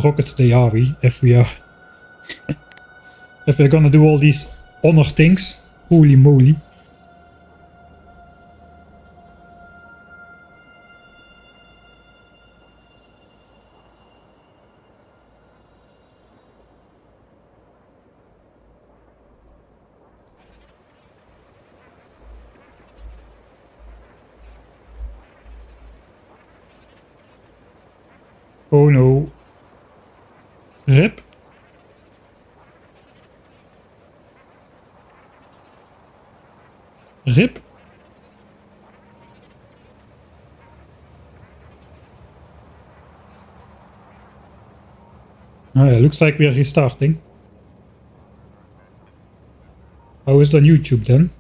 rockets they are we, if we are if we're gonna do all these honor things. Holy moly. Oh no. Rip. Rip. Oh yeah, looks like we are restarting. How is it on YouTube then?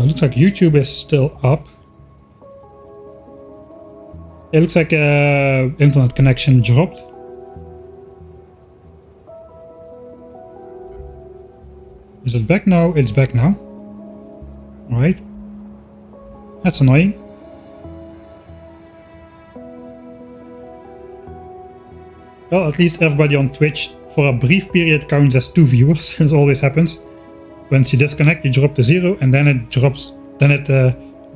Looks like YouTube is still up. It looks like internet connection dropped. Is it back now? It's back now. Alright. That's annoying. Well, at least everybody on Twitch for a brief period counts as 2 viewers. This always happens. Once you disconnect, you drop to 0 and then it drops, then it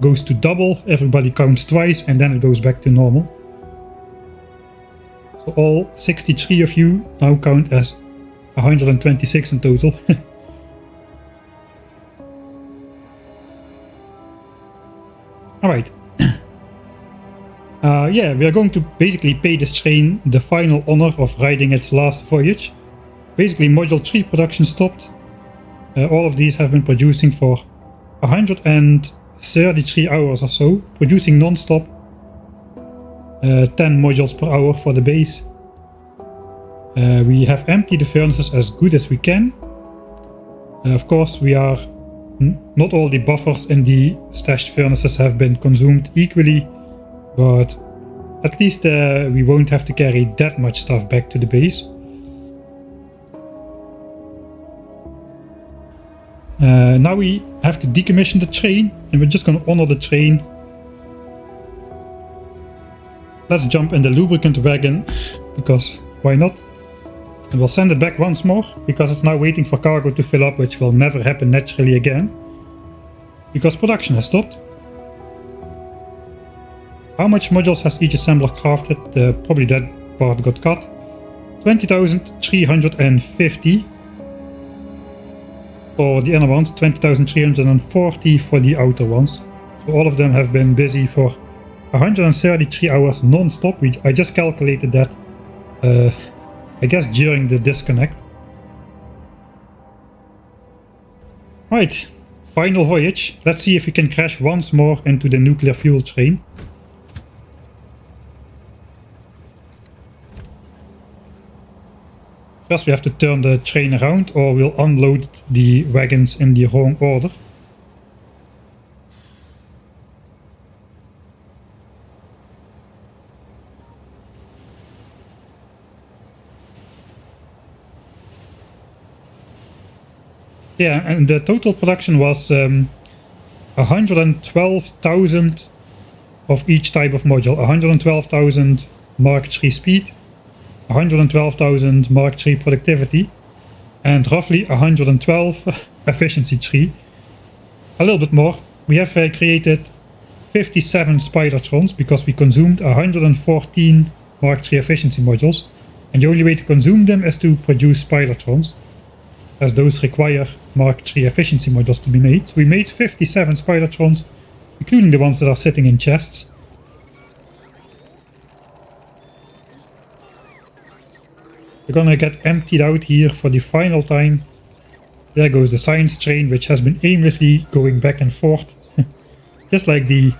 goes to double, everybody counts twice and then it goes back to normal. So all 63 of you now count as 126 in total. Alright. Yeah, we are going to basically pay this train the final honor of riding its last voyage. Basically module 3 production stopped. All of these have been producing for 133 hours or so, producing non-stop, 10 modules per hour for the base. We have emptied the furnaces as good as we can. Of course, we are not all the buffers in the stashed furnaces have been consumed equally, but at least we won't have to carry that much stuff back to the base. Now we have to decommission the train and we're just going to honor the train. Let's jump in the lubricant wagon, because why not? And we'll send it back once more, because it's now waiting for cargo to fill up, which will never happen naturally again, because production has stopped. How much modules has each assembler crafted? Probably that part got cut. 20,350 for the inner ones, 20,340 for the outer ones. So all of them have been busy for 133 hours non-stop. I just calculated that, I guess during the disconnect. Right, final voyage. Let's see if we can crash once more into the nuclear fuel train. First we have to turn the train around, or we'll unload the wagons in the wrong order. Yeah, and the total production was 112,000 of each type of module. 112,000 Mark III speed, 112,000 Mark III productivity, and roughly 112 efficiency 3. A little bit more. We have created 57 Spidertrons because we consumed 114 Mark III efficiency modules, and the only way to consume them is to produce Spidertrons, as those require Mark III efficiency modules to be made. So we made 57 Spidertrons, including the ones that are sitting in chests. We're gonna get emptied out here for the final time. There goes the science train, which has been aimlessly going back and forth. Just like the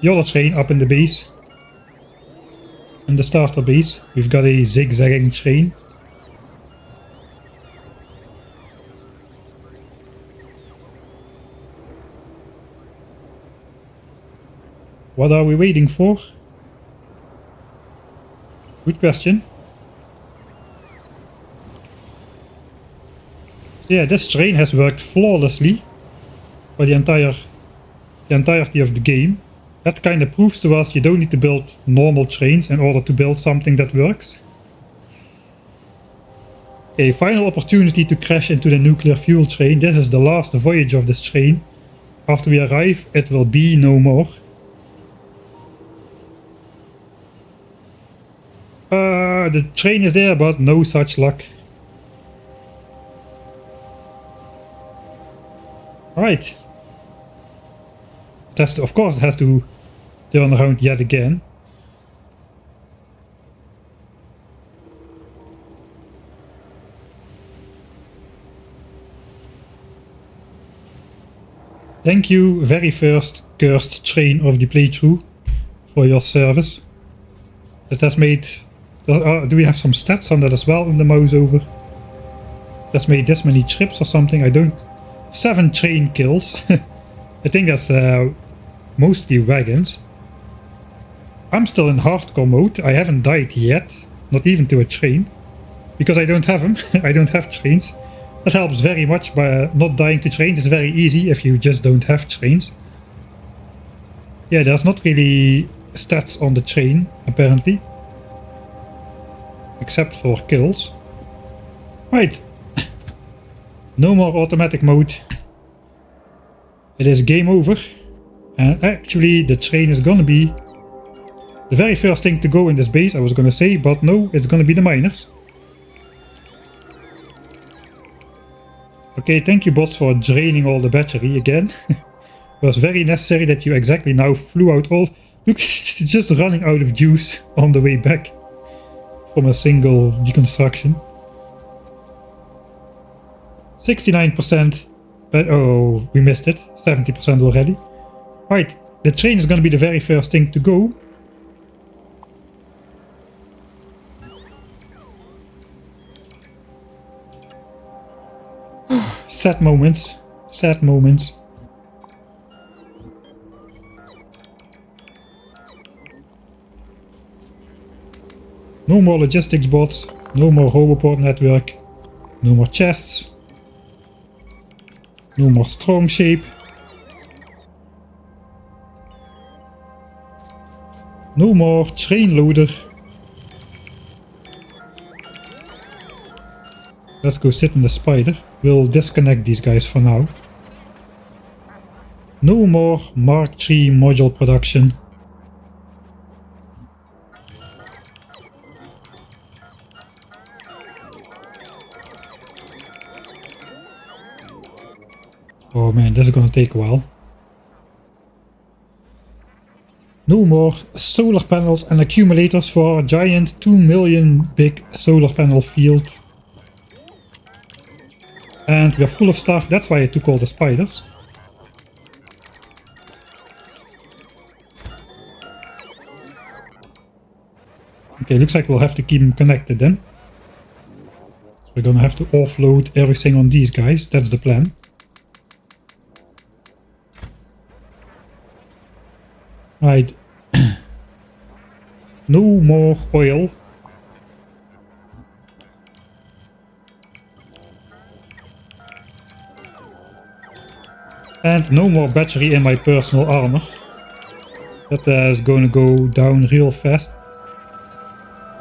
other train up in the base. In the starter base, we've got a zigzagging train. What are we waiting for? Good question. Yeah, this train has worked flawlessly for the entirety of the game. That kind of proves to us you don't need to build normal trains in order to build something that works. A final opportunity to crash into the nuclear fuel train. This is the last voyage of this train. After we arrive, it will be no more. The train is there, but no such luck. Right. It has to, of course, it has to turn around yet again. Thank you, very first cursed train of the playthrough, for your service. That has made... do we have some stats on that as well in the mouse over? That's made this many trips or something, I don't... 7 train kills. I think that's mostly wagons. I'm still in hardcore mode, I haven't died yet, not even to a train. Because I don't have them, I don't have trains. That helps very much by not dying to trains. It's very easy if you just don't have trains. Yeah, there's not really stats on the train, apparently. Except for kills. Right. No more automatic mode. It is game over. And actually the train is gonna be the very first thing to go in this base, I was gonna say, but no, it's gonna be the miners. Okay, thank you bots for draining all the battery again. It was very necessary that you exactly now flew out all... Look, it's just running out of juice on the way back from a single deconstruction. 69%, but oh, we missed it. 70% already. Right, the train is gonna be the very first thing to go. Sad moments. Sad moments. No more logistics bots. No more Roboport network. No more chests. No more strong shape. No more train loader. Let's go sit in the spider. We'll disconnect these guys for now. No more Mark III module production. Oh man, this is gonna take a while. No more solar panels and accumulators for our giant 2 million big solar panel field. And we are full of stuff, that's why I took all the spiders. Okay, looks like we'll have to keep them connected then. So we're gonna have to offload everything on these guys, that's the plan. Right. No more oil. And no more battery in my personal armor. That is going to go down real fast.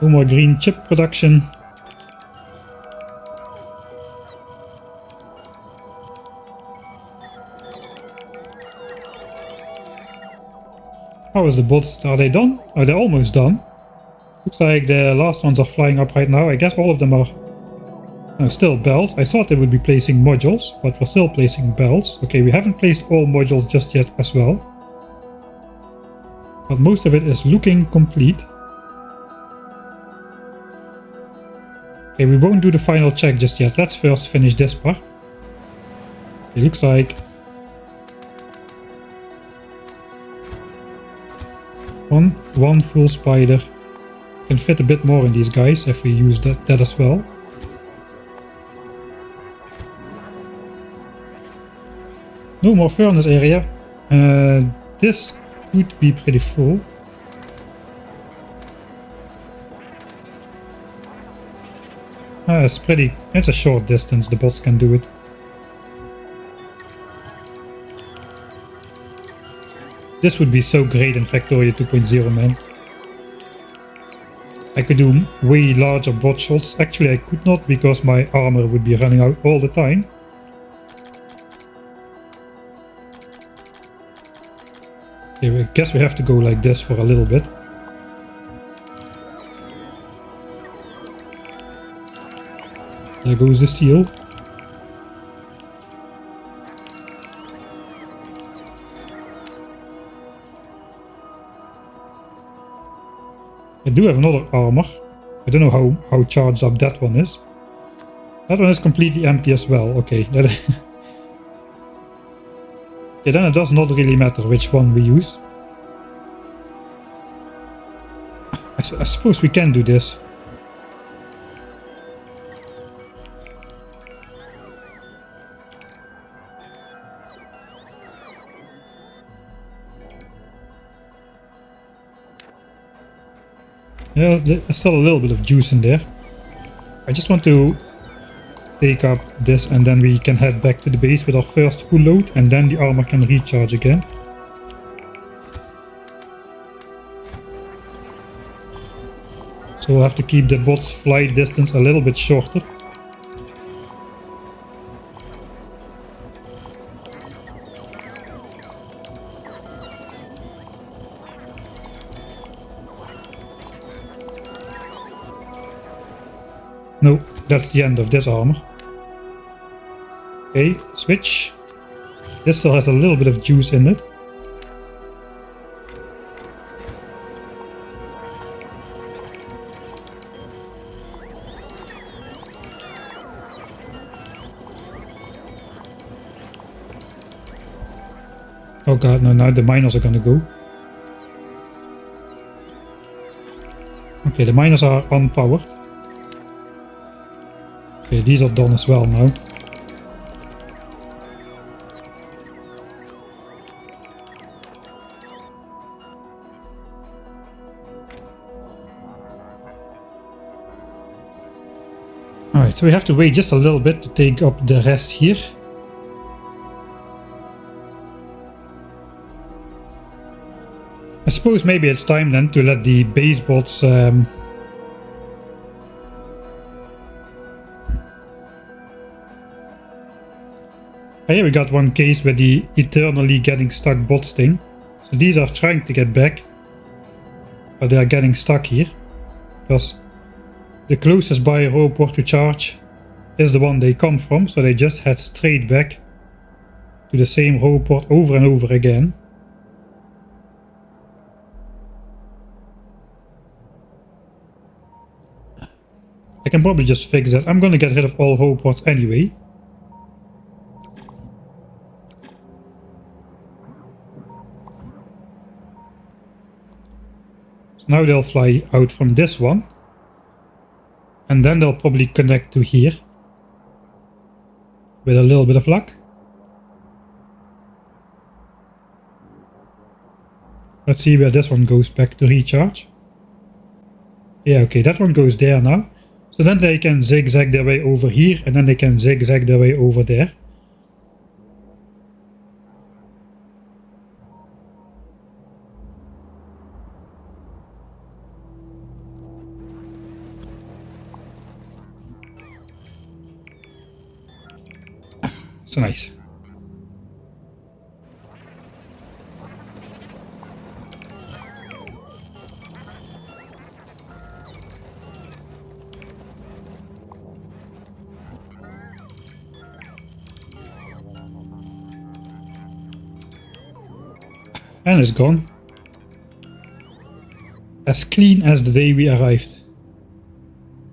No more green chip production. How is the bots? Are they done? Are they almost done? Looks like the last ones are flying up right now. I guess all of them are still bells. I thought they would be placing modules, but we're still placing bells. Okay, we haven't placed all modules just yet as well. But most of it is looking complete. Okay, we won't do the final check just yet. Let's first finish this part. It looks like one full spider. Can fit a bit more in these guys if we use that as well. No more furnace area. This could be pretty full. It's a short distance, the bots can do it. This would be so great in Factorio 2.0, man. I could do way larger bot shots. Actually, I could not because my armor would be running out all the time. Okay, I guess we have to go like this for a little bit. There goes the steel. I do have another armor. I don't know how charged up that one is. That one is completely empty as well. Okay, yeah, then it does not really matter which one we use. I suppose we can do this. Yeah, there's still a little bit of juice in there. I just want to take up this and then we can head back to the base with our first full load and then the armor can recharge again. So we'll have to keep the bot's flight distance a little bit shorter. No, that's the end of this armor. Okay, switch. This still has a little bit of juice in it. Oh god, no, now the miners are gonna go. Okay, the miners are unpowered. Okay, these are done as well now. Alright, so we have to wait just a little bit to take up the rest here. I suppose maybe it's time then to let the base bots here we got one case with the eternally getting stuck bots thing. So these are trying to get back, but they are getting stuck here because the closest bio-port to charge is the one they come from, so they just head straight back to the same port over and over again. I can probably just fix that. I'm gonna get rid of all ports anyway. So now they'll fly out from this one. And then they'll probably connect to here. With a little bit of luck. Let's see where this one goes back to recharge. Yeah, okay, that one goes there now. So then they can zigzag their way over here and then they can zigzag their way over there. So nice. And it's gone. As clean as the day we arrived.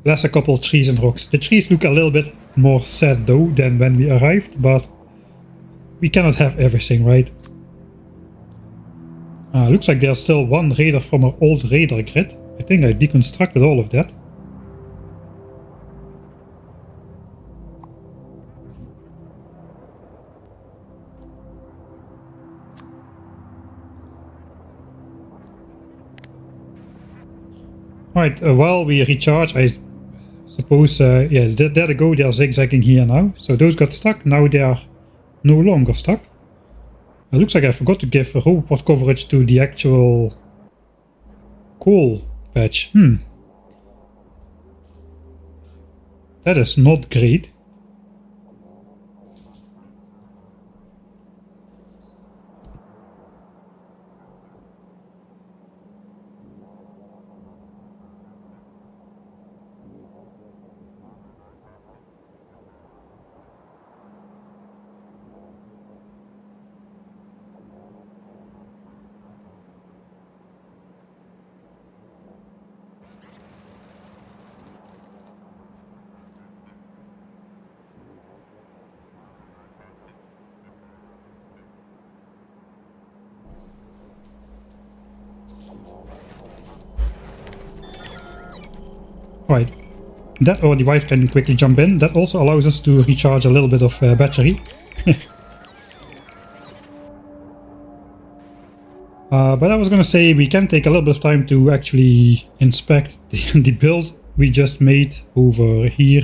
Less a couple of trees and rocks. The trees look a little bit more sad though than when we arrived, but we cannot have everything, right? Looks like there's still one radar from our old radar grid. I think I deconstructed all of that. Right, while we recharge, I Suppose, yeah, there they go, they're zigzagging here now. So those got stuck, now they are no longer stuck. It looks like I forgot to give roboport coverage to the actual coal patch. That is not great. Right, that or the wife can quickly jump in. That also allows us to recharge a little bit of battery. But I was gonna say we can take a little bit of time to actually inspect the build we just made over here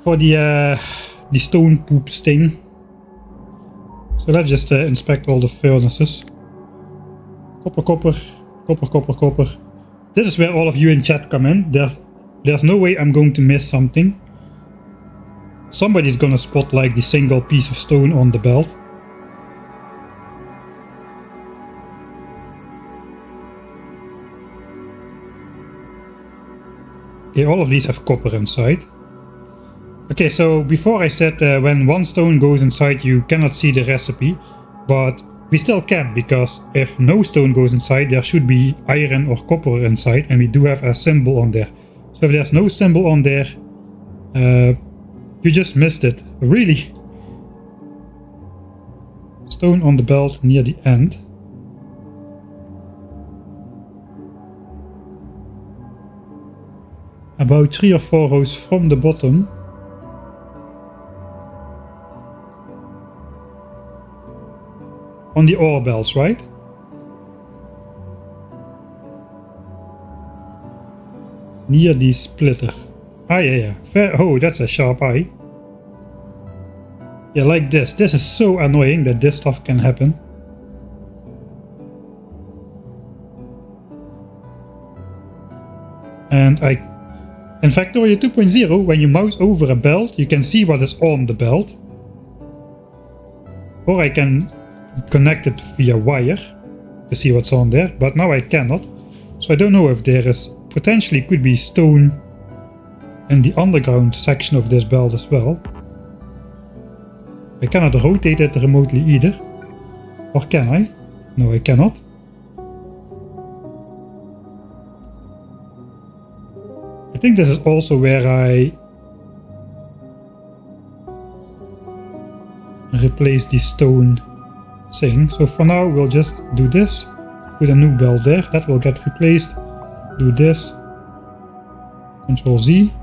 for the stone poops thing. So let's just inspect all the furnaces. Copper, copper, copper, copper, copper. This is where all of you in chat come in. There's no way I'm going to miss something. Somebody's gonna spot like the single piece of stone on the belt. Okay, all of these have copper inside. Okay, so before I said when one stone goes inside you cannot see the recipe, but we still can, because if no stone goes inside there should be iron or copper inside, and we do have a symbol on there. So if there's no symbol on there, you just missed it. Really? Stone on the belt near the end. About 3 or 4 rows from the bottom. On the ore belts, right? Near the splitter. Ah, yeah. Fair. Oh, that's a sharp eye. Yeah, like this. This is so annoying that this stuff can happen. And in Factorio 2.0, when you mouse over a belt, you can see what is on the belt. Or I can connect it via wire to see what's on there, but now I cannot. So I don't know if there is potentially could be stone in the underground section of this belt as well. I cannot rotate it remotely either. Or can I? No, I cannot. I think this is also where I replace the stone thing. So for now we'll just do this, put a new belt there, that will get replaced. Do this, Control Z.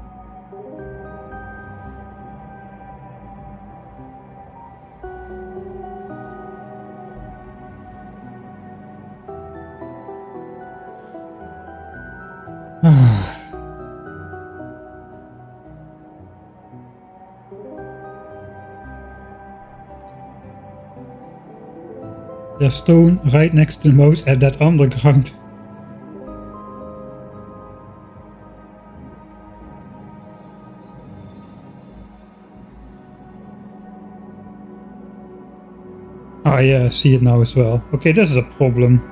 There's stone right next to the mouse at that underground. Ah yeah, I see it now as well. Okay, this is a problem.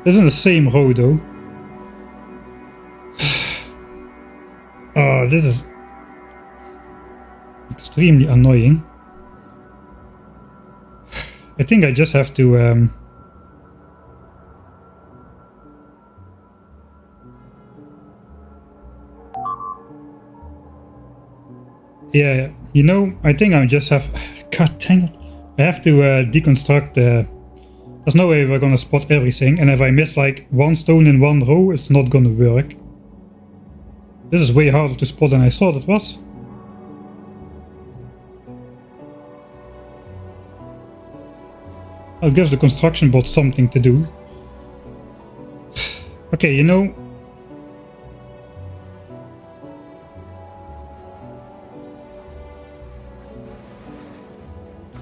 This is in the same row though. Oh, this is extremely annoying. I think I just have to yeah, you know, I think I just have god dang it. I have to deconstruct there's no way we're gonna spot everything, and if I miss like one stone in one row, it's not gonna work. This is way harder to spot than I thought it was. I'll give the construction bot something to do. Okay, you know,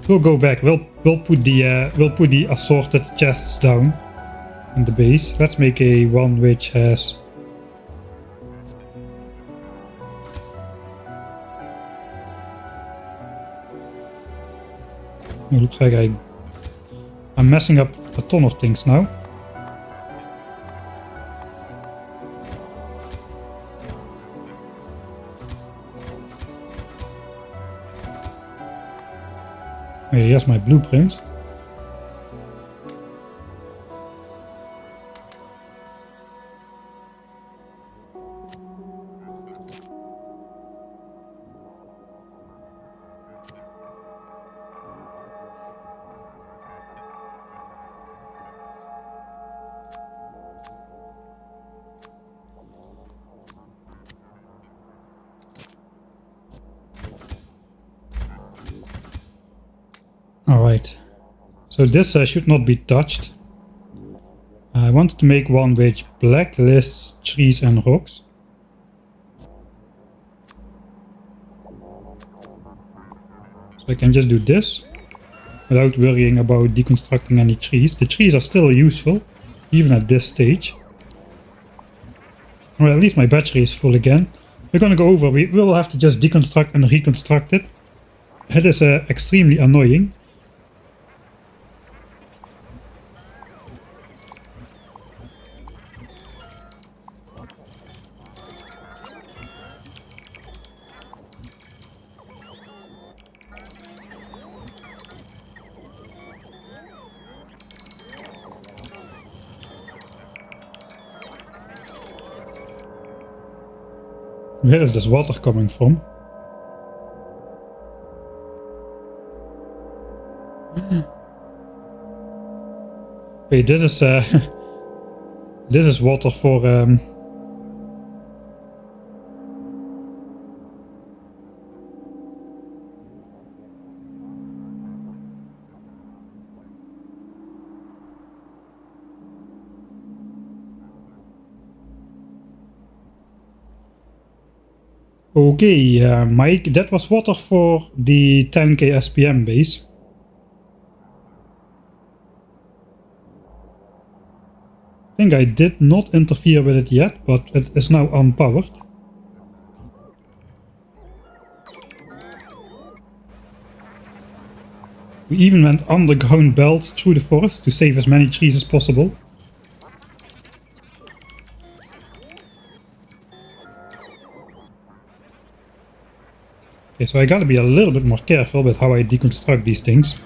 we'll go back. We'll put the assorted chests down in the base. Let's make a one which has. It looks like I'm messing up a ton of things now. Here's my blueprint. Alright, so this should not be touched. I wanted to make one which blacklists trees and rocks. So I can just do this without worrying about deconstructing any trees. The trees are still useful, even at this stage. Well, at least my battery is full again. We're gonna go over, we will have to just deconstruct and reconstruct it. It is extremely annoying. Where is this water coming from? Wait, this is this is water for Okay, Mike, that was water for the 10k SPM base. I think I did not interfere with it yet, but it is now unpowered. We even went underground belts through the forest to save as many trees as possible. Okay, so I gotta be a little bit more careful with how I deconstruct these things.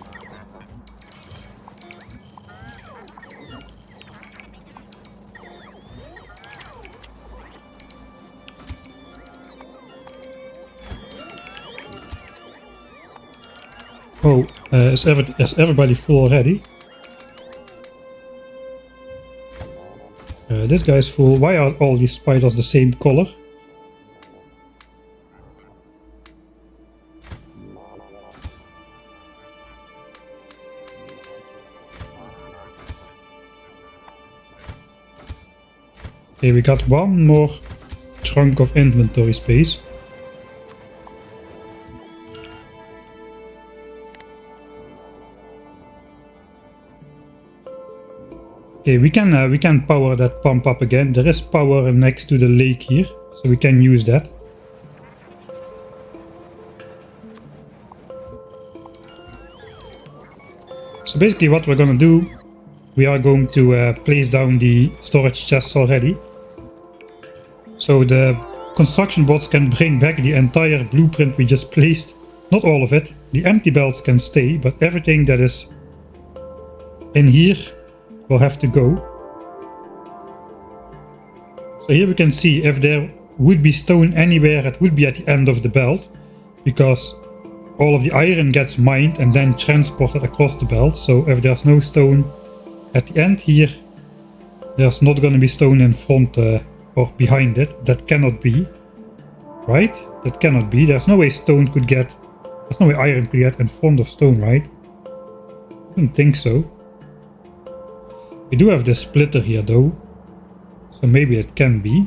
Oh, is everybody full already? This guy's full. Why are all these spiders the same color? Okay, we got one more chunk of inventory space. Okay, we can power that pump up again. There is power next to the lake here, so we can use that. So basically what we're gonna do, we are going to place down the storage chests already. So the construction bots can bring back the entire blueprint we just placed. Not all of it. The empty belts can stay, but everything that is in here will have to go. So here we can see if there would be stone anywhere, it would be at the end of the belt, because all of the iron gets mined and then transported across the belt. So if there's no stone at the end here, there's not going to be stone in front or behind it. That cannot be, right? That cannot be. There's no way stone could get, there's no way iron could get in front of stone, right? I don't think so. We do have this splitter here though, so maybe it can be.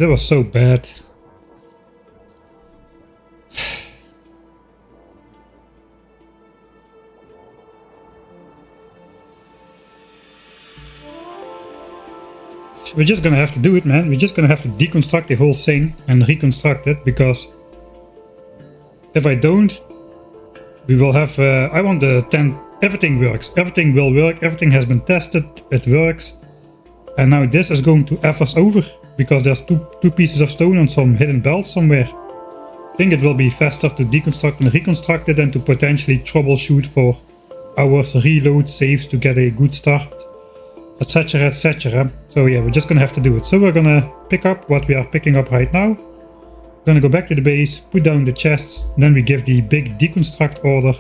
that was so bad. We're just gonna have to do it, man. We're just gonna have to deconstruct the whole thing and reconstruct it, because if I don't, we will have... I want the 10... Everything works. Everything will work. Everything has been tested. It works. And now this is going to F us over, because there's two pieces of stone on some hidden belt somewhere. I think it will be faster to deconstruct and reconstruct it than to potentially troubleshoot for hours, reload saves to get a good start, etc, etc. So yeah, we're just gonna have to do it. So we're gonna pick up what we are picking up right now. We're gonna go back to the base, put down the chests, then we give the big deconstruct order.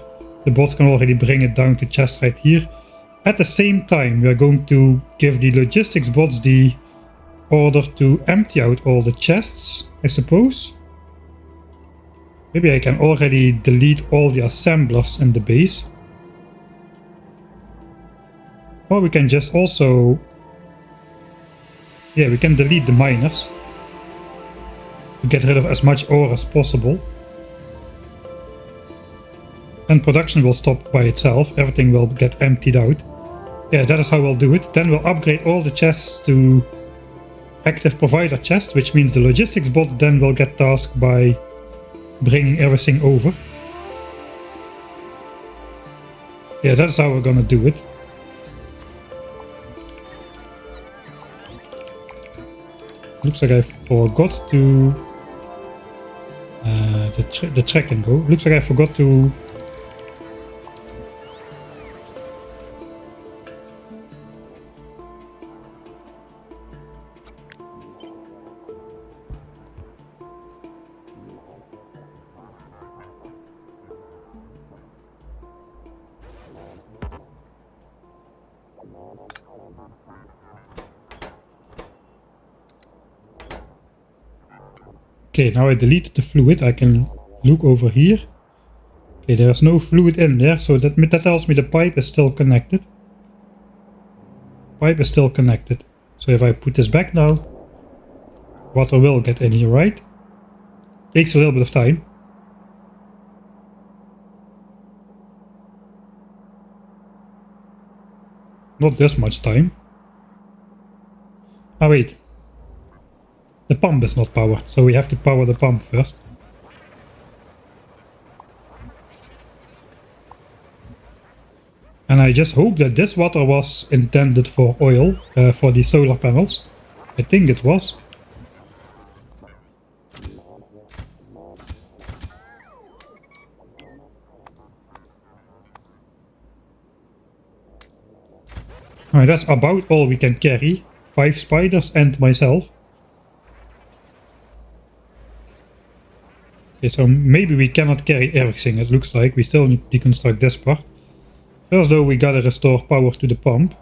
The bots can already bring it down to chest right here. At the same time, we are going to give the logistics bots the order to empty out all the chests, I suppose. Maybe I can already delete all the assemblers in the base. Or we can just also... Yeah, we can delete the miners to get rid of as much ore as possible. And production will stop by itself, everything will get emptied out. Yeah, that is how we'll do it. Then we'll upgrade all the chests to active provider chests, which means the logistics bot then will get tasked by bringing everything over. Yeah, that's how we're gonna do it. Looks like I forgot to... the track and go. Looks like I forgot to... Okay, now I deleted the fluid. I can look over here. Okay, there's no fluid in there, so that tells me the pipe is still connected. Pipe is still connected. So if I put this back now, water will get in here, right? Takes a little bit of time. Not this much time. Ah, wait. The pump is not powered, so we have to power the pump first. And I just hope that this water was intended for oil, for the solar panels. I think it was. Alright, that's about all we can carry. 5 spiders and myself. Okay, so maybe we cannot carry everything, it looks like. We still need to deconstruct this part. First though, we gotta restore power to the pump.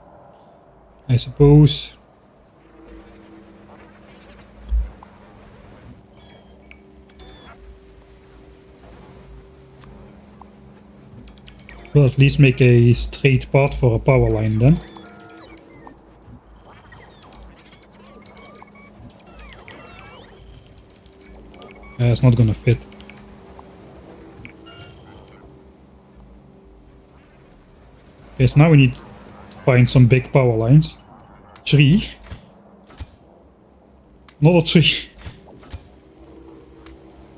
I suppose... we'll at least make a straight path for a power line then. It's not gonna fit. Okay, so now we need to find some big power lines. 3. Another 3.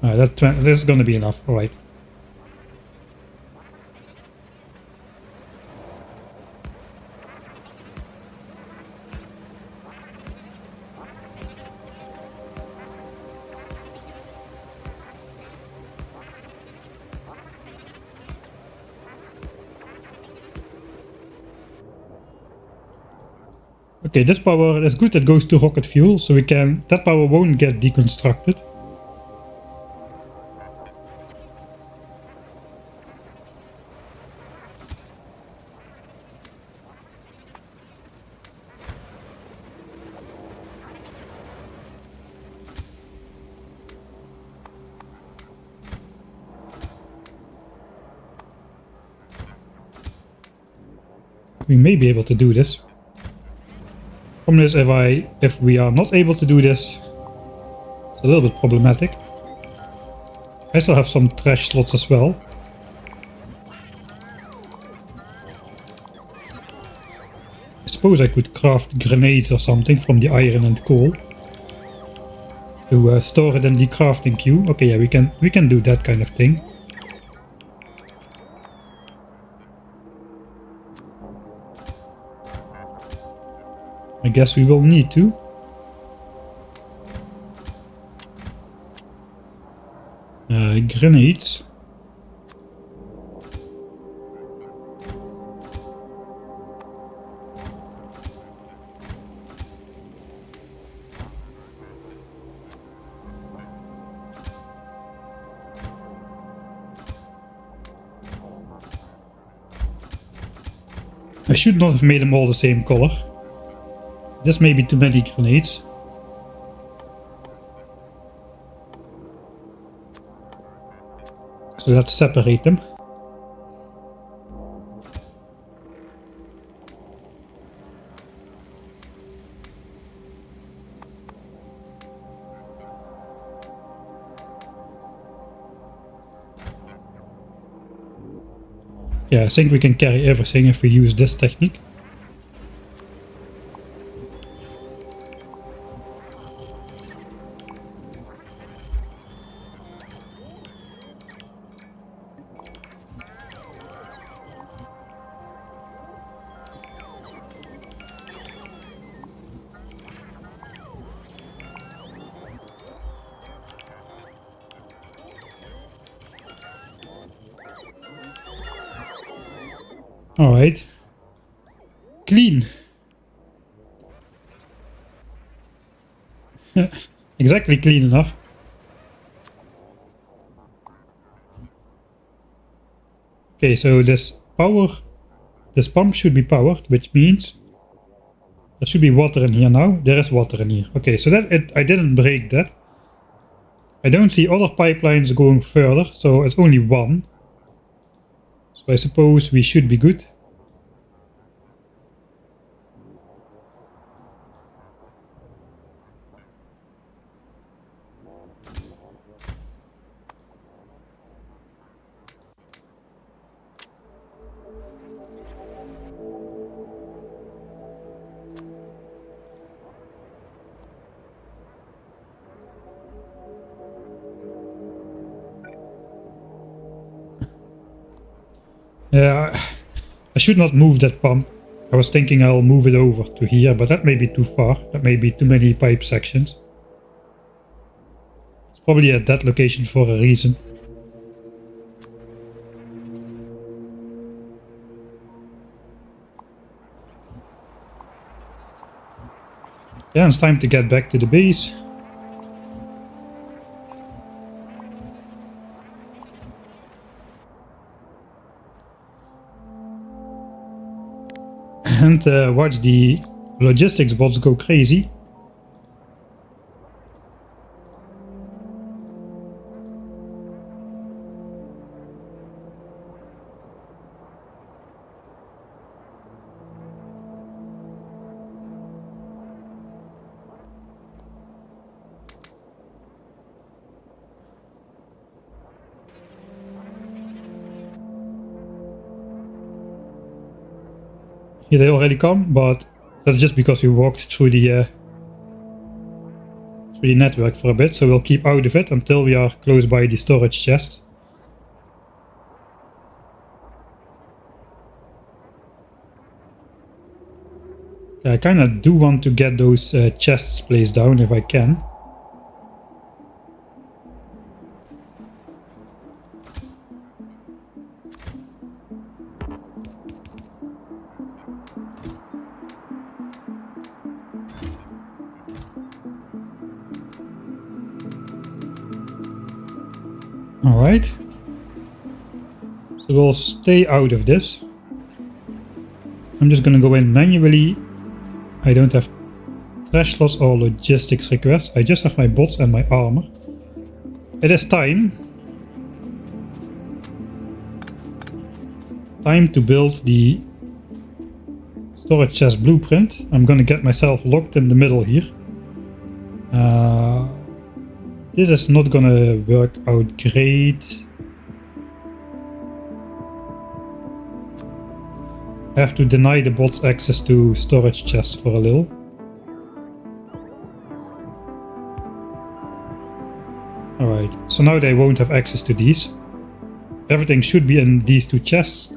Alright, this is gonna be enough, alright. Okay, this power is good, that goes to rocket fuel, so we can... that power won't get deconstructed. We may be able to do this. Problem is, if we are not able to do this, It's a little bit problematic. I still have some trash slots as well. I suppose I could craft grenades or something from the iron and coal to store it in the crafting queue. Okay, yeah, we can do that kind of thing. I guess we will need to. Grenades. I should not have made them all the same color. This may be too many grenades. So let's separate them. Yeah, I think we can carry everything if we use this technique. Alright. Clean. Exactly clean enough. Okay, so this pump should be powered, which means there should be water in here now. There is water in here. Okay, so I didn't break that. I don't see other pipelines going further, so it's only one. So I suppose we should be good. Yeah, I should not move that pump. I was thinking I'll move it over to here, but that may be too far. That may be too many pipe sections. It's probably at that location for a reason. Yeah, it's time to get back to the base. And watch the logistics bots go crazy. Here they already come, but that's just because we walked through the network for a bit, so we'll keep out of it until we are close by the storage chest. Yeah, I kinda do want to get those chests placed down if I can. Alright, so we'll stay out of this. I'm just gonna go in manually. I don't have trash slots or logistics requests. I just have my bots and my armor. It is time to build the storage chest blueprint. I'm gonna get myself locked in the middle here. This is not gonna work out great. I have to deny the bots access to storage chests for a little. Alright, so now they won't have access to these. Everything should be in these two chests.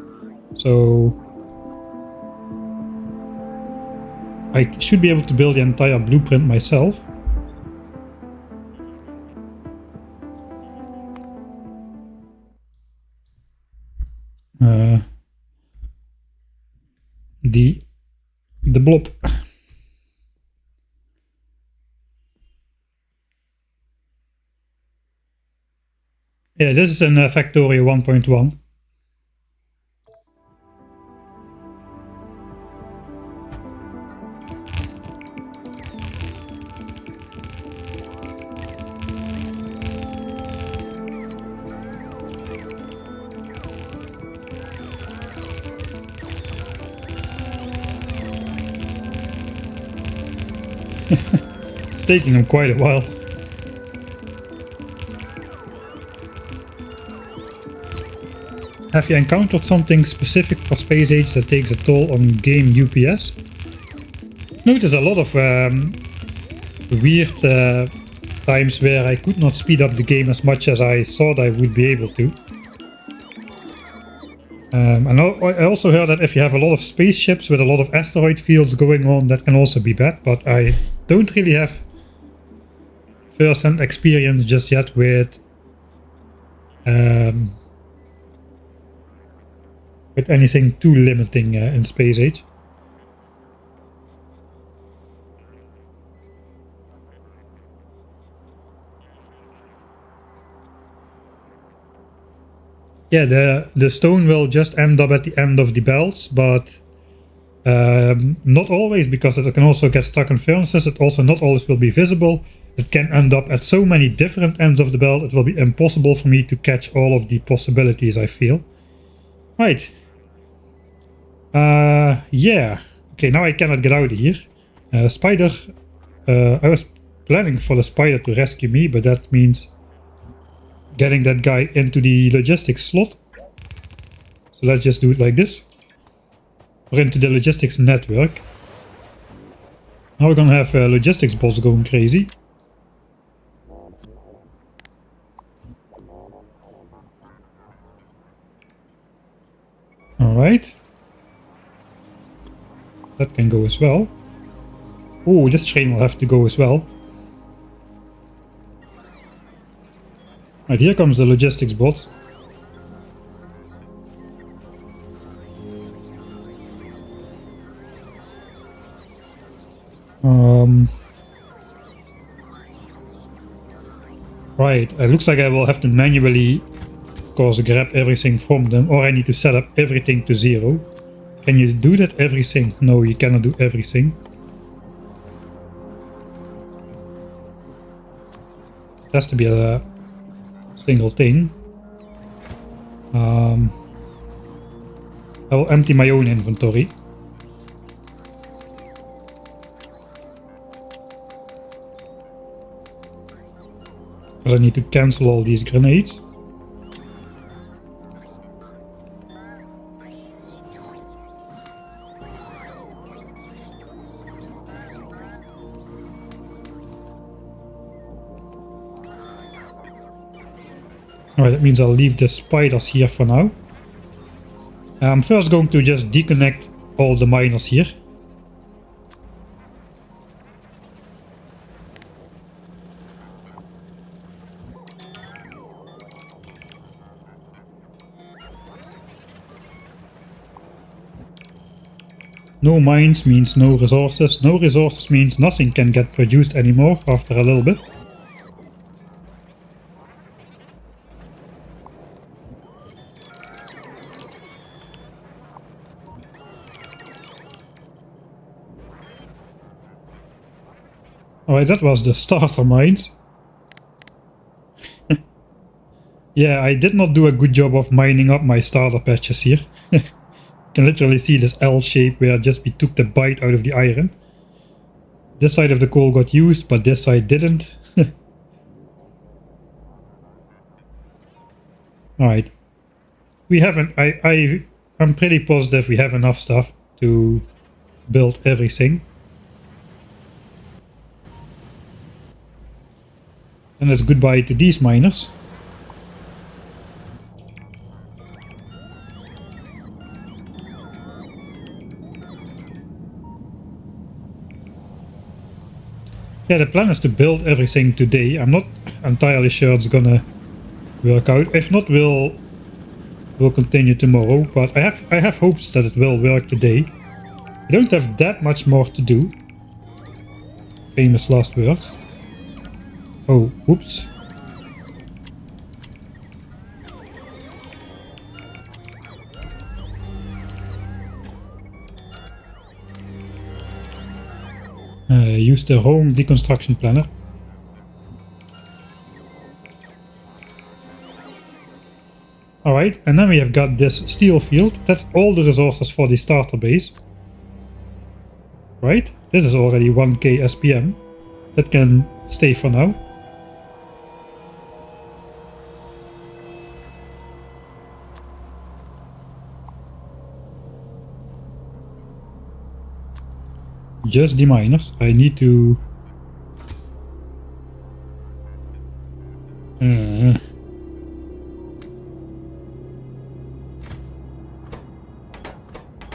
So I should be able to build the entire blueprint myself. The blob. Yeah, this is in Factorio 1.1. It's taking them quite a while. Have you encountered something specific for Space Age that takes a toll on game UPS? Notice a lot of weird times where I could not speed up the game as much as I thought I would be able to. And I also heard that if you have a lot of spaceships with a lot of asteroid fields going on, that can also be bad, but I don't really have first-hand experience just yet with anything too limiting in Space Age. Yeah, the stone will just end up at the end of the belts, but not always, because it can also get stuck in furnaces. It also not always will be visible. It can end up at so many different ends of the belt, it will be impossible for me to catch all of the possibilities, I feel. Right. Yeah. Okay, now I cannot get out of here. Spider. I was planning for the spider to rescue me, but that means getting that guy into the logistics slot. So let's just do it like this. Or into the logistics network. Now we're gonna have logistics bots going crazy. Alright. That can go as well. Oh, this train will have to go as well. Right, here comes the logistics bot. Right, it looks like I will have to manually, of course, grab everything from them, or I need to set up everything to 0. Can you do that everything? No, you cannot do everything. It has to be a single thing. I will empty my own inventory. Because I need to cancel all these grenades. Alright, that means I'll leave the spiders here for now. I'm first going to just disconnect all the miners here. No mines means no resources. No resources means nothing can get produced anymore after a little bit. Alright, that was the starter mines. Yeah, I did not do a good job of mining up my starter patches here. You can literally see this L shape where just we took the bite out of the iron. This side of the coal got used, but this side didn't. Alright. We haven't... I'm pretty positive we have enough stuff to build everything. And it's goodbye to these miners. Yeah, the plan is to build everything today. I'm not entirely sure it's gonna work out. If not, we'll continue tomorrow. But I have hopes that it will work today. I don't have that much more to do. Famous last words. Oh, whoops. Use the home deconstruction planner. Alright, and then we have got this steel field. That's all the resources for the starter base. Right? This is already 1k SPM. That can stay for now. Just the miners. I need to...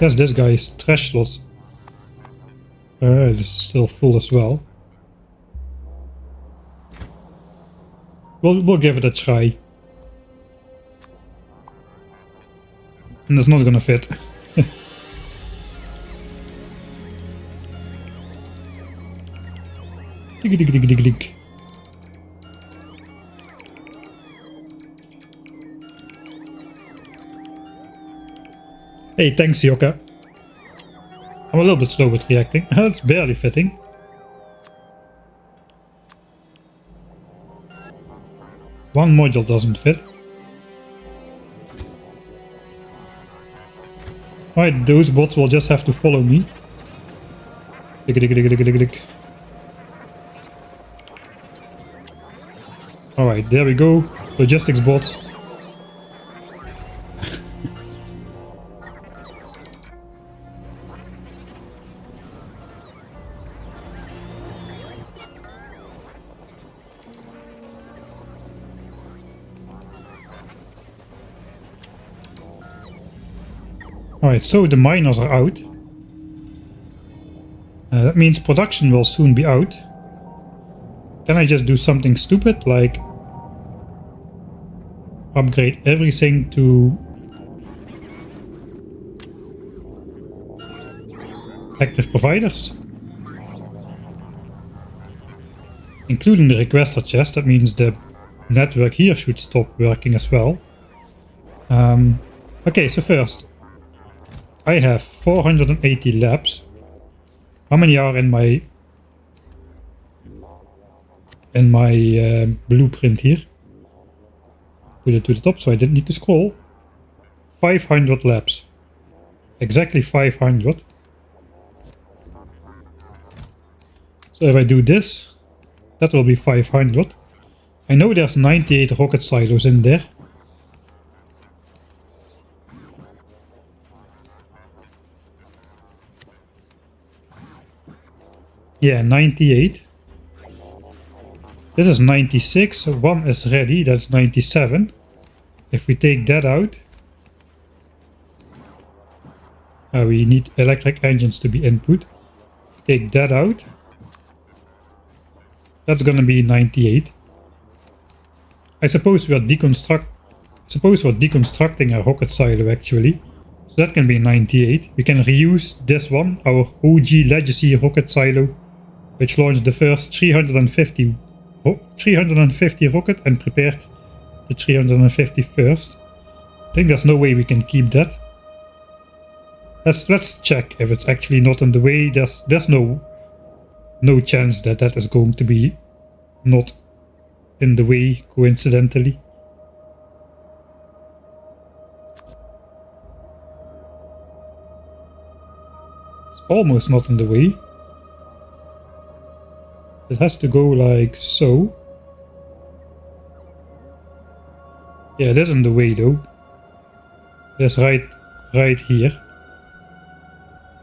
Yes, this guy's trash slots. This is still full as well. We'll give it a try. And it's not gonna fit. Dig, dig, dig, dig, dig. Hey, thanks, Yoka. I'm a little bit slow with reacting. It's barely fitting. One module doesn't fit. Alright, those bots will just have to follow me. Dig, dig, dig, dig, dig, dig. Alright, there we go. Logistics bots. Alright, so the miners are out. That means production will soon be out. Can I just do something stupid like upgrade everything to active providers? Including the requester chest, that means the network here should stop working as well. Okay, so first, I have 480 labs. How many are in my blueprint here? Put it to the top so I didn't need to scroll. 500 labs. Exactly 500. So if I do this, that will be 500. I know there's 98 rocket silos in there. Yeah, 98. This is 96. One is ready. That's 97. If we take that out, we need electric engines to be input. Take that out. That's gonna be 98. I suppose we're deconstructing a rocket silo actually. So that can be 98. We can reuse this one, our OG legacy rocket silo, which launched the first 350 rocket and prepared the 351st. I think there's no way we can keep that. Let's check if it's actually not in the way. There's no chance that that is going to be not in the way coincidentally. It's almost not in the way. It has to go like so. Yeah, it isn't the way though. It's right here.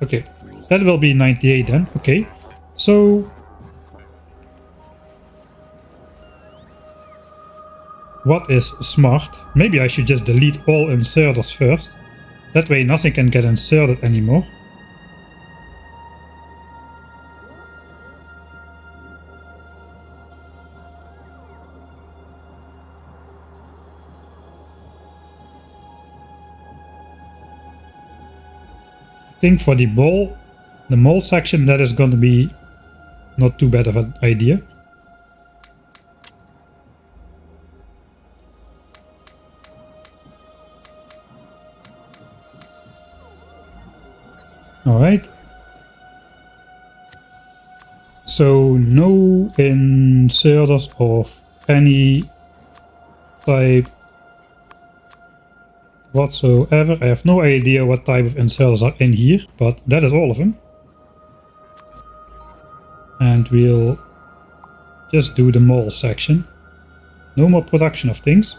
Okay, that will be 98 then. Okay, so what is smart? Maybe I should just delete all inserters first. That way nothing can get inserted anymore. I think for the mall section, that is going to be not too bad of an idea. Alright. So no inserters of any type whatsoever. I have no idea what type of inserters are in here, but that is all of them. And we'll just do the mall section. No more production of things.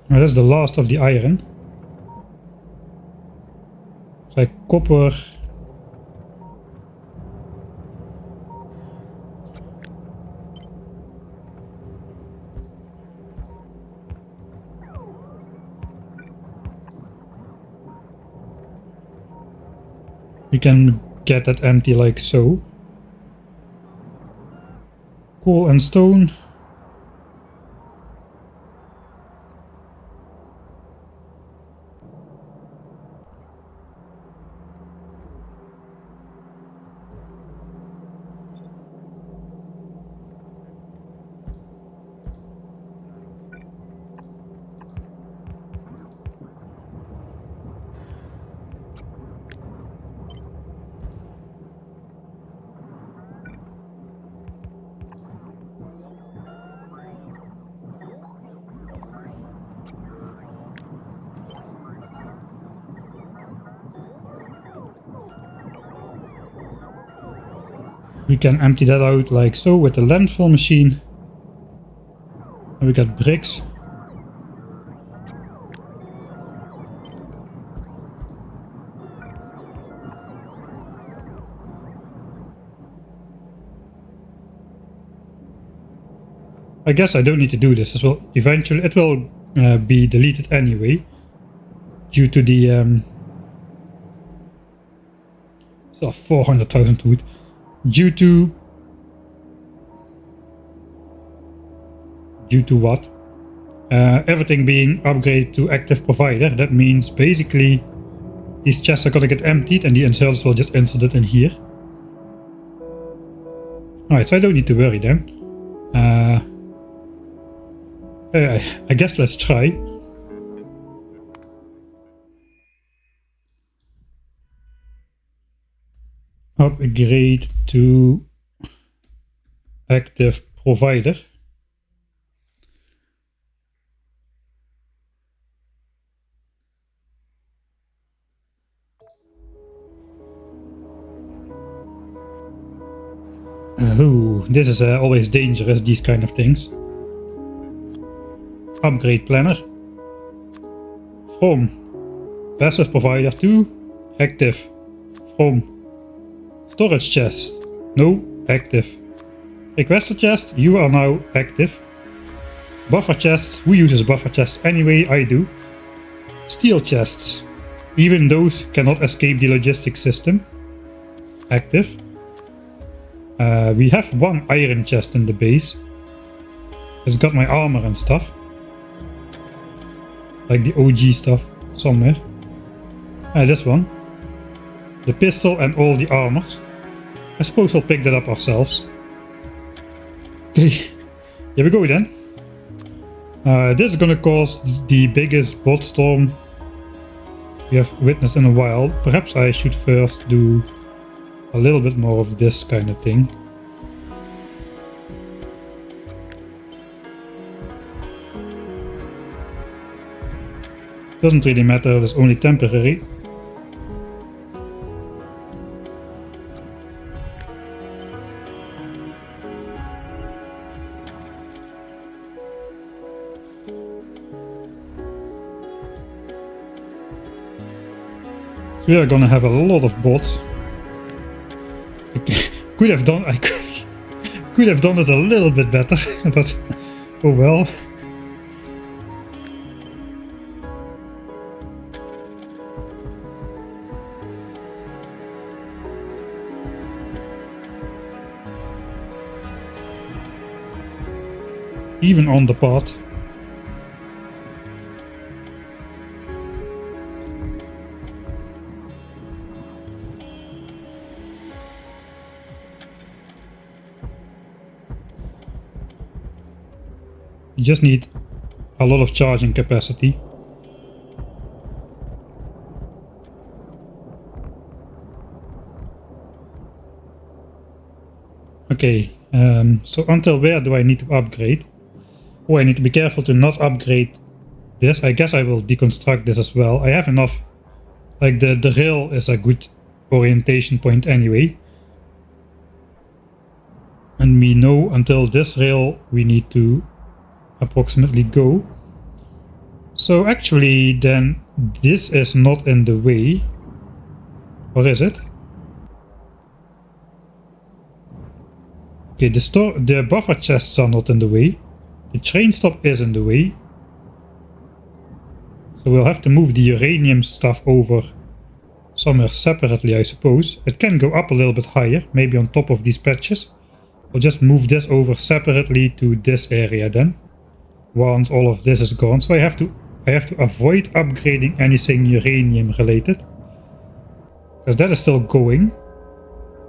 Now that's the last of the iron. It's like copper. We can get that empty like so. Coal and stone. We can empty that out like so with the landfill machine. And we got bricks. I guess I don't need to do this as well. Eventually it will be deleted anyway. Due to the... still 400,000 wood. Due to what? Everything being upgraded to active provider. That means basically these chests are gonna get emptied and the inserters will just insert it in here. Alright, so I don't need to worry then. I guess let's try. Upgrade to active provider. Ooh, this is always dangerous, these kind of things. Upgrade planner. From passive provider to active. From storage chest. No, active. Requester chest, you are now active. Buffer chests, who uses buffer chests anyway? I do. Steel chests, even those cannot escape the logistics system. Active. We have one iron chest in the base. It's got my armor and stuff. Like the OG stuff somewhere. This one. The pistol and all the armors. I suppose we'll pick that up ourselves. Okay, here we go then. This is gonna cause the biggest bot storm we have witnessed in a while. Perhaps I should first do a little bit more of this kind of thing. Doesn't really matter, it's only temporary. So we are gonna have a lot of bots. I could have done this a little bit better, but oh well. Even on the path. You just need a lot of charging capacity. Okay, so until where do I need to upgrade? Oh, I need to be careful to not upgrade this. I guess I will deconstruct this as well. I have enough, like the rail is a good orientation point anyway. And we know until this rail we need to approximately go. So actually then this is not in the way. Or is it? Okay, the buffer chests are not in the way. The train stop is in the way. So we'll have to move the uranium stuff over somewhere separately, I suppose. It can go up a little bit higher, maybe on top of these patches. We'll just move this over separately to this area then, once all of this is gone. So I have to avoid upgrading anything uranium related, because that is still going.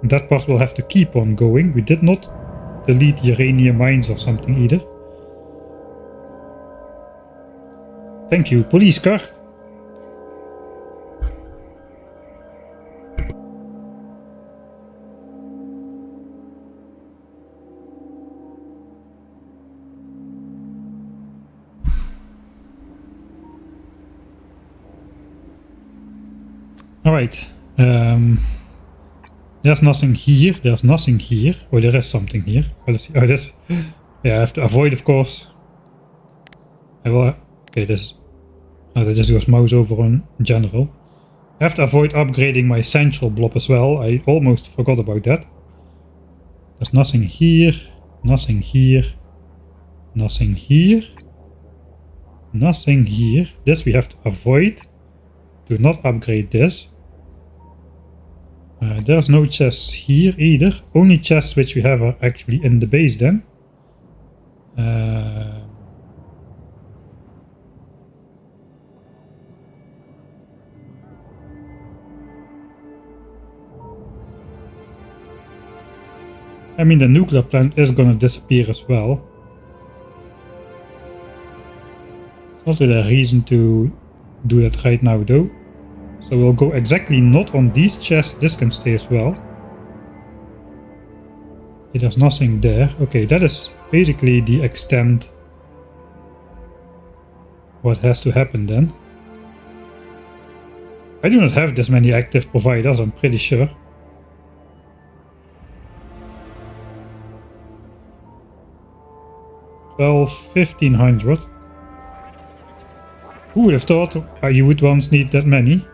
That part will have to keep on going. We did not delete uranium mines or something either. Thank you, police car. Alright. There's nothing here. There's nothing here. Oh, there is something here. Let's see. Oh, this. Yeah, I have to avoid, of course. I will. Okay, this. Oh, that just goes mouse over on general. I have to avoid upgrading my central blob as well. I almost forgot about that. There's nothing here. Nothing here. Nothing here. Nothing here. This we have to avoid. Do not upgrade this. There's no chests here either. Only chests which we have are actually in the base then. I mean, the nuclear plant is gonna disappear as well. It's not really a reason to do that right now though. So we'll go exactly not on these chests. This can stay as well. Okay, there's nothing there. Okay, that is basically the extent what has to happen then. I do not have this many active providers, I'm pretty sure. Well, 1500. Who would have thought you would once need that many?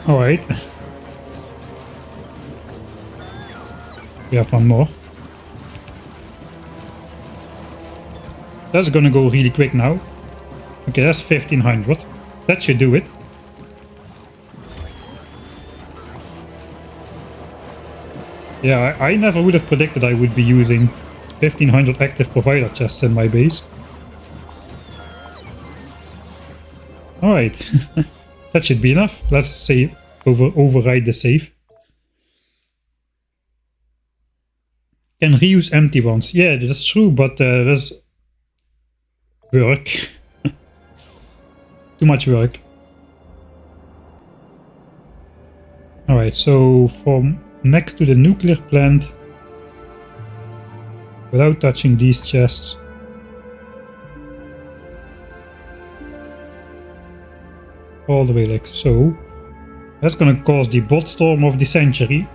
Alright. We have one more. That's gonna go really quick now. Okay, that's 1500. That should do it. Yeah, I never would have predicted I would be using 1500 active provider chests in my base. Alright. That should be enough. Let's save. Override the save. Can reuse empty ones. Yeah, that's true, but that's work. Too much work. Alright, so from next to the nuclear plant, without touching these chests, all the way like so. That's gonna cause the bot storm of the century.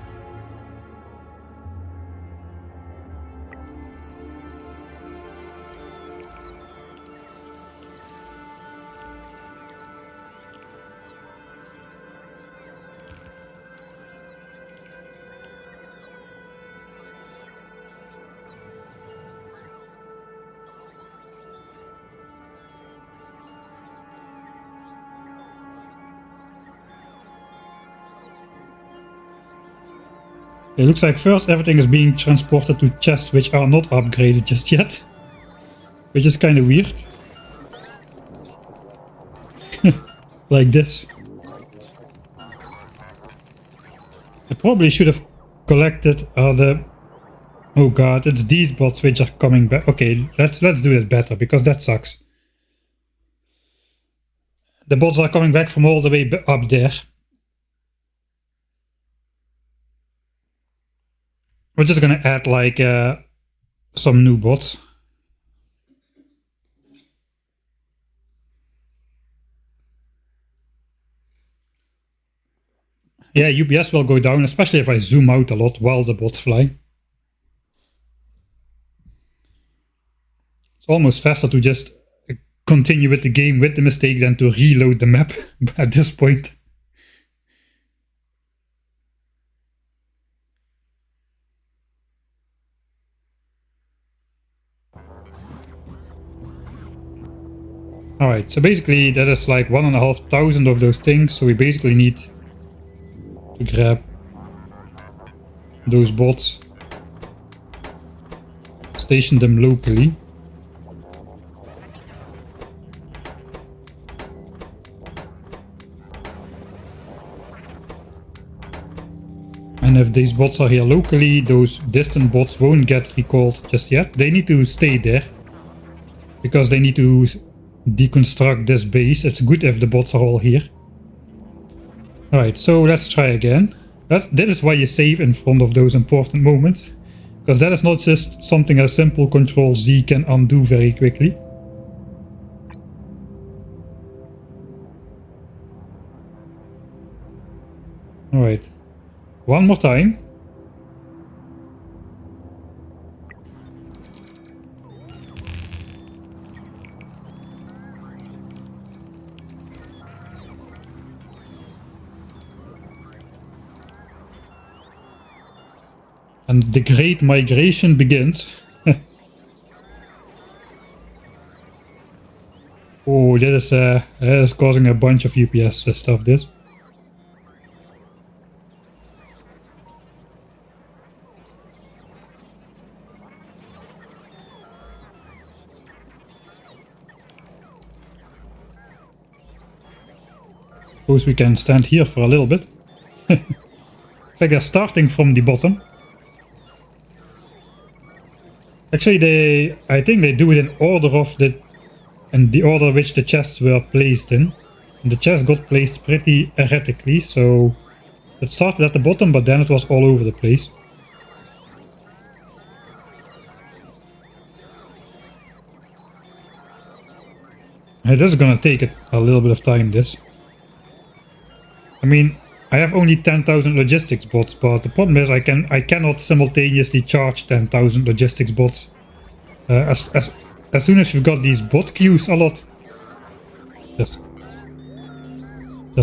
It looks like first everything is being transported to chests which are not upgraded just yet. Which is kind of weird. Like this. I probably should have collected the... Oh god, it's these bots which are coming back. Okay, let's do that better, because that sucks. The bots are coming back from all the way up there. We're just gonna add like some new bots. Yeah, UPS will go down, especially if I zoom out a lot while the bots fly. It's almost faster to just continue with the game with the mistake than to reload the map at this point. Alright, so basically that is like 1,500 of those things, so we basically need to grab those bots, station them locally. And if these bots are here locally, those distant bots won't get recalled just yet. They need to stay there, because they need to deconstruct this base. It's good if the bots are all here. Alright, so let's try again. This is why you save in front of those important moments. Because that is not just something a simple Control Z can undo very quickly. Alright. One more time. And the great migration begins. Oh, that is causing a bunch of UPS stuff, this. Suppose we can stand here for a little bit. It's like they're starting from the bottom. Actually, I think they do it in order of the order which the chests were placed in. And the chest got placed pretty erratically, so it started at the bottom, but then it was all over the place. It is gonna take a little bit of time, this. I mean, I have only 10,000 logistics bots, but the problem is I cannot simultaneously charge 10,000 logistics bots. As soon as you've got these bot queues a lot. There's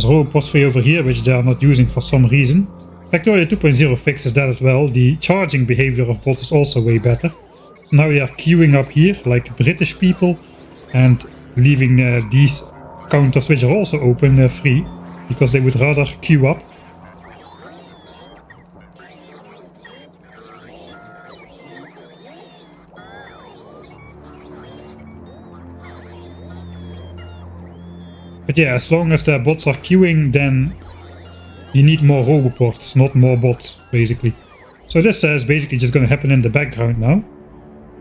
robots free over here, which they are not using for some reason. Factorio 2.0 fixes that as well. The charging behavior of bots is also way better. So now they are queuing up here, like British people, and leaving these counters, which are also open, free. Because they would rather queue up. But yeah, as long as the bots are queuing, then you need more roboports, not more bots, basically. So this is basically just going to happen in the background now.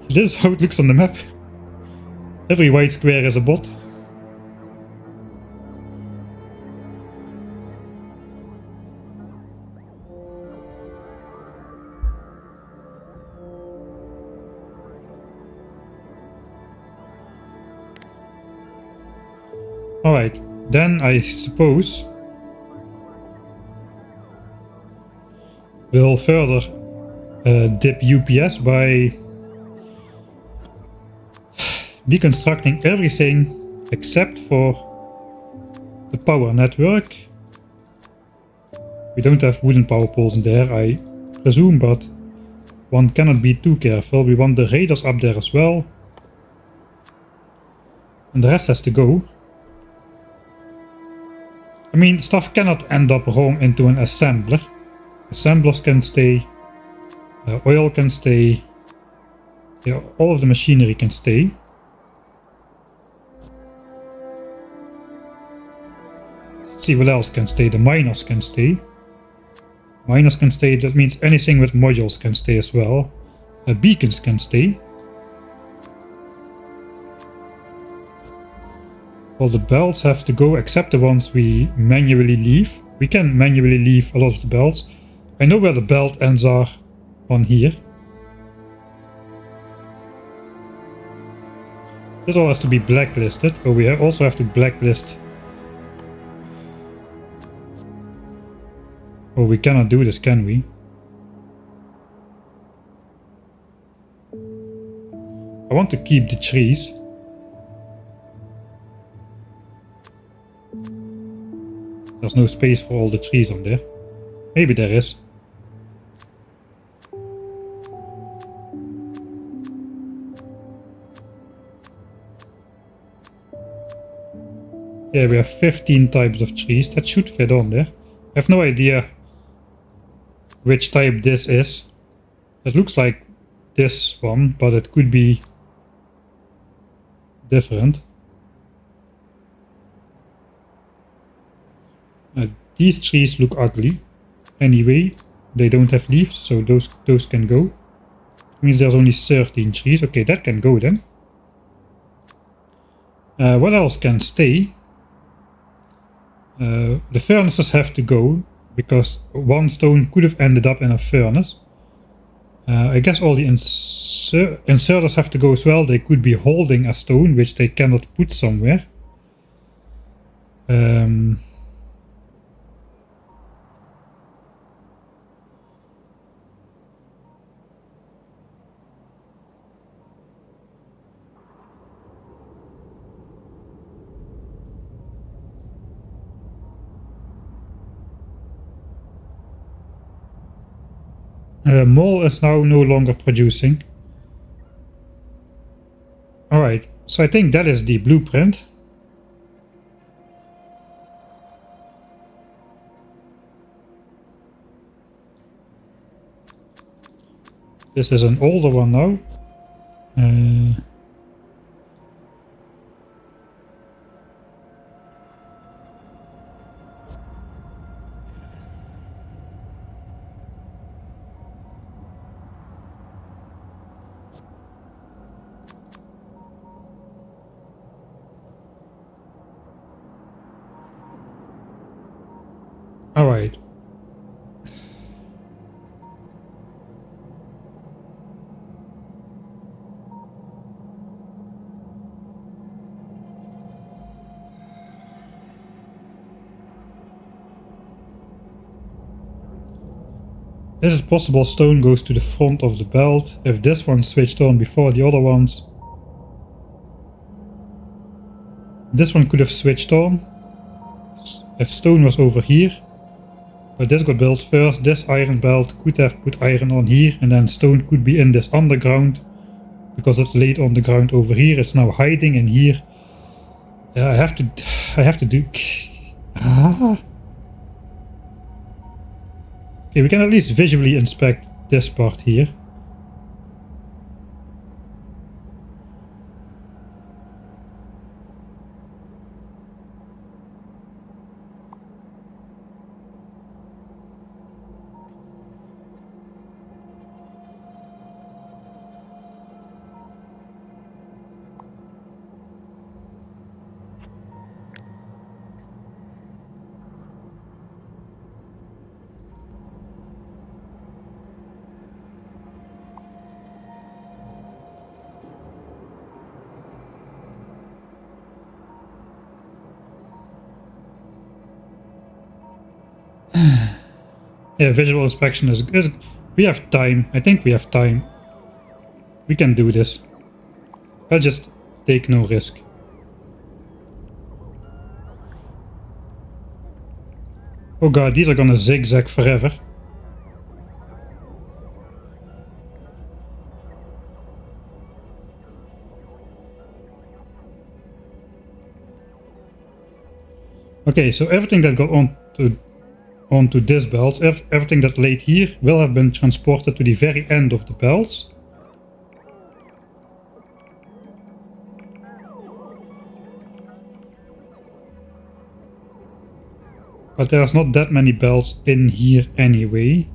This is how it looks on the map. Every white square is a bot. Alright, then I suppose we'll further dip UPS by deconstructing everything except for the power network. We don't have wooden power poles in there, I presume, but one cannot be too careful. We want the radars up there as well. And the rest has to go. I mean, stuff cannot end up wrong into an assembler. Assemblers can stay. Oil can stay. Yeah, all of the machinery can stay. Let's see what else can stay. The miners can stay. Miners can stay. That means anything with modules can stay as well. Beacons can stay. All the belts have to go except the ones we manually leave. We can manually leave a lot of the belts. I know where the belt ends are on here. This all has to be blacklisted. Oh, we also have to blacklist. Oh, we cannot do this, can we? I want to keep the trees. There's no space for all the trees on there. Maybe there is. Yeah, we have 15 types of trees. That should fit on there. I have no idea which type this is. It looks like this one, but it could be different. These trees look ugly. Anyway, they don't have leaves, so those can go. That means there's only 13 trees. Okay, that can go then. What else can stay? The furnaces have to go, because one stone could have ended up in a furnace. I guess all the inserters have to go as well. They could be holding a stone, which they cannot put somewhere. Mole is now no longer producing. Alright, so I think that is the blueprint. This is an older one now. Alright. Is it possible stone goes to the front of the belt if this one switched on before the other ones? This one could have switched on if stone was over here. But this got built first. This iron belt could have put iron on here, and then stone could be in this underground because it laid on the ground over here. It's now hiding in here. Yeah, I have to do. Okay, we can at least visually inspect this part here. Yeah, visual inspection is... We have time. I think we have time. We can do this. Let's just take no risk. Oh god, these are gonna zigzag forever. Okay, so everything that got onto this belt, everything that laid here will have been transported to the very end of the belts. But there's not that many belts in here anyway.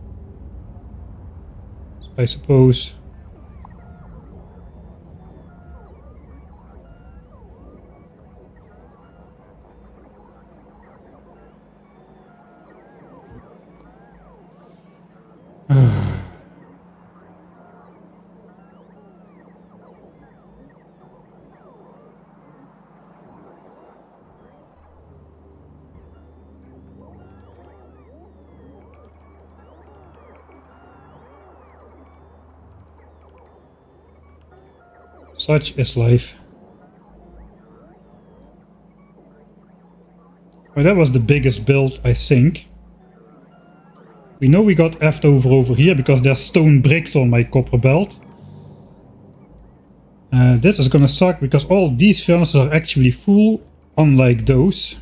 So I suppose... Such is life. Well, that was the biggest build, I think. We know we got effed over here because there's stone bricks on my copper belt. This is gonna suck because all these furnaces are actually full, unlike those.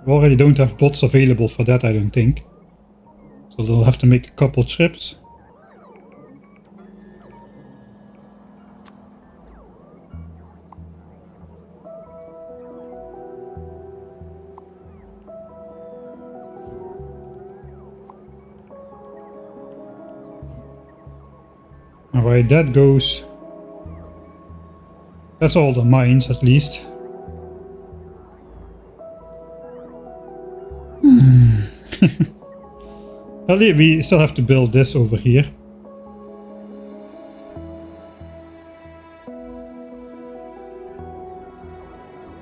We already don't have bots available for that, I don't think. So they'll have to make a couple trips. Alright, that goes... That's all the mines, at least. Well, we still have to build this over here.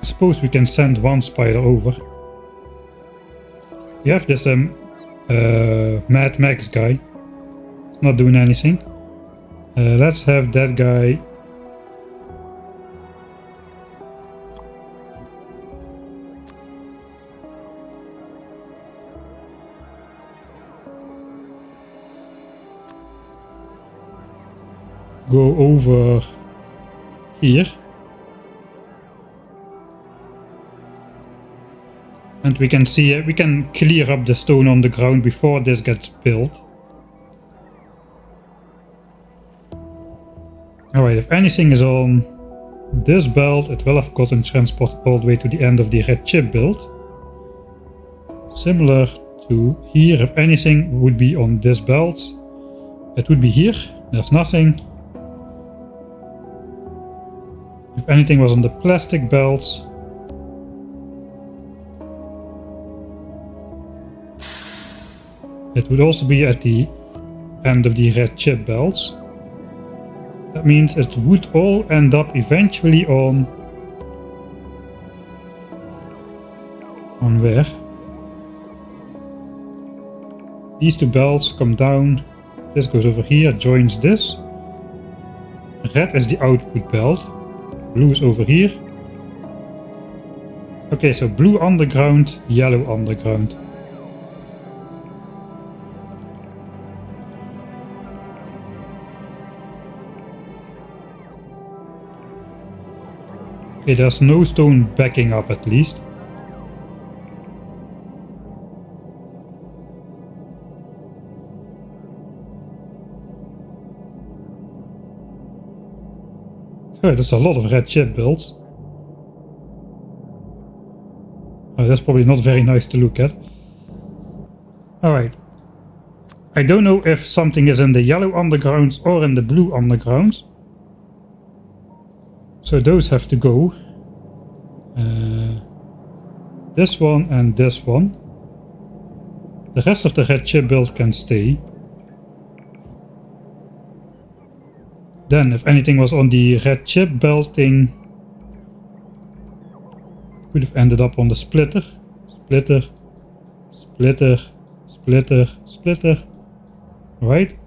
I suppose we can send one spider over. We have this Mad Max guy. It's not doing anything. Let's have that guy. Go over here. And we can see, we can clear up the stone on the ground before this gets built. Alright, if anything is on this belt, it will have gotten transported all the way to the end of the red chip build. Similar to here, if anything would be on this belt, it would be here. There's nothing. If anything was on the plastic belts, it would also be at the end of the red chip belts. That means it would all end up eventually on where? These two belts come down. This goes over here, joins this. Red is the output belt. Blue is over here. Okay, so blue underground, yellow underground. Okay, there's no stone backing up at least. Oh, there's a lot of red chip builds. Oh, that's probably not very nice to look at. Alright. I don't know if something is in the yellow undergrounds or in the blue undergrounds. So those have to go. This one and this one. The rest of the red chip build can stay. Then if anything was on the red chip belting, Could have ended up on the splitter. Splitter. Splitter. Splitter. Splitter. Right?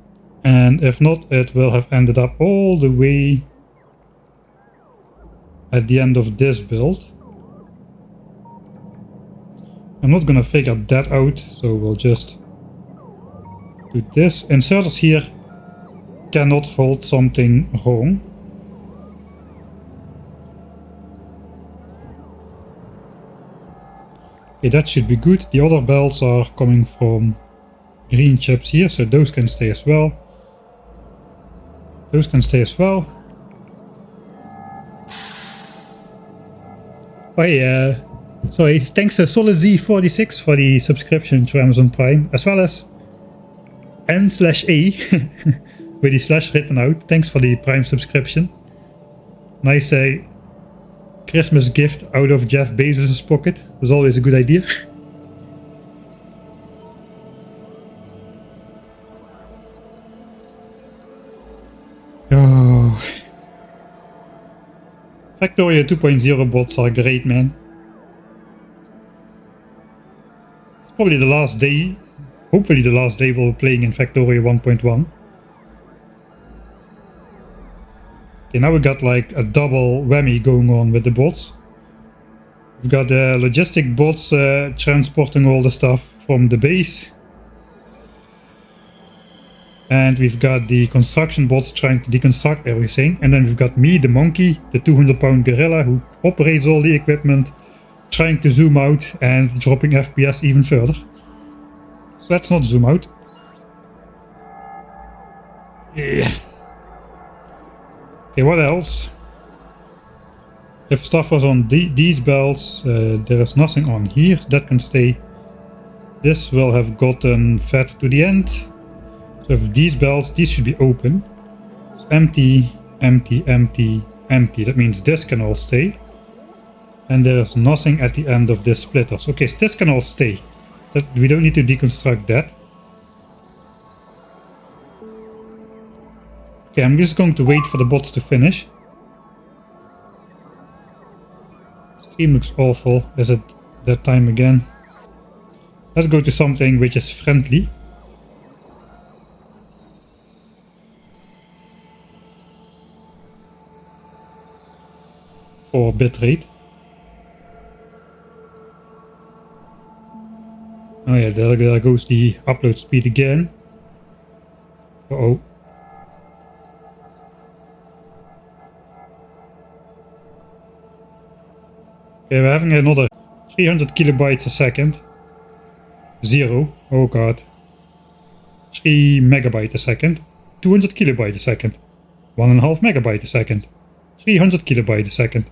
And if not, it will have ended up all the way at the end of this build. I'm not gonna figure that out, so we'll just do this. Inserters here cannot hold something wrong. Okay, that should be good. The other belts are coming from green chips here, so those can stay as well. Those can stay as well. Oh hey, sorry, thanks Solid Z46 for the subscription to Amazon Prime, as well as N/A with the slash written out. Thanks for the Prime subscription. Nice Christmas gift out of Jeff Bezos' pocket. That's always a good idea. Oh. Factorio 2.0 bots are great, man. It's probably the last day, hopefully the last day we'll be playing in Factorio 1.1. Okay, now we got like a double whammy going on with the bots. We've got the logistic bots transporting all the stuff from the base. And we've got the construction bots trying to deconstruct everything. And then we've got me, the monkey, the 200-pound gorilla who operates all the equipment, trying to zoom out and dropping FPS even further. So let's not zoom out. Yeah. Okay, what else? If stuff was on these belts, there is nothing on here. That can stay. This will have gotten fed to the end. So if these belts, these should be open. So empty, empty, empty, empty. That means this can all stay. And there is nothing at the end of this splitter. So, okay, so this can all stay. We don't need to deconstruct that. Okay, I'm just going to wait for the bots to finish. Stream looks awful. Is it that time again? Let's go to something which is friendly. For bitrate. Oh yeah, there goes the upload speed again. Uh-oh. Okay, we're having another 300 kilobytes a second. 0. Oh god. 3 megabytes a second. 200 kilobytes a second. 1.5 megabytes a second. 300 kilobytes a second.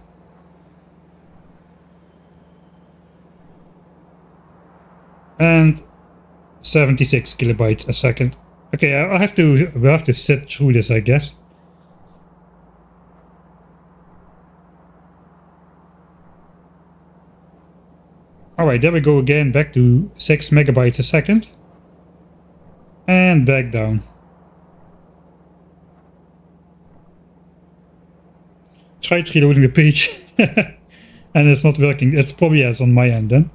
And 76 kilobytes a second. Okay, we'll have to sit through this, I guess. Alright, there we go again, back to 6 megabytes a second. And back down. Tried reloading the page. And it's not working. It's probably yes on my end then.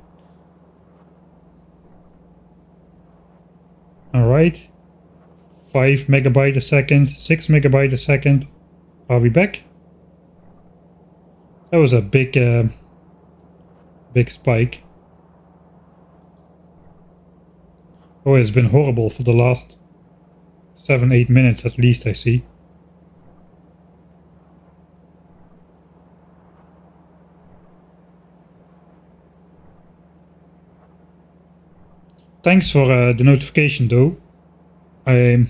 Alright. 5 megabytes a second, 6 megabytes a second. Are we back? That was a big spike. Oh, it's been horrible for the last 7-8 minutes at least, I see. Thanks for the notification though. I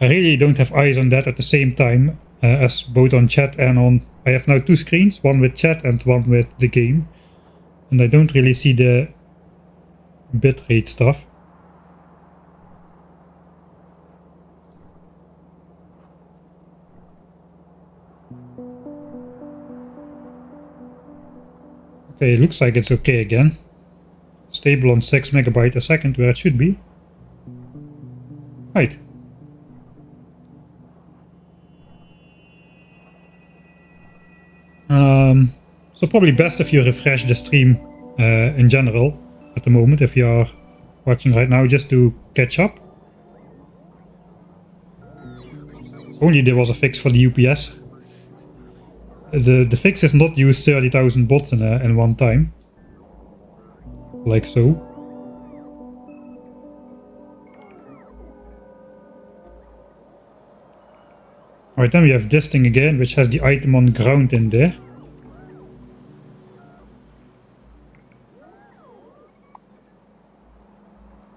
really don't have eyes on that at the same time as both on chat and on... I have now 2 screens, one with chat and one with the game. And I don't really see the bitrate stuff. Okay, it looks like it's okay again. Stable on 6 megabytes a second where it should be. Right. So probably best if you refresh the stream in general at the moment, if you are watching right now, just to catch up. Only there was a fix for the UPS. The fix is not use 30,000 bots in one time. Like so. Alright, then we have this thing again, which has the item on ground in there.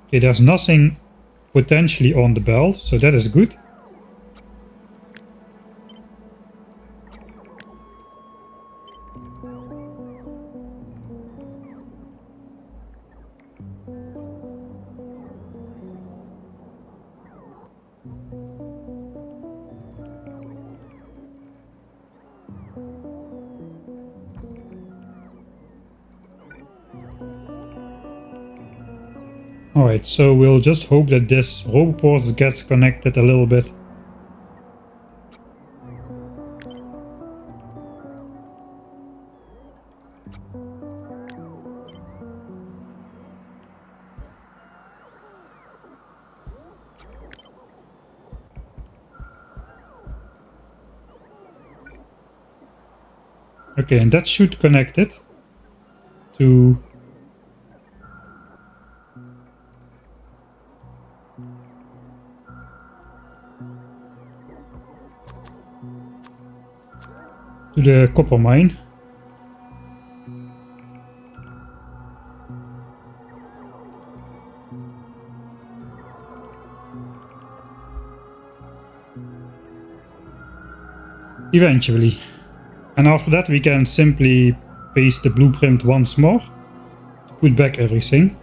Okay, there's nothing potentially on the belt, so that is good. Alright, so we'll just hope that this roboport gets connected a little bit. Okay, and that should connect it to the copper mine. Eventually. And after that we can simply paste the blueprint once more to put back everything.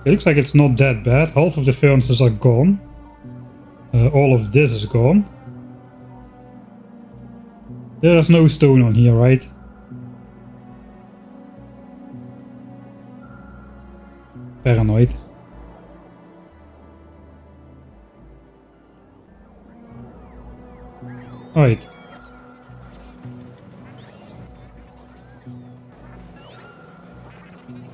It looks like it's not that bad. Half of the furnaces are gone. All of this is gone. There's no stone on here, right? Paranoid. Alright.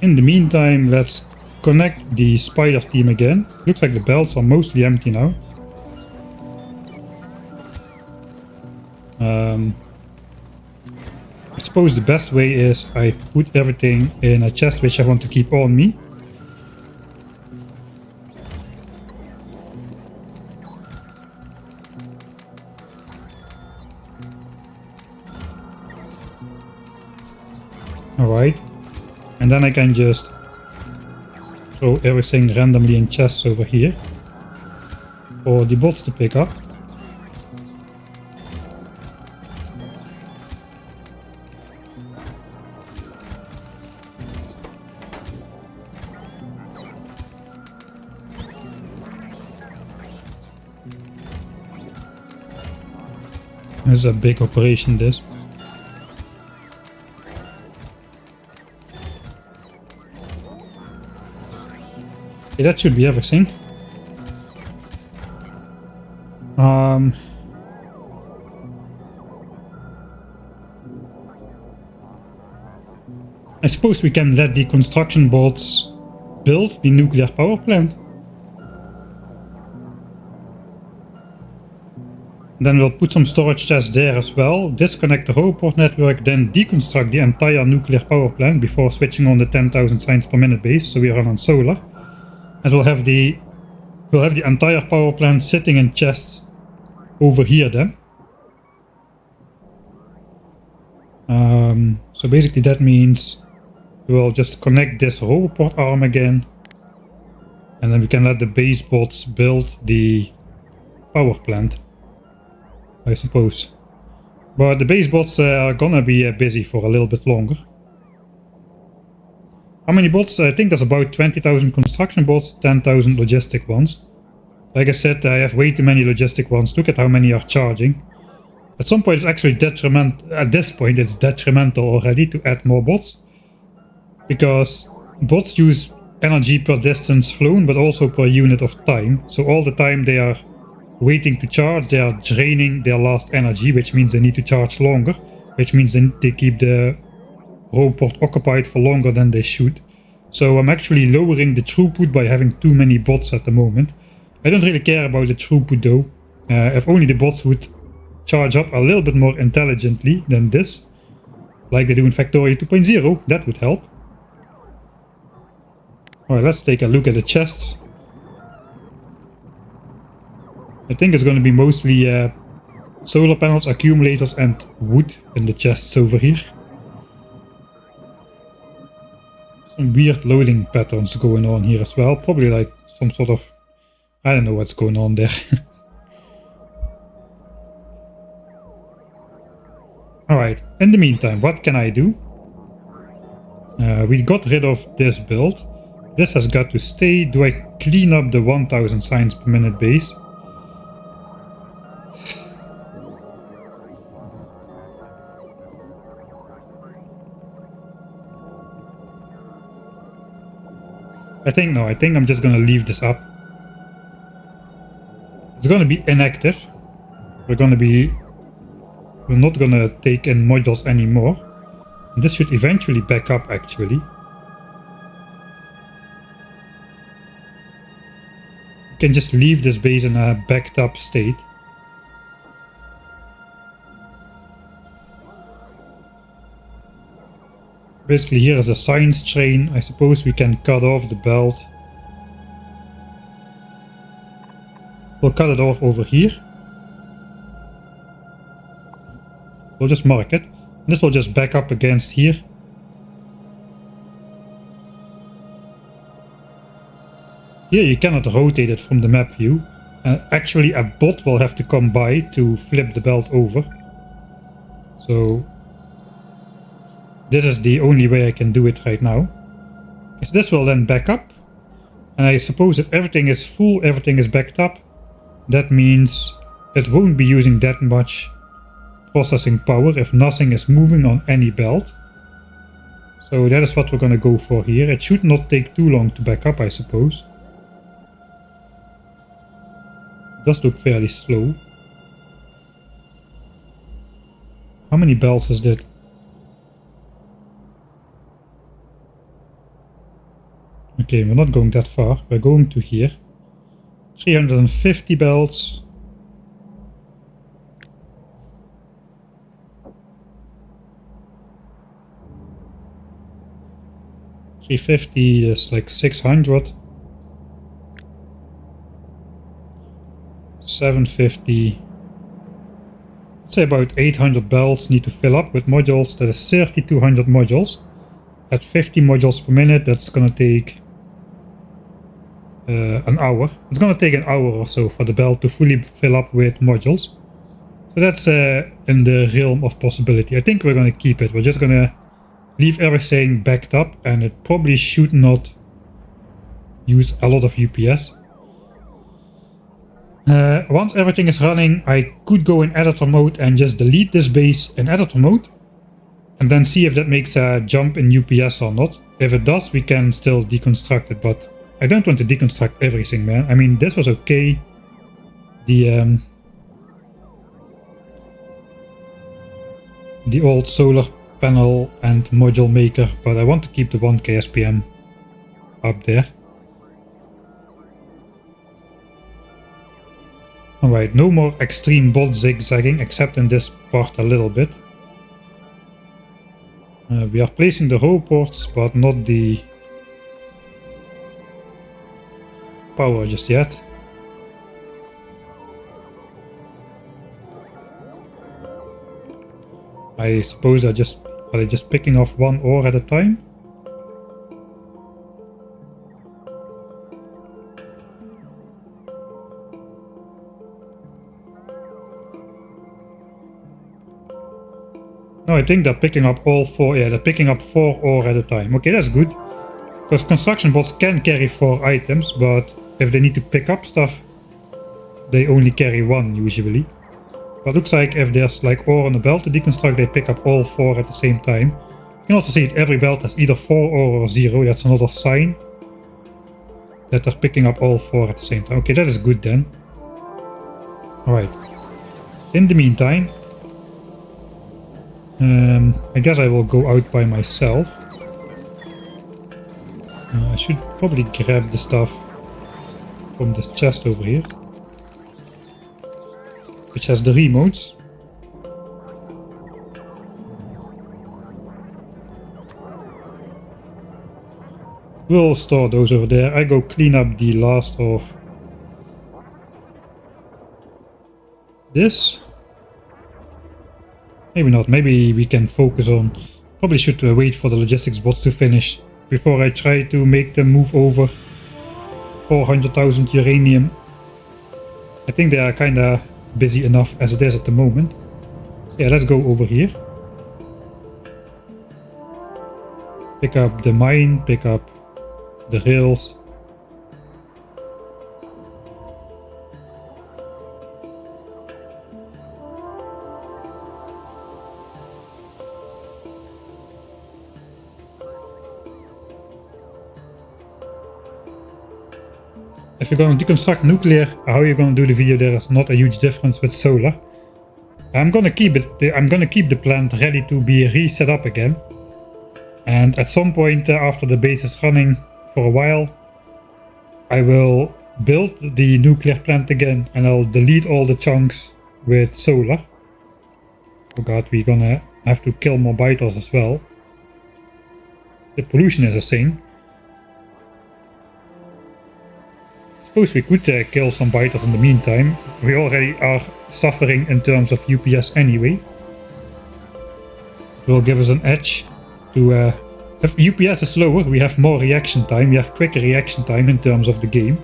In the meantime, let's connect the spider team again. Looks like the belts are mostly empty now. I suppose the best way is I put everything in a chest which I want to keep on me. Alright. And then I can just throw everything randomly in chests over here for the bots to pick up. This is a big operation, this. Okay, that should be everything. I suppose we can let the construction bots build the nuclear power plant. Then we'll put some storage chests there as well, disconnect the roboport network, then deconstruct the entire nuclear power plant before switching on the 10,000 signs per minute base, so we run on solar. And we'll have the entire power plant sitting in chests over here then. So basically that means we'll just connect this roboport arm again, and then we can let the base bots build the power plant, I suppose. But the base bots are gonna be busy for a little bit longer. How many bots? I think there's about 20,000 construction bots, 10,000 logistic ones. Like I said, I have way too many logistic ones. Look at how many are charging. At some point it's actually detrimental. At this point it's detrimental already to add more bots. Because bots use energy per distance flown, but also per unit of time. So all the time they are waiting to charge, they are draining their last energy, which means they need to charge longer. Which means they keep the roboport occupied for longer than they should. So I'm actually lowering the throughput by having too many bots at the moment. I don't really care about the throughput though. If only the bots would charge up a little bit more intelligently than this, like they do in Factorio 2.0, that would help. Alright, let's take a look at the chests. I think it's going to be mostly solar panels, accumulators and wood in the chests over here. Some weird loading patterns going on here as well. Probably like some sort of... I don't know what's going on there. Alright, in the meantime, what can I do? We got rid of this build. This has got to stay. Do I clean up the 1000 signs per minute base? I think I'm just gonna leave this up. It's gonna be inactive. We're not gonna take in modules anymore. And this should eventually back up actually. You can just leave this base in a backed up state. Basically here is a science train. I suppose we can cut off the belt. We'll cut it off over here. We'll just mark it. This will just back up against here. Here you cannot rotate it from the map view. Actually a bot will have to come by to flip the belt over. So this is the only way I can do it right now. Because this will then back up. And I suppose if everything is full, everything is backed up. That means it won't be using that much processing power if nothing is moving on any belt. So that is what we're gonna go for here. It should not take too long to back up, I suppose. It does look fairly slow. How many belts is that? Okay, we're not going that far. We're going to here. 350 belts. $350 is like 600. 750. Let's say about 800 belts need to fill up with modules. That is 3200 modules. At 50 modules per minute, that's gonna take an hour. It's gonna take an hour or so for the belt to fully fill up with modules. So that's in the realm of possibility. I think we're gonna keep it. We're just gonna leave everything backed up, and it probably should not use a lot of UPS. Once everything is running, I could go in editor mode and just delete this base in editor mode, and then see if that makes a jump in UPS or not. If it does, we can still deconstruct it, but I don't want to deconstruct everything, man. I mean, this was okay. The old solar panel and module maker, but I want to keep the 1K SPM up there. Alright, no more extreme bot zigzagging, except in this part a little bit. We are placing the roboports, but not the power just yet. I suppose are they just picking off one ore at a time? No, I think they're picking up all four. Yeah, they're picking up 4 ore at a time. Okay, that's good. Because construction bots can carry 4 items, but if they need to pick up stuff, they only carry 1 usually. But it looks like if there's like ore on a belt to deconstruct, they pick up all 4 at the same time. You can also see that every belt has either 4 ore or 0. That's another sign that they're picking up all 4 at the same time. Okay, that is good then. Alright. In the meantime, I guess I will go out by myself. I should probably grab the stuff from this chest over here, which has the remotes. We'll store those over there. I go clean up the last of this. Maybe not. Maybe we can focus on... Probably should wait for the logistics bots to finish before I try to make them move over 400,000 uranium. I think they are kinda busy enough as it is at the moment. So yeah, let's go over here. Pick up the mine, pick up the rails. If you're going to deconstruct nuclear, how you're going to do the video there is not a huge difference with solar. I'm gonna keep it. I'm gonna keep the plant ready to be reset up again. And at some point after the base is running for a while, I will build the nuclear plant again and I'll delete all the chunks with solar. Oh god, we're gonna have to kill more biters as well. The pollution is a thing. Suppose we could kill some biters in the meantime. We already are suffering in terms of UPS anyway. It will give us an edge to... if UPS is lower, we have more reaction time. We have quicker reaction time in terms of the game.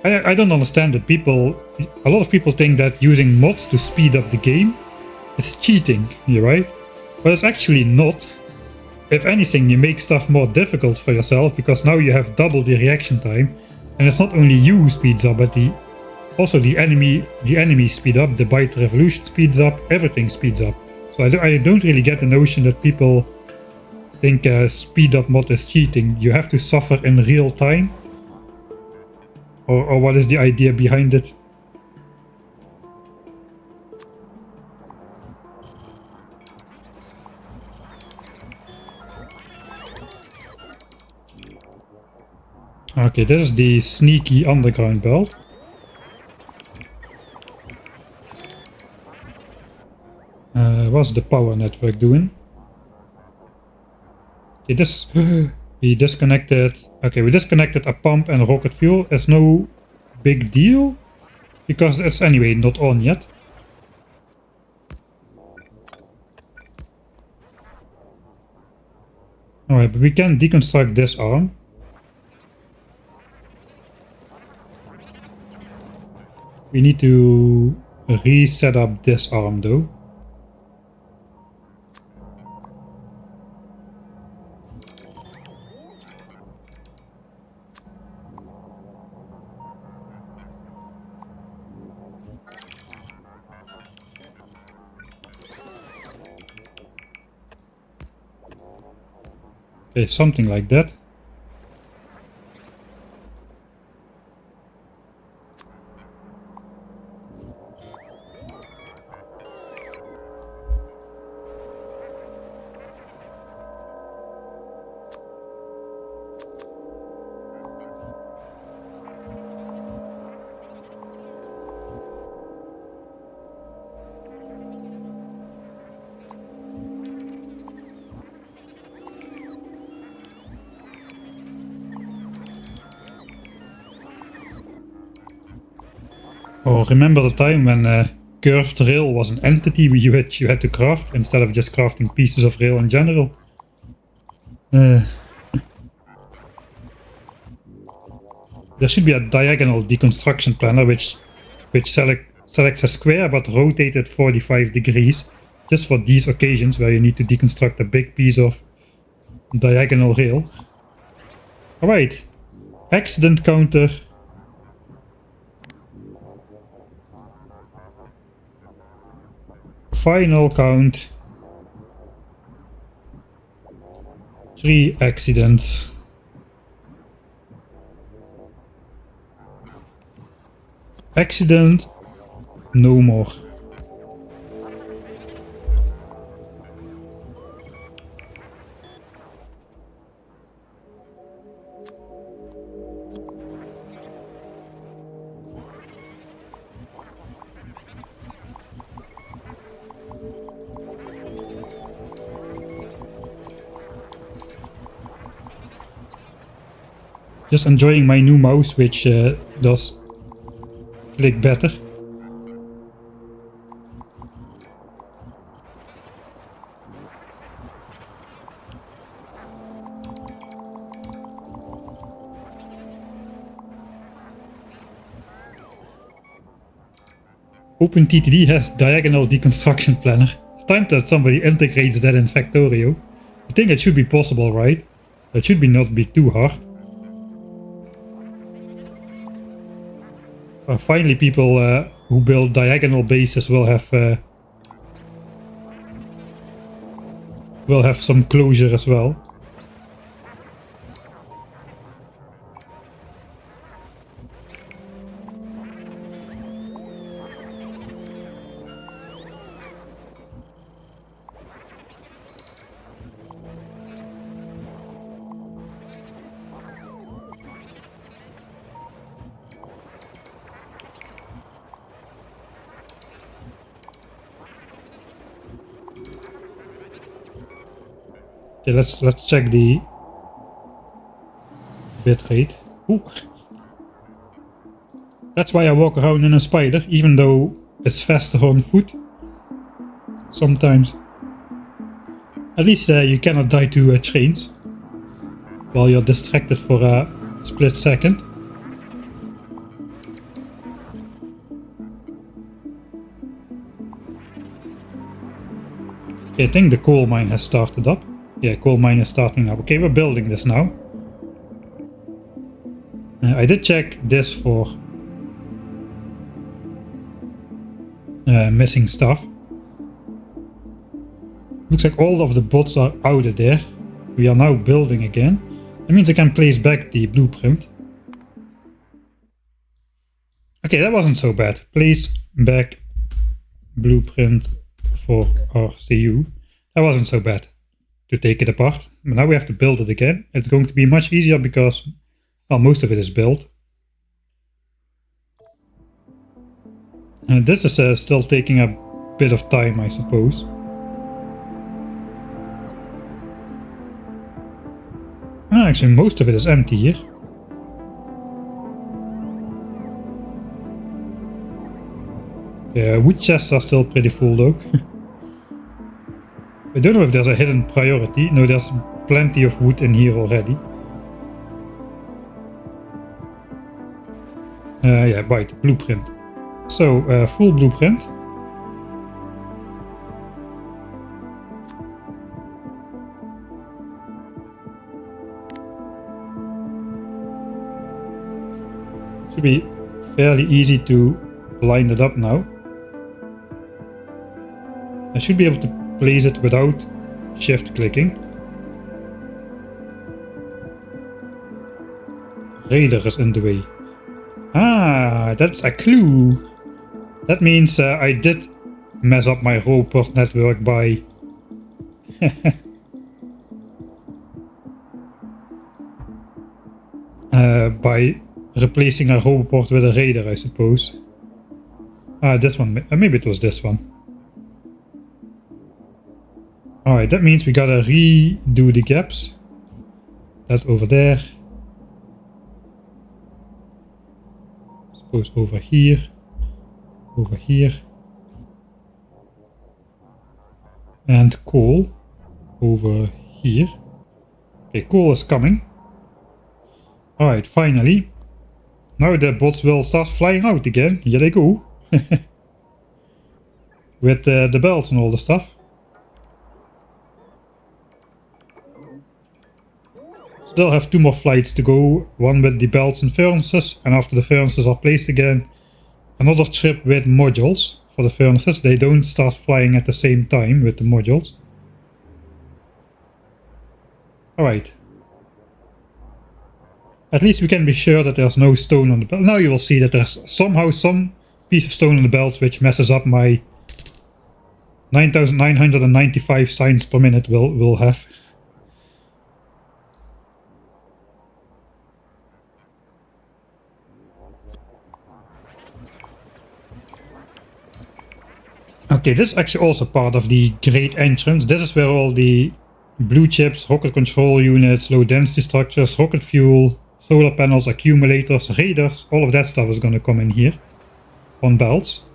I don't understand it. A lot of people think that using mods to speed up the game is cheating, right? But it's actually not. If anything, you make stuff more difficult for yourself because now you have double the reaction time, and it's not only you who speeds up, but also the enemy speed up, the byte revolution speeds up, everything speeds up. So I don't really get the notion that people think speed up mod is cheating. You have to suffer in real time, or what is the idea behind it? Okay, this is the sneaky underground belt. What's the power network doing? Okay, this... we disconnected... Okay, we disconnected a pump and rocket fuel. It's no big deal, because it's anyway not on yet. Alright, but we can deconstruct this arm. We need to reset up this arm though. Okay, something like that. Oh, remember the time when curved rail was an entity you had to craft instead of just crafting pieces of rail in general? There should be a diagonal deconstruction planner which selects a square but rotated 45 degrees just for these occasions where you need to deconstruct a big piece of diagonal rail. Alright, accident counter. Final count. 3 accidents. Accident. No more. Just enjoying my new mouse, which does click better. OpenTTD has diagonal deconstruction planner. It's time that somebody integrates that in Factorio. I think it should be possible, right? It should not be too hard. Finally, people who build diagonal bases will have some closure as well. Okay, let's check the bitrate. Ooh. That's why I walk around in a spider, even though it's faster on foot. Sometimes. At least you cannot die to trains while you're distracted for a split second. Okay, I think the coal mine has started up. Yeah, coal mine is starting up. Okay, we're building this now. I did check this for missing stuff. Looks like all of the bots are out of there. We are now building again. That means I can place back the blueprint. Okay, that wasn't so bad. Place back blueprint for RCU. That wasn't so bad to take it apart. But now we have to build it again. It's going to be much easier because, well, most of it is built. And this is still taking a bit of time, I suppose. Actually, most of it is empty here. Yeah, wood chests are still pretty full though. I don't know if there's a hidden priority. No, there's plenty of wood in here already. Yeah, right, blueprint. So, full blueprint. Should be fairly easy to line it up now. I should be able to place it without shift clicking. Radar is in the way. Ah, that's a clue. That means I did mess up my roboport network by by replacing a roboport with a radar, I suppose. Ah, this one. Maybe it was this one. Alright, that means we gotta redo the gaps. That over there. Suppose over here. Over here. And coal over here. Okay, coal is coming. Alright, finally. Now the bots will start flying out again. Here they go. With the belts and all the stuff. Still have 2 more flights to go. One with the belts and furnaces. And after the furnaces are placed again, another trip with modules for the furnaces. They don't start flying at the same time with the modules. Alright. At least we can be sure that there's no stone on the belt. Now you will see that there's somehow some piece of stone on the belts which messes up my 9,995 signs per minute will have. Okay, this is actually also part of the Great Entrance. This is where all the blue chips, rocket control units, low density structures, rocket fuel, solar panels, accumulators, radars, all of that stuff is gonna come in here on belts.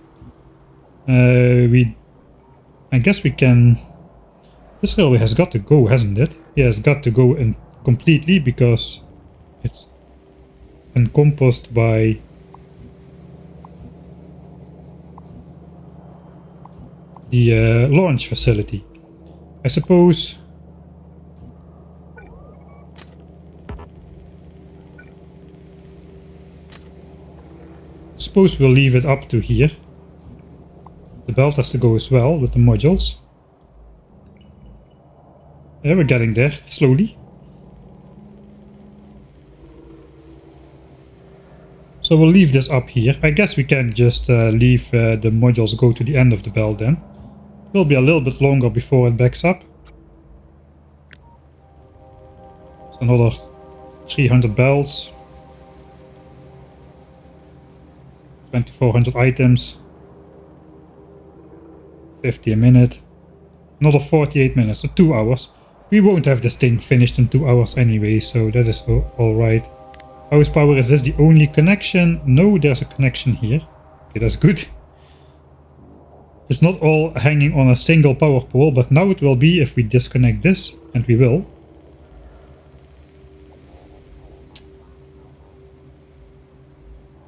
I guess we can... This railway has got to go, hasn't it? Yeah, it's got to go in completely because it's encompassed by the launch facility. I suppose we'll leave it up to here. The belt has to go as well with the modules. Yeah, we're getting there, slowly. So we'll leave this up here. I guess we can just leave the modules go to the end of the belt then. It will be a little bit longer before it backs up. So another 300 belts. 2400 items. 50 a minute. Another 48 minutes, so 2 hours. We won't have this thing finished in 2 hours anyway, so that is alright. House power, is this the only connection? No, there's a connection here. Okay, that's good. It's not all hanging on a single power pole, but now it will be if we disconnect this, and we will.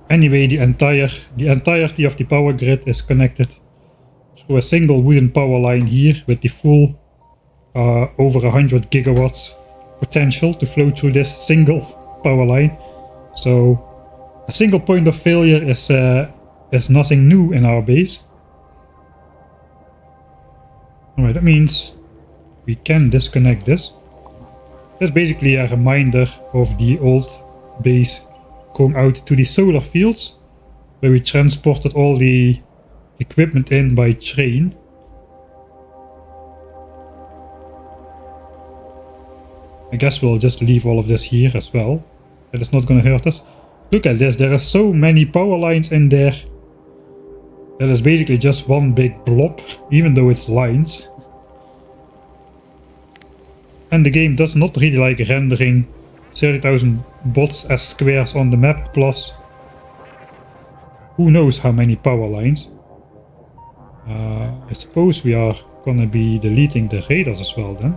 Anyway, the entirety of the power grid is connected through a single wooden power line here with the full over 100 gigawatts potential to flow through this single power line. So a single point of failure is nothing new in our base. Alright, that means we can disconnect this. That's basically a reminder of the old base going out to the solar fields, where we transported all the equipment in by train. I guess we'll just leave all of this here as well. That is not going to hurt us. Look at this, there are so many power lines in there. That is basically just one big blob, even though it's lines. And the game does not really like rendering 30,000 bots as squares on the map, plus who knows how many power lines. I suppose we are gonna be deleting the radars as well then.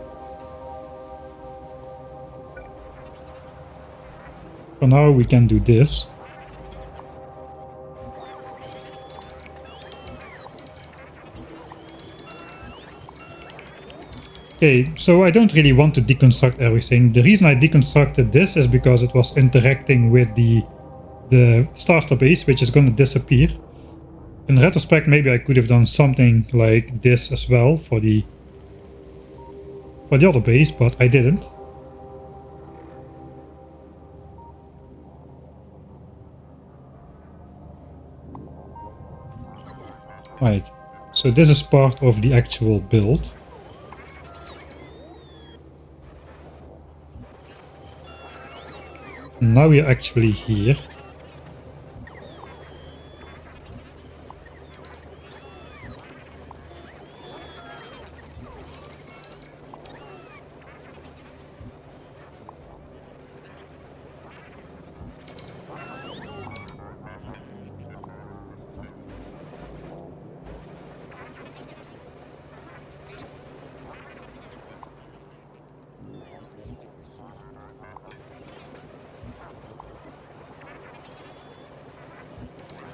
For now we can do this. Okay, so I don't really want to deconstruct everything. The reason I deconstructed this is because it was interacting with the starter base, which is going to disappear. In retrospect, maybe I could have done something like this as well for the other base, but I didn't. Right, so this is part of the actual build. Now we are actually here.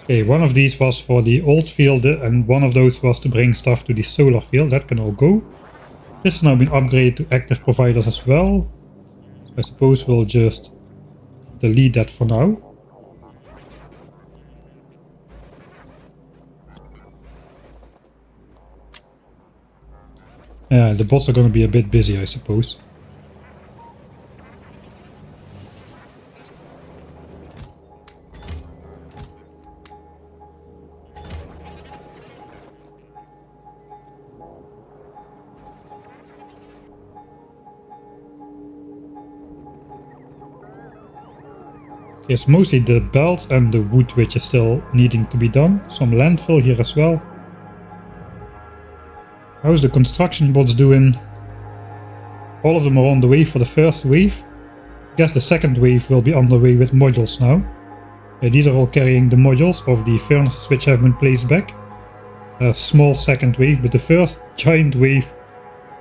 Okay, one of these was for the old field and one of those was to bring stuff to the solar field. That can all go. This has now been upgraded to active providers as well. So I suppose we'll just delete that for now. Yeah, the bots are going to be a bit busy, I suppose. It's mostly the belt and the wood which is still needing to be done. Some landfill here as well. How's the construction bots doing? All of them are on the way for the first wave. I guess the second wave will be underway with modules now. These are all carrying the modules of the furnaces which have been placed back. A small second wave, but the first giant wave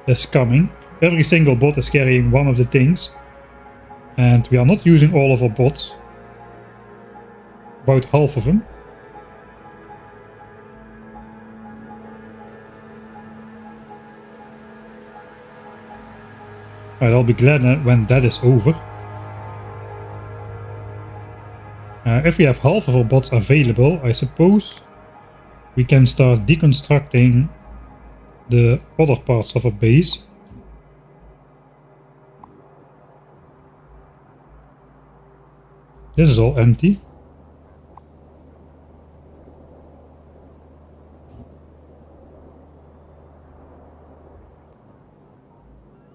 is coming. Every single bot is carrying one of the things. And we are not using all of our bots. About half of them. Alright, I'll be glad when that is over. If we have half of our bots available, I suppose we can start deconstructing the other parts of our base. This is all empty.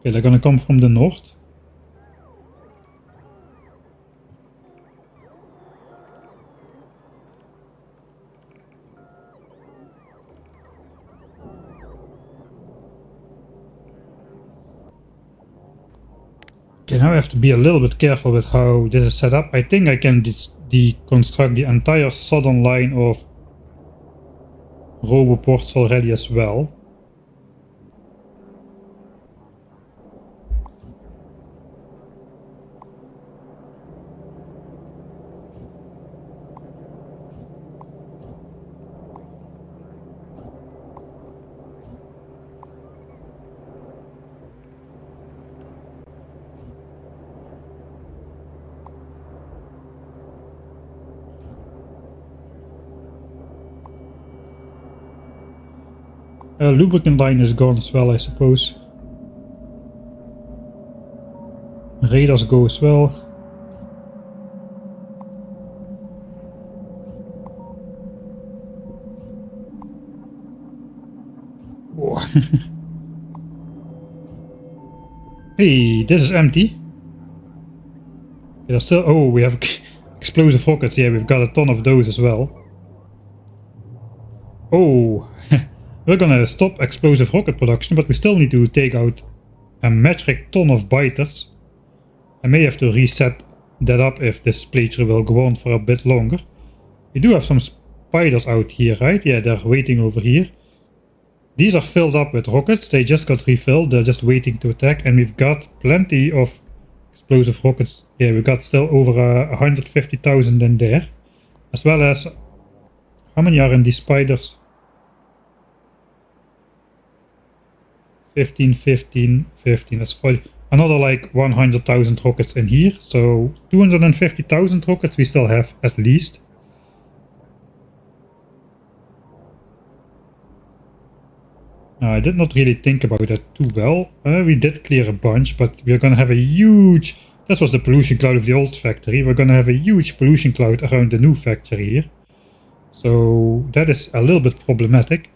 Okay, they're gonna come from the north. Okay, now I have to be a little bit careful with how this is set up. I think I can deconstruct the entire southern line of roboports already as well. Lubricant line is gone as well, I suppose. Radars go as well. Whoa. Hey, this is empty. There's still... Oh, we have explosive rockets. Yeah, we've got a ton of those as well. Oh, we're gonna stop explosive rocket production, but we still need to take out a metric ton of biters. I may have to reset that up if this playthrough will go on for a bit longer. We do have some spiders out here, right? Yeah, they're waiting over here. These are filled up with rockets. They just got refilled. They're just waiting to attack. And we've got plenty of explosive rockets. Yeah, we've got still over 150,000 in there. As well as... How many are in these spiders? 15, 15, 15. That's 40. Another like 100,000 rockets in here. So 250,000 rockets we still have at least. I did not really think about that too well. We did clear a bunch, but we're gonna have a huge... This was the pollution cloud of the old factory. We're gonna have a huge pollution cloud around the new factory here. So that is a little bit problematic.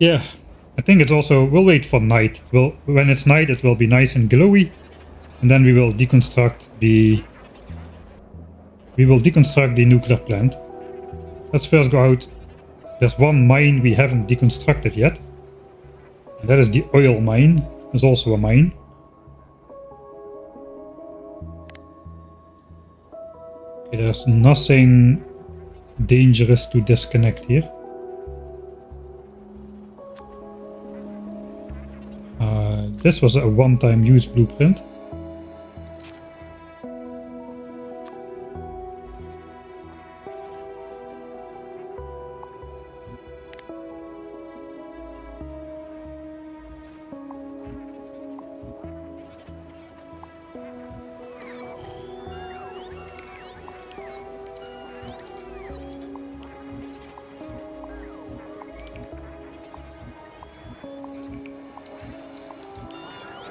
Yeah, I think it's also... We'll wait for night. When it's night, it will be nice and glowy. And then we will deconstruct the... nuclear plant. Let's first go out. There's one mine we haven't deconstructed yet. And that is the oil mine. There's also a mine. Okay, there's nothing dangerous to disconnect here. This was a one-time use blueprint.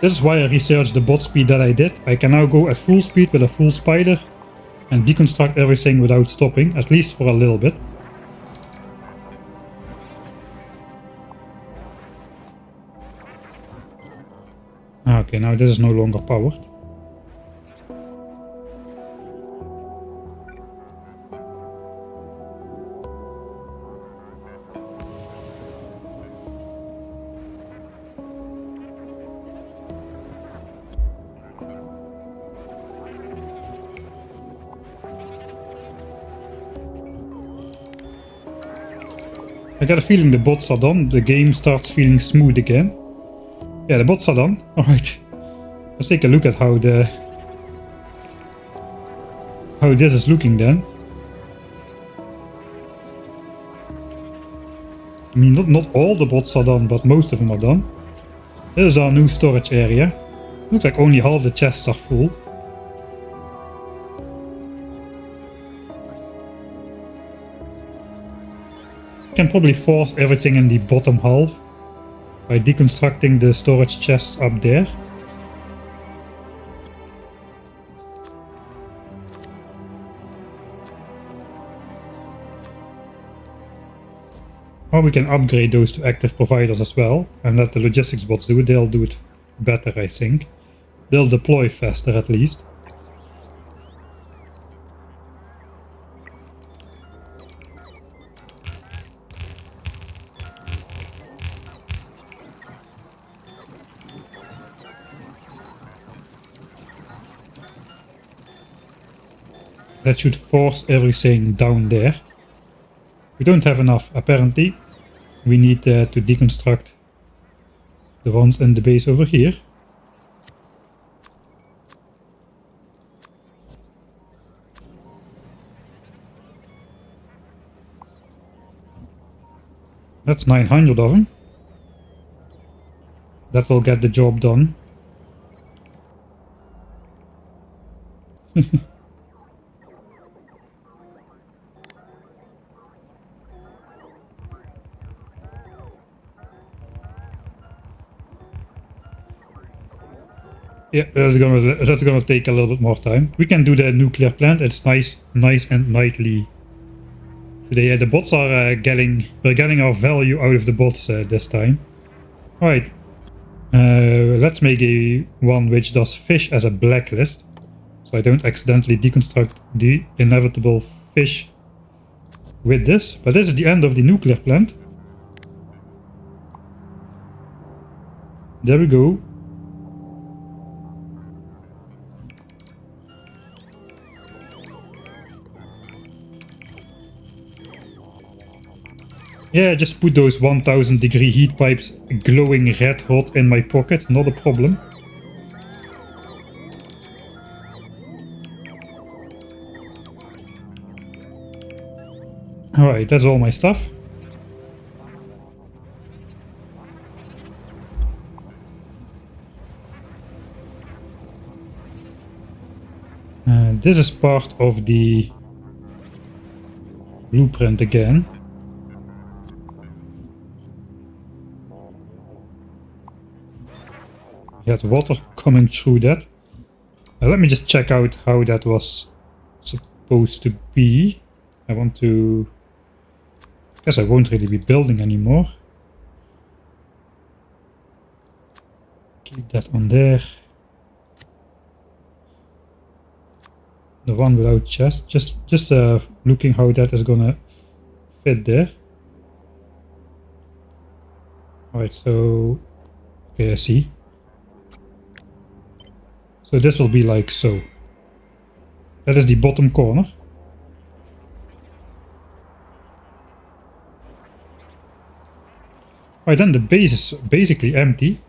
This is why I researched the bot speed that I did. I can now go at full speed with a full spider and deconstruct everything without stopping, at least for a little bit. Okay, now this is no longer powered. I got a feeling the bots are done. The game starts feeling smooth again. Yeah, the bots are done. Alright. Let's take a look at how this is looking then. I mean, not all the bots are done, but most of them are done. This is our new storage area. Looks like only half the chests are full. Can probably force everything in the bottom half by deconstructing the storage chests up there. Or we can upgrade those to active providers as well and let the logistics bots do it. They'll do it better, I think. They'll deploy faster at least. That should force everything down there. We don't have enough, apparently. We need to deconstruct the ones in the base over here. That's 900 of them. That will get the job done. Yeah, that's gonna take a little bit more time. We can do the nuclear plant. It's nice and nightly. Today, the bots are we're getting our value out of the bots this time. All right, let's make one which does fish as a blacklist, so I don't accidentally deconstruct the inevitable fish with this. But this is the end of the nuclear plant. There we go. Yeah, just put those 1000 degree heat pipes glowing red hot in my pocket, not a problem. Alright, that's all my stuff. This is part of the blueprint again. We had water coming through that. Let me just check out how that was supposed to be. I guess I won't really be building anymore. Keep that on there. The one without chest. Just looking how that is gonna fit there. Alright, so okay, I see. So this will be like so. That is the bottom corner. Alright, then the base is basically empty.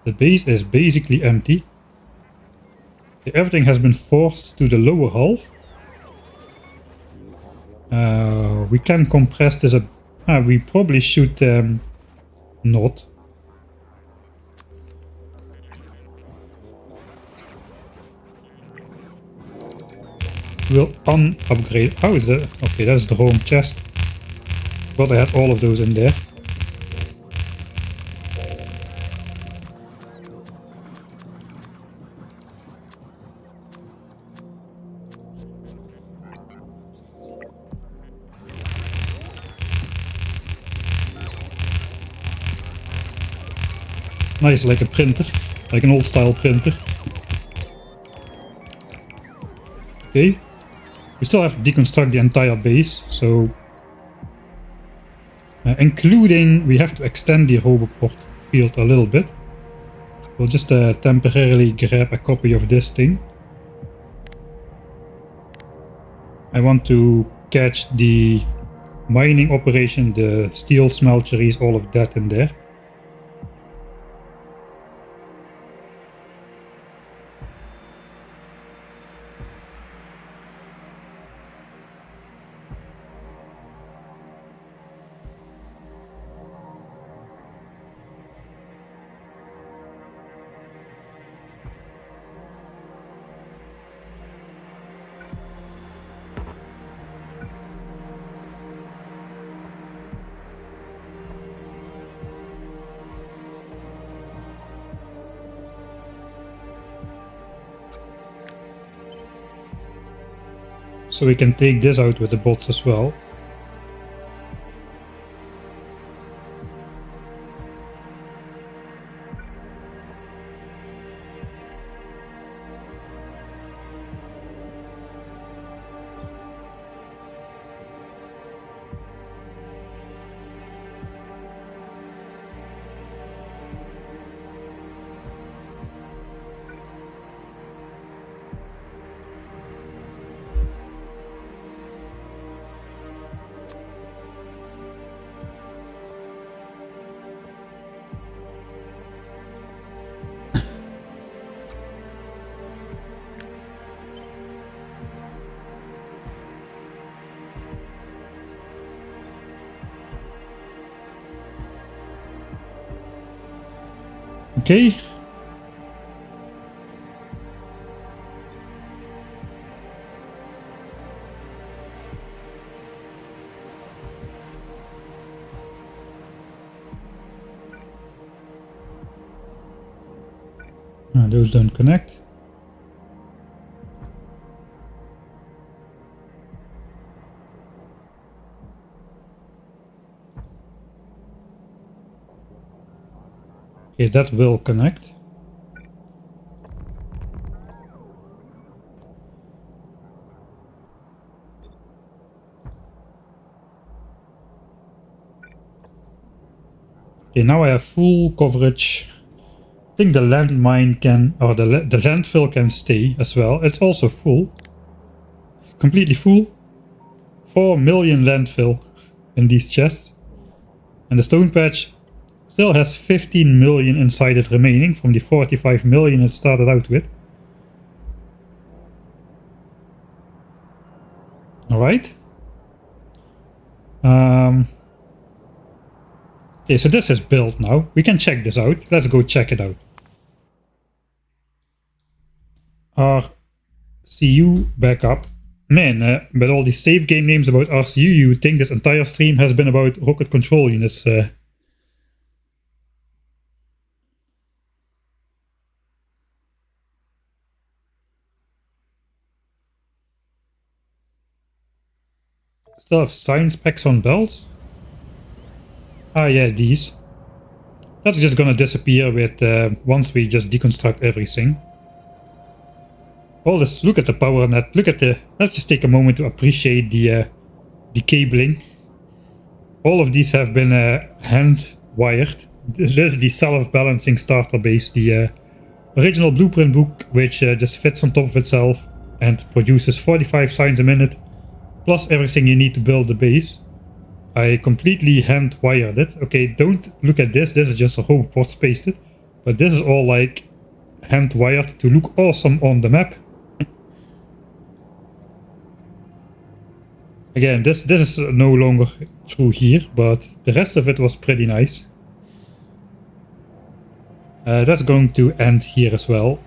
The base is basically empty. Okay, everything has been forced to the lower half. We can compress this a... we probably should not. We'll upgrade. How is that? Okay, that's the home chest. But I had all of those in there. Nice, like a printer, like an old style printer. Okay. We still have to deconstruct the entire base, so including we have to extend the roboport field a little bit. We'll just temporarily grab a copy of this thing. I want to catch the mining operation, the steel smelteries, all of that in there. So we can take this out with the bots as well. Okay. Those don't connect. Okay, that will connect. Okay, now I have full coverage. I think the landmine can, or the landfill can stay as well. It's also full. Completely full. 4 million landfill in these chests. And the stone patch still has 15 million inside it remaining from the 45 million it started out with. Alright. Okay, so this is built now. We can check this out. Let's go check it out. RCU backup. Man, with all these save game names about RCU, you would think this entire stream has been about rocket control units. Still have science packs on belts? Ah yeah, these. That's just gonna disappear with once we just deconstruct everything. All this, look at the power net, look at the, let's just take a moment to appreciate the cabling. All of these have been hand wired. This is the self-balancing starter base, the original blueprint book, which just fits on top of itself and produces 45 signs a minute, plus everything you need to build the base. I completely hand wired it. Okay, don't look at this. This is just a robot pasted, but this is all like hand wired to look awesome on the map. Again, this is no longer true here, but the rest of it was pretty nice. That's going to end here as well.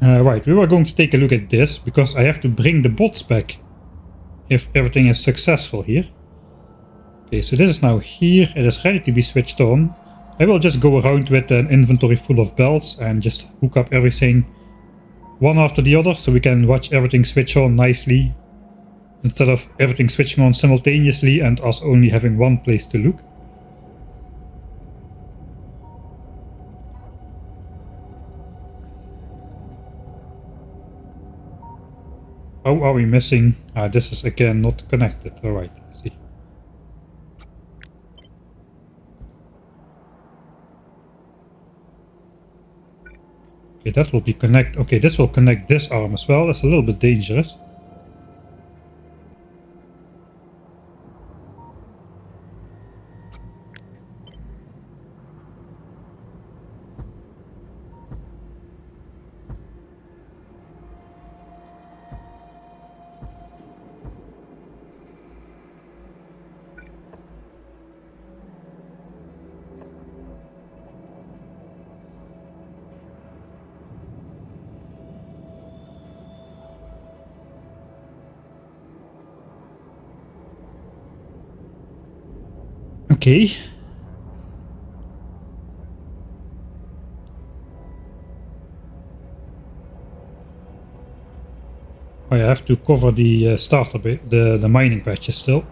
Right, we were going to take a look at this, because I have to bring the bots back if everything is successful here. Okay, so this is now here, it is ready to be switched on. I will just go around with an inventory full of belts and just hook up everything one after the other, so we can watch everything switch on nicely, instead of everything switching on simultaneously and us only having one place to look. How are we missing? This is again not connected. Alright, I see. Okay, that will be connect. Okay, this will connect this arm as well. That's a little bit dangerous. Okay. I have to cover the starter bit, the mining patches still.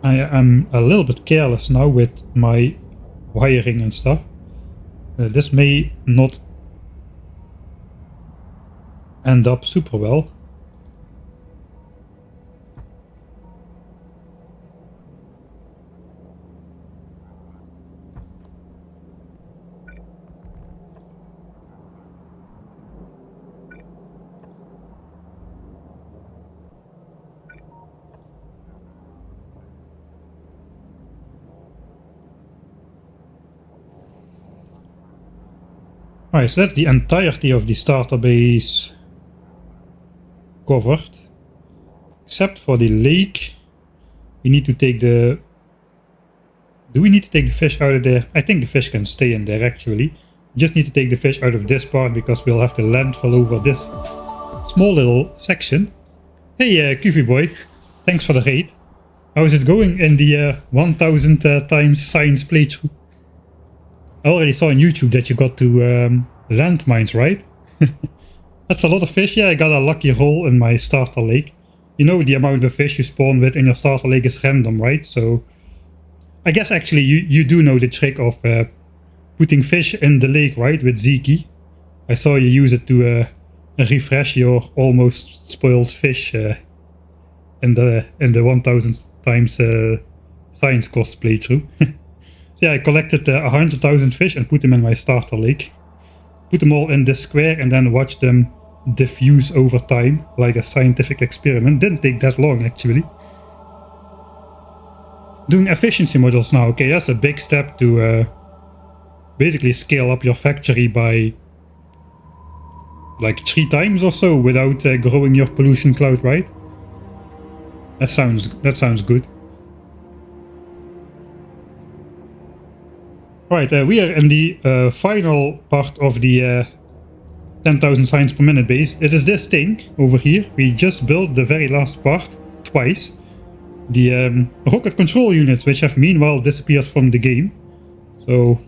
I am a little bit careless now with my wiring and stuff. This may not end up super well. Alright, so that's the entirety of the starter base covered. Except for the lake. We need to take the... Do we need to take the fish out of there? I think the fish can stay in there actually. We just need to take the fish out of this part because we'll have to landfill over this small little section. Hey Qv boy, thanks for the raid. How is it going in the 1000 times science playthrough? I already saw on YouTube that you got to landmines, right? That's a lot of fish. Yeah, I got a lucky roll in my starter lake. You know the amount of fish you spawn with in your starter lake is random, right? So I guess actually you do know the trick of putting fish in the lake, right? With Ziki. I saw you use it to refresh your almost spoiled fish in the 1000 times science cost playthrough. So yeah, I collected 100,000 fish and put them in my starter lake. Put them all in this square and then watch them diffuse over time, like a scientific experiment. Didn't take that long actually. Doing efficiency modules now. Okay, that's a big step to basically scale up your factory by like 3 times or so without growing your pollution cloud, right? That sounds good. Right, we are in the final part of the 10,000 science per minute base. It is this thing over here. We just built the very last part twice. The rocket control units, which have meanwhile disappeared from the game. So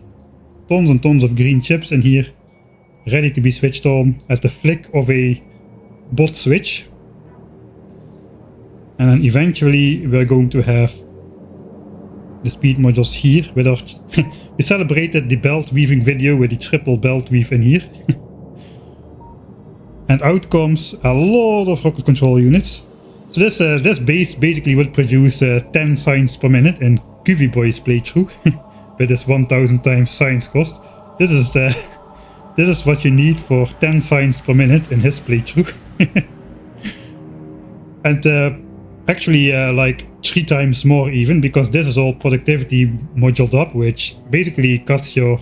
tons and tons of green chips in here, ready to be switched on at the flick of a bot switch. And then eventually we're going to have the speed modules here with our... We celebrated the belt weaving video with the triple belt weave in here. And out comes a lot of rocket control units. So this base basically will produce 10 science per minute in Qv Boy's playthrough. With this 1000 times science cost. This is what you need for 10 science per minute in his playthrough. And actually like 3 times more even, because this is all productivity moduled up, which basically cuts your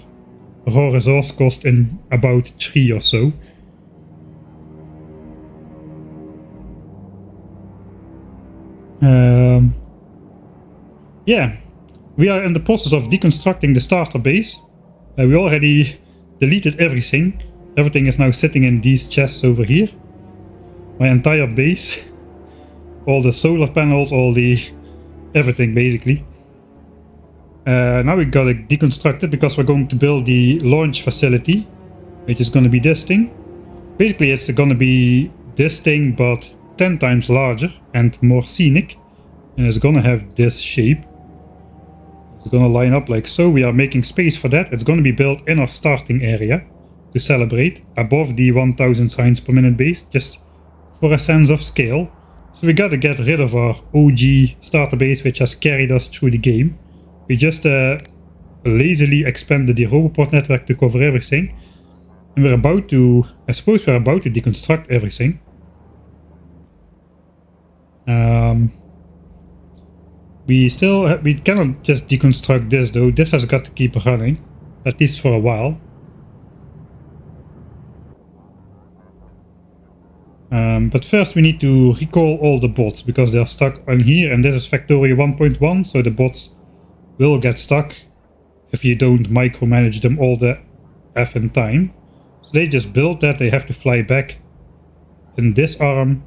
raw resource cost in about 3 or so. Yeah, we are in the process of deconstructing the starter base. We already deleted everything. Everything is now sitting in these chests over here. My entire base. All the solar panels, all the... everything basically. Now we gotta deconstruct it because we're going to build the launch facility, which is gonna be this thing. Basically it's gonna be this thing but 10 times larger and more scenic. And it's gonna have this shape. It's gonna line up like so. We are making space for that. It's gonna be built in our starting area to celebrate above the 1000 signs per minute base, just for a sense of scale. So we gotta get rid of our OG starter base, which has carried us through the game. We just lazily expanded the Roboport network to cover everything. And we're about to, I suppose we're about to deconstruct everything. We cannot just deconstruct this though. This has got to keep running, at least for a while. But first we need to recall all the bots because they're stuck on here, and this is Factorio 1.1, so the bots will get stuck if you don't micromanage them all the effing time. So they just built that, they have to fly back in this arm.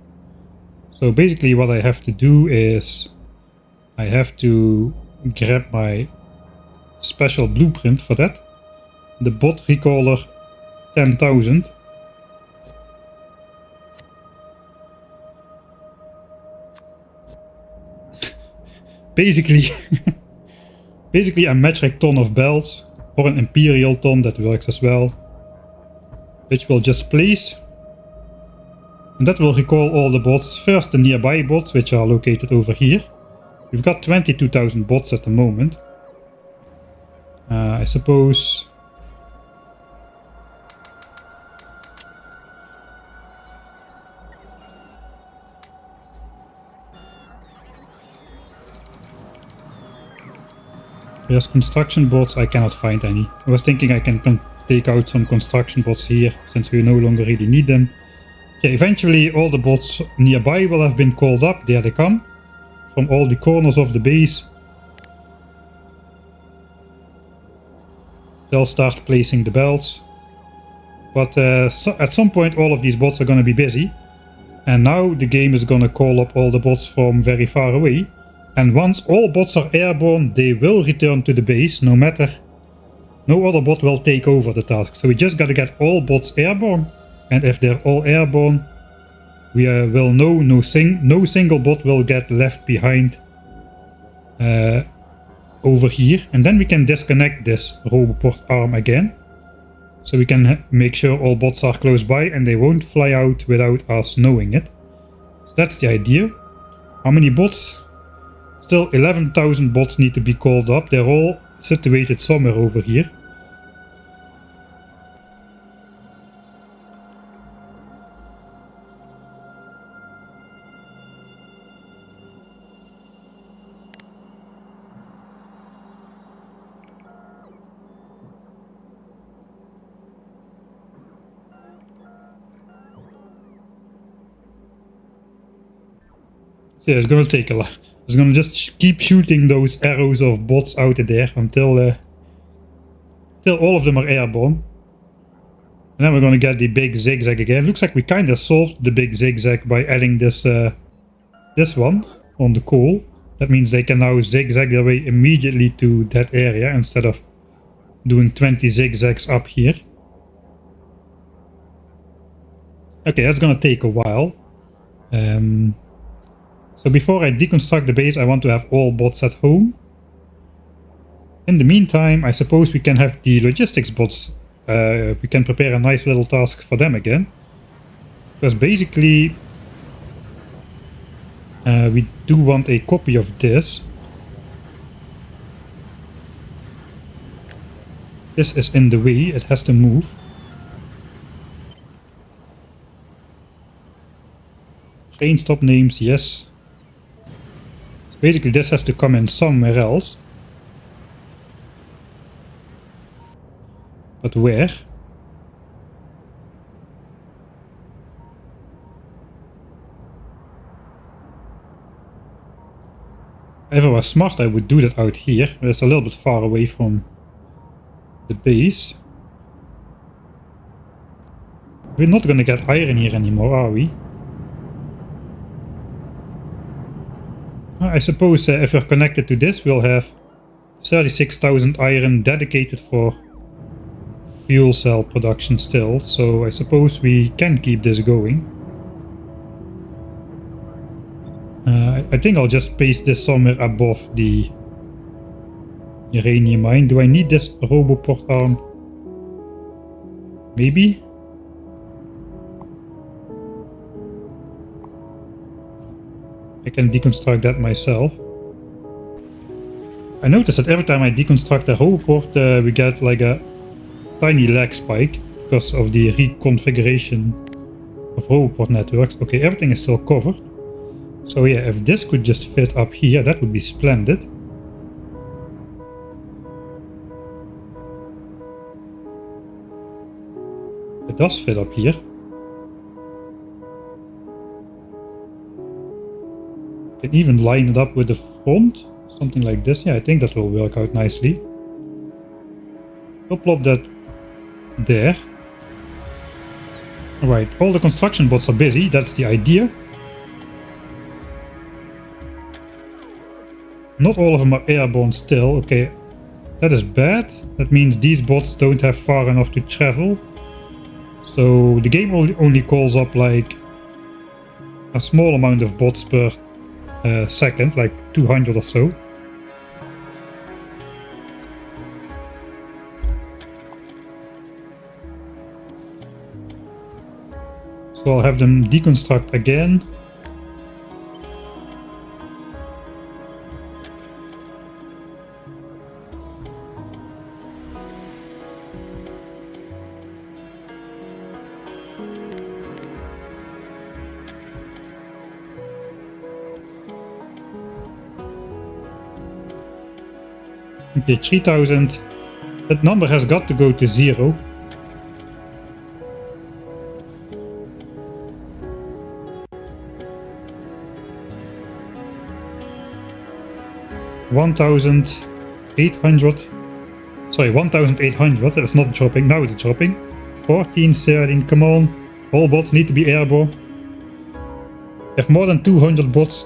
So basically what I have to do is I have to grab my special blueprint for that. The bot recaller 10,000. Basically a metric ton of bells, or an imperial ton, that works as well, which will just place, and that will recall all the bots. First the nearby bots, which are located over here. We've got 22,000 bots at the moment. I suppose there's construction bots. I cannot find any. I was thinking I can take out some construction bots here, since we no longer really need them. Okay, eventually all the bots nearby will have been called up. There they come, from all the corners of the base. They'll start placing the belts. But at some point all of these bots are going to be busy. And now the game is going to call up all the bots from very far away. And once all bots are airborne, they will return to the base, no other bot will take over the task. So we just gotta get all bots airborne. And if they're all airborne, we will know no single bot will get left behind over here. And then we can disconnect this Roboport arm again. So we can make sure all bots are close by and they won't fly out without us knowing it. So that's the idea. How many bots? Still 11,000 bots need to be called up. They're all situated somewhere over here. So yeah, it's gonna take a lot. It's gonna just keep shooting those arrows of bots out there until all of them are airborne. And then we're gonna get the big zigzag again. Looks like we kinda solved the big zigzag by adding this one on the coal. That means they can now zigzag their way immediately to that area instead of doing 20 zigzags up here. Okay, that's gonna take a while. So before I deconstruct the base, I want to have all bots at home. In the meantime, I suppose we can have the logistics bots. We can prepare a nice little task for them again. Because basically, we do want a copy of this. This is in the way, it has to move. Train stop names, yes. Basically this has to come in somewhere else. But where? If I was smart I would do that out here, but it's a little bit far away from the base. We're not gonna get iron here anymore, are we? I suppose if we're connected to this, we'll have 36,000 iron dedicated for fuel cell production still. So I suppose we can keep this going. I think I'll just paste this somewhere above the Uranium mine. Do I need this roboport arm? Maybe? I can deconstruct that myself. I noticed that every time I deconstruct a roboport, we get like a tiny lag spike because of the reconfiguration of roboport networks. Okay, everything is still covered. So yeah, if this could just fit up here, that would be splendid. It does fit up here. Can even line it up with the front, something like this. Yeah, I think that will work out nicely. I'll plop that there. Alright, all the construction bots are busy, that's the idea. Not all of them are airborne still, okay. That is bad. That means these bots don't have far enough to travel. So the game only calls up like a small amount of bots per second, like 200 or so. So I'll have them deconstruct again. Okay, 3000. That number has got to go to 0. $1,800. Sorry, 1,800. That's not dropping. Now it's dropping. 14, 13. Come on. All bots need to be airborne. If more than 200 bots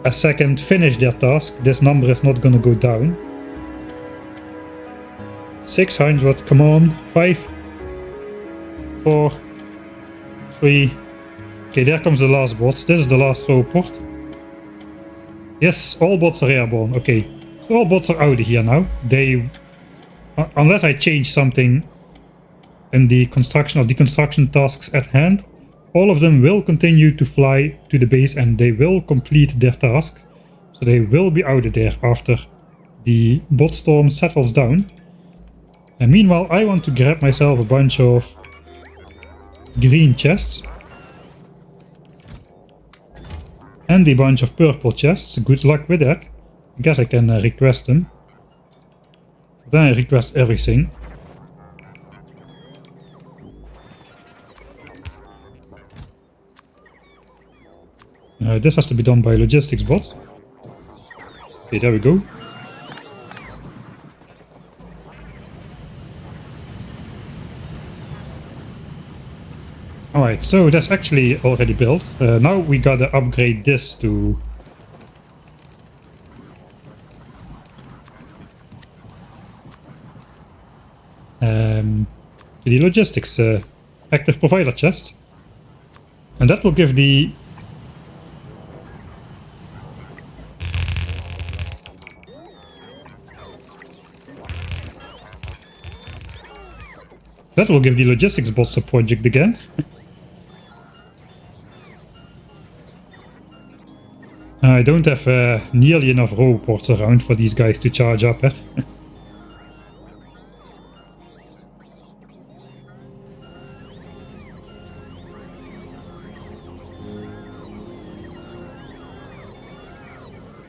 a second finish their task, this number is not gonna go down. 600, come on. 5, 4, 3. Okay, there comes the last bots. This is the last roboport. Yes, all bots are airborne. Okay, so all bots are out of here now. They, unless I change something in the construction or deconstruction tasks at hand, all of them will continue to fly to the base and they will complete their tasks. So they will be out of there after the bot storm settles down. And meanwhile, I want to grab myself a bunch of green chests. And a bunch of purple chests. Good luck with that. I guess I can request them. Then I request everything. This has to be done by logistics bots. Okay, there we go. Alright, so that's actually already built. Now we gotta upgrade this to... the logistics active provider chest. And that will give the... that will give the logistics bots a project again. I don't have nearly enough roboports around for these guys to charge up at.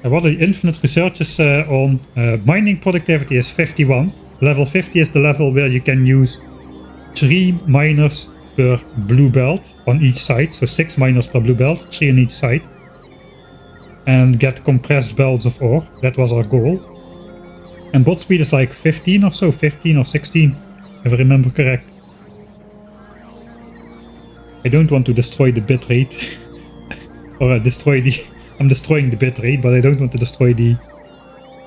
What are the infinite researches on? Mining productivity is 51. Level 50 is the level where you can use 3 miners per blue belt on each side. So 6 miners per blue belt, 3 on each side. And get compressed belts of ore. That was our goal. And bot speed is like 15 or so, 15 or 16, if I remember correct. I don't want to destroy the bitrate. Or destroy the... I'm destroying the bitrate, but I don't want to destroy the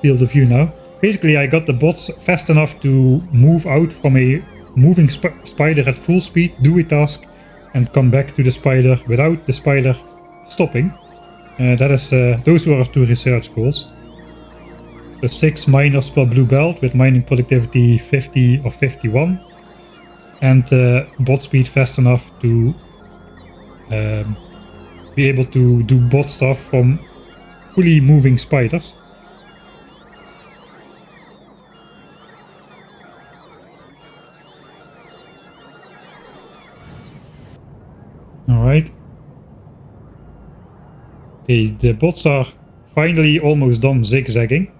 field of view now. Basically, I got the bots fast enough to move out from a moving spider at full speed, do a task, and come back to the spider without the spider stopping. That is, those were our 2 research goals. So 6 miners per blue belt with mining productivity 50 or 51. And bot speed fast enough to be able to do bot stuff from fully moving spiders. Alright. Okay, the bots are finally almost done zigzagging.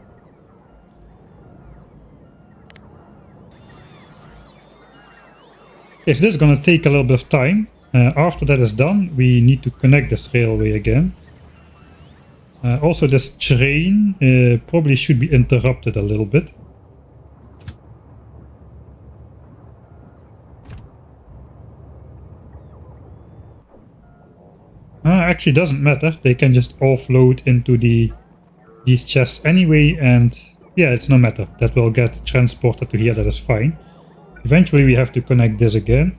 Yes, this is gonna take a little bit of time. After that is done, we need to connect this railway again. Also, this train probably should be interrupted a little bit. Actually, doesn't matter. They can just offload into these chests anyway, and yeah, it's no matter. That will get transported to here. That is fine. Eventually, we have to connect this again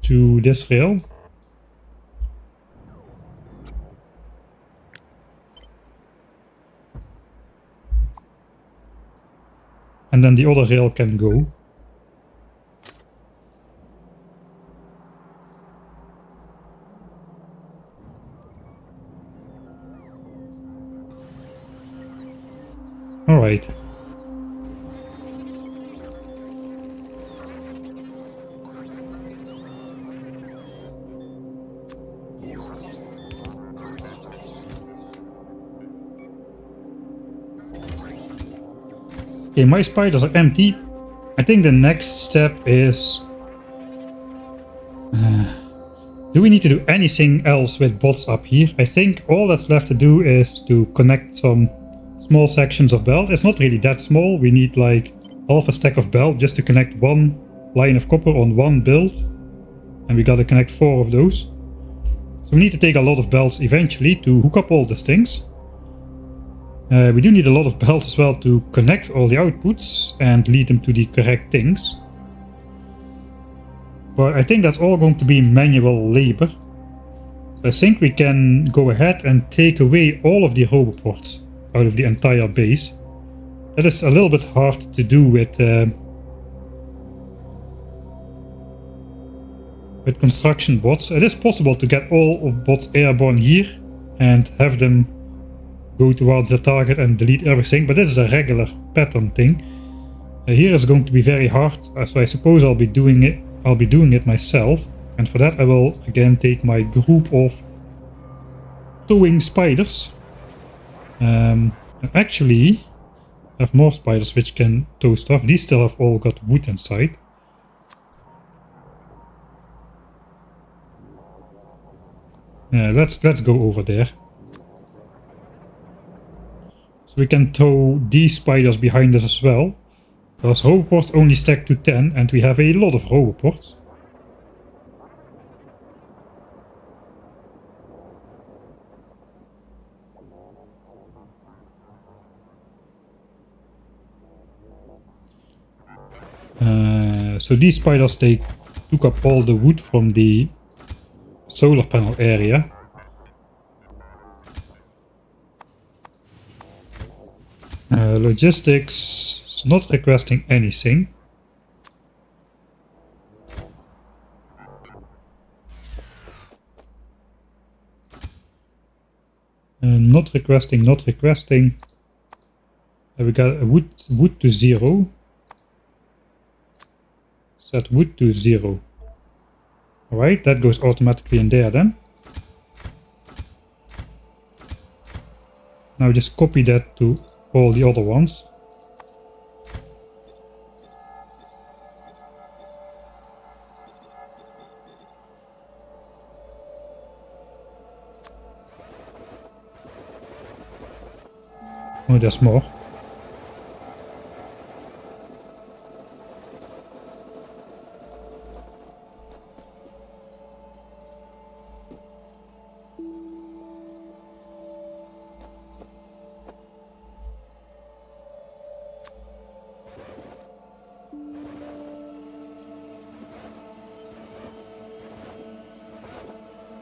to this rail. And then the other rail can go. Alright. Okay, my spiders are empty. I think the next step is... do we need to do anything else with bots up here? I think all that's left to do is to connect some small sections of belt. It's not really that small. We need like half a stack of belt just to connect one line of copper on one build. And we gotta connect 4 of those. So we need to take a lot of belts eventually to hook up all these things. We do need a lot of belts as well to connect all the outputs and lead them to the correct things. But I think that's all going to be manual labor. So I think we can go ahead and take away all of the roboports out of the entire base. That is a little bit hard to do with construction bots. It is possible to get all of bots airborne here and have them go towards the target and delete everything, but this is a regular pattern thing. Here is going to be very hard, so I suppose I'll be doing it myself, and for that I will again take my group of towing spiders. Actually have more spiders which can tow stuff. These still have all got wood inside. Let's go over there. So we can tow these spiders behind us as well. Because roboports only stack to 10 and we have a lot of roboports. So these spiders, they took up all the wood from the solar panel area. Logistics is not requesting anything. Not requesting. We got a wood to 0. Set wood to 0. Alright, that goes automatically in there then. Now just copy that to all the other ones. Oh, there's more.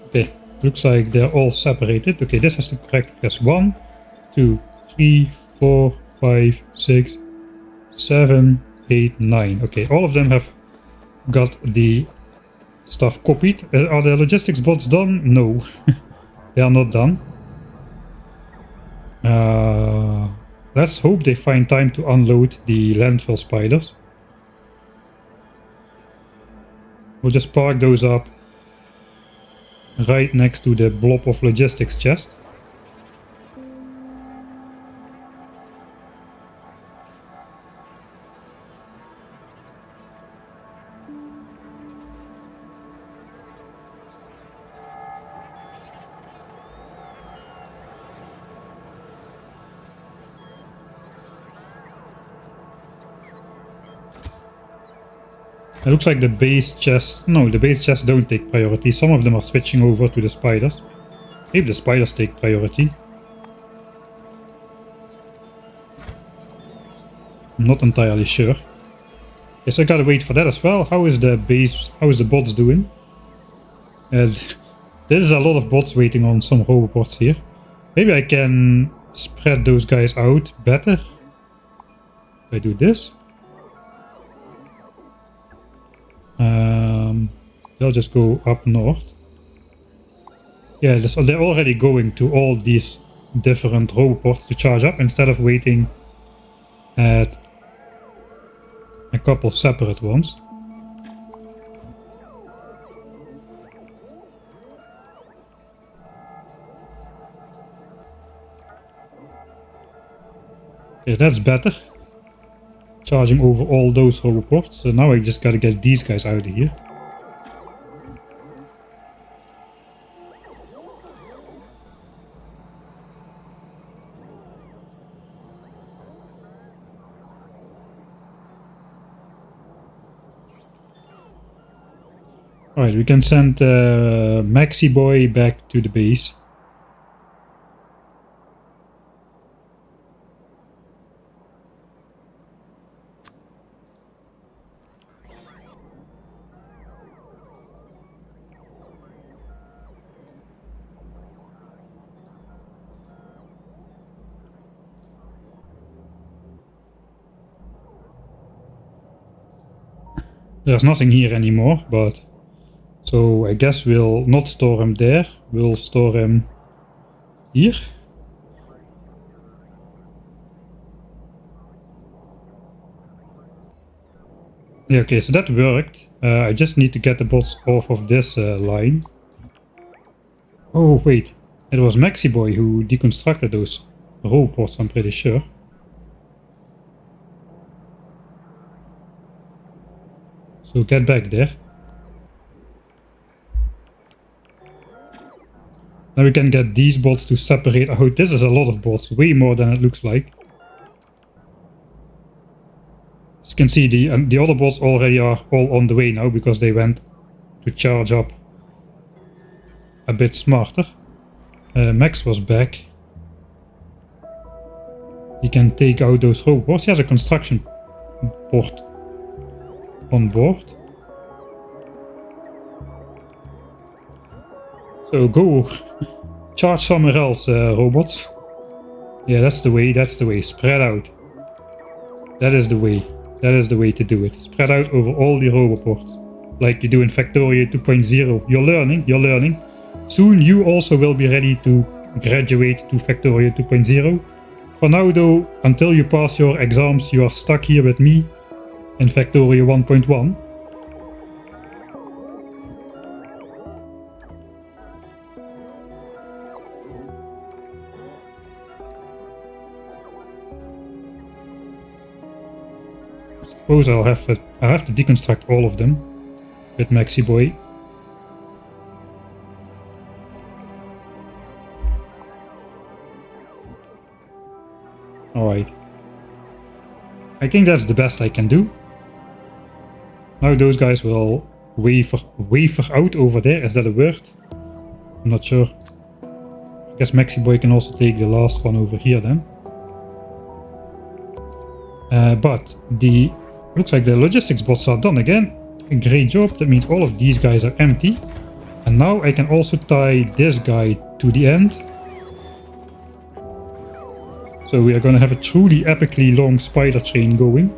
Okay, looks like they're all separated. Okay, this has the correct address. 1, 2, 3, 4, 5, 6, 7, 8, 9. Okay, all of them have got the stuff copied. Are the logistics bots done? No, they are not done. Let's hope they find time to unload the landfill spiders. We'll just park those up right next to the blob of logistics chest. It looks like the base chests... No, the base chests don't take priority. Some of them are switching over to the spiders. Maybe the spiders take priority. I'm not entirely sure. Guess I gotta wait for that as well. How is the base... How is the bots doing? There's a lot of bots waiting on some robots here. Maybe I can spread those guys out better. If I do this. They'll just go up north. Yeah, so they're already going to all these different roboports to charge up instead of waiting at a couple separate ones. Okay, that's better. Charging over all those roboports. So now I just gotta get these guys out of here. Alright, we can send Maxi Boy back to the base. There's nothing here anymore, but... So I guess we'll not store him there, we'll store him here. Yeah, okay, so that worked. I just need to get the bots off of this line. Oh wait, it was Maxi Boy who deconstructed those robots, I'm pretty sure. So get back there. Now we can get these bots to separate out. This is a lot of bots, way more than it looks like. As you can see, the other bots already are all on the way now because they went to charge up a bit smarter. Max was back. He can take out those robots. He has a construction port on board. So go charge somewhere else, robots. Yeah, that's the way, spread out. That is the way to do it. Spread out over all the roboports. Like you do in Factorio 2.0. You're learning. Soon you also will be ready to graduate to Factorio 2.0. For now though, until you pass your exams, you are stuck here with me in Factorio 1.1. I suppose I'll have to deconstruct all of them with Maxi Boy. Alright. I think that's the best I can do. Now those guys will wafer out over there. Is that a word? I'm not sure. I guess Maxi Boy can also take the last one over here then. But looks like the logistics bots are done again. Great job. That means all of these guys are empty. And now I can also tie this guy to the end. So we are gonna have a truly epically long spider chain going.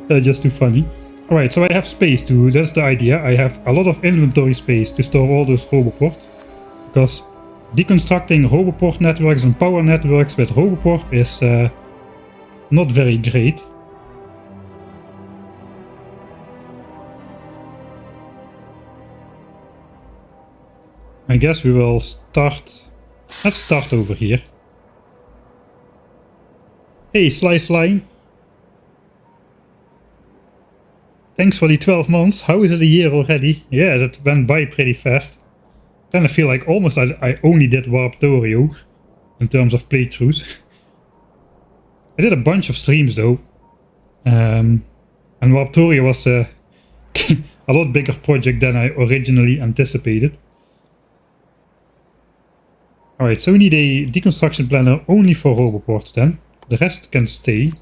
That's just too funny. Alright, so I have space to, that's the idea. I have a lot of inventory space to store all those roboports. Because deconstructing roboport networks and power networks with roboport is not very great. I guess we will start... Let's start over here. Hey, Slice Line. Thanks for the 12 months. How is it a year already? Yeah, that went by pretty fast. Kind of feel like almost I only did Warptorio in terms of playthroughs. I did a bunch of streams though. And Warptorio was a lot bigger project than I originally anticipated. Alright, so we need a deconstruction planner only for roboports then. The rest can stay.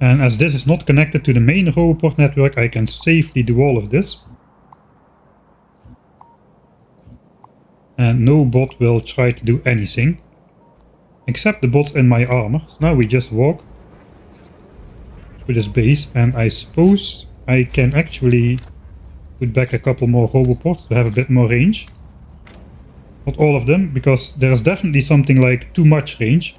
And as this is not connected to the main roboport network, I can safely do all of this. And no bot will try to do anything. Except the bots in my armor. So now we just walk through this base. And I suppose I can actually put back a couple more roboports to have a bit more range. Not all of them, because there's definitely something like too much range.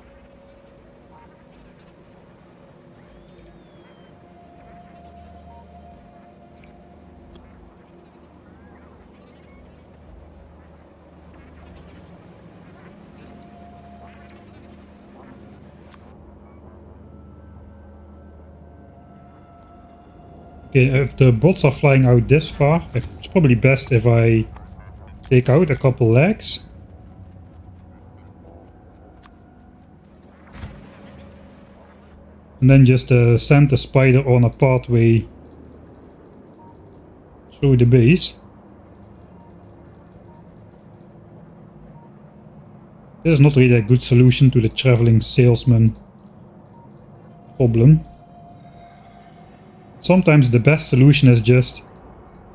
Okay, if the bots are flying out this far, it's probably best if I take out a couple legs. And then just send the spider on a pathway through the base. This is not really a good solution to the traveling salesman problem. Sometimes the best solution is just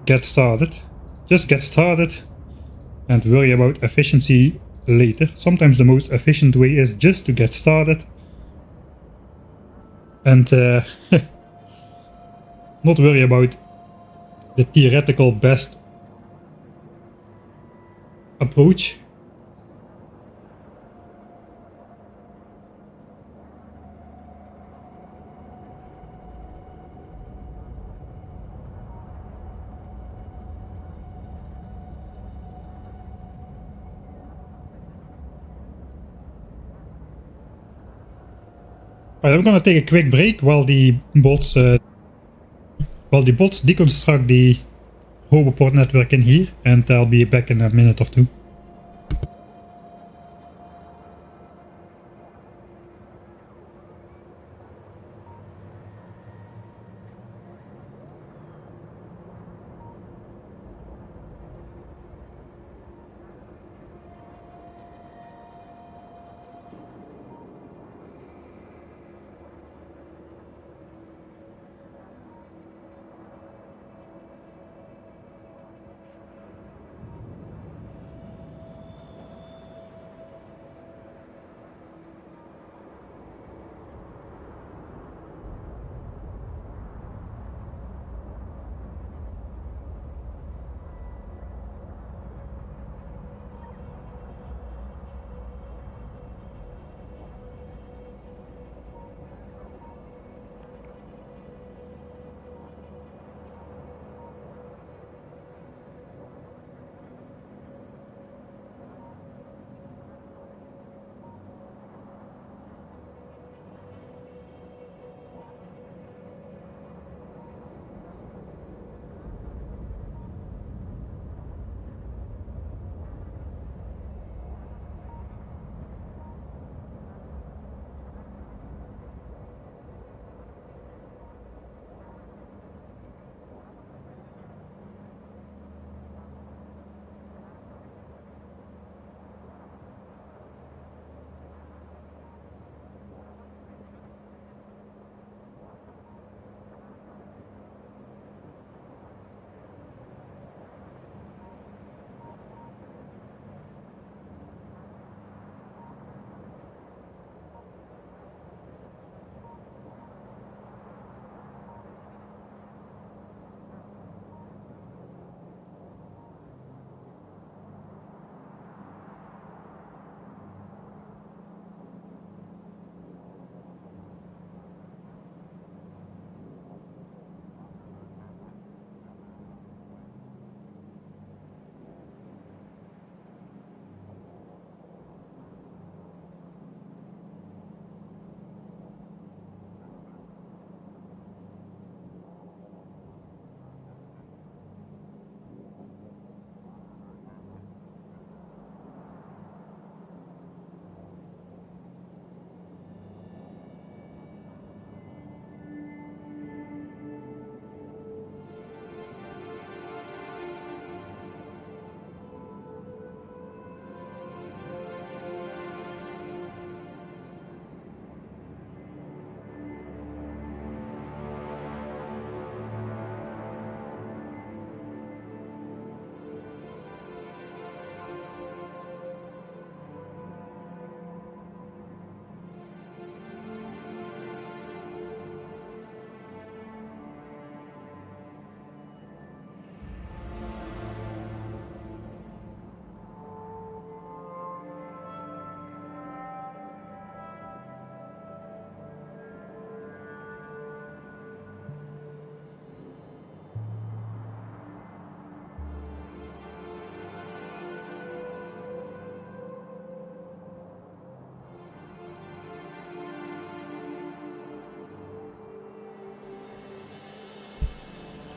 get started. Just get started and worry about efficiency later. Sometimes the most efficient way is just to get started and not worry about the theoretical best approach. Alright, I'm gonna take a quick break while the bots deconstruct the roboport network in here, and I'll be back in a minute or two.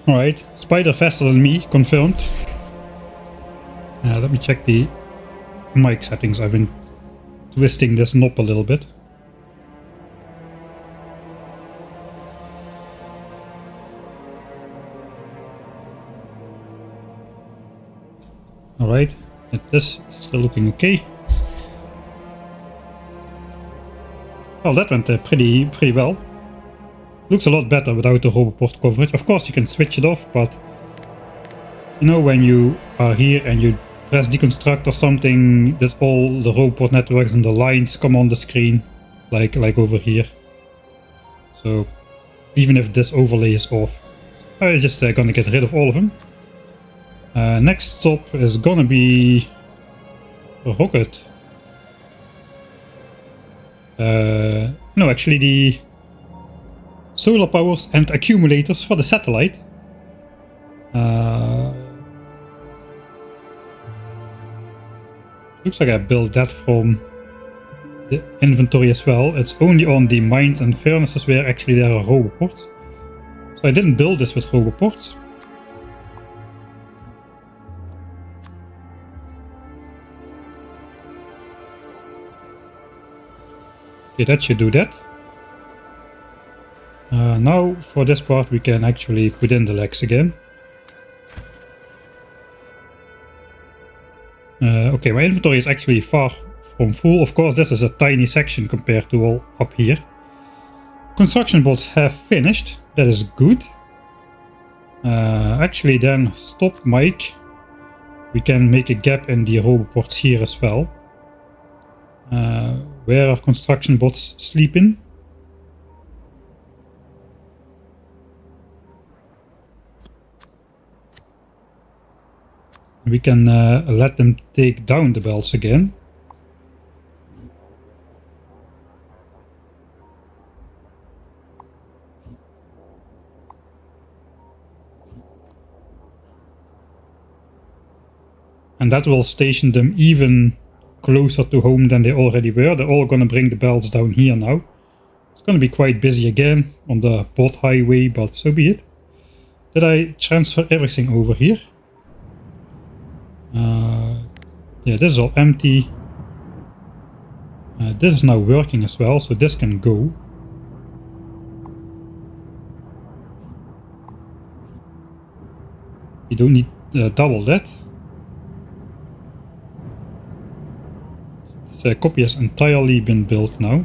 Alright, spider faster than me, confirmed. Let me check the mic settings. I've been twisting this knob a little bit. Alright, this is still looking okay. Well, that went pretty well. Looks a lot better without the Roboport coverage. Of course you can switch it off, but you know, when you are here and you press deconstruct or something, that all the Roboport networks and the lines come on the screen, like over here. So even if this overlay is off, I'm just gonna get rid of all of them. Next stop is gonna be a rocket. No, actually the solar powers and accumulators for the satellite. Looks like I built that from the inventory as well. It's only on the mines and furnaces where actually there are Roboports. So I didn't build this with Roboports. Okay, that should do that. Now for this part we can actually put in the legs again. Okay, my inventory is actually far from full. Of course, this is a tiny section compared to all up here. Construction bots have finished. That is good. Actually then, stop Mike. We can make a gap in the Roboports here as well. Where are construction bots sleeping? We can let them take down the belts again. And that will station them even closer to home than they already were. They're all gonna bring the belts down here now. It's gonna be quite busy again on the bot highway, but so be it. Did I transfer everything over here? Yeah, this is all empty. This is now working as well, so this can go. You don't need double that. This copy has entirely been built now.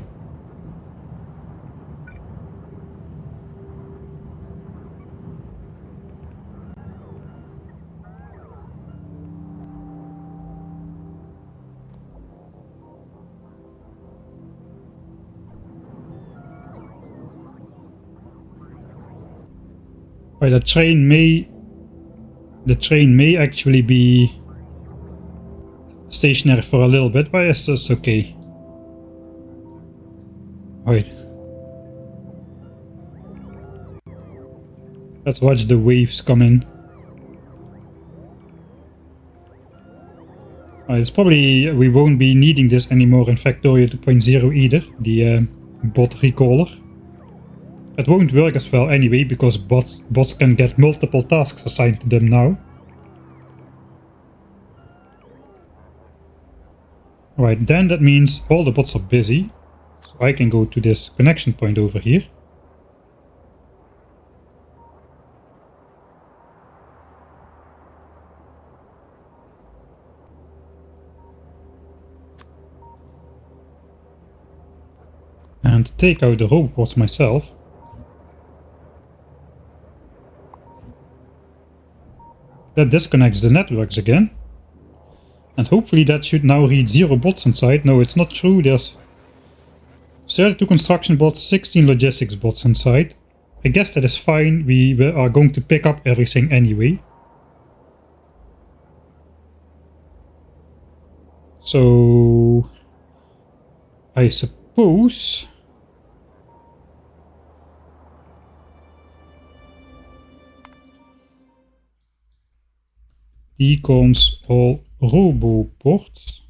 Right, the train may actually be stationary for a little bit, but it's okay. Right. Let's watch the waves come in. It's probably, we won't be needing this anymore in Factorio 2.0 either, the bot recaller. It won't work as well anyway, because bots can get multiple tasks assigned to them now. Right, then that means all the bots are busy. So I can go to this connection point over here. And take out the robots myself. That disconnects the networks again. And hopefully that should now read 0 bots inside. No, it's not true. There's 32 construction bots, 16 logistics bots inside. I guess that is fine. We are going to pick up everything anyway. So I suppose decons all roboports.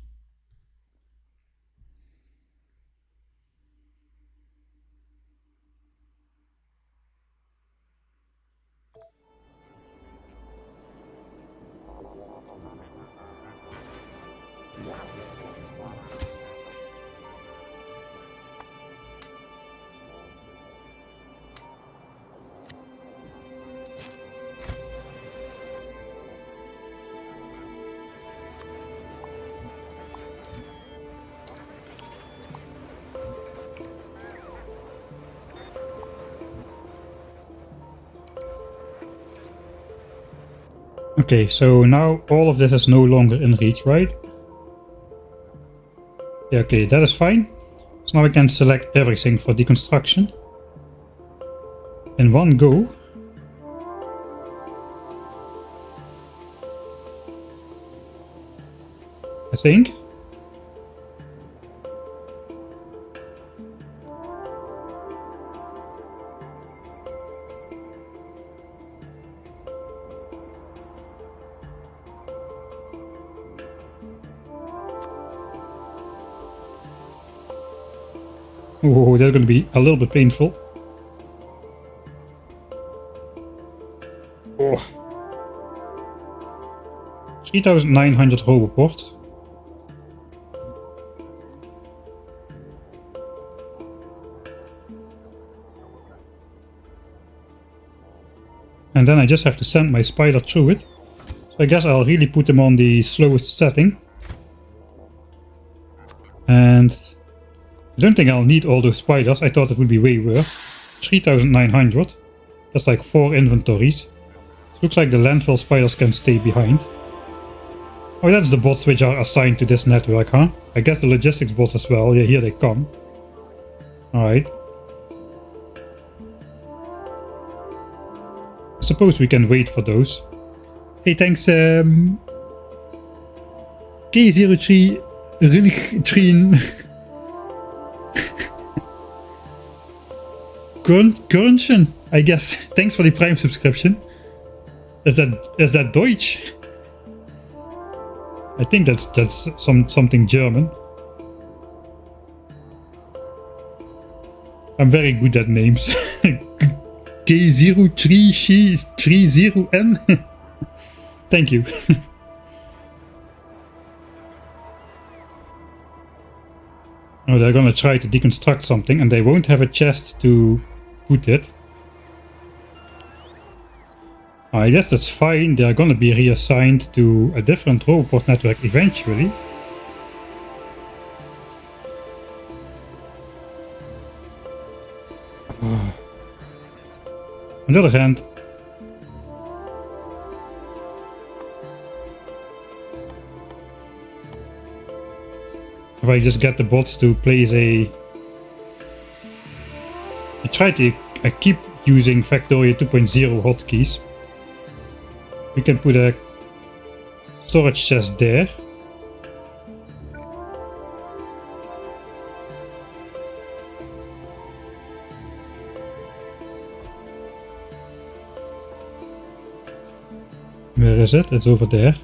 Okay, so now all of this is no longer in reach, right? Yeah, okay, that is fine. So now we can select everything for deconstruction in one go. I think. Oh, that's going to be a little bit painful. Oh. 3,900 roboports. And then I just have to send my spider through it. So I guess I'll really put them on the slowest setting. And I don't think I'll need all those spiders. I thought it would be way worse. 3,900. That's like 4 inventories. It looks like the landfill spiders can stay behind. Oh, that's the bots which are assigned to this network, huh? I guess the logistics bots as well. Yeah, here they come. Alright. I suppose we can wait for those. Hey, thanks, K03 Runigtrien. Gurnchen, I guess. Thanks for the Prime subscription. Is that Deutsch? I think that's something German. I'm very good at names. K0330N. Thank you. Oh, they're gonna try to deconstruct something and they won't have a chest to put it. I guess that's fine. They're gonna be reassigned to a different roboport network eventually. On the other hand, if I just get the bots to place I keep using Factorio 2.0 hotkeys. We can put a storage chest there. Where is it? It's over there.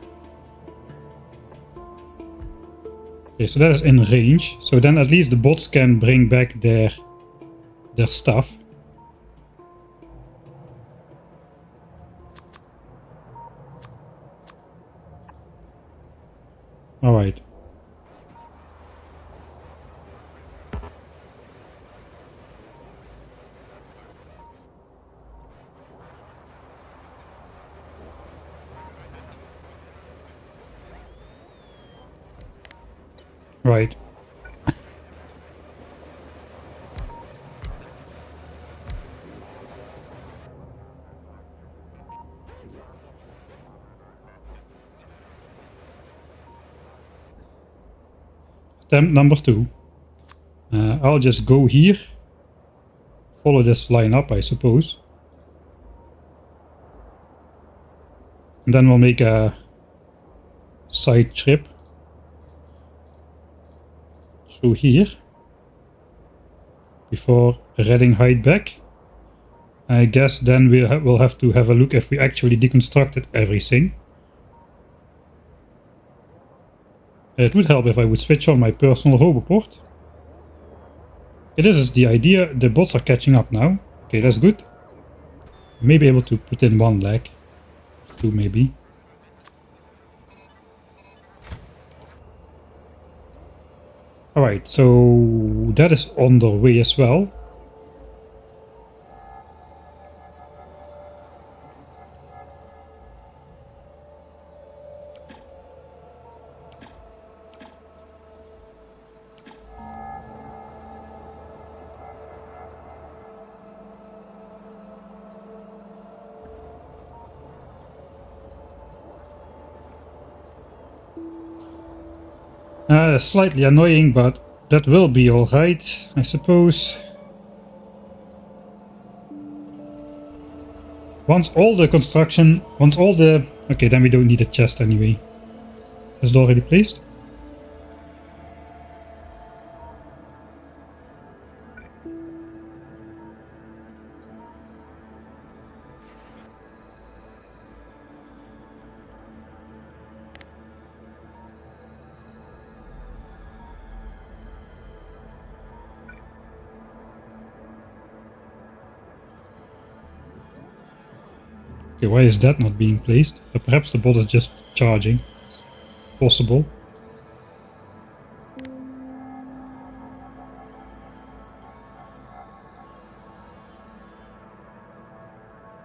Okay, so that is in range. So then at least the bots can bring back their stuff. All right. Right. Attempt number 2. I'll just go here. Follow this line up, I suppose. And then we'll make a side trip through here before reading height back. I guess then we'll have to have a look if we actually deconstructed everything. It would help if I would switch on my personal roboport. Okay, this is the idea. The bots are catching up now. Okay, that's good. Maybe able to put in 1 leg. 2 maybe. Alright, so that is on the way as well. Slightly annoying, but that will be alright, I suppose. Once all the... Okay, then we don't need a chest anyway. Is it already placed? Okay, why is that not being placed? Perhaps the bot is just charging. It's possible.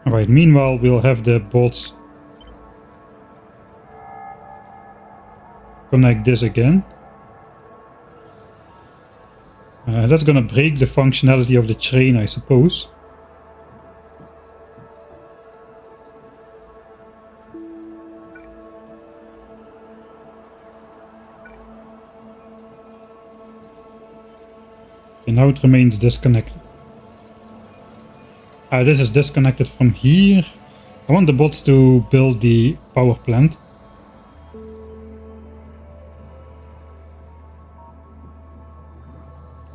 Alright, meanwhile we'll have the bots connect this again. That's gonna break the functionality of the train, I suppose. Okay, now it remains disconnected. This is disconnected from here. I want the bots to build the power plant.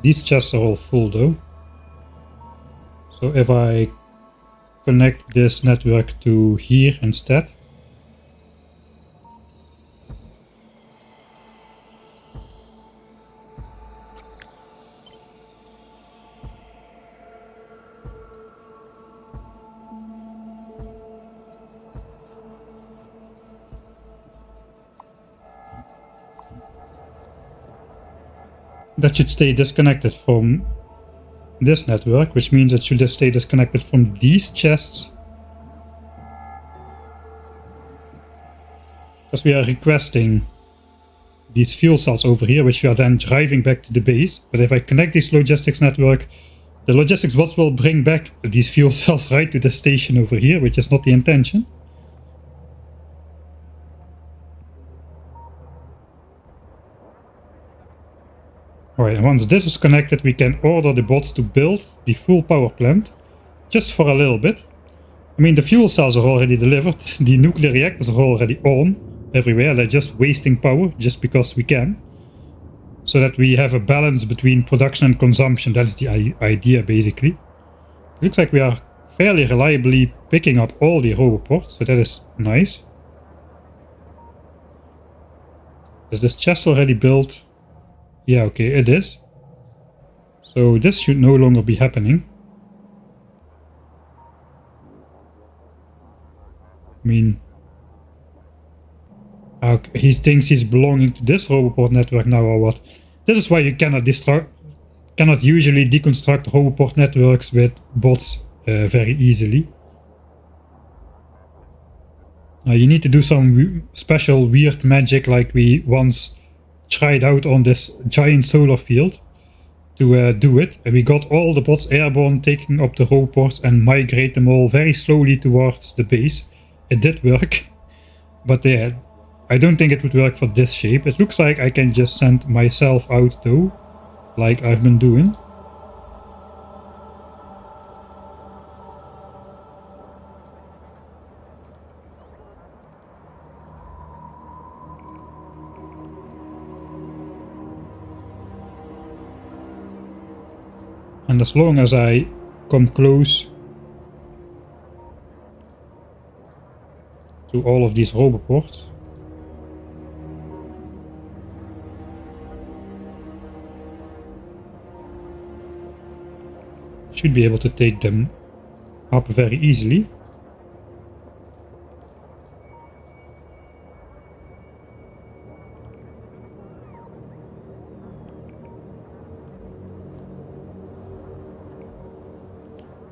These chests are all full though. So if I connect this network to here instead. That should stay disconnected from this network, which means it should stay disconnected from these chests. Because we are requesting these fuel cells over here, which we are then driving back to the base. But if I connect this logistics network, the logistics bots will bring back these fuel cells right to the station over here, which is not the intention. Alright, and once this is connected, we can order the bots to build the full power plant, just for a little bit. I mean, the fuel cells are already delivered, the nuclear reactors are already on everywhere, they're just wasting power, just because we can. So that we have a balance between production and consumption, that's the idea basically. It looks like we are fairly reliably picking up all the roboports, so that is nice. Is this chest already built? Yeah, okay, it is. So this should no longer be happening. I mean... Okay, he thinks he's belonging to this roboport network now or what? This is why you cannot usually deconstruct roboport networks with bots very easily. You need to do some special weird magic like we once tried out on this giant solar field to do it, and we got all the bots airborne, taking up the roboports and migrate them all very slowly towards the base. It did work, but I don't think it would work for this shape. It looks like I can just send myself out though, like I've been doing. And as long as I come close to all of these roboports, should be able to take them up very easily.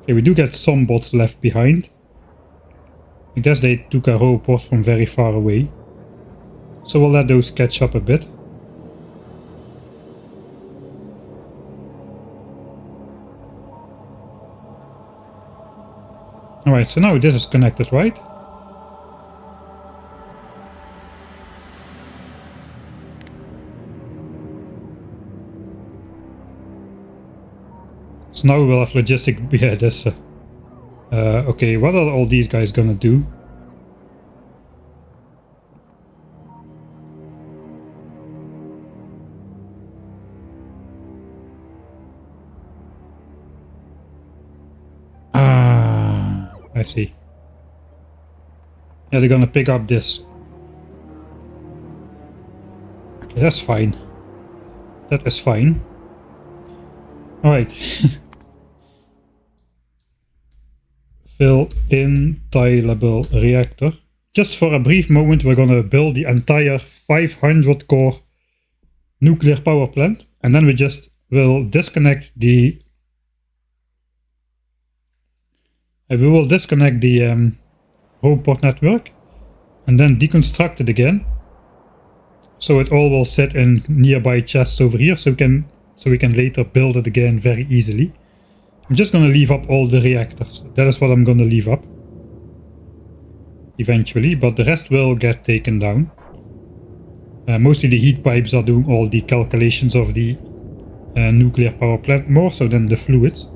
Okay, we do get some bots left behind. I guess they took a robot from very far away. So we'll let those catch up a bit. Alright, so now this is connected, right? So now we'll have logistic. Yeah, this. Okay, what are all these guys gonna do? Ah, I see. Yeah, they're gonna pick up this. Okay, that's fine. That is fine. Alright. Fill in tileable reactor. Just for a brief moment, we're gonna build the entire 500 core nuclear power plant, and then we just will disconnect the robot network and then deconstruct it again, so it all will sit in nearby chests over here, so we can later build it again very easily. I'm just gonna leave up all the reactors. That is what I'm gonna leave up eventually, but the rest will get taken down. Mostly the heat pipes are doing all the calculations of the nuclear power plant, more so than the fluids.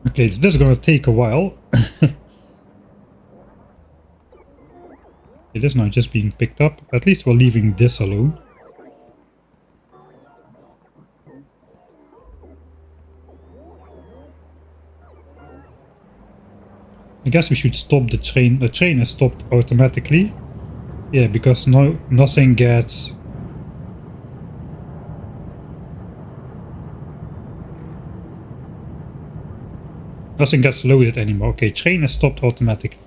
Okay, this is gonna take a while. It is now just being picked up. At least we're leaving this alone. I guess we should stop the train. The train is stopped automatically. Yeah, because nothing gets... Nothing gets loaded anymore. Okay, train is stopped automatically.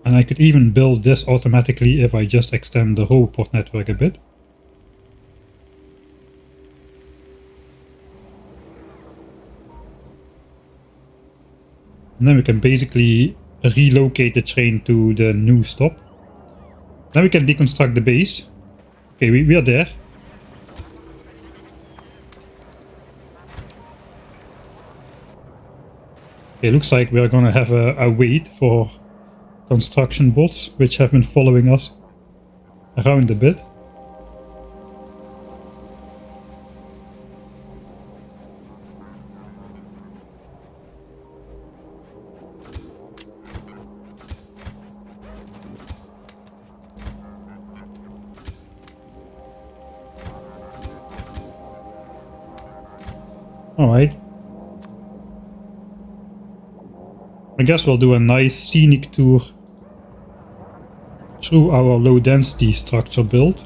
And I could even build this automatically if I just extend the robot network a bit. And then we can basically relocate the train to the new stop. Then we can deconstruct the base. Okay, we are there. Okay, looks like we are gonna have a wait for construction bots, which have been following us around a bit. Alright. I guess we'll do a nice scenic tour through our low density structure build.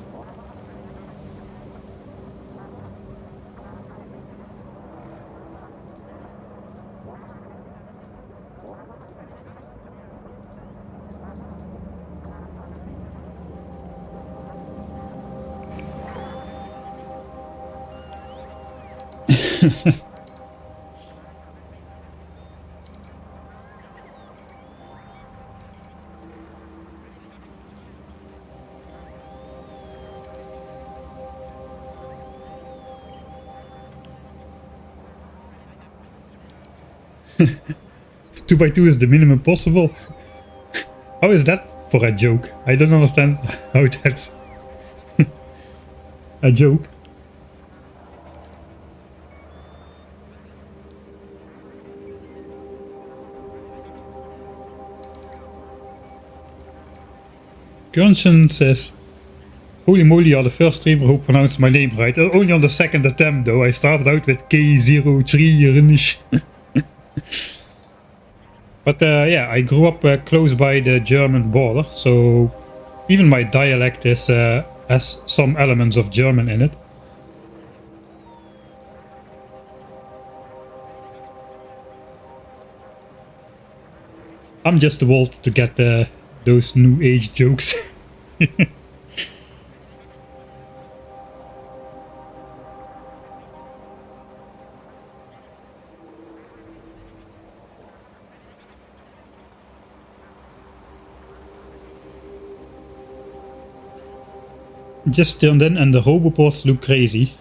Two by two is the minimum possible. How is that for a joke? I don't understand how that's a joke. Gunshin says, "Holy moly, you're the first streamer who pronounced my name right. Only on the second attempt though. I started out with K03. But yeah, I grew up close by the German border, so even my dialect is has some elements of German in it. I'm just too old to get those new age jokes. Just turned in and the roboports look crazy.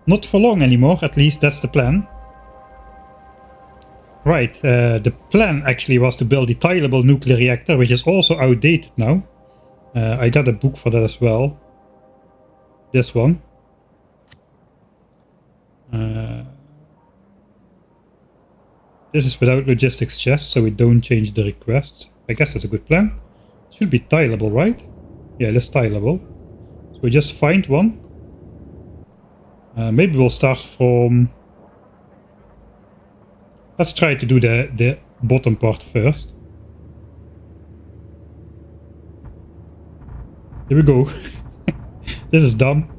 Not for long anymore, at least that's the plan. Right, the plan actually was to build the tileable nuclear reactor, which is also outdated now. I got a book for that as well. This one. This is without logistics chest, so we don't change the requests. I guess that's a good plan. Should be tileable, right? Yeah, that's tileable. So we just find one. Maybe we'll start from... Let's try to do the bottom part first. Here we go. This is dumb.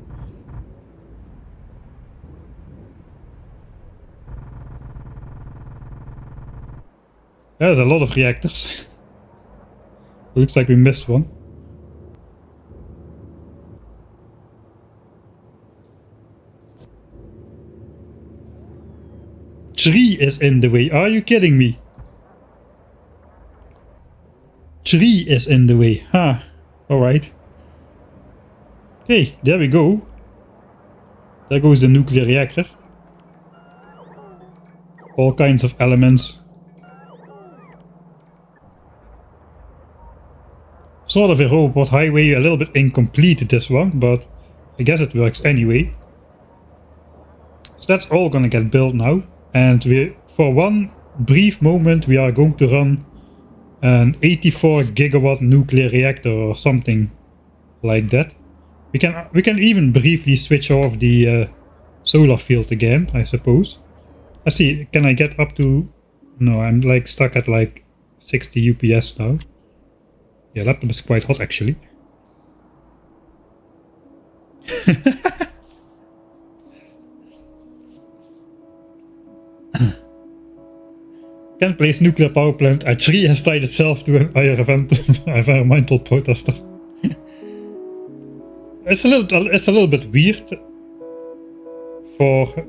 There's a lot of reactors. Looks like we missed one. Tree is in the way. Are you kidding me? Tree is in the way. Huh. Alright. Okay, there we go. There goes the nuclear reactor. All kinds of elements. Sort of a robot highway, a little bit incomplete this one, but I guess it works anyway. So that's all gonna get built now. And we, for one brief moment, we are going to run an 84 gigawatt nuclear reactor or something like that. We can even briefly switch off the solar field again, I suppose. Let's see, can I get up to... No, I'm like stuck at like 60 UPS now. Yeah, that is quite hot actually. Can place nuclear power plant. A tree has tied itself to an environmental protester. It's a little bit weird for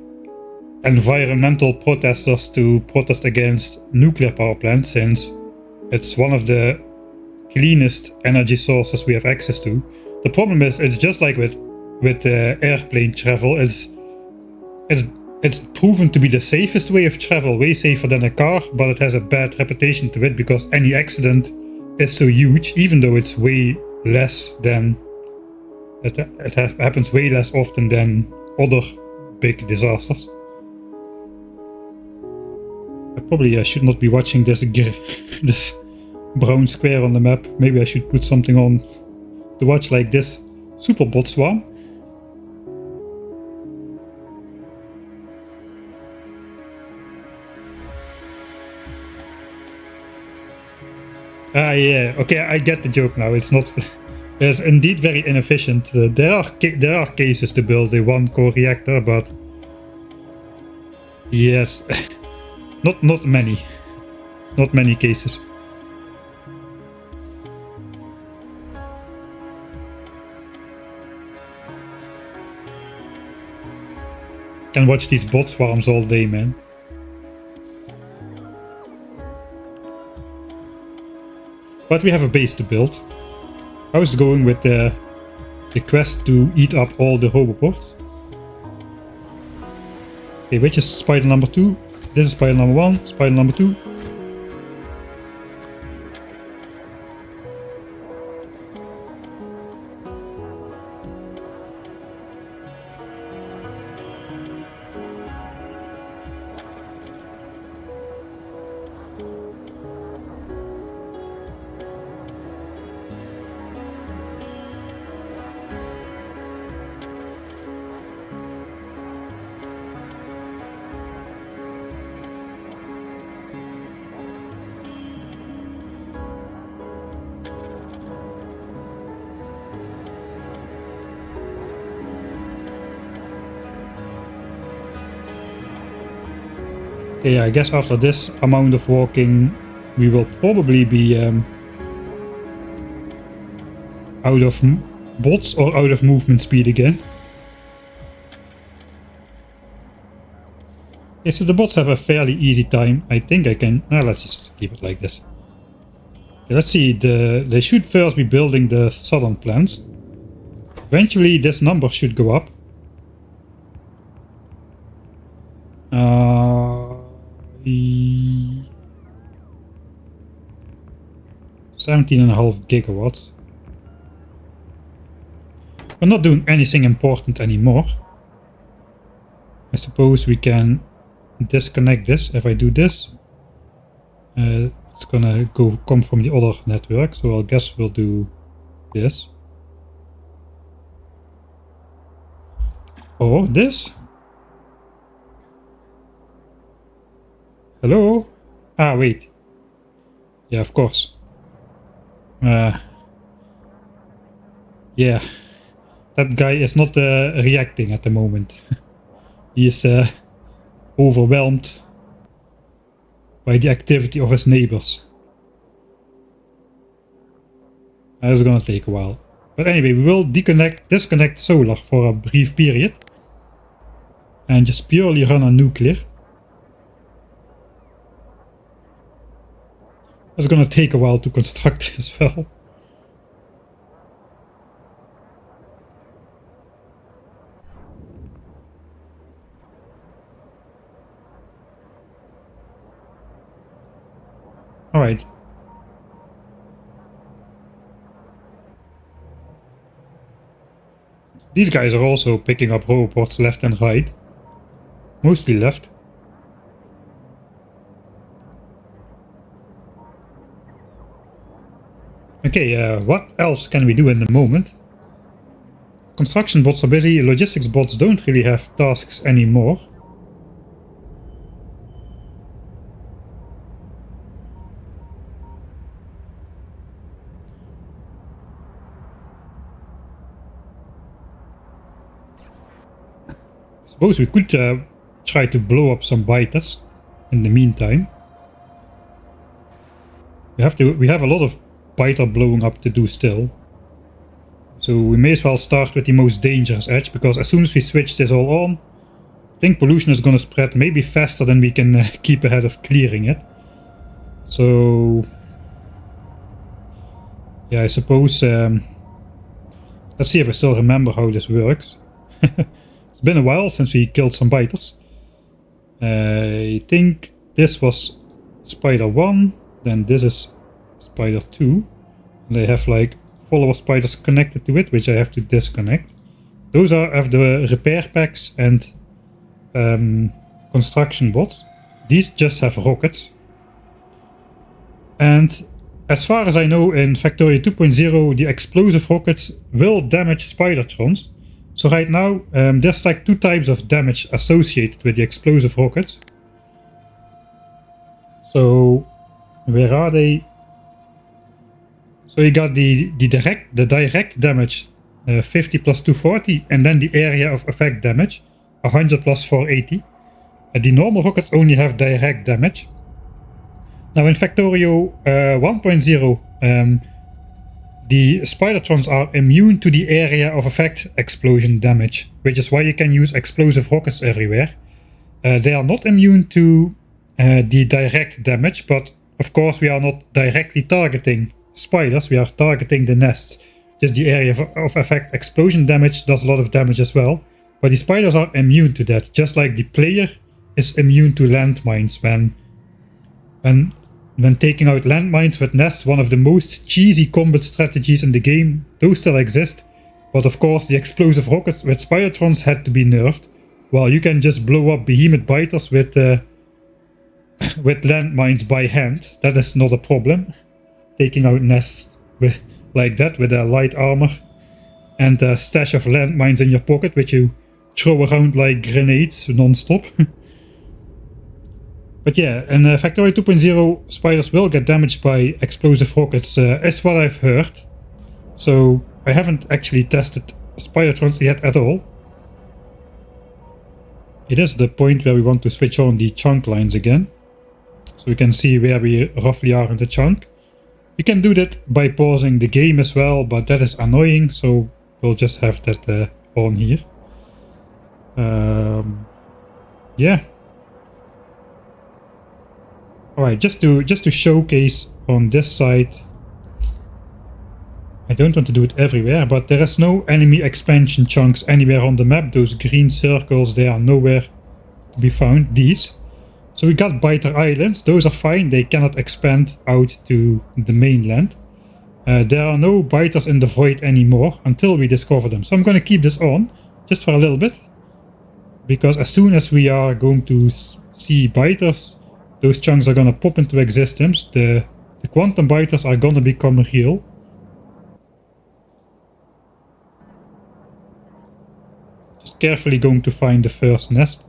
environmental protesters to protest against nuclear power plants, since it's one of the cleanest energy sources we have access to. The problem is, it's just like with airplane travel. It's proven to be the safest way of travel, way safer than a car, but it has a bad reputation to it because any accident is so huge, even though it's way less than... It happens way less often than other big disasters. I probably should not be watching this this brown square on the map. Maybe I should put something on to watch, like this super bot swarm. Yeah, okay, I get the joke now. It's not... It's indeed very inefficient. There are cases to build a one-core reactor, but... Yes, not many. Not many cases. Can watch these bot swarms all day, man. But we have a base to build. I was going with the quest to eat up all the roboports. Okay, which is spider number 2? This is spider number 1, spider number 2. Okay, I guess after this amount of walking, we will probably be out of bots or out of movement speed again. Okay, so the bots have a fairly easy time. I think I can... let's just keep it like this. Okay, let's see. They should first be building the southern plants. Eventually, this number should go up. 17.5 gigawatts. We're not doing anything important anymore. I suppose we can disconnect this. If I do this, it's gonna come from the other network, so I guess we'll do this. Or this. Hello? Ah, wait. Yeah, of course. Yeah. That guy is not reacting at the moment. He is overwhelmed by the activity of his neighbors. It's gonna take a while. But anyway, we will disconnect solar for a brief period. And just purely run on nuclear. It's gonna take a while to construct as well. Alright. These guys are also picking up robots left and right. Mostly left. Okay, what else can we do in the moment? Construction bots are busy, logistics bots don't really have tasks anymore. Suppose we could try to blow up some biters in the meantime. We have a lot of biter blowing up to do still. So we may as well start with the most dangerous edge, because as soon as we switch this all on, I think pollution is gonna spread maybe faster than we can keep ahead of clearing it. So yeah, I suppose let's see if I still remember how this works. It's been a while since we killed some biters. I think this was spider 1, then this is spider 2. And they have like follower spiders connected to it, which I have to disconnect. Those have the repair packs and construction bots. These just have rockets. And as far as I know, in Factorio 2.0, the explosive rockets will damage Spidertrons. So right now, there's like 2 types of damage associated with the explosive rockets. So, where are they? So you got the direct damage, 50 plus 240, and then the area of effect damage, 100 plus 480. And the normal rockets only have direct damage. Now in Factorio 1.0, the Spidertrons are immune to the area of effect explosion damage, which is why you can use explosive rockets everywhere. They are not immune to the direct damage, but of course we are not directly targeting spiders, we are targeting the nests. Just the area of effect explosion damage does a lot of damage as well, but the spiders are immune to that, just like the player is immune to landmines when taking out landmines with nests, one of the most cheesy combat strategies in the game. Those still exist, but of course the explosive rockets with Spidertrons had to be nerfed, while you can just blow up behemoth biters with landmines by hand. That is not a problem. Taking out nests like that with a light armor and a stash of landmines in your pocket, which you throw around like grenades non-stop. But yeah, in Factorio 2.0, spiders will get damaged by explosive rockets, is what I've heard. So I haven't actually tested Spidertrons yet at all. It is the point where we want to switch on the chunk lines again, so we can see where we roughly are in the chunk. You can do that by pausing the game as well, but that is annoying, so we'll just have that on here. Yeah. Alright, just to showcase on this side, I don't want to do it everywhere, but there is no enemy expansion chunks anywhere on the map. Those green circles, they are nowhere to be found. These. So we got biter islands. Those are fine. They cannot expand out to the mainland. There are no biters in the void anymore until we discover them. So I'm going to keep this on just for a little bit, because as soon as we are going to see biters, those chunks are going to pop into existence. The quantum biters are going to become real. Just carefully going to find the first nest.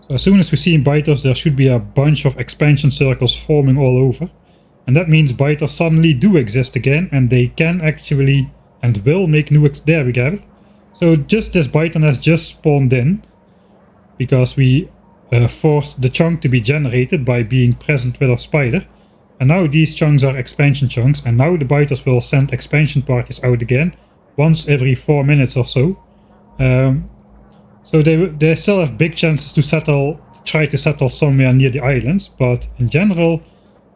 So as soon as we see biters, there should be a bunch of expansion circles forming all over. And that means biters suddenly do exist again, and they can actually and will make new there we have it. So just this biter nest just spawned in, because we forced the chunk to be generated by being present with our spider. And now these chunks are expansion chunks, and now the biters will send expansion parties out again, once every 4 minutes or so. So they still have big chances to try to settle somewhere near the islands, but in general,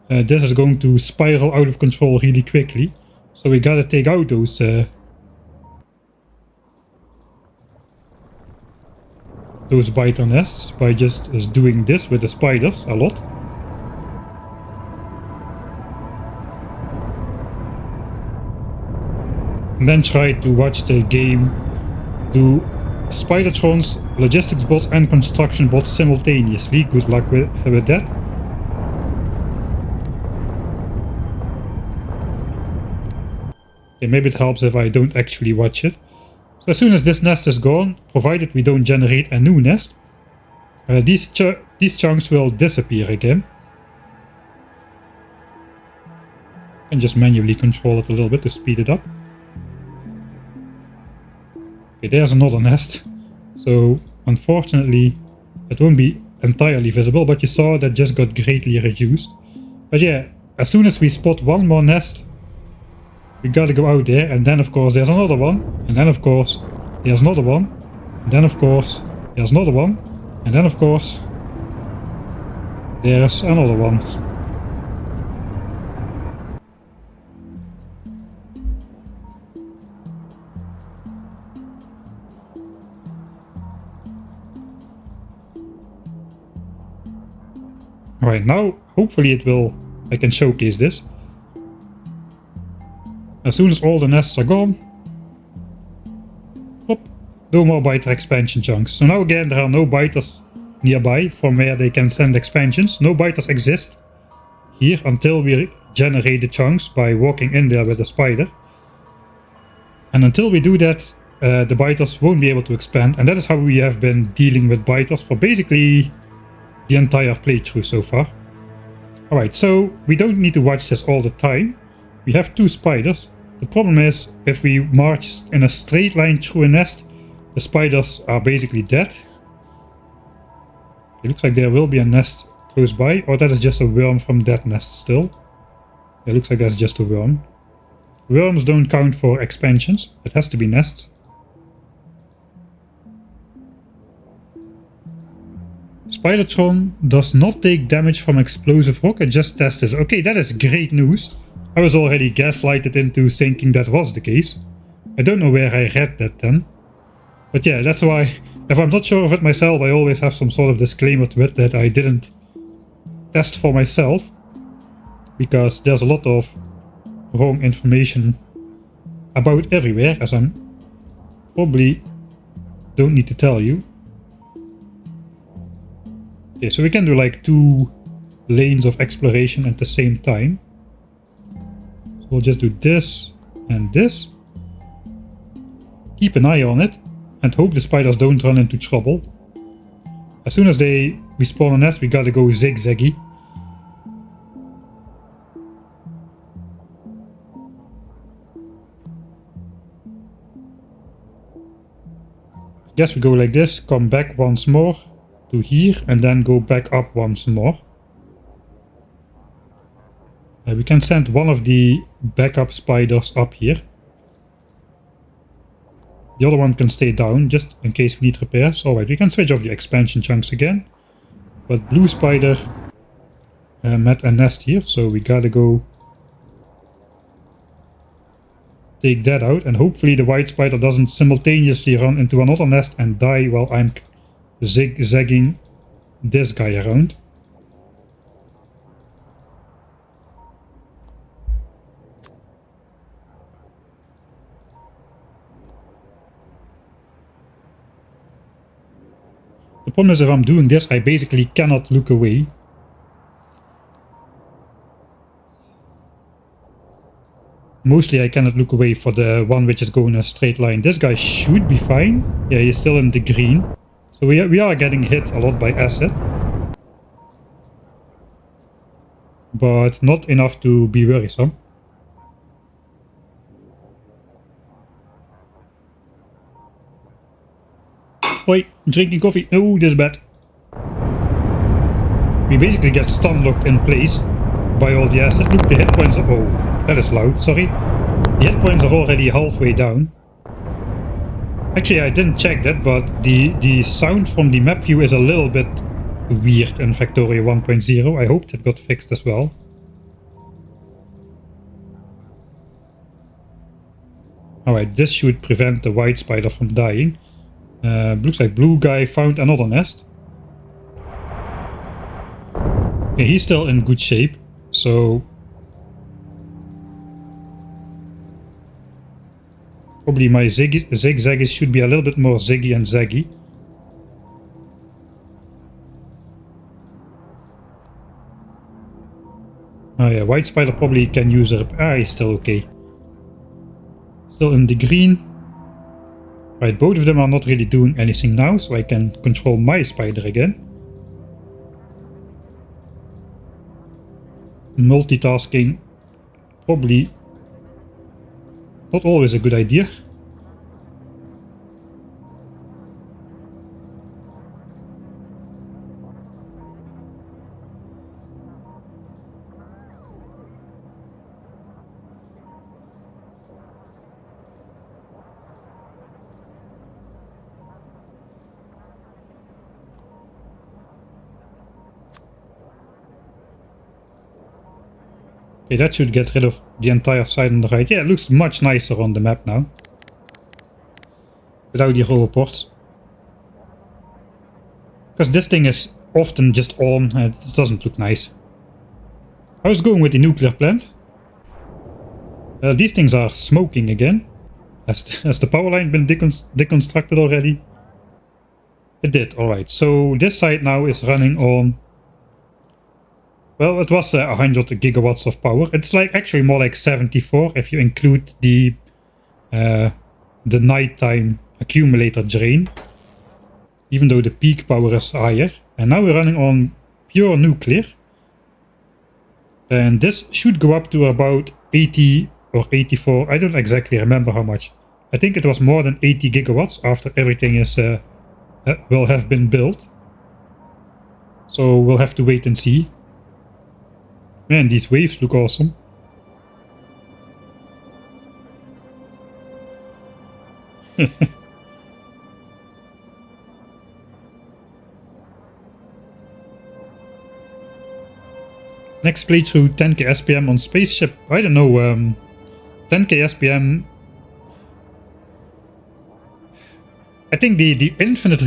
this is going to spiral out of control really quickly. So we gotta take out those biter nests by just doing this with the spiders a lot. And then try to watch the game do Spidertrons, logistics bots and construction bots simultaneously. Good luck with that. Okay, maybe it helps if I don't actually watch it. So as soon as this nest is gone, provided we don't generate a new nest, these chunks will disappear again. And just manually control it a little bit to speed it up. Okay, there's another nest. So unfortunately it won't be entirely visible, but you saw that just got greatly reduced. But yeah, as soon as we spot one more nest, we gotta go out there, and then of course there's another one, and then of course there's another one, and then of course there's another one, and then of course there's another one. Alright, now hopefully I can showcase this. As soon as all the nests are gone, plop, no more biter expansion chunks. So now again there are no biters nearby from where they can send expansions. No biters exist here until we generate the chunks by walking in there with the spider. And until we do that, the biters won't be able to expand. And that is how we have been dealing with biters for basically the entire playthrough so far. Alright, so we don't need to watch this all the time. We have two spiders. The problem is, if we march in a straight line through a nest, the spiders are basically dead. It looks like there will be a nest close by, or that is just a worm from that nest still. It looks like that's just a worm. Worms don't count for expansions, it has to be nests. Spidertron does not take damage from explosive rock, I just tested. Okay, that is great news. I was already gaslighted into thinking that was the case. I don't know where I read that then. But yeah, that's why, if I'm not sure of it myself, I always have some sort of disclaimer to it that I didn't test for myself. Because there's a lot of wrong information about everywhere, as I probably don't need to tell you. Okay, so we can do like 2 lanes of exploration at the same time. So we'll just do this and this. Keep an eye on it and hope the spiders don't run into trouble. As soon as we spawn a nest, we gotta go zigzaggy. Guess we go like this, come back once more to here, and then go back up once more. We can send one of the backup spiders up here. The other one can stay down, just in case we need repairs. Alright, we can switch off the expansion chunks again. But blue spider met a nest here, so we gotta go take that out. And hopefully the white spider doesn't simultaneously run into another nest and die while I'm zigzagging this guy around. The problem is if I'm doing this, I basically cannot look away. Mostly I cannot look away for the one which is going in a straight line. This guy should be fine. Yeah, he's still in the green. So we are getting hit a lot by acid. But not enough to be worrisome. Oi, drinking coffee. Oh, this is bad. We basically get stun locked in place by all the acid. Look, the hit points are... Oh, that is loud, sorry. The hit points are already halfway down. Actually, I didn't check that, but the sound from the map view is a little bit weird in Factorio 1.0. I hope that got fixed as well. Alright, this should prevent the white spider from dying. Looks like blue guy found another nest. Okay, he's still in good shape, so probably my zigzags should be a little bit more ziggy and zaggy. Oh yeah, white spider probably can use a... Ah, he's still okay. Still in the green. Right, both of them are not really doing anything now, so I can control my spider again. Multitasking, probably not always a good idea. Okay, that should get rid of the entire side on the right. Yeah, it looks much nicer on the map now. Without the row ports. Because this thing is often just on and it doesn't look nice. How's it going with the nuclear plant? These things are smoking again. Has the power line been deconstructed already? It did, alright. So this side now is running on... Well, it was 100 gigawatts of power. It's like actually more like 74 if you include the nighttime accumulator drain. Even though the peak power is higher. And now we're running on pure nuclear. And this should go up to about 80 or 84. I don't exactly remember how much. I think it was more than 80 gigawatts after everything is will have been built. So we'll have to wait and see. Man, these waves look awesome. Next playthrough 10k SPM on spaceship. I don't know, 10k SPM. I think the infinite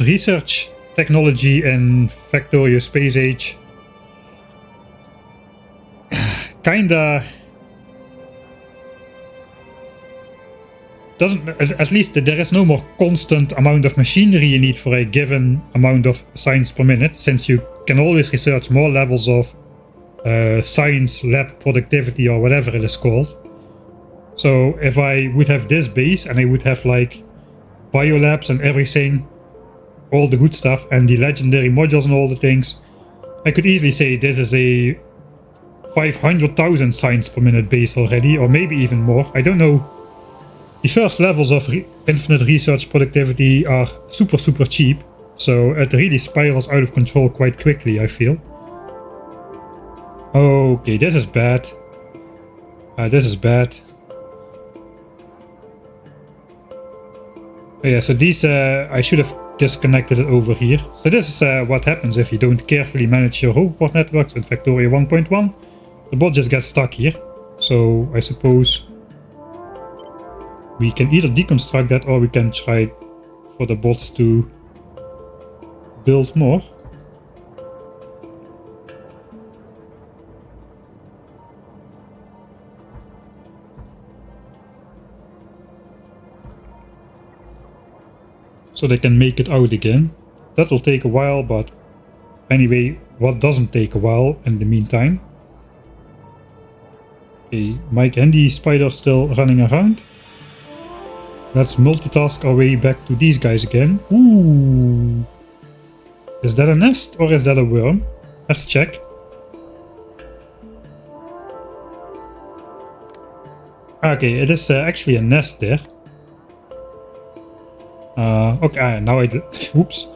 research technology in Factorio Space Age kinda doesn't, at least there is no more constant amount of machinery you need for a given amount of science per minute, since you can always research more levels of science lab productivity or whatever it is called. So if I would have this base and I would have like biolabs and everything, all the good stuff and the legendary modules and all the things, I could easily say this is a 500,000 science per minute base already, or maybe even more. I don't know The first levels of infinite research productivity are super cheap, so it really spirals out of control quite quickly, I feel. Okay, this is bad. This is bad. Oh yeah, so these, I should have disconnected it over here. So this is what happens if you don't carefully manage your robot networks in Factorio 1.1. The bot just gets stuck here. So I suppose we can either deconstruct that or we can try for the bots to build more. So they can make it out again. That will take a while, but anyway, what doesn't take a while in the meantime? Okay, Mike and the spider still running around. Let's multitask our way back to these guys again. Ooh! Is that a nest or is that a worm? Let's check. Okay, it is actually a nest there. Okay, now I oops.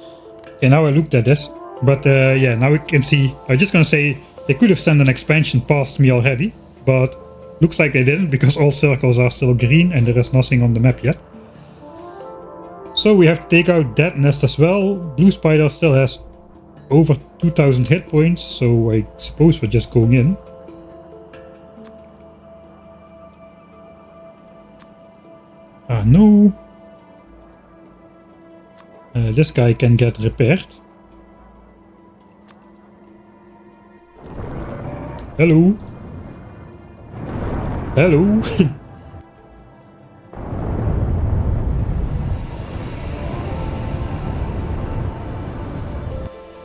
Okay, now I looked at this, but yeah, now we can see. I was just gonna say they could have sent an expansion past me already, but looks like they didn't because all circles are still green and there is nothing on the map yet. So we have to take out that nest as well. Blue spider still has over 2000 hit points, so I suppose we're just going in. No. This guy can get repaired. Hello. Hello.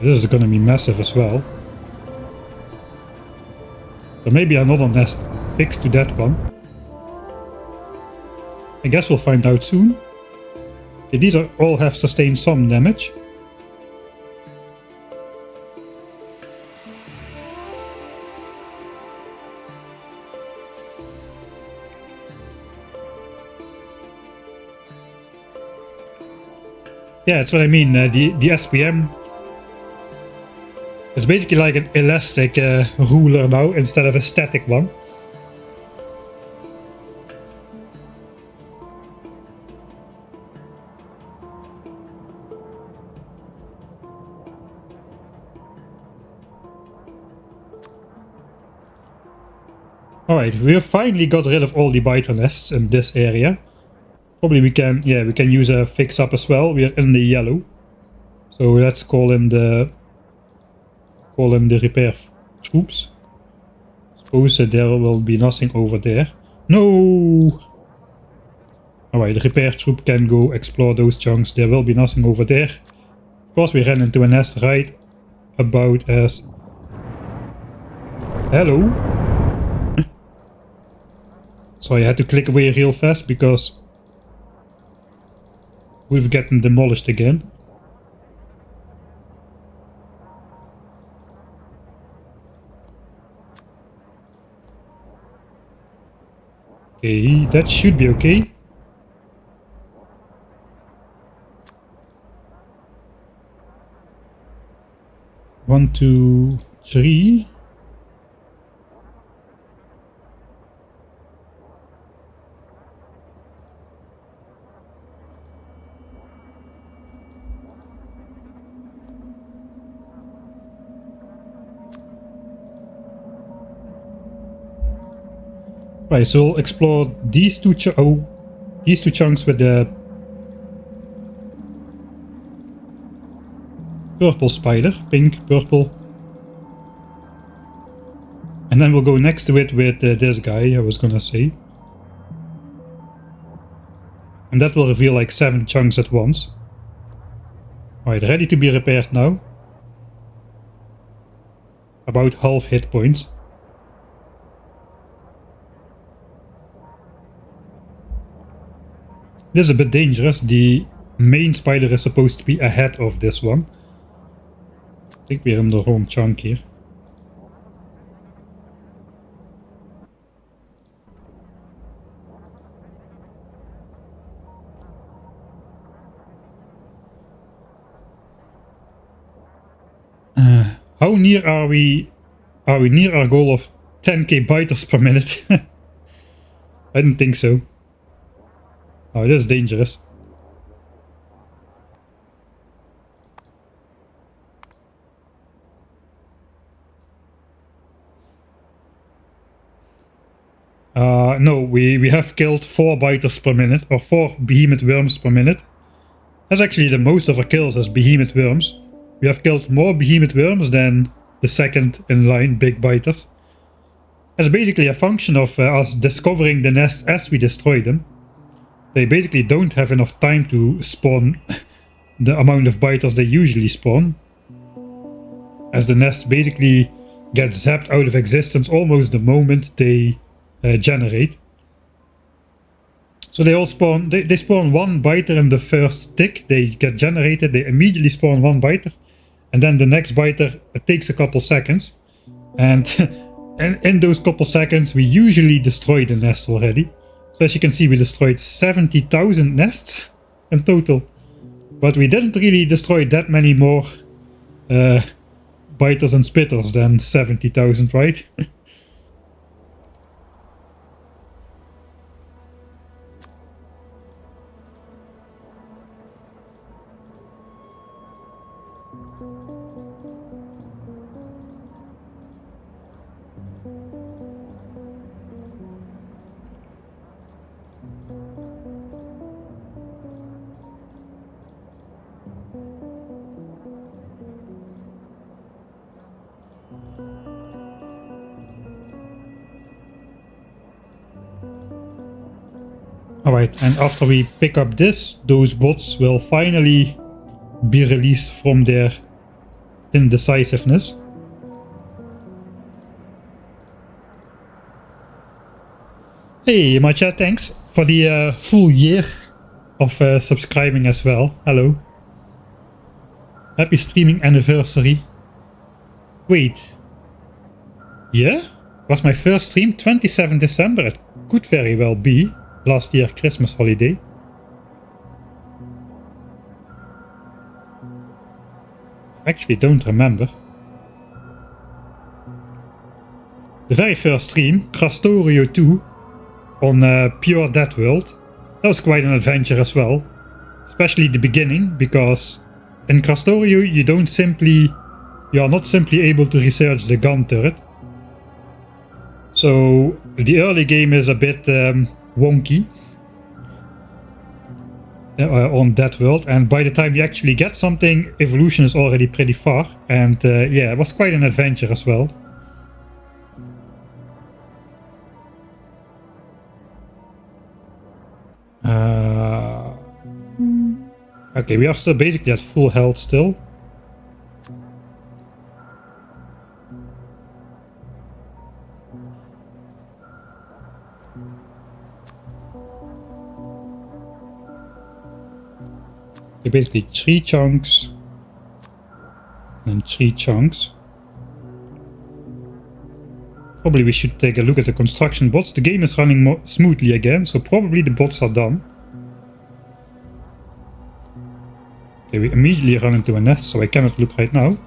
This is gonna be massive as well. There may be another nest fixed to that one. I guess we'll find out soon. Okay, these are all have sustained some damage. Yeah, that's what I mean. The SPM is basically like an elastic ruler now instead of a static one. Alright, we have finally got rid of all the biter nests in this area. Probably we can, yeah, we can use a fix up as well. We are in the yellow. So let's call in the repair troops. Suppose there will be nothing over there. No! Alright, the repair troop can go explore those chunks. There will be nothing over there. Of course we ran into a nest right about as... Hello? So I had to click away real fast because we've gotten demolished again. Okay, that should be okay. One, two, three. Right, so we'll explore these two chunks with the purple spider, pink, purple, and then we'll go next to it with this guy. I was gonna say, and that will reveal like 7 chunks at once. Alright, ready to be repaired now. About half hit points. This is a bit dangerous. The main spider is supposed to be ahead of this one. I think we're in the wrong chunk here. How near are we near our goal of 10k biters per minute? I didn't think so. Oh, this is dangerous. No, we have killed 4 biters per minute, or 4 behemoth worms per minute. That's actually the most of our kills as behemoth worms. We have killed more behemoth worms than the second in line big biters. It's basically a function of us discovering the nest as we destroy them. They basically don't have enough time to spawn the amount of biters they usually spawn, as the nest basically gets zapped out of existence almost the moment they generate. So they all spawn, they spawn 1 biter in the first tick, they get generated, they immediately spawn 1 biter, and then the next biter, it takes a couple seconds, and in those couple seconds we usually destroy the nest already. So as you can see, we destroyed 70,000 nests in total, but we didn't really destroy that many more biters and spitters than 70,000, right? Alright, and after we pick up this, those bots will finally be released from their indecisiveness. Hey, my chat, thanks for the full year of subscribing as well. Hello. Happy streaming anniversary. Wait. Yeah? Was my first stream 27 December? It could very well be. Last year Christmas holiday. Actually don't remember. The very first stream, Crastorio 2, on Pure Dead World. That was quite an adventure as well. Especially the beginning, because in Crastorio you are not simply able to research the gun turret. So the early game is a bit wonky on that world, and by the time you actually get something, evolution is already pretty far, and yeah, it was quite an adventure as well. Okay, we are still basically at full health still. Basically 3 chunks and 3 chunks. Probably we should take a look at the construction bots. The game is running more smoothly again, so probably the bots are done. Okay, we immediately run into a nest, so I cannot look right now.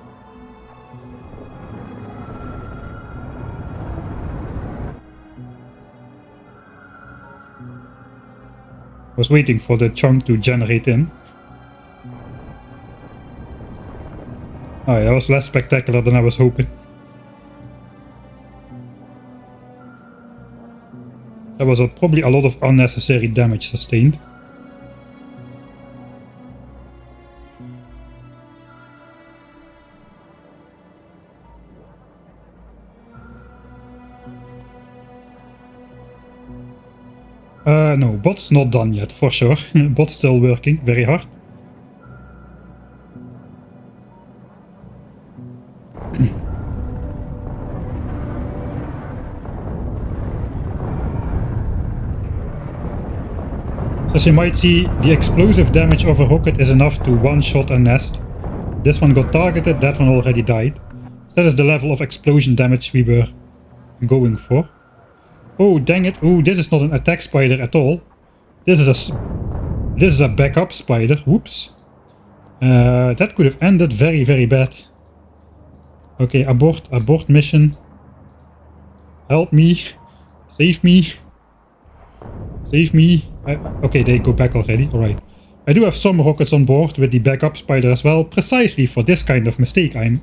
I was waiting for the chunk to generate in. Oh yeah, that was less spectacular than I was hoping. There was probably a lot of unnecessary damage sustained. No, bot's not done yet, for sure. Bot's still working very hard. As you might see, the explosive damage of a rocket is enough to one-shot a nest. This one got targeted, that one already died. So that is the level of explosion damage we were going for. Oh, dang it. Oh, this is not an attack spider at all. This is a backup spider. Whoops. That could have ended very, very bad. Okay, abort mission. Help me. Save me. Save me. Okay, they go back already. Alright. I do have some rockets on board with the backup spider as well, precisely for this kind of mistake I'm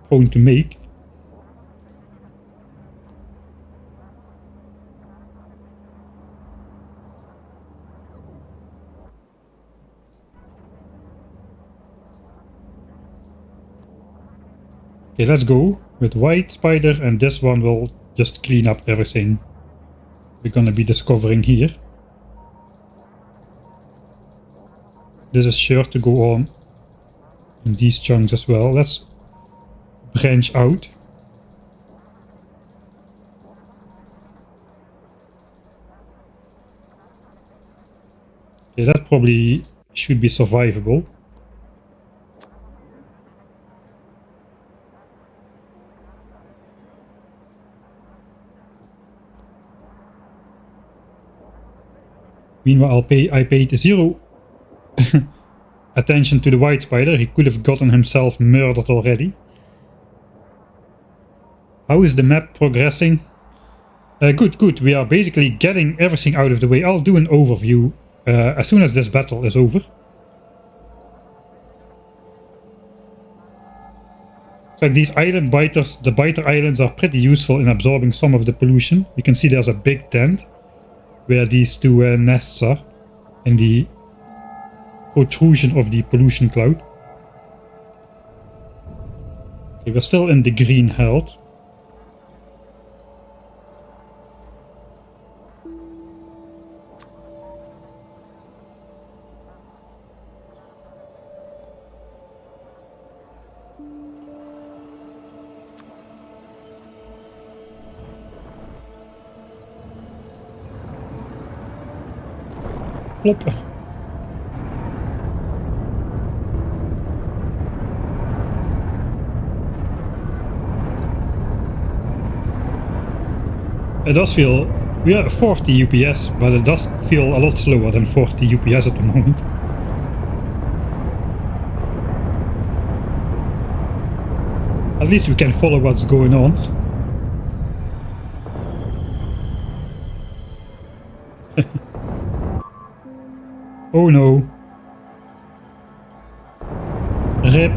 prone to make. Okay, let's go with white spider, and this one will just clean up everything we're gonna be discovering here. This is sure to go on in these chunks as well. Let's branch out. Okay, that probably should be survivable. Meanwhile, I paid zero attention to the white spider. He could have gotten himself murdered already. How is the map progressing? Good. We are basically getting everything out of the way. I'll do an overview as soon as this battle is over. So these island biters, the biter islands, are pretty useful in absorbing some of the pollution. You can see there's a big tent where these two nests are in the protrusion of the pollution cloud. Okay, we're still in the green held. Flop. It does feel, we are 40 UPS, but it does feel a lot slower than 40 UPS at the moment. At least we can follow what's going on. Oh no. RIP.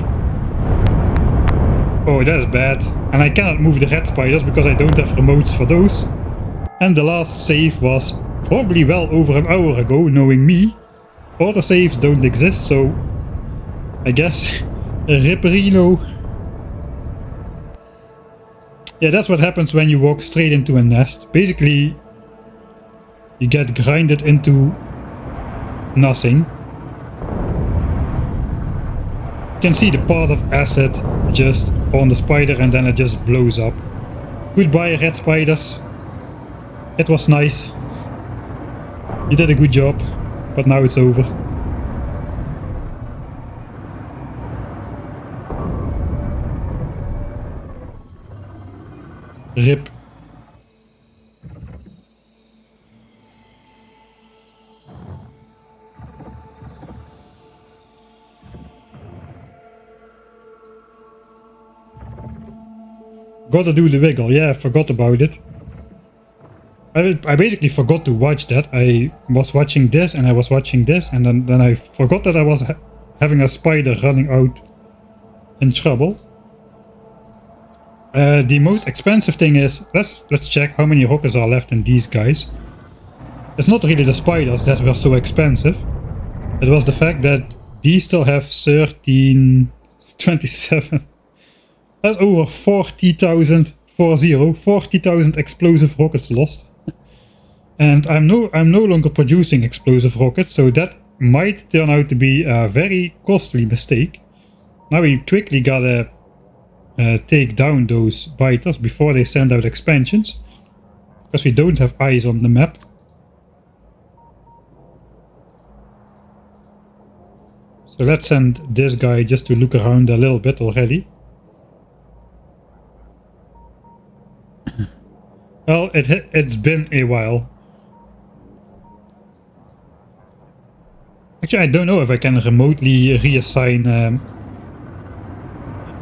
Oh, that is bad. And I cannot move the red spiders because I don't have remotes for those. And the last save was probably well over an hour ago, knowing me. Auto saves don't exist, so I guess Ripperino. Yeah, that's what happens when you walk straight into a nest. Basically, you get grinded into nothing. You can see the part of acid just on the spider and then it just blows up. Goodbye, red spiders. It was nice. You did a good job, but now it's over. RIP. Gotta do the wiggle. Yeah, I forgot about it. I basically forgot to watch that. I was watching this and I was watching this, and then I forgot that I was having a spider running out in trouble. The most expensive thing is, let's check how many rockets are left in these guys. It's not really the spiders that were so expensive. It was the fact that these still have 1327. That's over 40,000 40,000 explosive rockets lost. And I'm no longer producing explosive rockets, so that might turn out to be a very costly mistake. Now we quickly gotta take down those biters before they send out expansions, because we don't have eyes on the map. So let's send this guy just to look around a little bit already. Well, it's been a while. Actually, I don't know if I can remotely reassign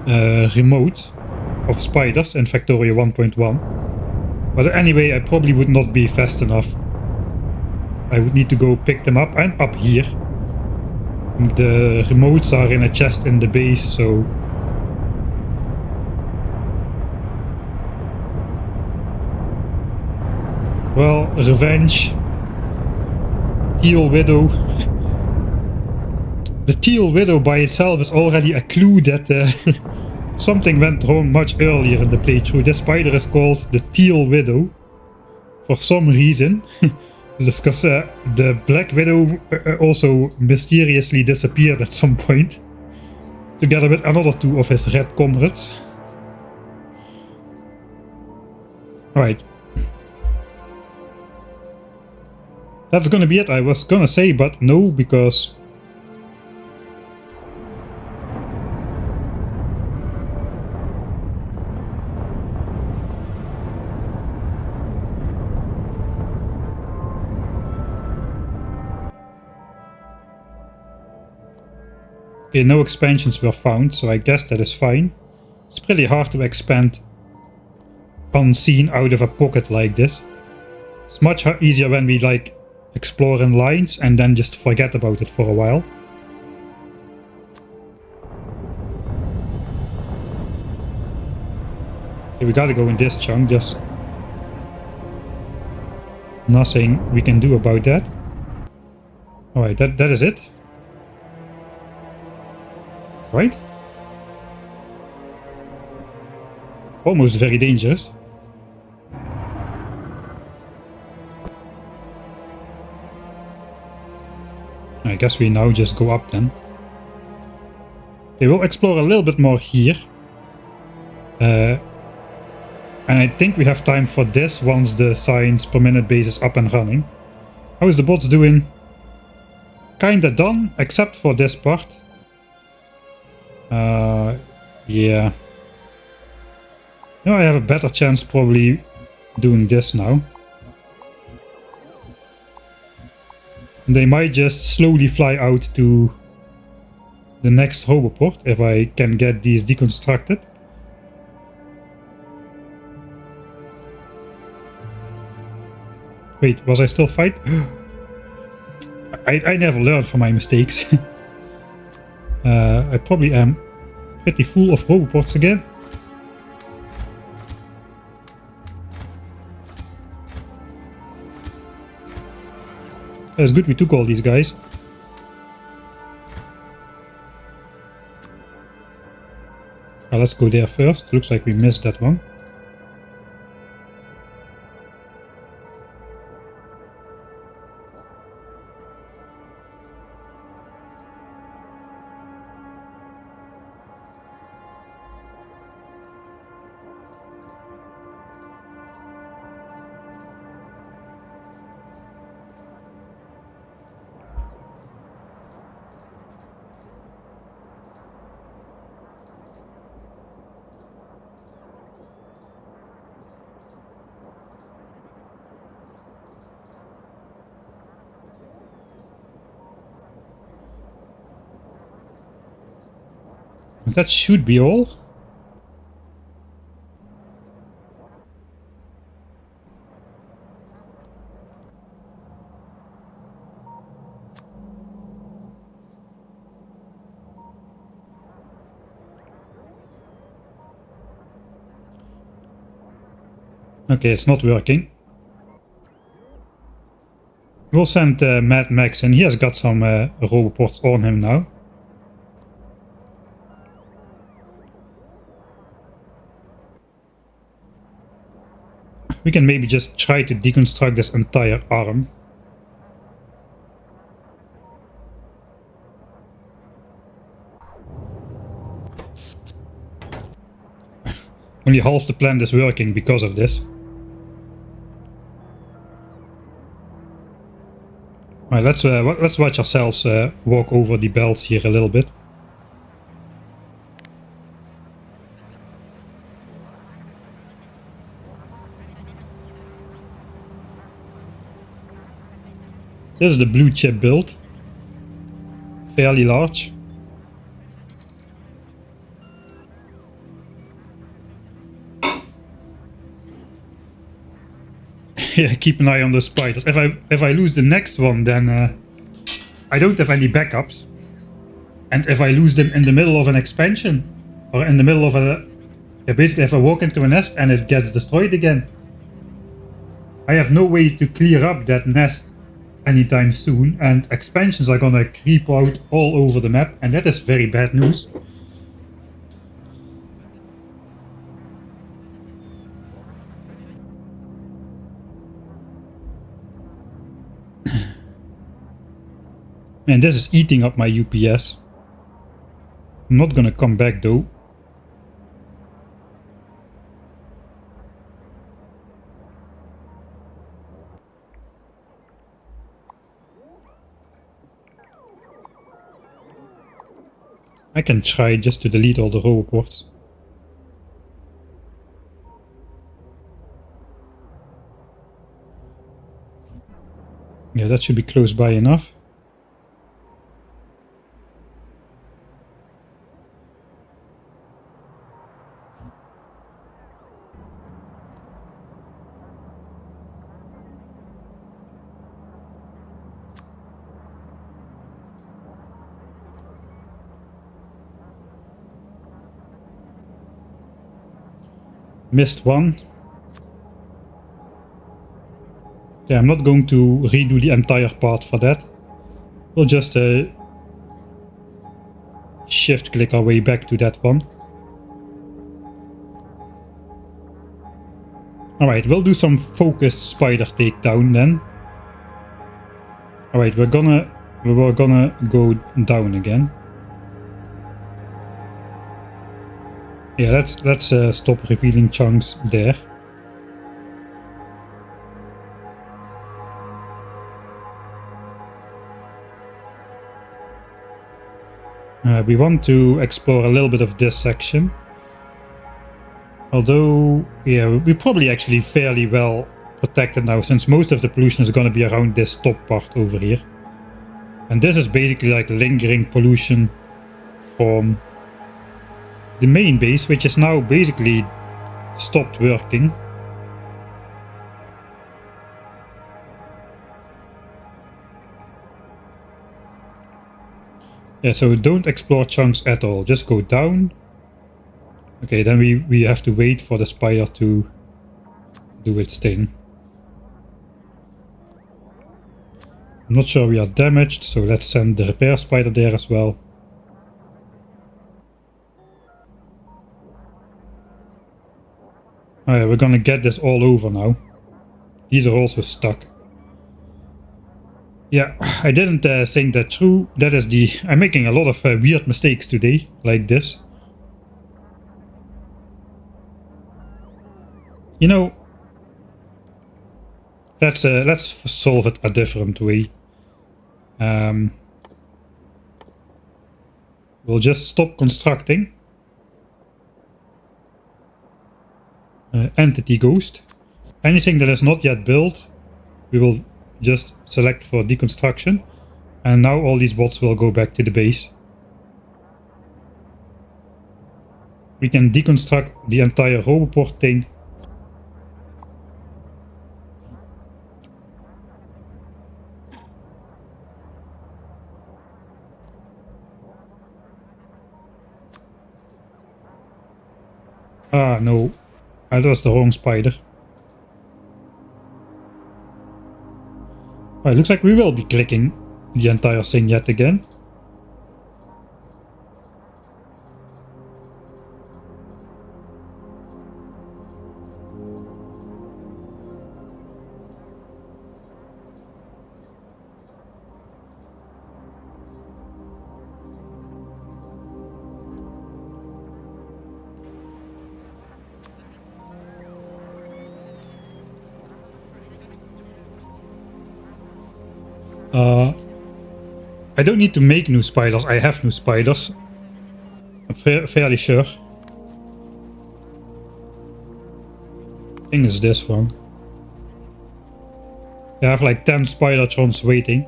remotes. of spiders in Factorio 1.1. But anyway, I probably would not be fast enough. I would need to go pick them up, and up here. The remotes are in a chest in the base, so... Well, revenge. Teal Widow. The Teal Widow by itself is already a clue that something went wrong much earlier in the playthrough. This spider is called the Teal Widow for some reason. Because the Black Widow also mysteriously disappeared at some point, together with another two of his red comrades. Alright. That's gonna be it, I was gonna say, but no, because... Okay, no expansions were found, so I guess that is fine. It's pretty hard to expand unseen out of a pocket like this. It's much easier when we like explore in lines and then just forget about it for a while. Okay, we gotta go in this chunk, just nothing we can do about that. Alright, that is it. Right? Almost very dangerous. I guess we now just go up then. Okay, we'll explore a little bit more here. And I think we have time for this once the science per minute base is up and running. How is the bots doing? Kinda done, except for this part. Yeah. No, I have a better chance probably doing this now. They might just slowly fly out to the next roboport if I can get these deconstructed. Wait, was I still fight? I never learned from my mistakes. I probably am pretty full of roboports again. That's good, we took all these guys. Let's go there first. Looks like we missed that one. That should be all. Okay, it's not working. We'll send Mad Max, and he has got some roboports on him now. We can maybe just try to deconstruct this entire arm. Only half the plant is working because of this. Alright, let's watch ourselves walk over the belts here a little bit. This is the blue chip build. Fairly large. Yeah, keep an eye on the spiders. If I lose the next one, then I don't have any backups. And if I lose them in the middle of an expansion, or in the middle of a... Yeah, basically if I walk into a nest and it gets destroyed again, I have no way to clear up that nest anytime soon, and expansions are gonna creep out all over the map, and that is very bad news. Man, this is eating up my UPS. I'm not gonna come back though. I can try just to delete all the roboports. Yeah, that should be close by enough. Missed one. Yeah, I'm not going to redo the entire part for that. We'll just shift click our way back to that one. Alright, we'll do some focused spider takedown then. Alright, we're gonna go down again. Yeah, let's stop revealing chunks there. We want to explore a little bit of this section. Although, yeah, we're probably actually fairly well protected now, since most of the pollution is going to be around this top part over here. And this is basically like lingering pollution from the main base, which is now basically stopped working. Yeah, so don't explore chunks at all, just go down. Okay, then we have to wait for the spider to do its thing. I'm not sure we are damaged, so let's send the repair spider there as well. Alright, we're gonna get this all over now. These are also stuck. Yeah, I didn't think that through. That is the... I'm making a lot of weird mistakes today, like this. You know, let's solve it a different way. We'll just stop constructing. Entity ghost. Anything that is not yet built, we will just select for deconstruction. And now all these bots will go back to the base. We can deconstruct the entire roboport thing. Ah, no. That was the wrong spider. Oh, it looks like we will be clicking the entire thing yet again. I don't need to make new spiders, I have new spiders. I'm fairly sure. I think it's this one. I have like 10 spider-trons waiting.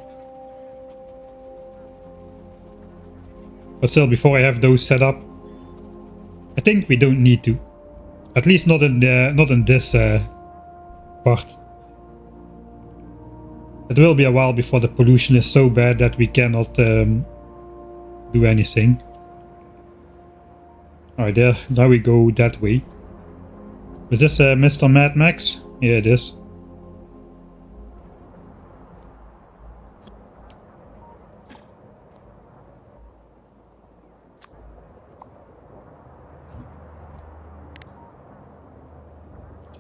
But still, before I have those set up, I think we don't need to. At least not in this part. It will be a while before the pollution is so bad that we cannot do anything. Alright, there. Now we go that way. Is this Mr. Mad Max? Yeah, it is.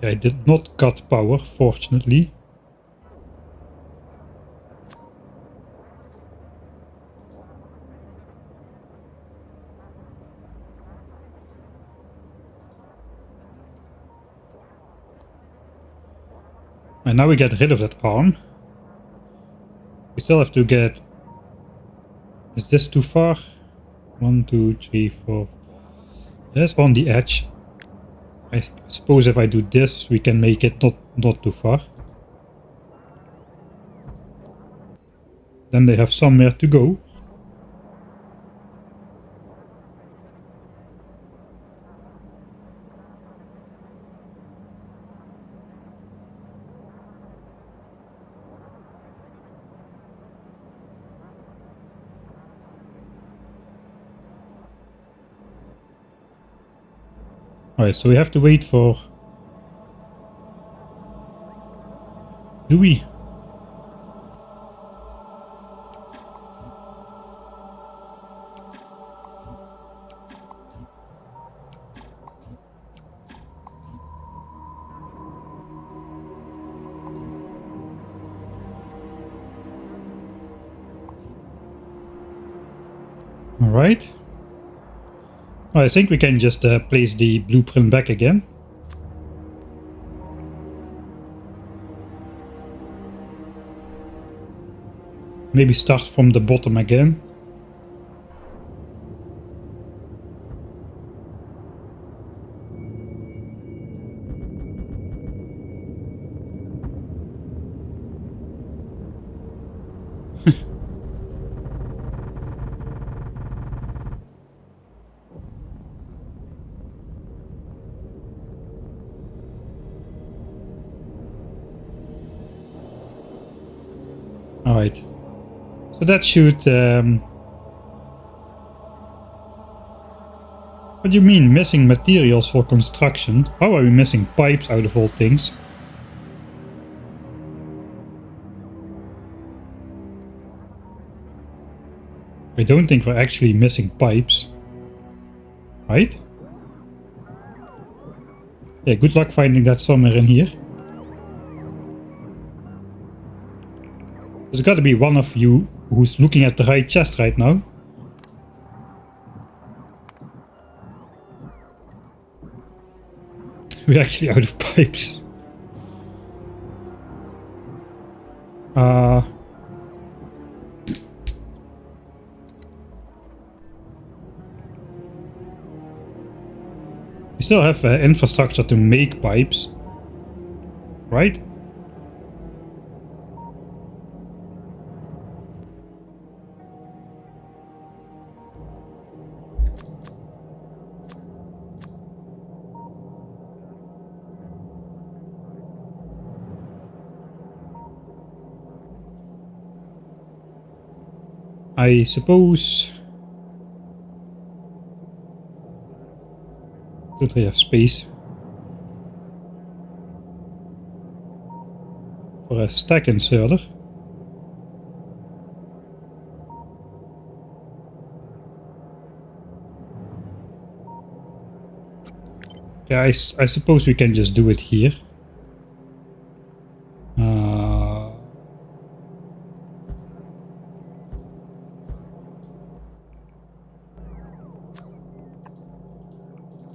I did not cut power, fortunately. And now we get rid of that arm. We still have to get... Is this too far? 1, 2, 3, 4... Yes, on the edge. I suppose if I do this, we can make it not too far. Then they have somewhere to go. Alright, so we have to wait for... Do we? Alright. I think we can just place the blueprint back again. Maybe start from the bottom again. Alright. So that should... What do you mean, missing materials for construction? How are we missing pipes out of all things? I don't think we're actually missing pipes. Right? Yeah, good luck finding that somewhere in here. There's gotta be one of you who's looking at the right chest right now. We're actually out of pipes. We still have infrastructure to make pipes, right? I suppose... Don't really have space for a stack inserter. Yeah, I suppose we can just do it here.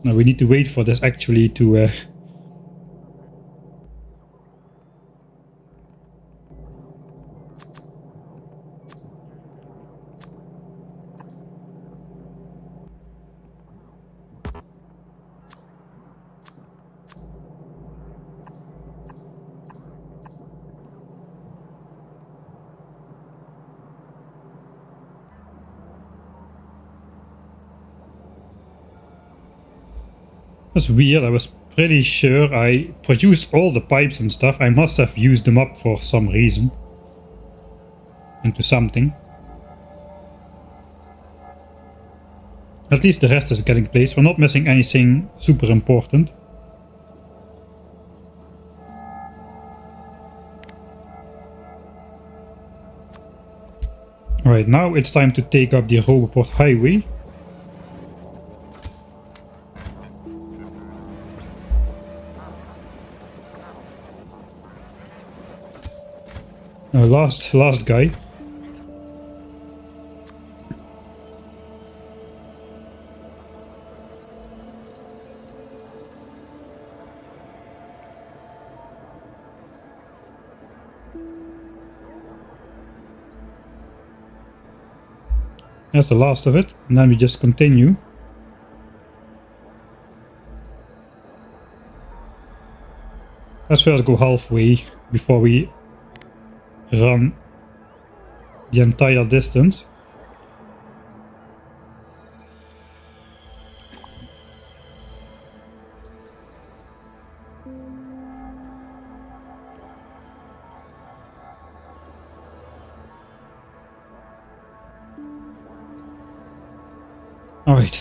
Now we need to wait for this actually to... That's weird. I was pretty sure I produced all the pipes and stuff. I must have used them up for some reason. into something. At least the rest is getting placed. We're not missing anything super important. Alright, now it's time to take up the Roboport highway. Last guy. That's the last of it, and then we just continue. Let's first go halfway before we run the entire distance. All right.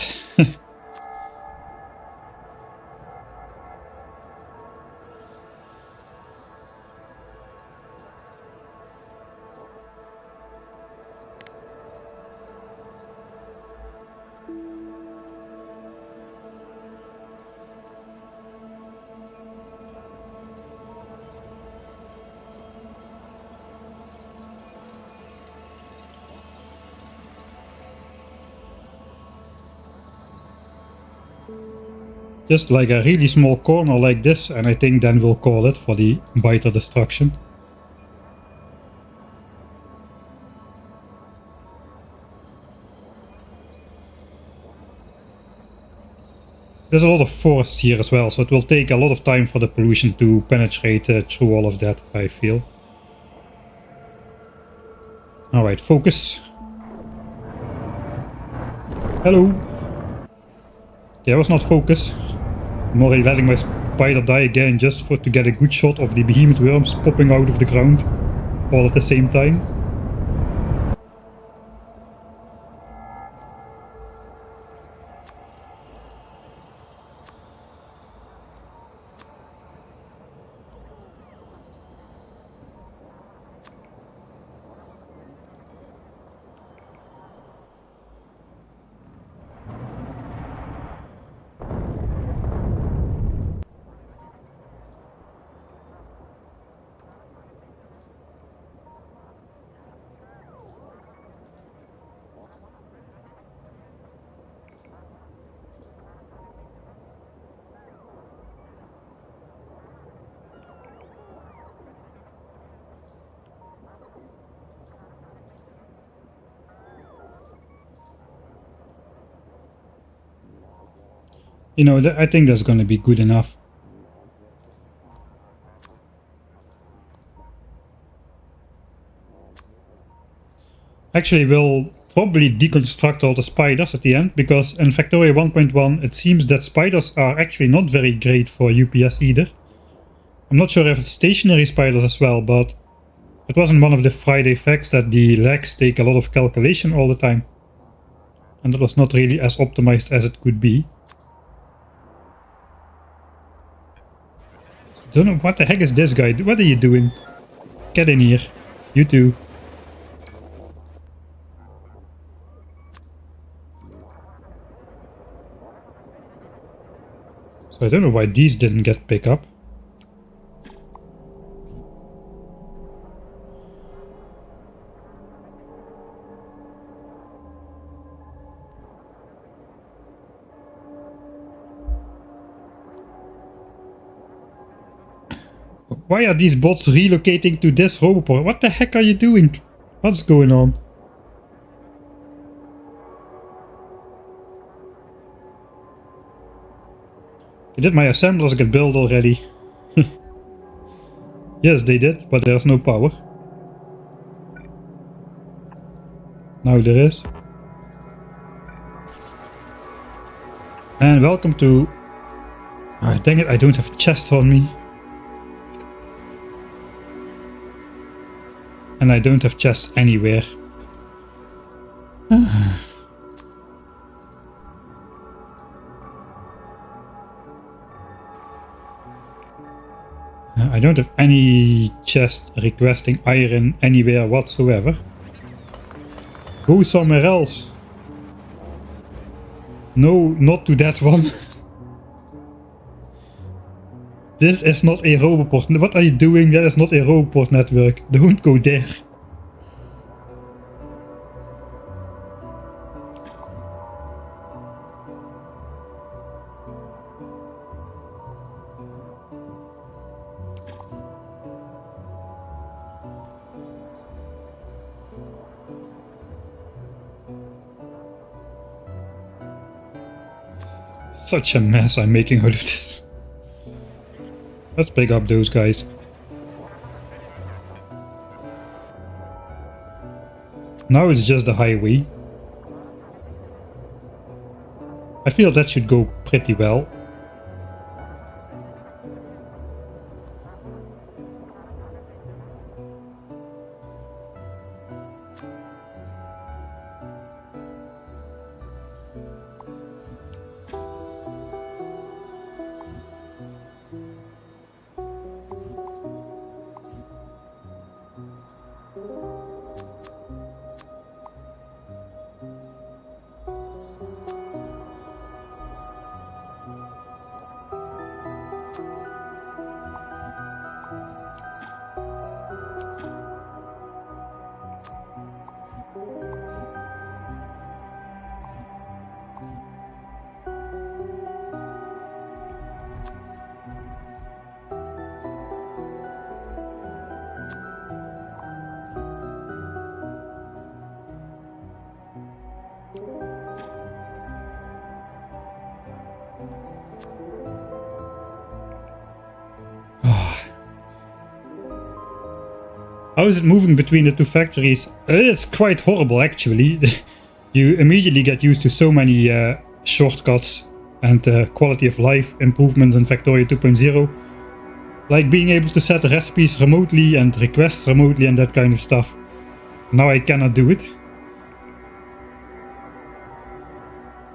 Just like a really small corner like this, and I think then we'll call it for the biter destruction. There's a lot of forest here as well, so it will take a lot of time for the pollution to penetrate through all of that, I feel. Alright, focus. Hello. Yeah, I was not focus. I'm already letting my spider die again just to get a good shot of the behemoth worms popping out of the ground all at the same time. You know, I think that's going to be good enough. Actually, we'll probably deconstruct all the spiders at the end, because in Factorio 1.1 it seems that spiders are actually not very great for UPS either. I'm not sure if it's stationary spiders as well, but it wasn't one of the Friday facts that the legs take a lot of calculation all the time. And that was not really as optimized as it could be. Don't know, what the heck is this guy? What are you doing? Get in here. You too. So I don't know why these didn't get picked up. Why are these bots relocating to this Roboport? What the heck are you doing? What's going on? Did my assemblers get built already? Yes, they did, but there's no power. Now there is. And welcome to... Oh, dang it, I don't have a chest on me. And I don't have chests anywhere. I don't have any chest requesting iron anywhere whatsoever. Go somewhere else. No, not to that one. This is not a Roboport. What are you doing? That is not a Roboport network. Don't go there. Such a mess I'm making out of this. Let's pick up those guys. Now it's just the highway. I feel that should go pretty well. How is it moving between the two factories? It's quite horrible actually. You immediately get used to so many shortcuts and quality of life improvements in Factorio 2.0. Like being able to set recipes remotely and requests remotely and that kind of stuff. Now I cannot do it.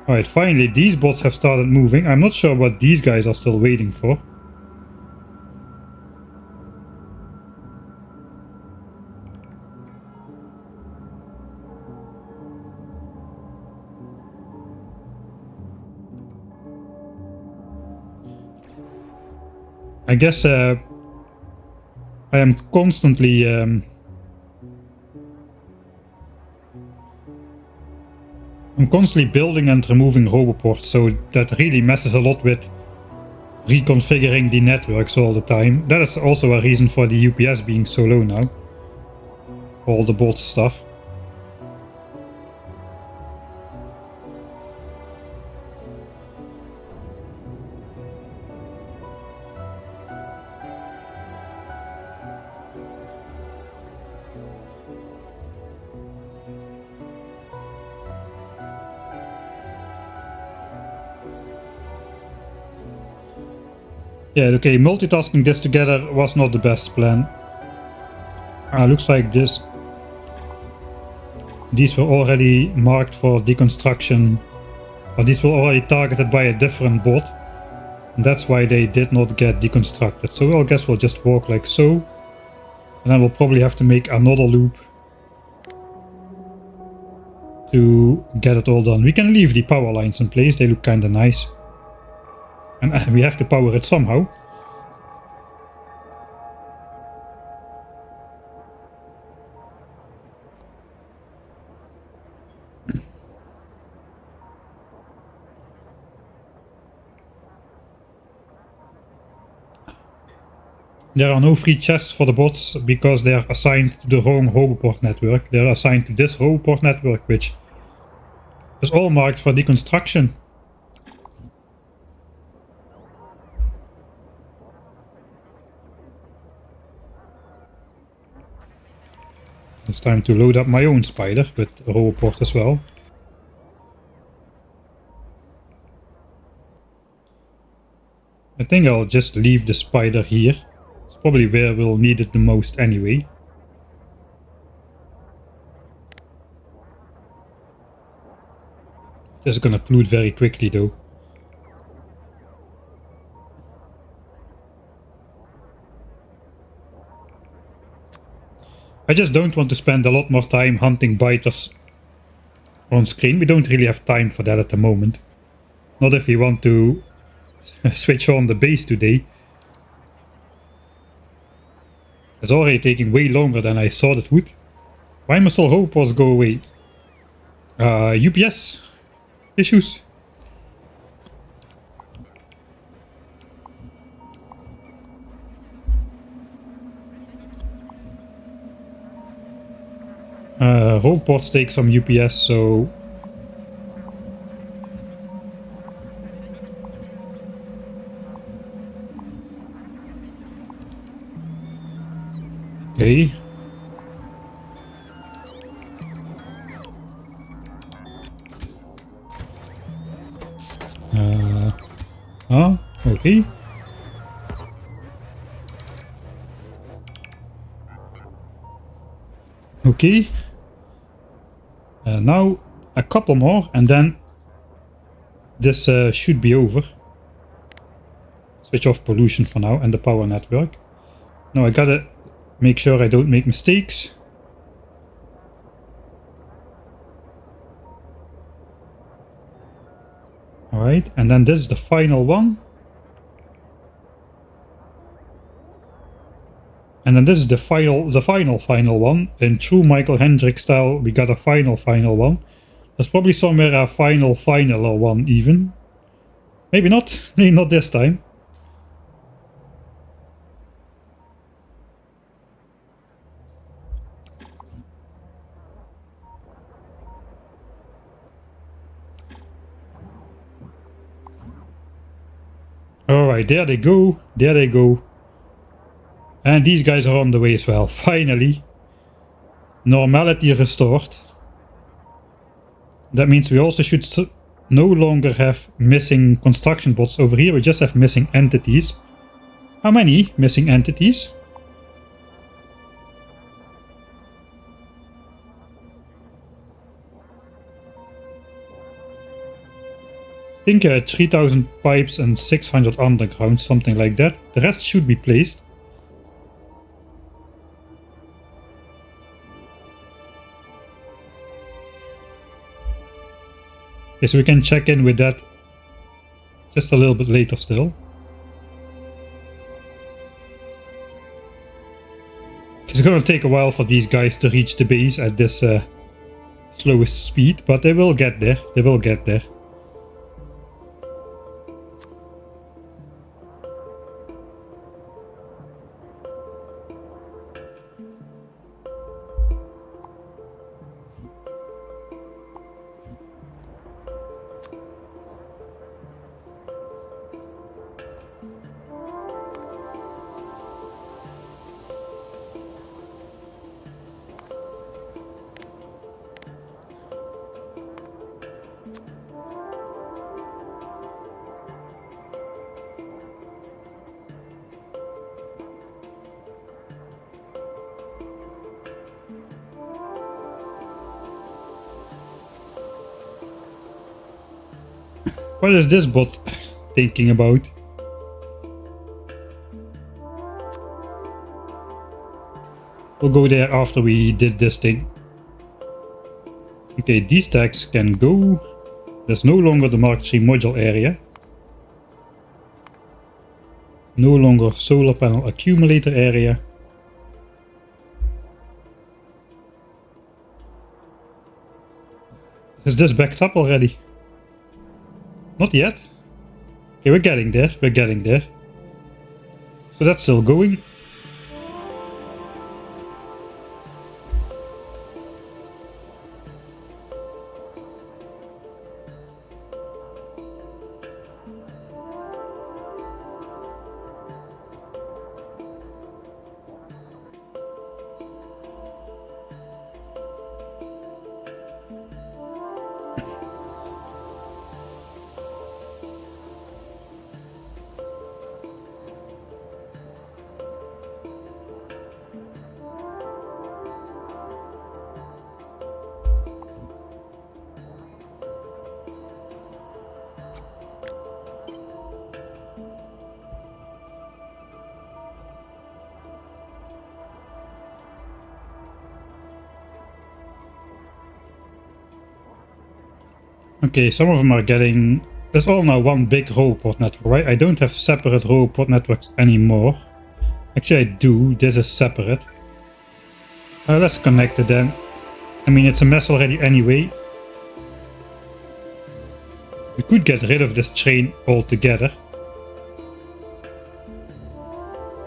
Alright, finally these bots have started moving. I'm not sure what these guys are still waiting for. I guess I am constantly I'm constantly building and removing Roboports, so that really messes a lot with reconfiguring the networks all the time. That is also a reason for the UPS being so low now. All the bot stuff. Yeah, okay, multitasking this together was not the best plan. Looks like these were already marked for deconstruction, or these were already targeted by a different bot. And that's why they did not get deconstructed. So I guess we'll just walk like so. And then we'll probably have to make another loop to get it all done. We can leave the power lines in place, they look kinda nice. And we have to power it somehow. There are no free chests for the bots because they are assigned to the wrong Roboport network. They are assigned to this Roboport network, which is all marked for deconstruction. It's time to load up my own spider with Roboport as well. I think I'll just leave the spider here. It's probably where we'll need it the most anyway. This is gonna pollute very quickly though. I just don't want to spend a lot more time hunting biters on screen. We don't really have time for that at the moment. Not if we want to switch on the base today. It's already taking way longer than I thought it would. Why must all robots go away? UPS issues. Robots take some UPS, so... Okay. Okay. Okay. Now a couple more and then this should be over. Switch off pollution for now and the power network. Now I gotta make sure I don't make mistakes. Alright, and then this is the final one. And then this is the final one. In true Michael Hendricks style, we got a final one. There's probably somewhere a finaler one even. Maybe not. Maybe not this time. Alright, there they go. There they go. And these guys are on the way as well. Finally. Normality restored. That means we also should no longer have missing construction bots over here. We just have missing entities. How many missing entities? I think 3000 pipes and 600 underground, something like that. The rest should be placed. Okay, so we can check in with that just a little bit later still. It's gonna take a while for these guys to reach the base at this slowest speed, but they will get there. They will get there. What is this bot thinking about? We'll go there after we did this thing. Okay, these tags can go. There's no longer the Mark III module area. No longer solar panel accumulator area. Is this backed up already? Not yet. Okay, we're getting there. We're getting there. So that's still going. Okay, some of them are getting... There's all now one big robot network, right? I don't have separate robot networks anymore. Actually, I do. This is separate. Let's connect it then. I mean, it's a mess already anyway. We could get rid of this train altogether.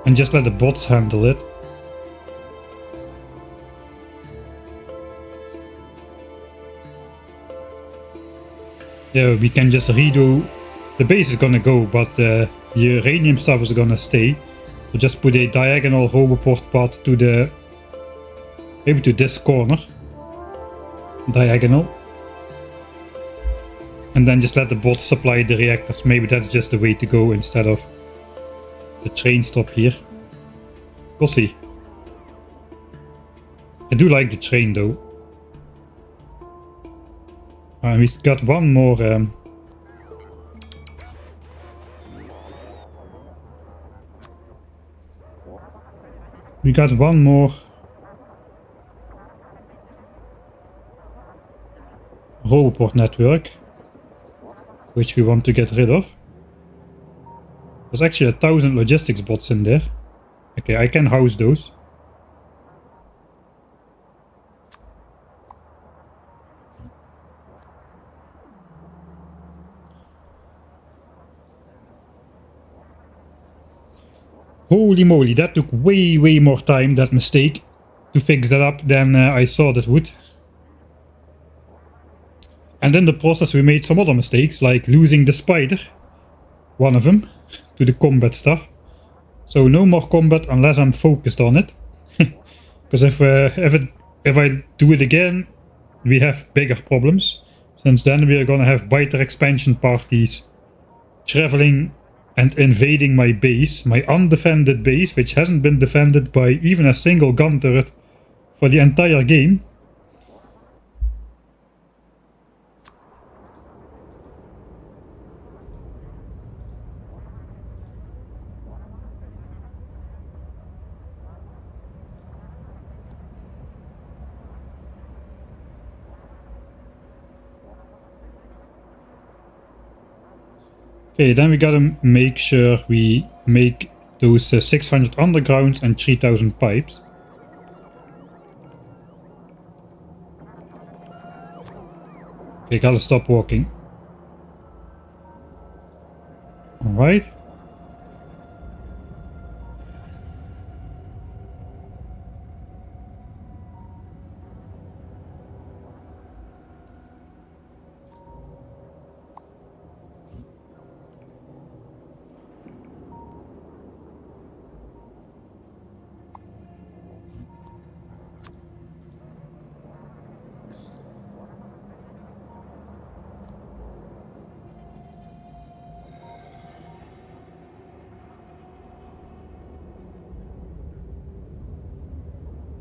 And just let the bots handle it. Yeah, we can just redo... The base is gonna go, but the uranium stuff is gonna stay. So just put a diagonal roboport path to the... Maybe to this corner. Diagonal. And then just let the bots supply the reactors. Maybe that's just the way to go instead of the train stop here. We'll see. I do like the train though. And we've got one more... we got one more roboport network, which we want to get rid of. There's actually 1,000 logistics bots in there. Okay, I can house those. Holy moly, that took way more time, that mistake, to fix that up than I thought it would. And in the process we made some other mistakes, like losing the spider, one of them, to the combat stuff. So no more combat unless I'm focused on it. Because if I do it again, we have bigger problems. Since then we are gonna have biter expansion parties traveling and invading my base, my undefended base, which hasn't been defended by even a single gun turret for the entire game. Okay, then we gotta make sure we make those 600 undergrounds and 3000 pipes. Okay, gotta stop walking. Alright.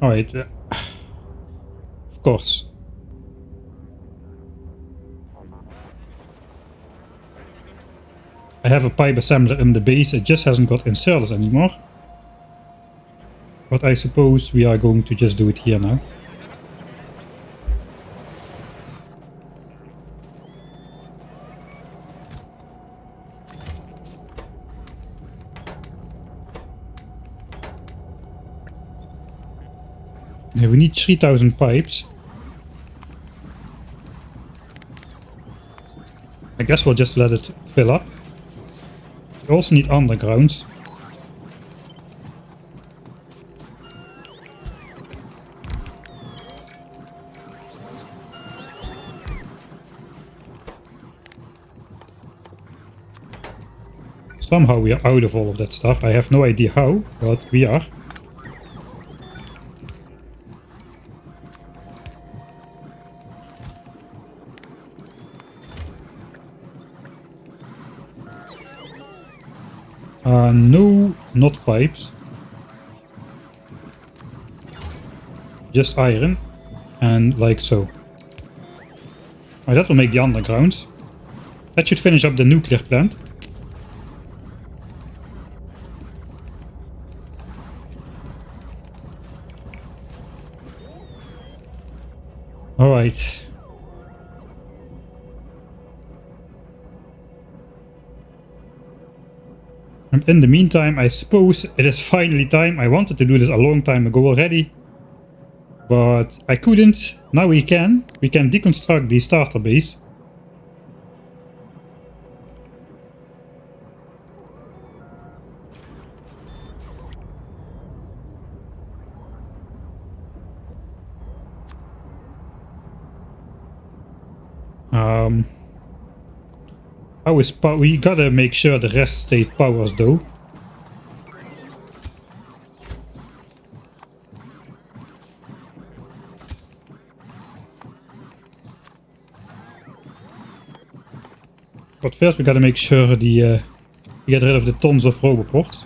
Alright, of course. I have a pipe assembler in the base, it just hasn't got inserters anymore. But I suppose we are going to just do it here now. Yeah, we need 3000 pipes. I guess we'll just let it fill up. We also need undergrounds. Somehow we are out of all of that stuff. I have no idea how, but we are. No, not pipes. Just iron. And like so. Oh, that will make the undergrounds. That should finish up the nuclear plant. Alright. And in the meantime, I suppose it is finally time. I wanted to do this a long time ago already, but I couldn't. Now we can. We can deconstruct the starter base. We gotta make sure the rest state powers though. But first we gotta make sure we get rid of the tons of roboports.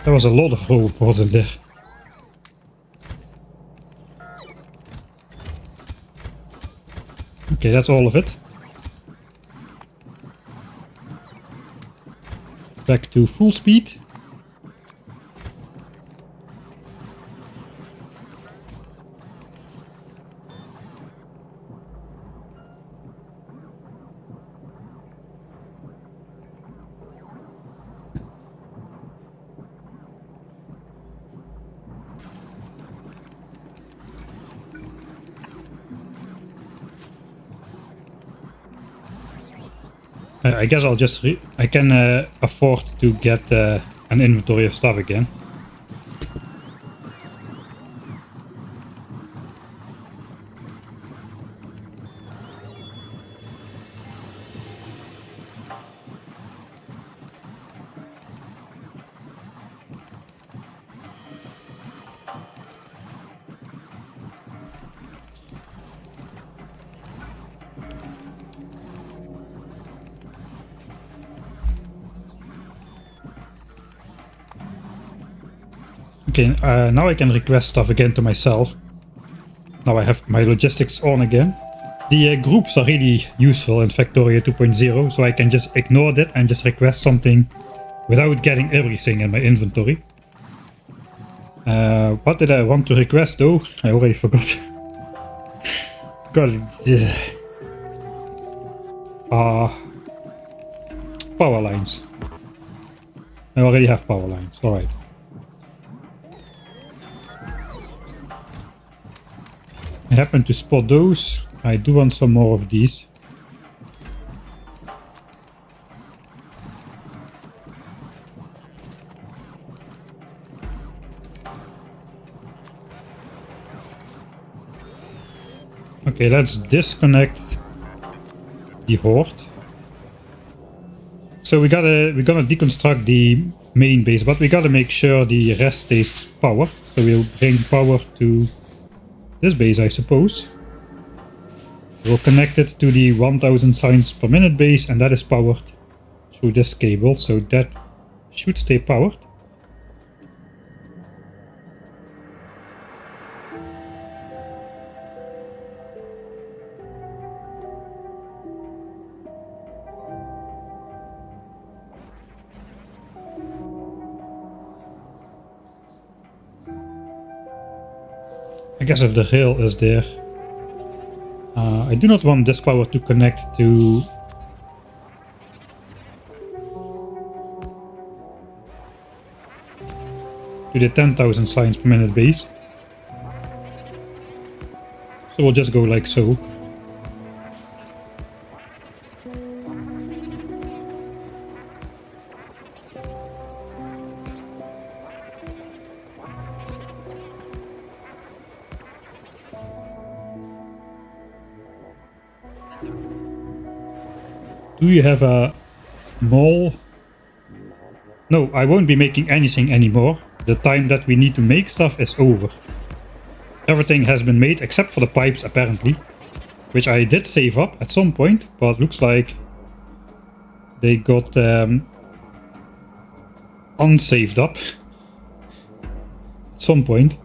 There was a lot of roboports in there. Okay, that's all of it. Back to full speed. I guess I'll just I can afford to get an inventory of stuff again. Okay, now I can request stuff again to myself. Now I have my logistics on again. The groups are really useful in Factorio 2.0, so I can just ignore that and just request something without getting everything in my inventory. What did I want to request though? I already forgot. God, power lines. I already have power lines, alright. I happen to spot those. I do want some more of these. Okay, let's disconnect the horde. So we're gonna deconstruct the main base, but we gotta make sure the rest stays power. So we'll bring power to this base, I suppose. We'll connect it to the 1000 signs per minute base, and that is powered through this cable, so that should stay powered. I guess if the rail is there. I do not want this power to connect to the 10,000 signs per minute base. So we'll just go like so. Do you have a mall? No, I won't be making anything anymore. The time that we need to make stuff is over. Everything has been made except for the pipes apparently, which I did save up at some point, but looks like they got unsaved up at some point.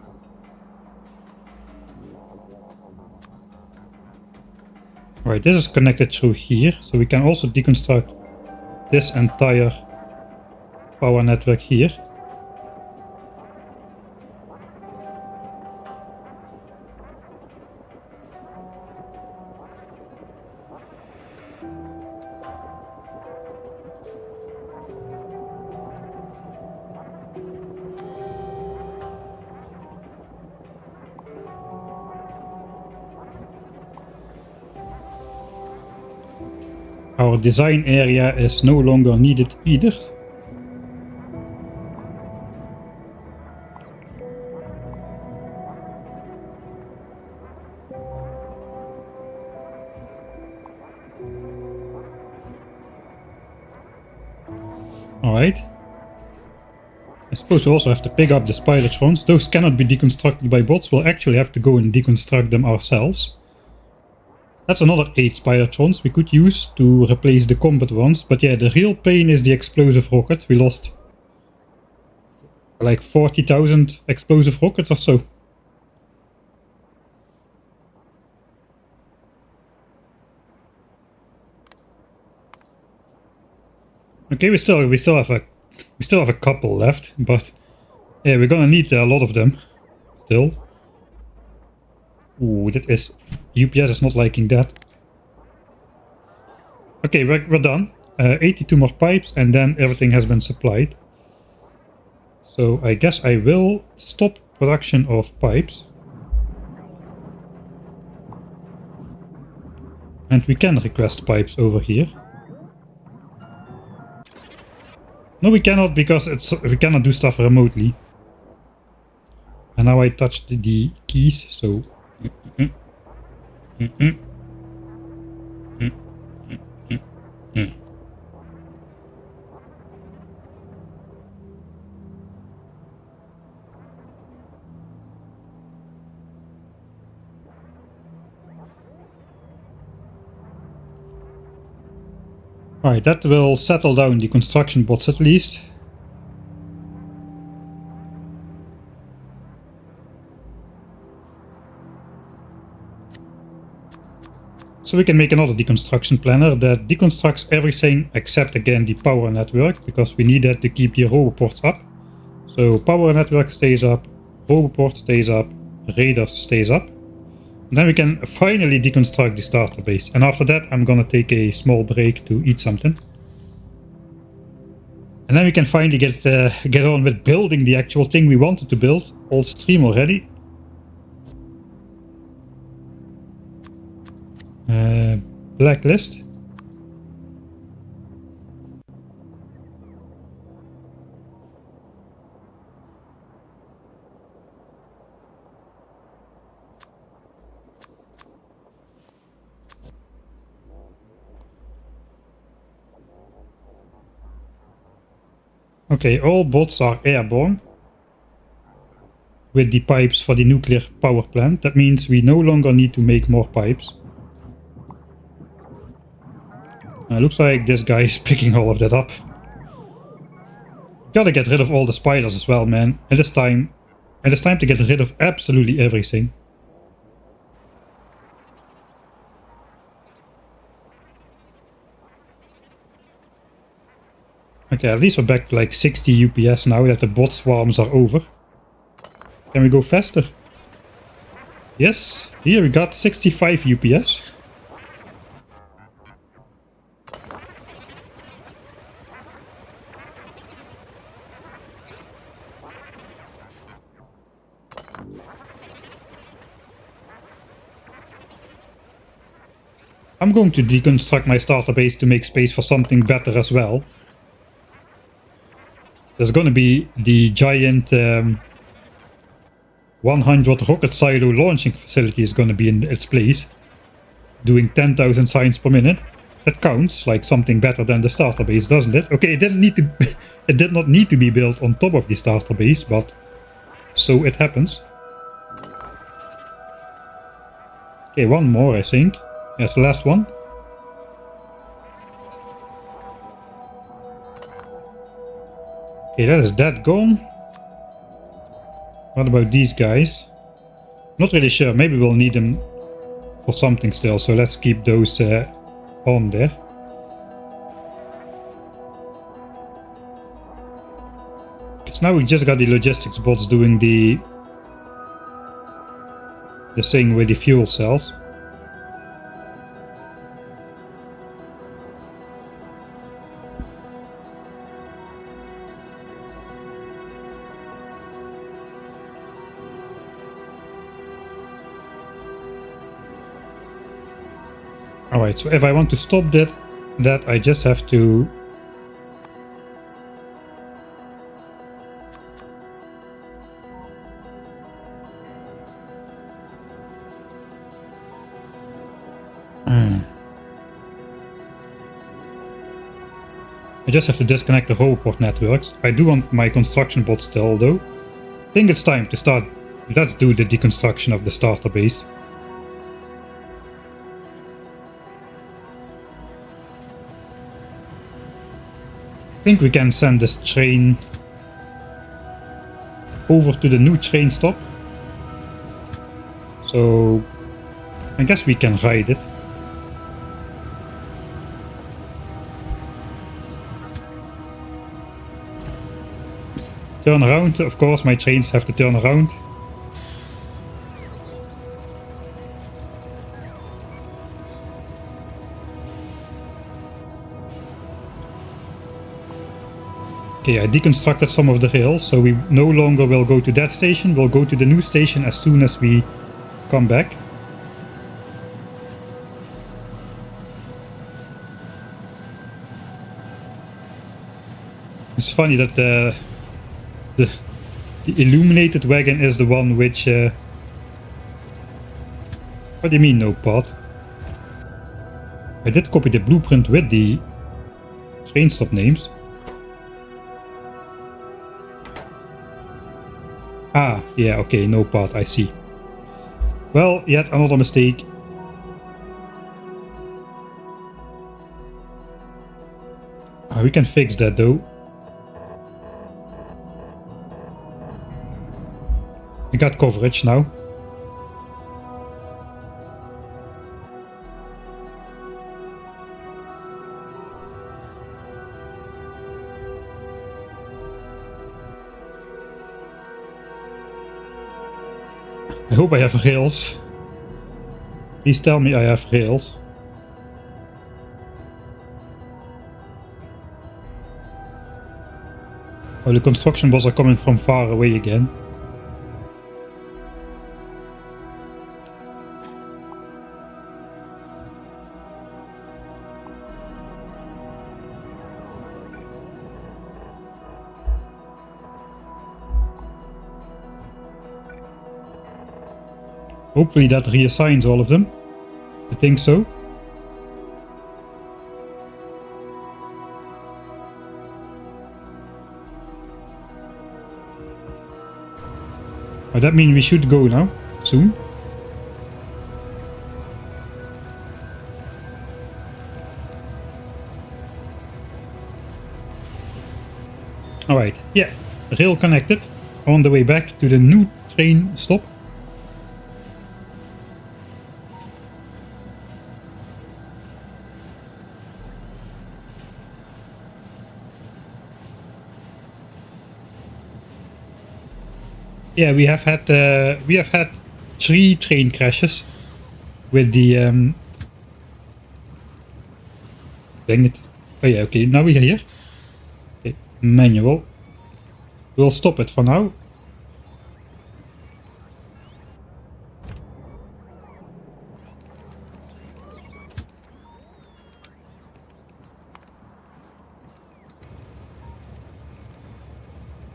Right, this is connected through here, so we can also deconstruct this entire power network here. Our design area is no longer needed either. Alright. I suppose we also have to pick up the spidertrons. Those cannot be deconstructed by bots. We'll actually have to go and deconstruct them ourselves. That's another 8 spidertrons we could use to replace the combat ones. But yeah, the real pain is the explosive rockets. We lost like 40,000 explosive rockets or so. Okay, we still have a couple left, but yeah, we're gonna need a lot of them still. Ooh, that is... UPS is not liking that. Okay, we're done. 82 more pipes and then everything has been supplied. So I guess I will stop production of pipes. And we can request pipes over here. No, we cannot, because we cannot do stuff remotely. And now I touched the keys, so... Alright, that will settle down the construction bots at least. So we can make another deconstruction planner that deconstructs everything except again the power network, because we need that to keep the roboports up. So power network stays up, roboport stays up, radar stays up. And then we can finally deconstruct the starter base. And after that I'm gonna take a small break to eat something. And then we can finally get on with building the actual thing we wanted to build. Old stream already. Blacklist. Okay, all bots are airborne with the pipes for the nuclear power plant. That means we no longer need to make more pipes. Looks like this guy is picking all of that up. Gotta get rid of all the spiders as well, man. It is time to get rid of absolutely everything. Okay, at least we're back to like 60 UPS now that the bot swarms are over. Can we go faster? Yes, here we got 65 UPS. I'm going to deconstruct my starter base to make space for something better as well. There's gonna be the giant 100 rocket silo launching facility is gonna be in its place. Doing 10,000 signs per minute. That counts like something better than the starter base, doesn't it? Okay, it didn't need to it did not need to be built on top of the starter base, but so it happens. Okay, one more I think. That's the last one. Okay, that is that gone. What about these guys? Not really sure. Maybe we'll need them for something still. So let's keep those on there. Because now we just got the logistics bots doing the thing with the fuel cells. Alright, so if I want to stop that I just have to disconnect the whole port networks. I do want my construction bot still though. I think it's time to start. Let's do the deconstruction of the starter base. I think we can send this train over to the new train stop. So I guess we can ride it. Turn around, of course my trains have to turn around. Okay, I deconstructed some of the rails, so we no longer will go to that station, we'll go to the new station as soon as we come back. It's funny that the illuminated wagon is the one which... What do you mean no part? I did copy the blueprint with the train stop names. Ah, yeah, okay, no part, I see. Well, yet another mistake. We can fix that though. I got coverage now. I hope I have rails. Please tell me I have rails. Oh, the construction bots are coming from far away again. Hopefully that reassigns all of them. I think so. Oh, that means we should go now, soon. Alright, yeah, rail connected. On the way back to the new train stop. Yeah, we have had 3 train crashes with the dang it. Oh yeah, okay, now we're here. Okay, manual. We'll stop it for now.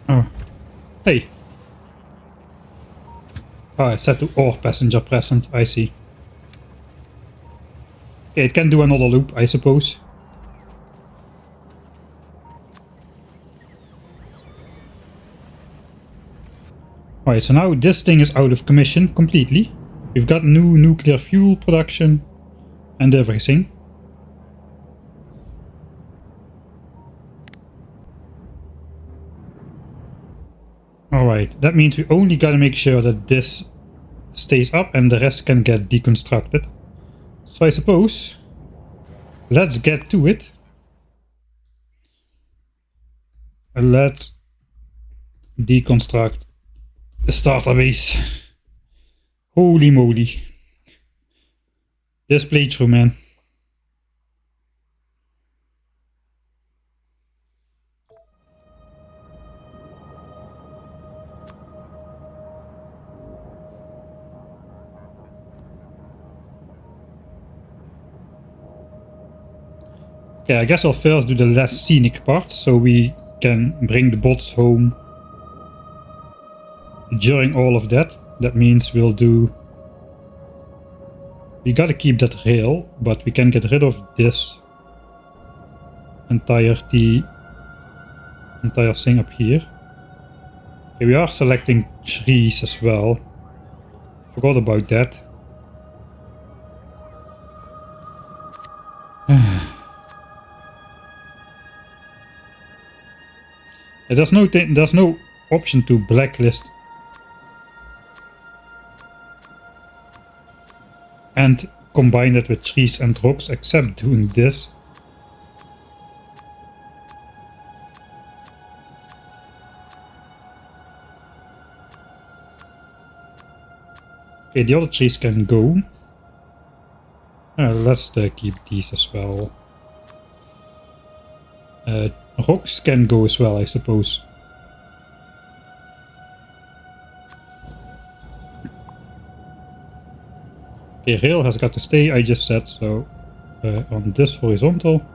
Oh. Hey. Oh, it's set to all passenger present, I see. Okay, it can do another loop, I suppose. Alright, so now this thing is out of commission completely. We've got new nuclear fuel production and everything. Alright, that means we only gotta make sure that this stays up and the rest can get deconstructed. So I suppose let's get to it. Let's deconstruct the starter base. Holy moly. This playthrough, man. Okay, I guess I'll first do the less scenic part, so we can bring the bots home during all of that. That means we'll do... We gotta keep that rail, but we can get rid of this entire thing up here. Okay, we are selecting trees as well. Forgot about that. There's no option to blacklist and combine it with trees and rocks except doing this. Okay, the other trees can go. Let's keep these as well. Rocks can go as well, I suppose. Okay, rail has got to stay, I just said, so on this horizontal.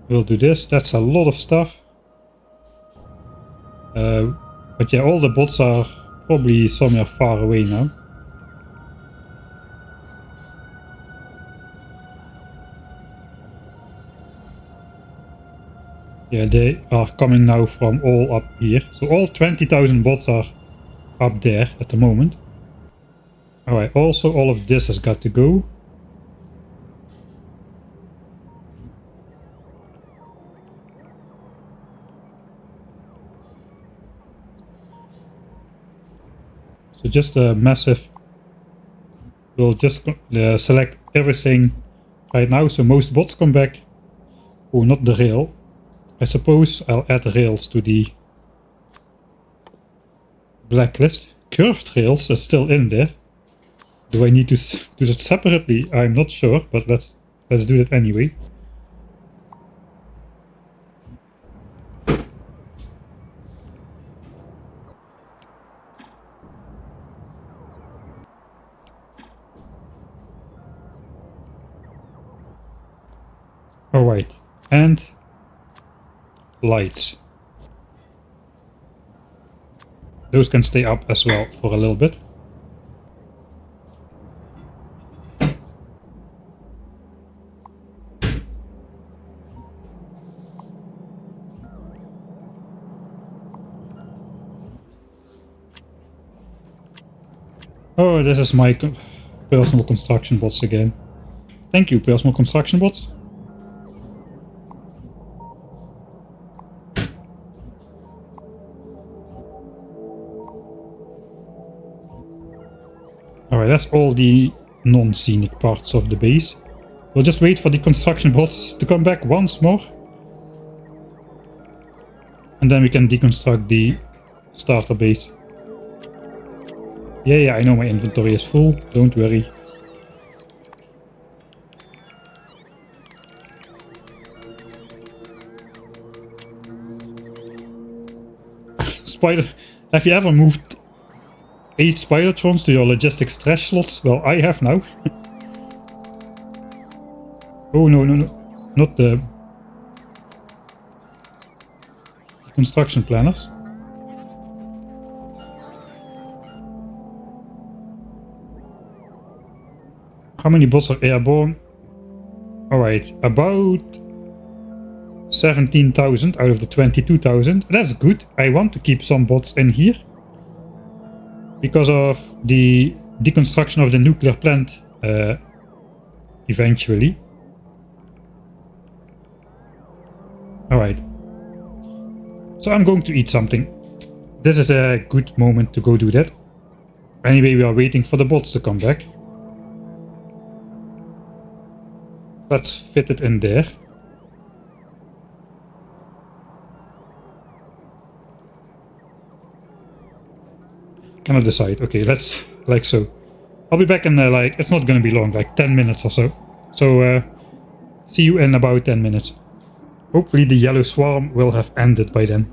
We'll do this. That's a lot of stuff. But yeah, all the bots are probably somewhere far away now. Yeah, they are coming now from all up here. So all 20,000 bots are up there at the moment. Alright, also all of this has got to go. So just a massive... We'll just select everything right now, so most bots come back. Oh, not the rail. I suppose I'll add rails to the blacklist. Curved rails is still in there. Do I need to do that separately? I'm not sure, but let's do it anyway. Alright, and lights. Those can stay up as well for a little bit. Oh, this is my personal construction bots again. Thank you, personal construction bots. Alright, that's all the non-scenic parts of the base. We'll just wait for the construction bots to come back once more. And then we can deconstruct the starter base. Yeah, I know my inventory is full, don't worry. Spider... Have you ever moved 8 Spidertrons to your logistics trash slots? Well, I have now. Oh, no. Not the construction planners. How many bots are airborne? Alright, about 17,000 out of the 22,000. That's good. I want to keep some bots in here. Because of the deconstruction of the nuclear plant eventually. Alright. So I'm going to eat something. This is a good moment to go do that. Anyway, we are waiting for the bots to come back. Let's fit it in there. Cannot decide. Okay, let's like so. I'll be back in like, it's not gonna be long, like 10 minutes or so. So see you in about 10 minutes. Hopefully the yellow swarm will have ended by then.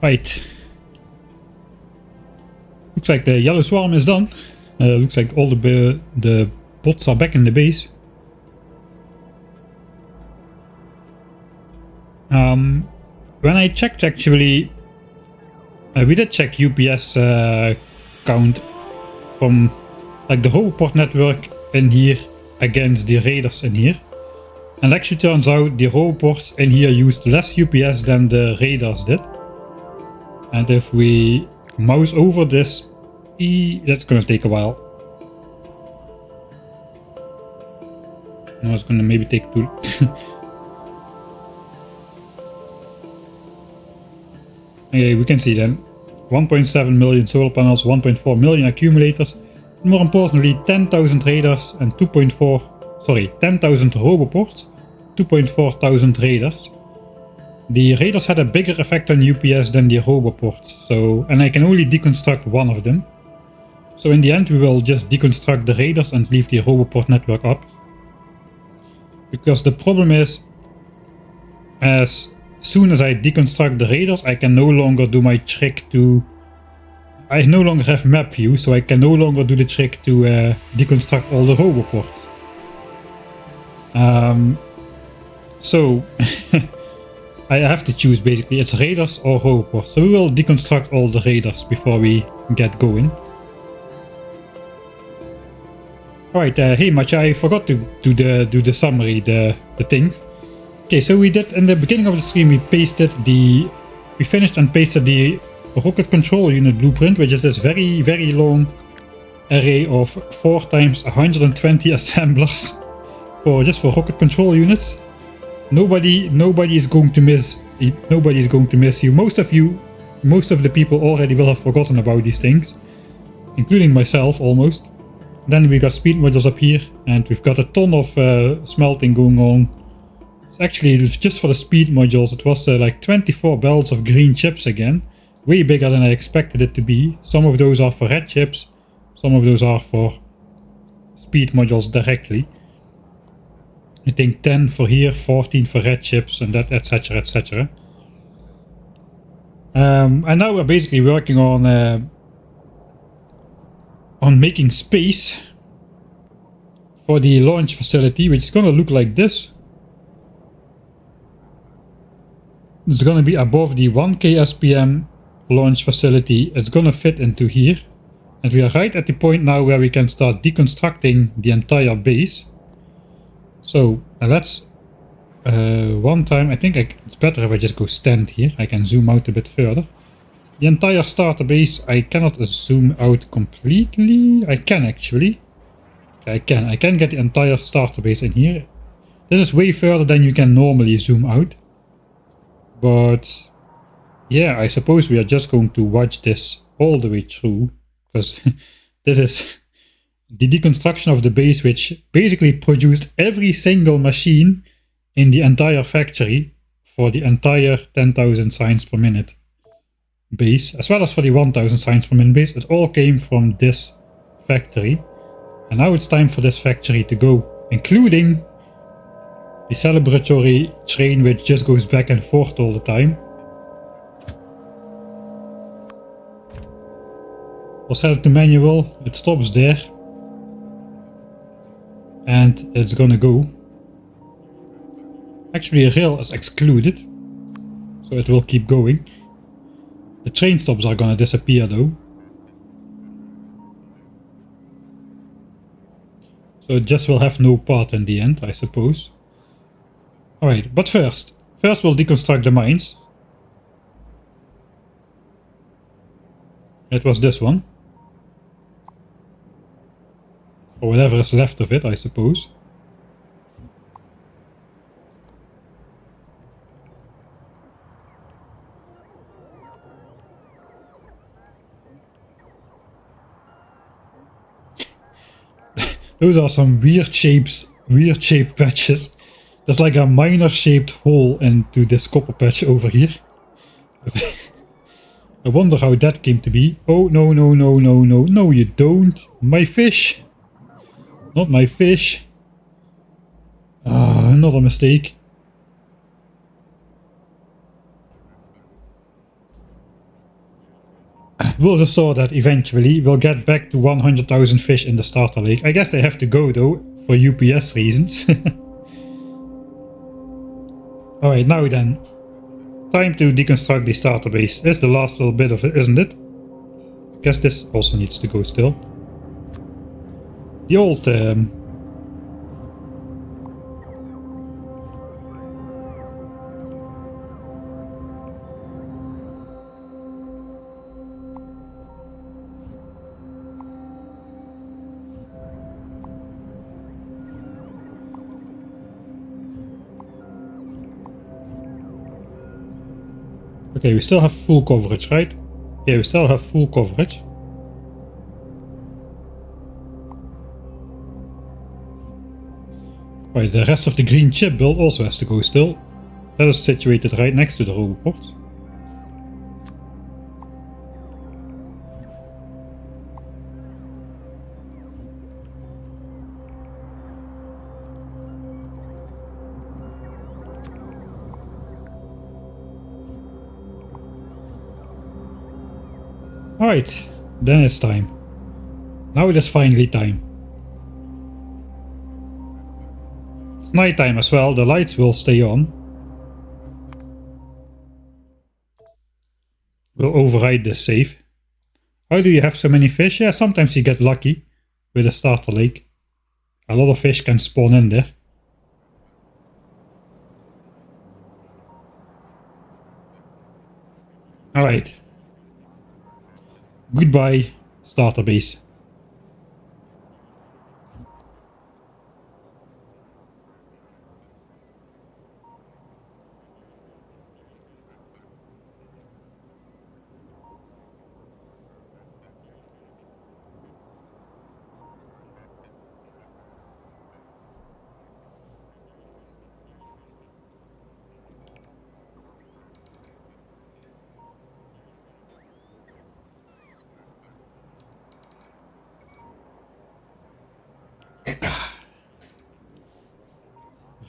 Right. Looks like the yellow swarm is done. Looks like all the bots are back in the base. When I checked, actually, we did check UPS count from like the Roboport network in here against the raiders in here, and actually turns out the Roboports in here used less UPS than the raiders did. And if we mouse over this, that's gonna take a while. No, it's gonna maybe take two. Okay, we can see then 1.7 million solar panels, 1.4 million accumulators, and more importantly 10,000 raiders and 10,000 Roboports, 2.4 thousand raiders. The raiders had a bigger effect on UPS than the Roboports, so, and I can only deconstruct one of them. So in the end we will just deconstruct the raiders and leave the Roboport network up. Because the problem is, as soon as I deconstruct the raiders, I can no longer do my trick to... I no longer have map view, so I can no longer do the trick to deconstruct all the Roboports. So I have to choose basically, it's raiders or Roboports. So we will deconstruct all the raiders before we get going. Alright, hey Matcha, I forgot to do the summary, the things. Okay, so we did in the beginning of the stream, we finished and pasted the rocket control unit blueprint, which is this very, very long array of 4 times 120 assemblers just for rocket control units. Nobody is going to miss. Nobody is going to miss you. Most of the people already will have forgotten about these things, including myself almost. Then we got speed modules up here, and we've got a ton of smelting going on. Actually, it was just for the speed modules, it was like 24 belts of green chips again. Way bigger than I expected it to be. Some of those are for red chips, some of those are for speed modules directly. I think 10 for here, 14 for red chips, and that, etc, etc. And now we're basically working on making space for the launch facility, which is gonna look like this. It's gonna be above the 1K SPM launch facility. It's gonna fit into here. And we are right at the point now where we can start deconstructing the entire base. So let's one time, I think it's better if I just go stand here. I can zoom out a bit further. The entire starter base, I cannot zoom out completely. I can actually. I can get the entire starter base in here. This is way further than you can normally zoom out. But yeah, I suppose we are just going to watch this all the way through, because this is the deconstruction of the base, which basically produced every single machine in the entire factory for the entire 10,000 signs per minute base, as well as for the 1,000 signs per minute base. It all came from this factory, and now it's time for this factory to go, including the celebratory train, which just goes back and forth all the time. We'll set it to manual, it stops there, and it's gonna go. Actually, a rail is excluded, so it will keep going. The train stops are gonna disappear though. So it just will have no part in the end, I suppose. Alright, but first we'll deconstruct the mines. It was this one. Or whatever is left of it, I suppose. Those are some weird shaped patches. There's like a minor shaped hole into this copper patch over here. I wonder how that came to be. Oh, no, no, no, no, no. No, you don't. My fish. Not my fish. Ah, another mistake. We'll restore that eventually. We'll get back to 100,000 fish in the starter lake. I guess they have to go though, for UPS reasons. Alright, now then. Time to deconstruct the starter base. This is the last little bit of it, isn't it? I guess this also needs to go still. The old... Okay, we still have full coverage, right? Yeah, we still have full coverage. Right, the rest of the green chip build also has to go still. That is situated right next to the roboport. Alright, then it's time. Now it is finally time. It's nighttime as well, the lights will stay on. We'll override this save. How do you have so many fish? Yeah, sometimes you get lucky with a starter lake. A lot of fish can spawn in there. Alright. Goodbye, starter base.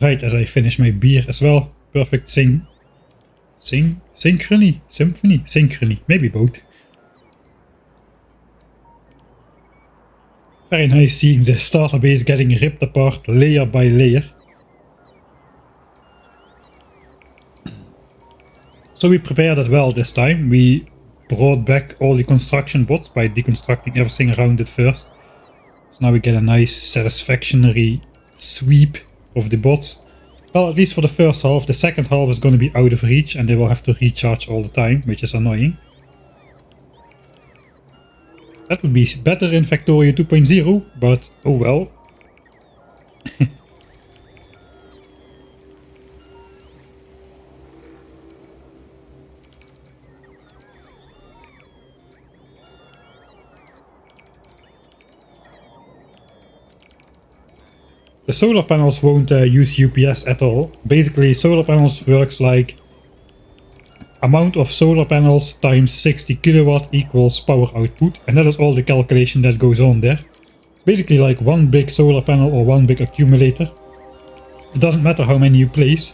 Right as I finish my beer as well. Perfect synchrony, maybe both. Very nice seeing the starter base getting ripped apart layer by layer. So we prepared it well this time. We brought back all the construction bots by deconstructing everything around it first. So now we get a nice satisfactory sweep of the bots. Well, at least for the first half. The second half is going to be out of reach and they will have to recharge all the time, which is annoying. That would be better in Factorio 2.0, but oh well. The solar panels won't use UPS at all. Basically, solar panels works like amount of solar panels times 60 kilowatt equals power output, and that is all the calculation that goes on there. It's basically like one big solar panel or one big accumulator. It doesn't matter how many you place.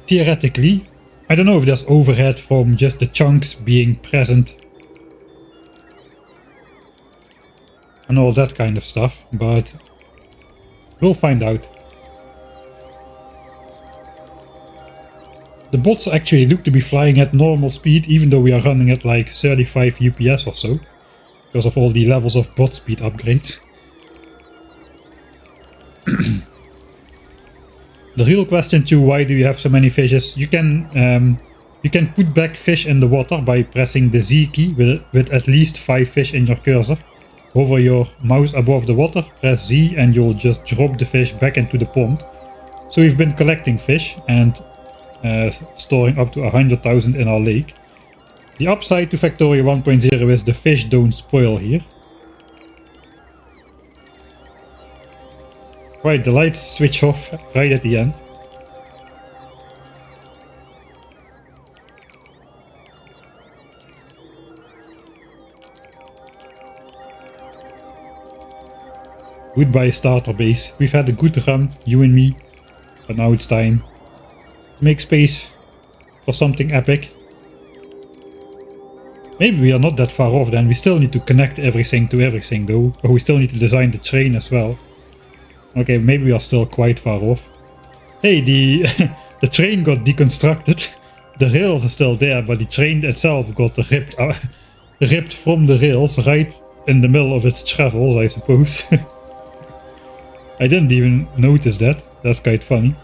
Theoretically, I don't know if there's overhead from just the chunks being present and all that kind of stuff, but we'll find out. The bots actually look to be flying at normal speed, even though we are running at like 35 UPS or so, because of all the levels of bot speed upgrades. The real question too, why do you have so many fishes? You can put back fish in the water by pressing the Z key with at least 5 fish in your cursor. Hover your mouse above the water, press Z and you'll just drop the fish back into the pond. So we've been collecting fish and storing up to 100,000 in our lake. The upside to Factorio 1.0 is the fish don't spoil here. Right, the lights switch off right at the end. Goodbye starter base. We've had a good run, you and me, but now it's time to make space for something epic. Maybe we are not that far off then. We still need to connect everything to everything though. Or we still need to design the train as well. Okay, maybe we are still quite far off. Hey, the the train got deconstructed. The rails are still there, but the train itself got ripped from the rails right in the middle of its travels, I suppose. I didn't even notice that. That's quite funny.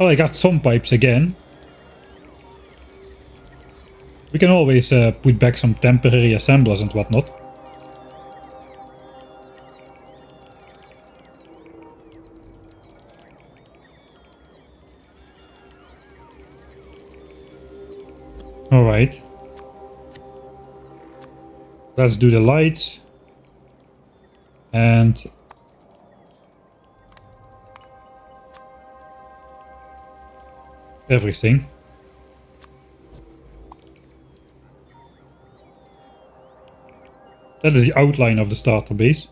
Well, I got some pipes again. We can always put back some temporary assemblers and whatnot. Alright. Let's do the lights. And everything. That is the outline of the starter base.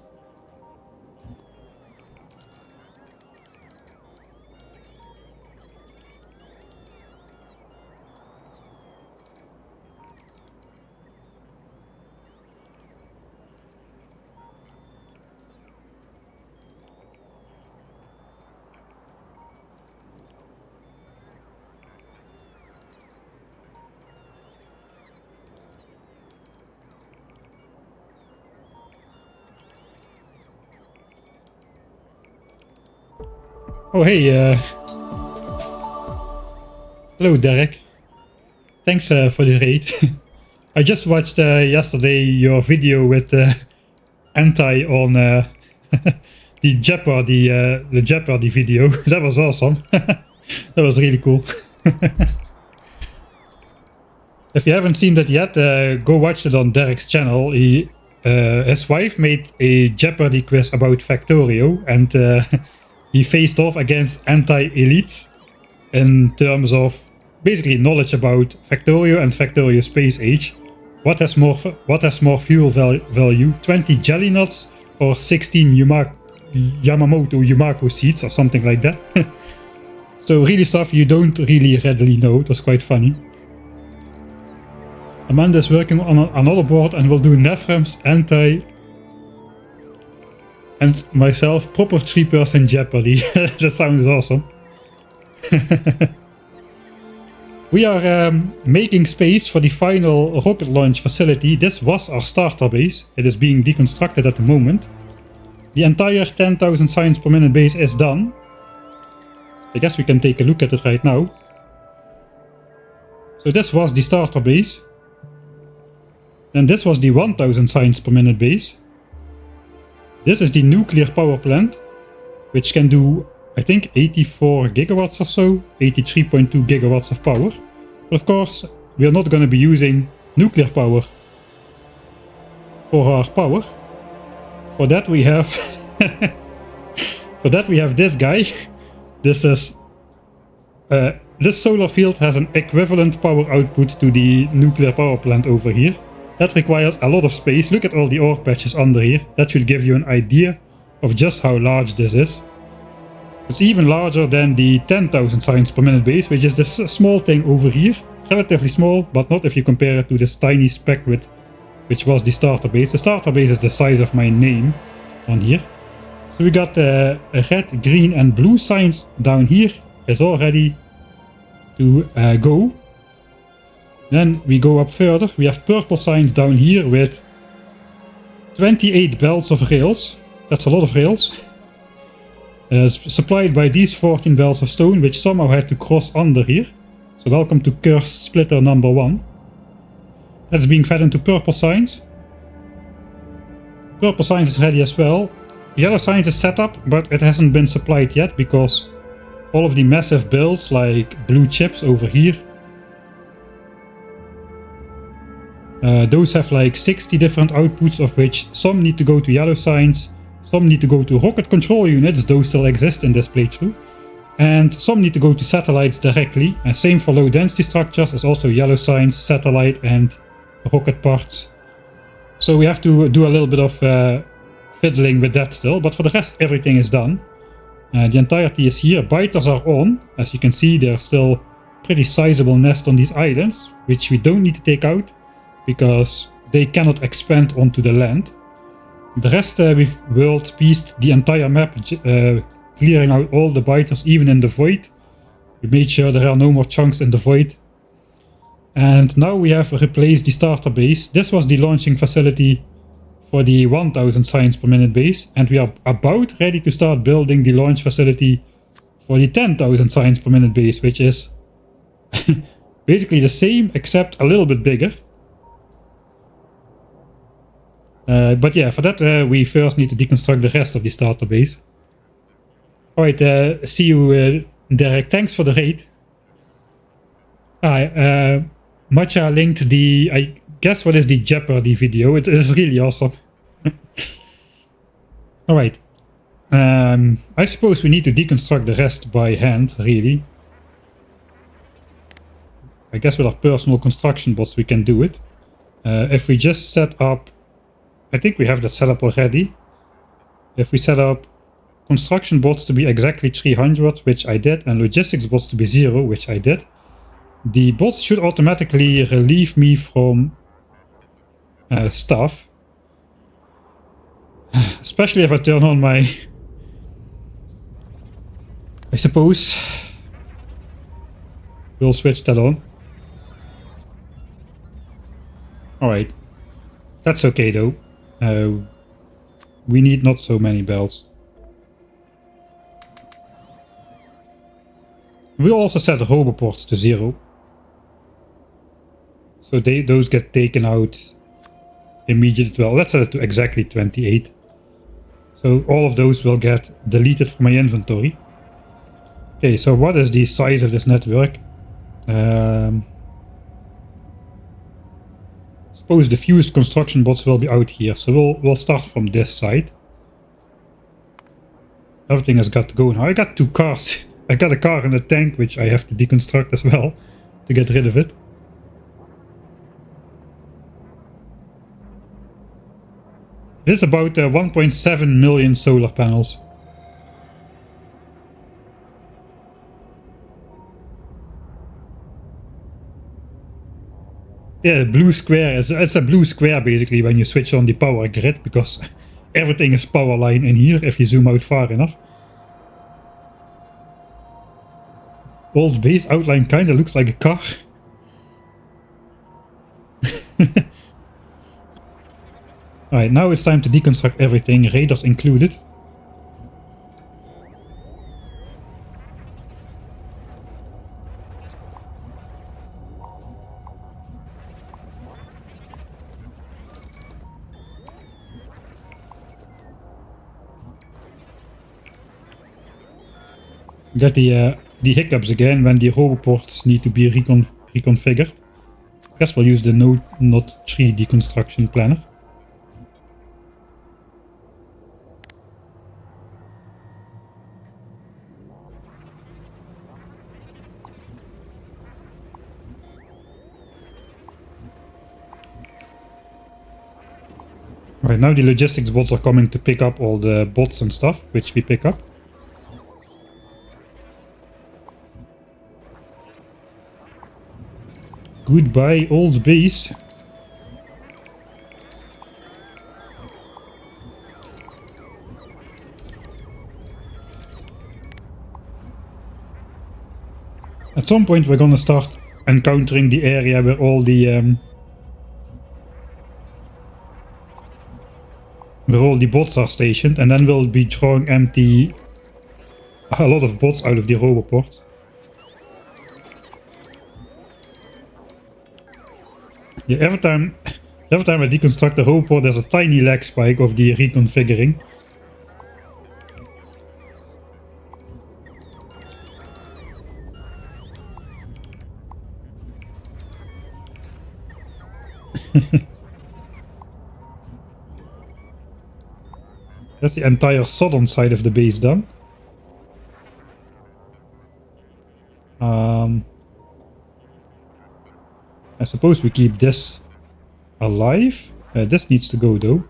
Oh hey, hello Derek. Thanks for the raid. I just watched yesterday your video with Anti on the Jeopardy video. That was awesome. That was really cool. If you haven't seen that yet, go watch it on Derek's channel. His wife made a Jeopardy quiz about Factorio, and he faced off against anti-elites in terms of basically knowledge about Factorio and Factorio Space Age. What has more fuel value? 20 jelly nuts or 16 Yamamoto Yumako seeds or something like that. So really stuff you don't really readily know. It was quite funny. Amanda is working on another board and will do Nephrem's anti and myself proper 3-person Jeopardy. That sounds awesome. We are making space for the final rocket launch facility. This was our starter base. It is being deconstructed at the moment. The entire 10,000 science per minute base is done. I guess we can take a look at it right now. So this was the starter base. Then this was the 1000 science per minute base. This is the nuclear power plant, which can do, I think, 84 gigawatts or so, 83.2 gigawatts of power. But of course, we are not going to be using nuclear power for our power. For that we have, this guy. This is, this solar field has an equivalent power output to the nuclear power plant over here. That requires a lot of space. Look at all the ore patches under here. That should give you an idea of just how large this is. It's even larger than the 10,000 science per minute base, which is this small thing over here. Relatively small, but not if you compare it to this tiny speck with, which was the starter base. The starter base is the size of my name on here. So we got red, green and blue signs down here. Is all ready to go. Then we go up further. We have purple signs down here with 28 belts of rails. That's a lot of rails. Supplied by these 14 belts of stone, which somehow had to cross under here. So welcome to Cursed Splitter number 1. That's being fed into purple signs. Purple signs is ready as well. Yellow signs is set up, but it hasn't been supplied yet because all of the massive builds like blue chips over here, those have like 60 different outputs, of which some need to go to yellow signs, some need to go to rocket control units, those still exist in this playthrough, and some need to go to satellites directly. And same for low density structures, is also yellow signs, satellite and rocket parts. So we have to do a little bit of fiddling with that still, but for the rest everything is done. The entirety is here. Biters are on. As you can see, there's still pretty sizable nest on these islands, which we don't need to take out because they cannot expand onto the land. The rest we've world pieced the entire map, clearing out all the biters, even in the void. We made sure there are no more chunks in the void. And now we have replaced the starter base. This was the launching facility for the 1000 science per minute base, and we are about ready to start building the launch facility for the 10,000 science per minute base, which is basically the same except a little bit bigger. But yeah, for that we first need to deconstruct the rest of the starter base. Alright, see you Derek, thanks for the raid. Matcha linked the, I guess what is the Jeopardy video, it is really awesome. Alright, I suppose we need to deconstruct the rest by hand, really. I guess with our personal construction bots we can do it. If we just set up, I think we have that set up already. If we set up construction bots to be exactly 300, which I did, and logistics bots to be 0, which I did, the bots should automatically relieve me from stuff. Especially if I turn on my... I suppose we'll switch that on. Alright. That's okay though. We need not so many bells. We'll also set roboports to 0. So those get taken out immediately. Well, let's set it to exactly 28. So all of those will get deleted from my inventory. Okay, so what is the size of this network? Suppose the fused construction bots will be out here, so we'll start from this side. Everything has got to go now. I got 2 cars. I got a car and a tank, which I have to deconstruct as well to get rid of it. This is about 1.7 million solar panels. Yeah, blue square it's a blue square basically when you switch on the power grid, because everything is power line in here if you zoom out far enough. Old base outline kinda looks like a car. Alright, now it's time to deconstruct everything, raiders included. Get the hiccups again when the roboports need to be reconfigured. I guess we'll use the Node 3 deconstruction planner. Right, now the logistics bots are coming to pick up all the bots and stuff, which we pick up. Goodbye, old base. At some point we're gonna start encountering the area where all the bots are stationed, and then we'll be throwing a lot of bots out of the roboport. Yeah, every time I deconstruct the roboport, there's a tiny lag spike of the reconfiguring. That's the entire southern side of the base done. I suppose we keep this alive. This needs to go though.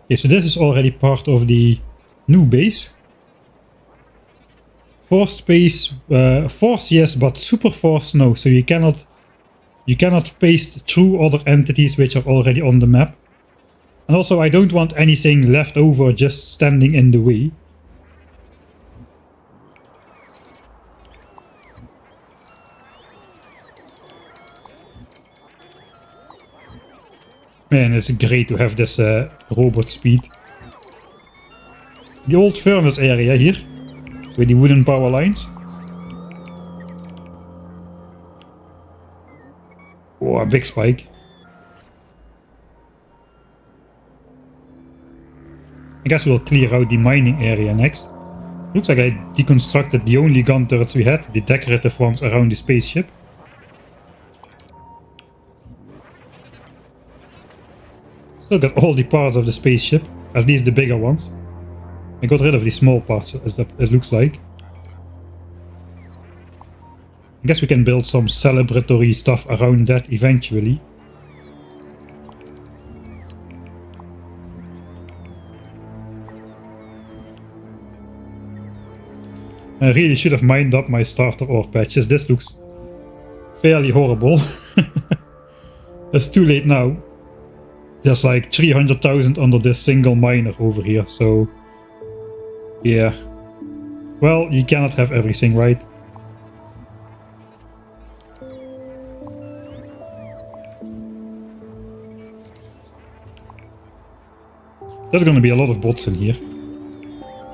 Okay, so this is already part of the new base. Forced base, force yes, but super force no. So you cannot paste through other entities which are already on the map. And also I don't want anything left over just standing in the way. Man, it's great to have this robot speed. The old furnace area here, with the wooden power lines. Oh, a big spike. I guess we'll clear out the mining area next. Looks like I deconstructed the only gun turrets we had, the decorative ones around the spaceship. Still got all the parts of the spaceship, at least the bigger ones. I got rid of the small parts, it looks like. I guess we can build some celebratory stuff around that eventually. I really should have mined up my starter ore patches. This looks fairly horrible. It's too late now. There's like 300,000 under this single miner over here, so yeah. Well, you cannot have everything, right? There's gonna be a lot of bots in here.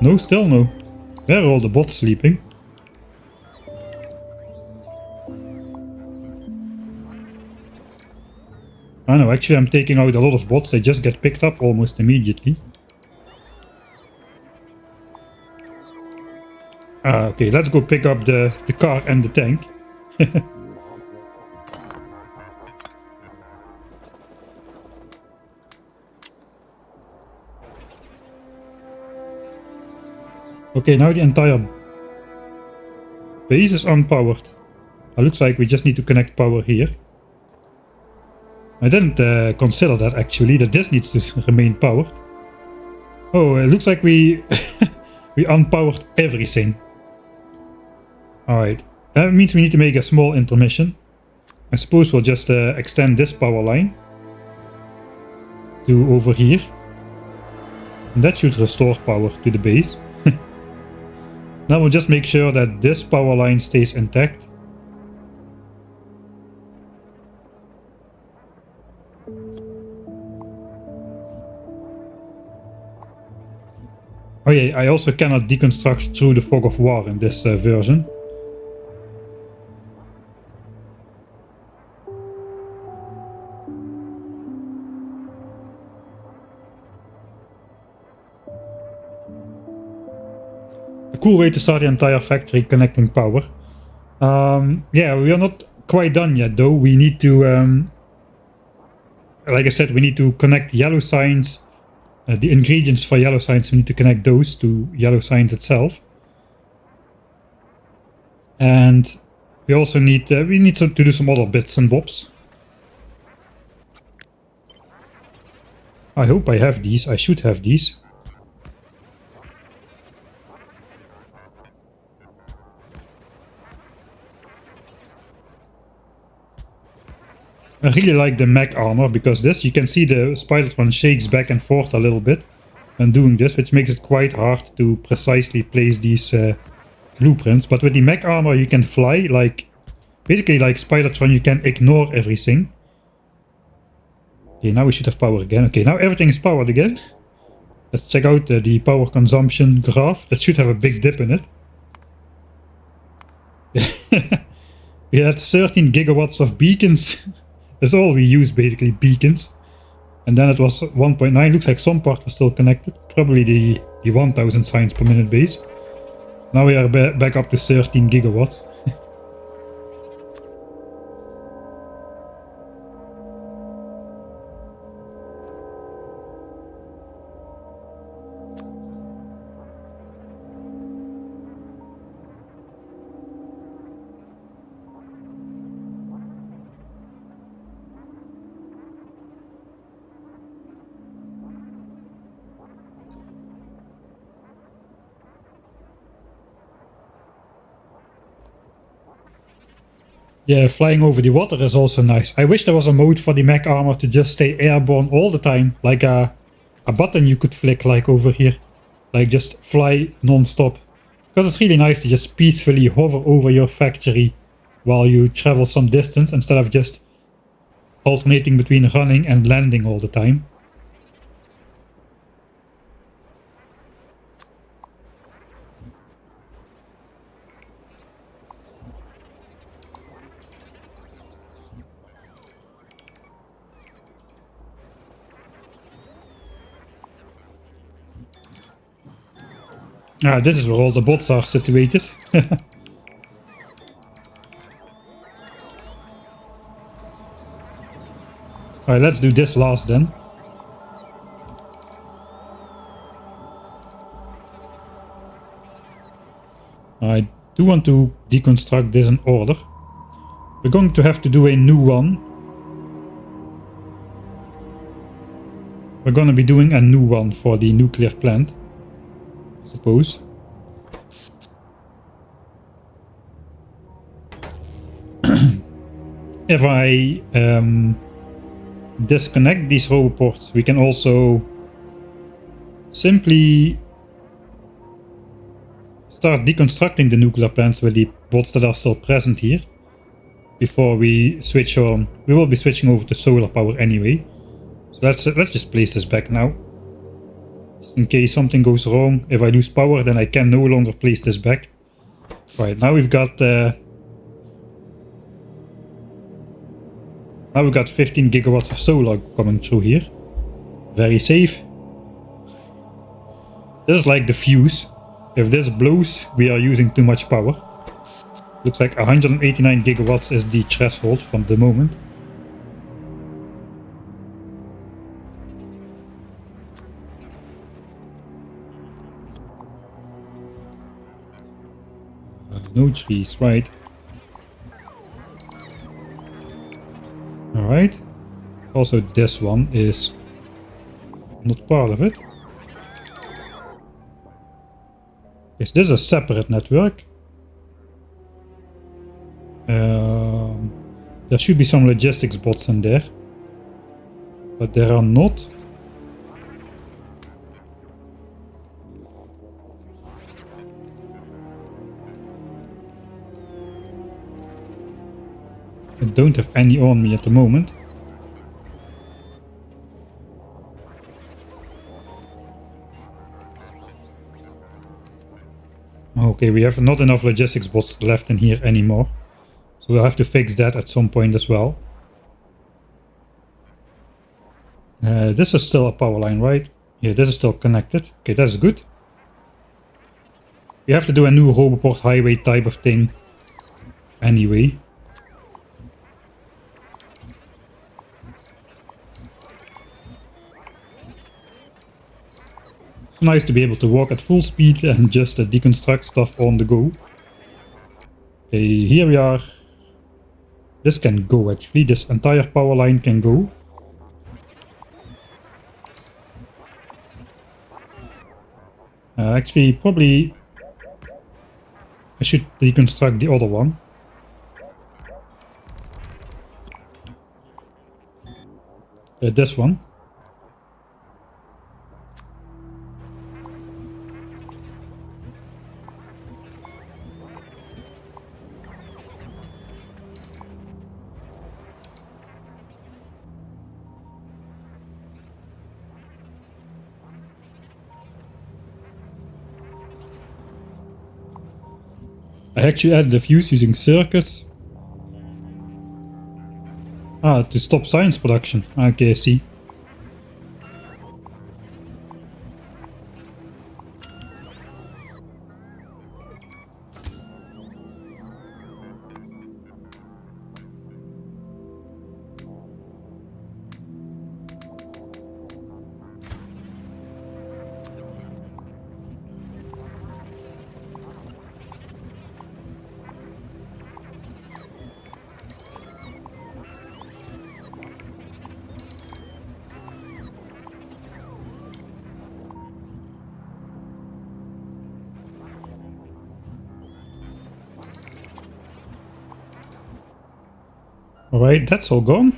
No, still no. Where are all the bots sleeping? I know, actually I'm taking out a lot of bots, they just get picked up almost immediately. Okay, let's go pick up the car and the tank. Okay, now the entire base is unpowered. It looks like we just need to connect power here. I didn't consider that actually, that this needs to remain powered. Oh, it looks like we we unpowered everything. Alright, that means we need to make a small intermission. I suppose we'll just extend this power line to over here. And that should restore power to the base. Now we'll just make sure that this power line stays intact. Oh yeah, I also cannot deconstruct through the fog of war in this version. A cool way to start the entire factory connecting power. Yeah, we are not quite done yet though. We need to, like I said, we need to connect yellow signs. The ingredients for yellow signs, we need to connect those to yellow signs itself. And we also need, to do some other bits and bobs. I hope I have these. I should have these. I really like the mech armor because this, you can see the Spidertron shakes back and forth a little bit when doing this, which makes it quite hard to precisely place these blueprints. But with the mech armor you can fly, like basically like Spidertron, you can ignore everything. Okay, now we should have power again. Okay, now everything is powered again. Let's check out the power consumption graph. That should have a big dip in it. We had 13 gigawatts of beacons. That's all we use, basically, beacons. And then it was 1.9. Looks like some part was still connected. Probably the 1000 signs per minute base. Now we are back up to 13 gigawatts. Yeah, flying over the water is also nice. I wish there was a mode for the mech armor to just stay airborne all the time. Like a button you could flick like over here. Like just fly non-stop. Because it's really nice to just peacefully hover over your factory while you travel some distance instead of just alternating between running and landing all the time. Ah, this is where all the bots are situated. Alright, let's do this last then. I do want to deconstruct this in order. We're going to have to do a new one. We're going to be doing a new one for the nuclear plant, I suppose. If I disconnect these roboports, we can also simply start deconstructing the nuclear plants with the bots that are still present here before we switch on. We will be switching over to solar power anyway. So let's just place this back now. Just in case something goes wrong, if I lose power, then I can no longer place this back. Right, now we've got 15 gigawatts of solar coming through here. Very safe. This is like the fuse. If this blows, we are using too much power. Looks like 189 gigawatts is the threshold from the moment. No trees, right. Alright. Also this one is not part of it. Is this a separate network? There should be some logistics bots in there. But there are not. I don't have any on me at the moment. Okay, we have not enough logistics bots left in here anymore. So we'll have to fix that at some point as well. This is still a power line, right? Yeah, this is still connected. Okay, that's good. We have to do a new Roboport highway type of thing anyway. It's nice to be able to walk at full speed and just deconstruct stuff on the go. Okay, here we are. This can go actually, this entire power line can go. Actually, probably I should deconstruct the other one. This one. I actually added the fuse using circuits. Ah, to stop science production. Okay, I see. Alright, that's all gone.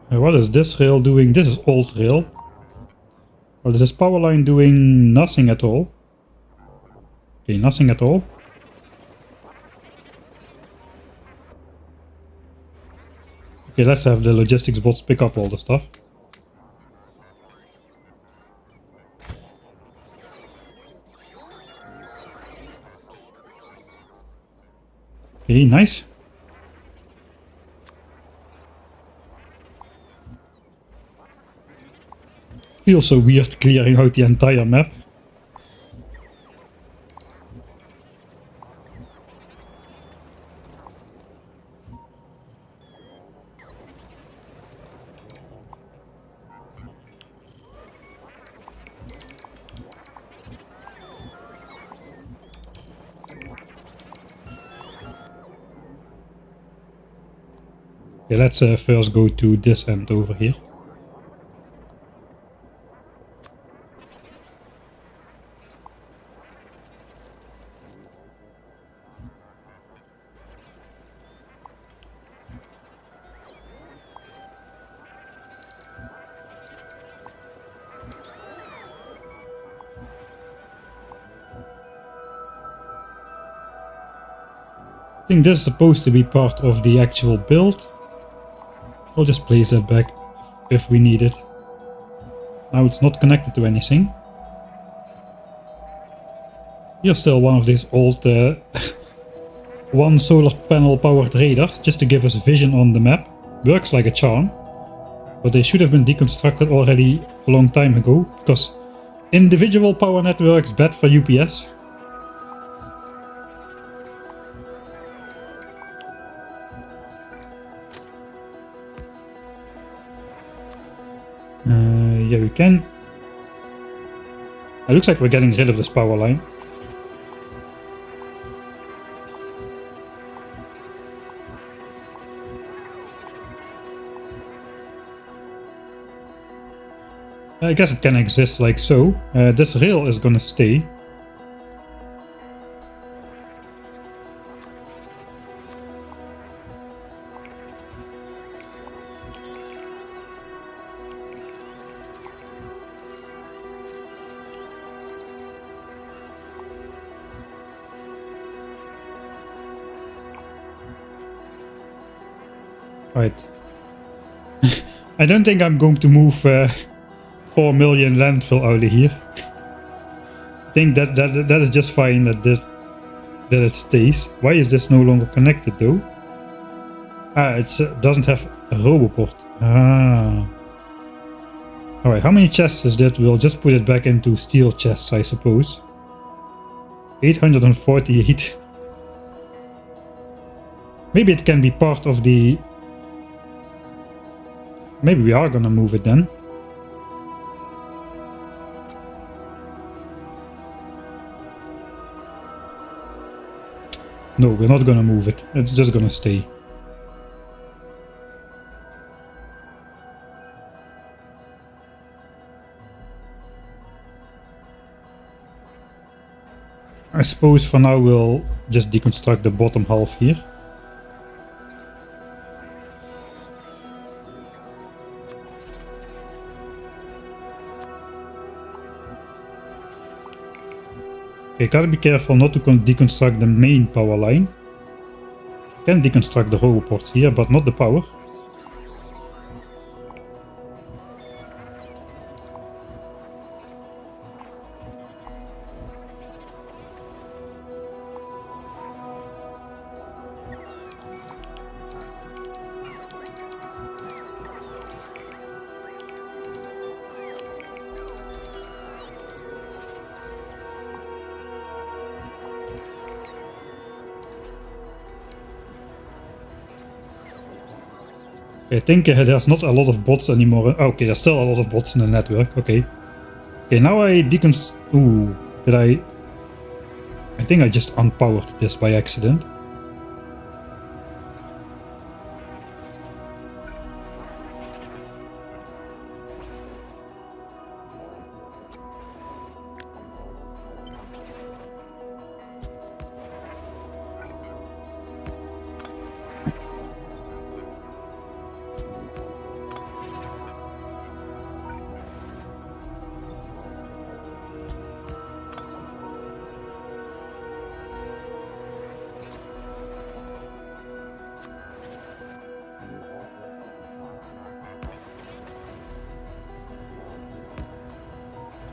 What is this rail doing? This is old rail. Well, is this power line doing nothing at all? Okay, nothing at all. Okay, let's have the logistics bots pick up all the stuff. Okay, nice. Feels so weird clearing out the entire map. Okay, let's first go to this end over here. I think this is supposed to be part of the actual build. I'll just place that back if we need it. Now it's not connected to anything. Here's still one of these old one solar panel powered radars, just to give us vision on the map. Works like a charm. But they should have been deconstructed already a long time ago, because individual power networks bad for UPS. Yeah, we can. It looks like we're getting rid of this power line. I guess it can exist like so. This rail is gonna stay. Right. I don't think I'm going to move 4 million landfill out of here. I think that is just fine that it stays. Why is this no longer connected though? Ah, it doesn't have a roboport. Ah. Alright, how many chests is that? We'll just put it back into steel chests, I suppose. 848. Maybe it can be part of the... Maybe we are gonna move it then. No, we're not gonna move it. It's just gonna stay. I suppose for now we'll just deconstruct the bottom half here. Okay, gotta be careful not to deconstruct the main power line. Can deconstruct the roboports here, but not the power. I think there's not a lot of bots anymore. Okay, there's still a lot of bots in the network. Okay. Okay, now I Ooh, did I think I just unpowered this by accident.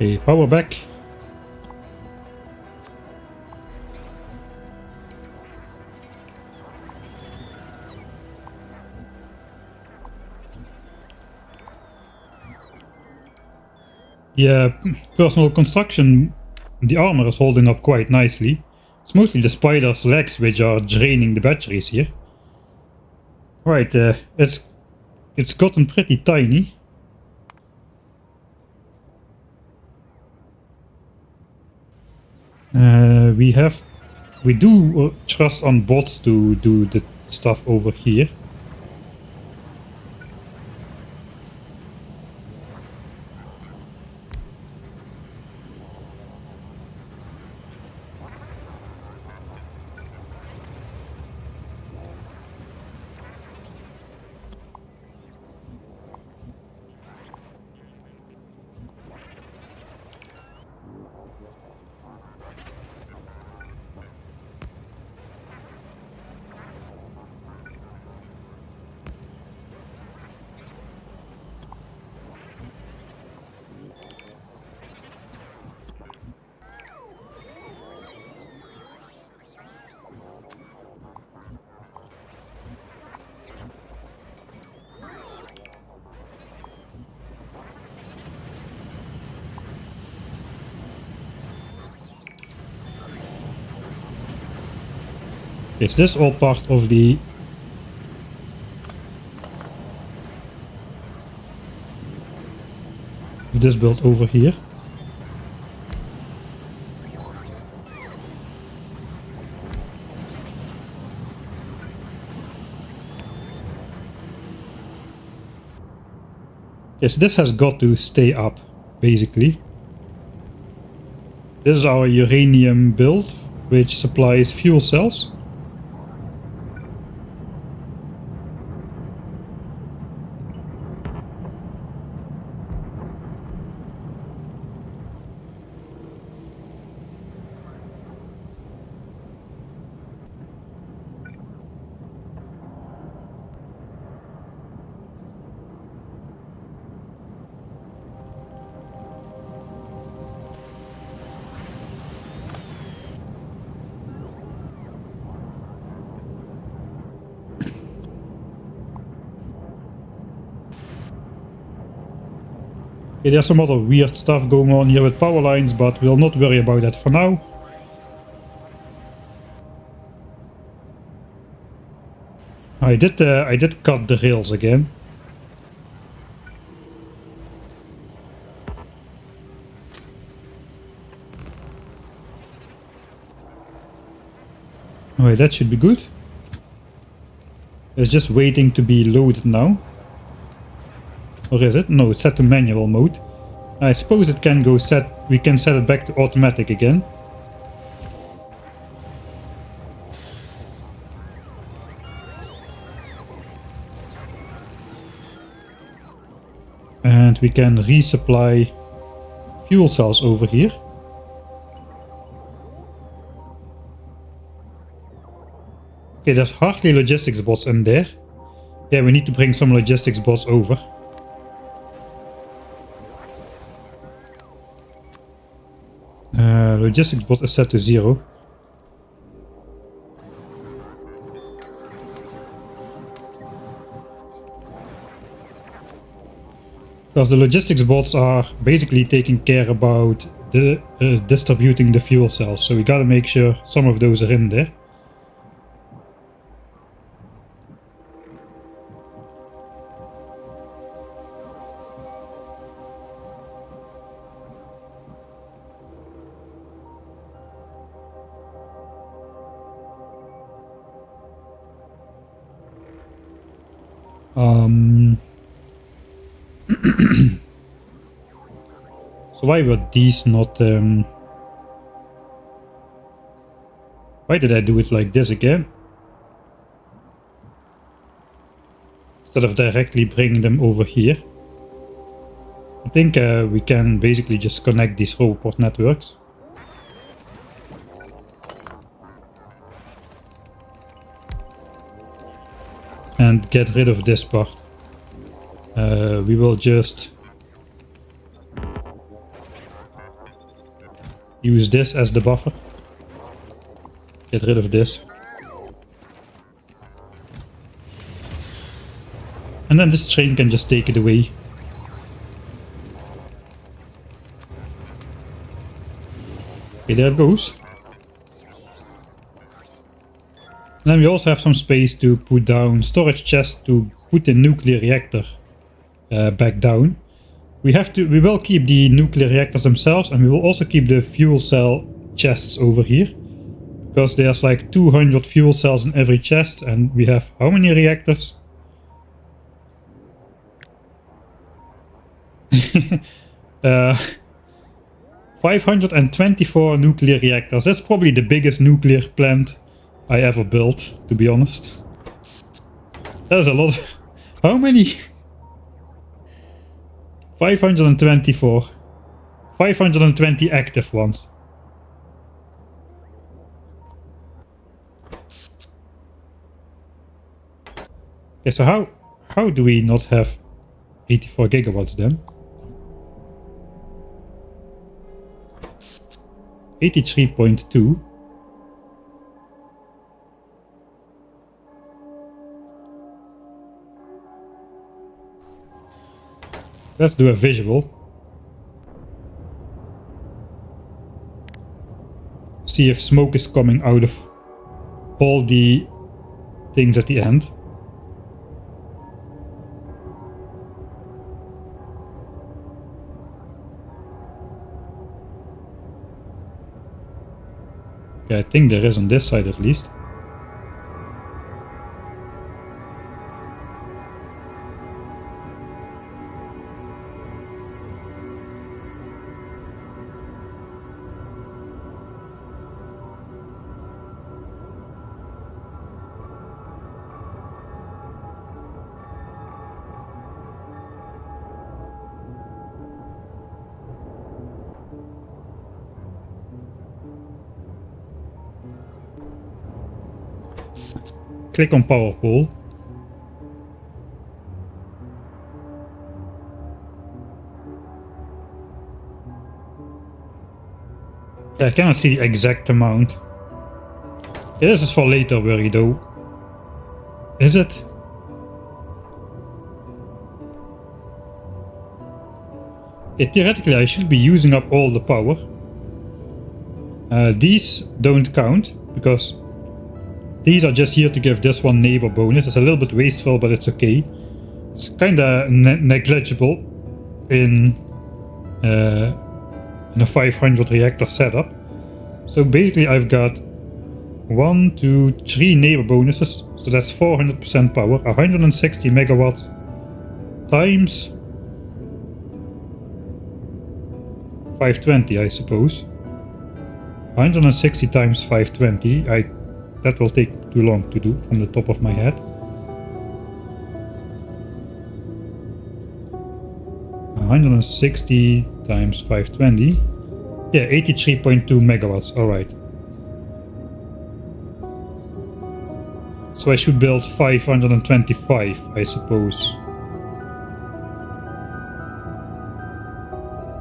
Okay, power back. Yeah, personal construction, the armor is holding up quite nicely. It's mostly the spider's legs which are draining the batteries here. Right, it's gotten pretty tiny. We do trust on bots to do the stuff over here. Is this all part of this build over here? Yes, this has got to stay up, basically. This is our uranium build, which supplies fuel cells. Okay, there's some other weird stuff going on here with power lines, but we'll not worry about that for now. I did cut the rails again. Alright, that should be good. It's just waiting to be loaded now. Or is it? No, it's set to manual mode. I suppose it can go set. We can set it back to automatic again. And we can resupply fuel cells over here. Okay, there's hardly logistics bots in there. Yeah, we need to bring some logistics bots over. Logistics bot is set to 0. Because the logistics bots are basically taking care about the distributing the fuel cells, so we gotta make sure some of those are in there. So why were these not... Why did I do it like this again? Instead of directly bringing them over here. I think we can basically just connect these roboport networks. And get rid of this part. We will just use this as the buffer. Get rid of this. And then this train can just take it away. Okay, there it goes. And then we also have some space to put down storage chests to put the nuclear reactor back down. We will keep the nuclear reactors themselves, and we will also keep the fuel cell chests over here. Because there's like 200 fuel cells in every chest, and we have how many reactors? 524 nuclear reactors. That's probably the biggest nuclear plant I ever built, to be honest. That is a lot. How many? 524. 520 active ones. Okay, so how do we not have 84 gigawatts then? 83.2. Let's do a visual. See if smoke is coming out of all the things at the end. Okay, I think there is on this side at least. Click on power pole. Yeah, I cannot see the exact amount. Yeah, this is for later worry though. Is it? Yeah, theoretically I should be using up all the power. These don't count because these are just here to give this one neighbor bonus. It's a little bit wasteful, but it's okay. It's kinda negligible in a 500 reactor setup. So basically I've got 1, 2, 3 neighbor bonuses. So that's 400% power, 160 megawatts times 520, I suppose. 160 times 520. That will take too long to do from the top of my head. $160 times 520. Yeah, 83.2 megawatts. Alright. So I should build 525, I suppose,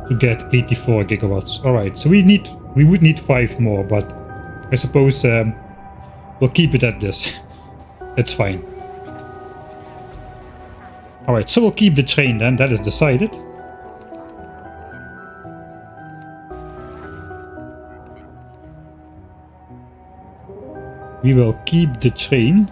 to get 84 gigawatts. Alright, so we would need 5 more, but I suppose we'll keep it at this. It's fine. Alright, so we'll keep the train then, that is decided. We will keep the train.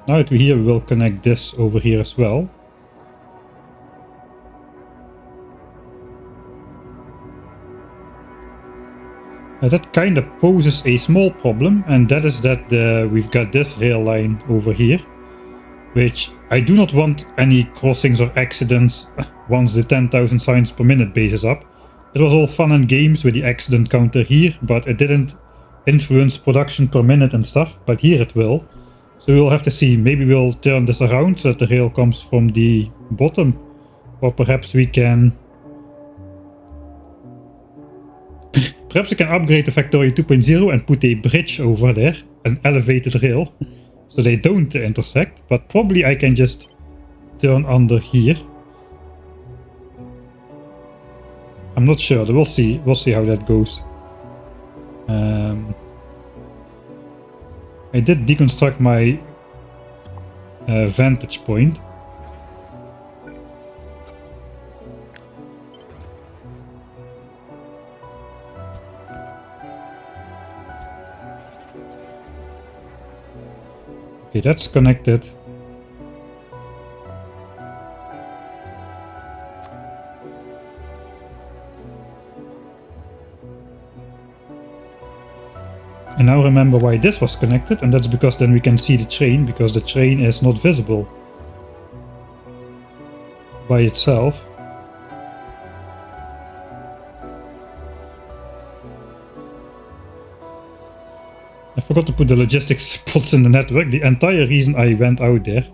Now that we're here, we will connect this over here as well. That kind of poses a small problem, and that is that we've got this rail line over here, which I do not want any crossings or accidents once the 10,000 signs per minute base is up. It was all fun and games with the accident counter here, but it didn't influence production per minute and stuff, but here it will. So we'll have to see, maybe we'll turn this around so that the rail comes from the bottom, or perhaps we can upgrade the Factorio 2.0 and put a bridge over there, an elevated rail. so they don't intersect, but probably I can just turn under here. I'm not sure, we'll see how that goes. I did deconstruct my vantage point. Okay, that's connected. And now remember why this was connected, and that's because then we can see the train, because the train is not visible by itself. I forgot to put the logistics bots in the network. The entire reason I went out there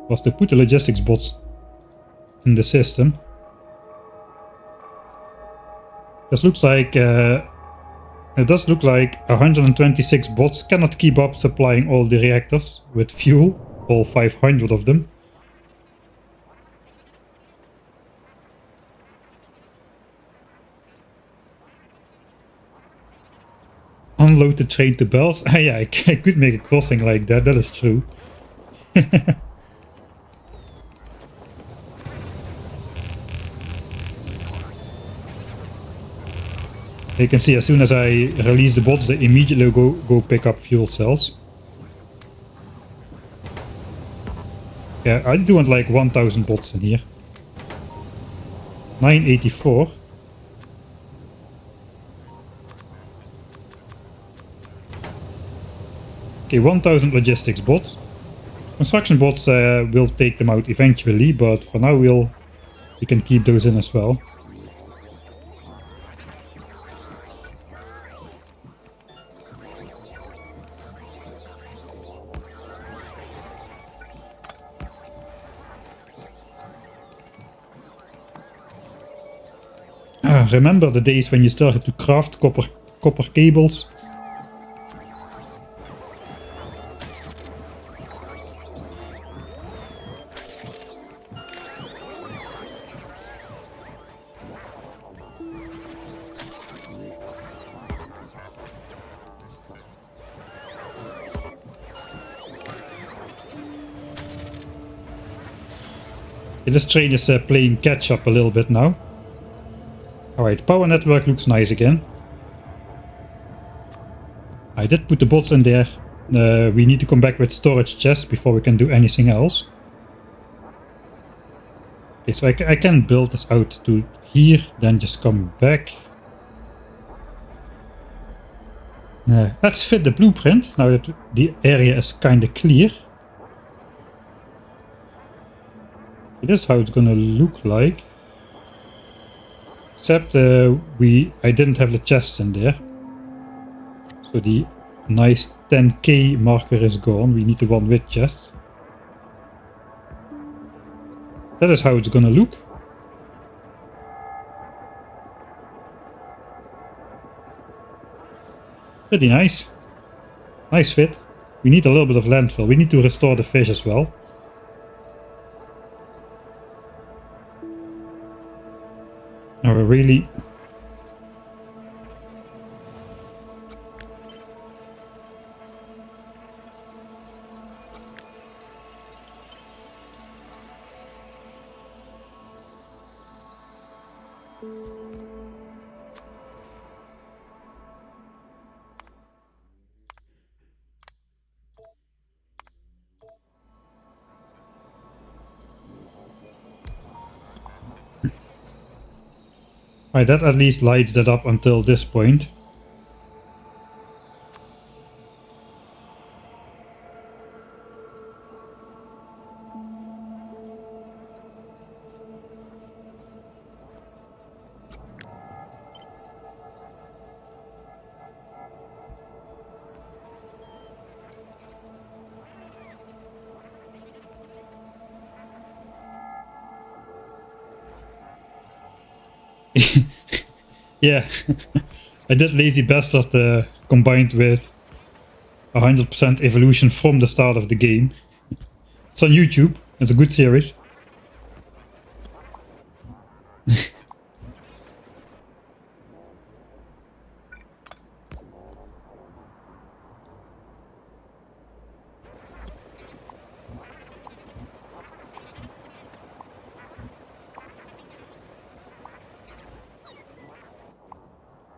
was to put the logistics bots in the system. This looks like it does look like 126 bots cannot keep up supplying all the reactors with fuel, all 500 of them. Unload the train to Bells. Yeah, I could make a crossing like that, that is true. You can see as soon as I release the bots, they immediately go pick up fuel cells. Yeah, I do want like 1000 bots in here. 984. Okay, 1000 logistics bots. Construction bots will take them out eventually, but for now we can keep those in as well. Remember the days when you started to craft copper cables? This train is playing catch up a little bit now. Alright, power network looks nice again. I did put the bots in there. We need to come back with storage chests before we can do anything else. Okay, so I can build this out to here, then just come back. Let's fit the blueprint, now that the area is kinda clear. This is how it's gonna look like. Except I didn't have the chests in there. So the nice 10k marker is gone. We need the one with chests. That is how it's gonna look. Pretty nice. Nice fit. We need a little bit of landfill. We need to restore the fish as well. Now we're really... Right, that at least lights that up until this point. Yeah, I did lazy bastard combined with 100% evolution from the start of the game. It's on YouTube. It's a good series.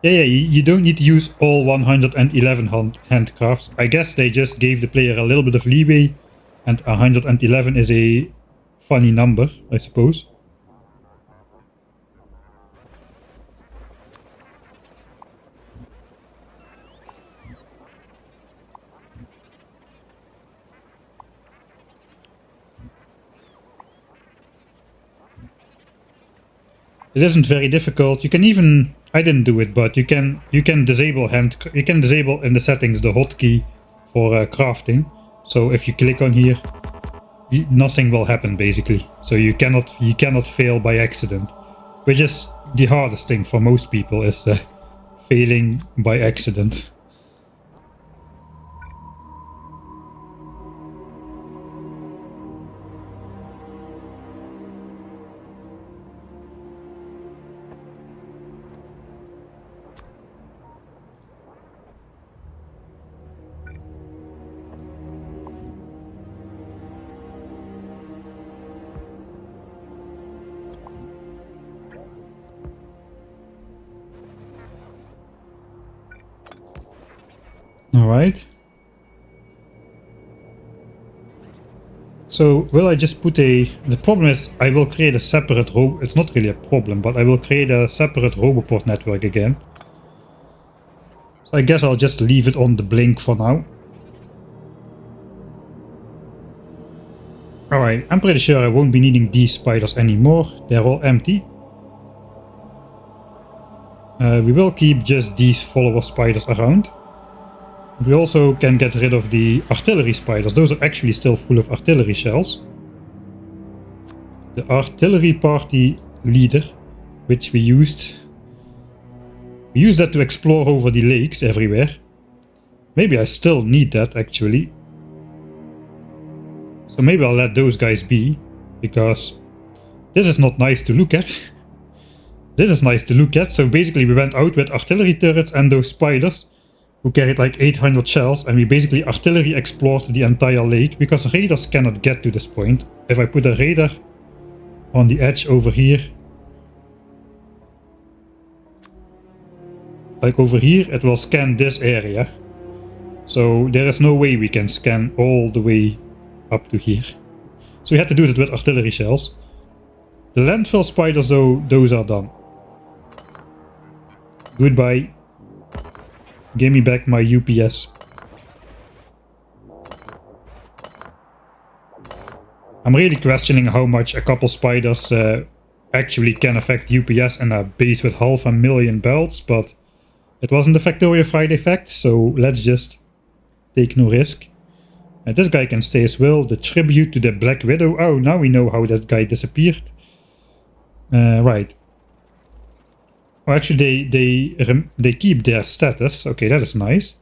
Yeah, you don't need to use all 111 handcrafts. I guess they just gave the player a little bit of leeway, and 111 is a funny number, I suppose. It isn't very difficult. You can even, I didn't do it, but you can disable in the settings the hotkey for crafting. So if you click on here, nothing will happen basically. So you cannot fail by accident, which is the hardest thing for most people, is failing by accident. Alright. So will I just put the problem is I will create a separate it's not really a problem, but I will create a separate Roboport network again. So I guess I'll just leave it on the blink for now. Alright, I'm pretty sure I won't be needing these spiders anymore. They're all empty. We will keep just these follower spiders around. We also can get rid of the artillery spiders. Those are actually still full of artillery shells. The artillery party leader, which we used that to explore over the lakes everywhere. Maybe I still need that actually. So maybe I'll let those guys be, because this is not nice to look at. This is nice to look at. So basically we went out with artillery turrets and those spiders, who carried like 800 shells, and we basically artillery explored the entire lake, because raiders cannot get to this point. If I put a raider on the edge over here, like over here, it will scan this area. So there is no way we can scan all the way up to here. So we had to do that with artillery shells. The landfill spiders though, those are done. Goodbye. Give me back my UPS. I'm really questioning how much a couple spiders actually can affect UPS in a base with 500,000 belts, but it wasn't the Factorio Friday effect, so let's just take no risk. And this guy can stay as well. The tribute to the Black Widow. Oh, now we know how that guy disappeared. Right. Oh, actually, they keep their status. Okay, that is nice.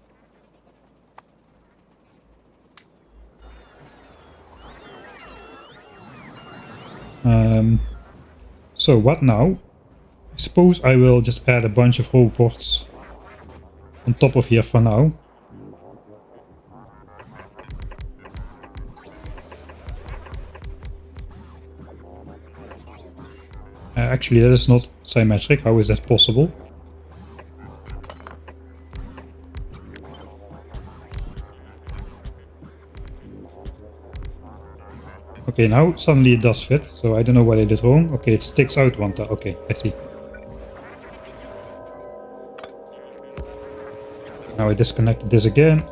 So what now? I suppose I will just add a bunch of robots on top of here for now. Actually, that is not symmetric. How is that possible? Okay, now suddenly it does fit, so I don't know what I did wrong. Okay, it sticks out one time. Okay, I see. Now I disconnected this again.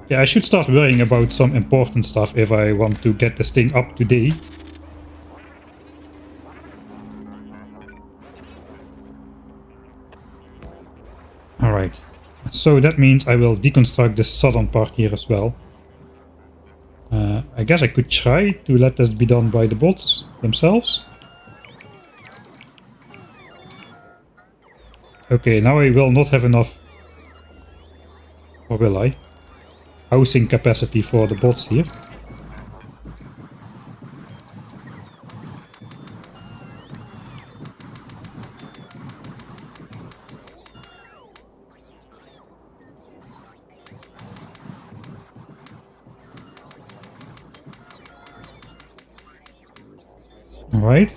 Yeah, I should start worrying about some important stuff if I want to get this thing up to date. Alright, so that means I will deconstruct this southern part here as well. I guess I could try to let this be done by the bots themselves. Okay, now I will not have enough, or will I? Housing capacity for the bots here. Alright.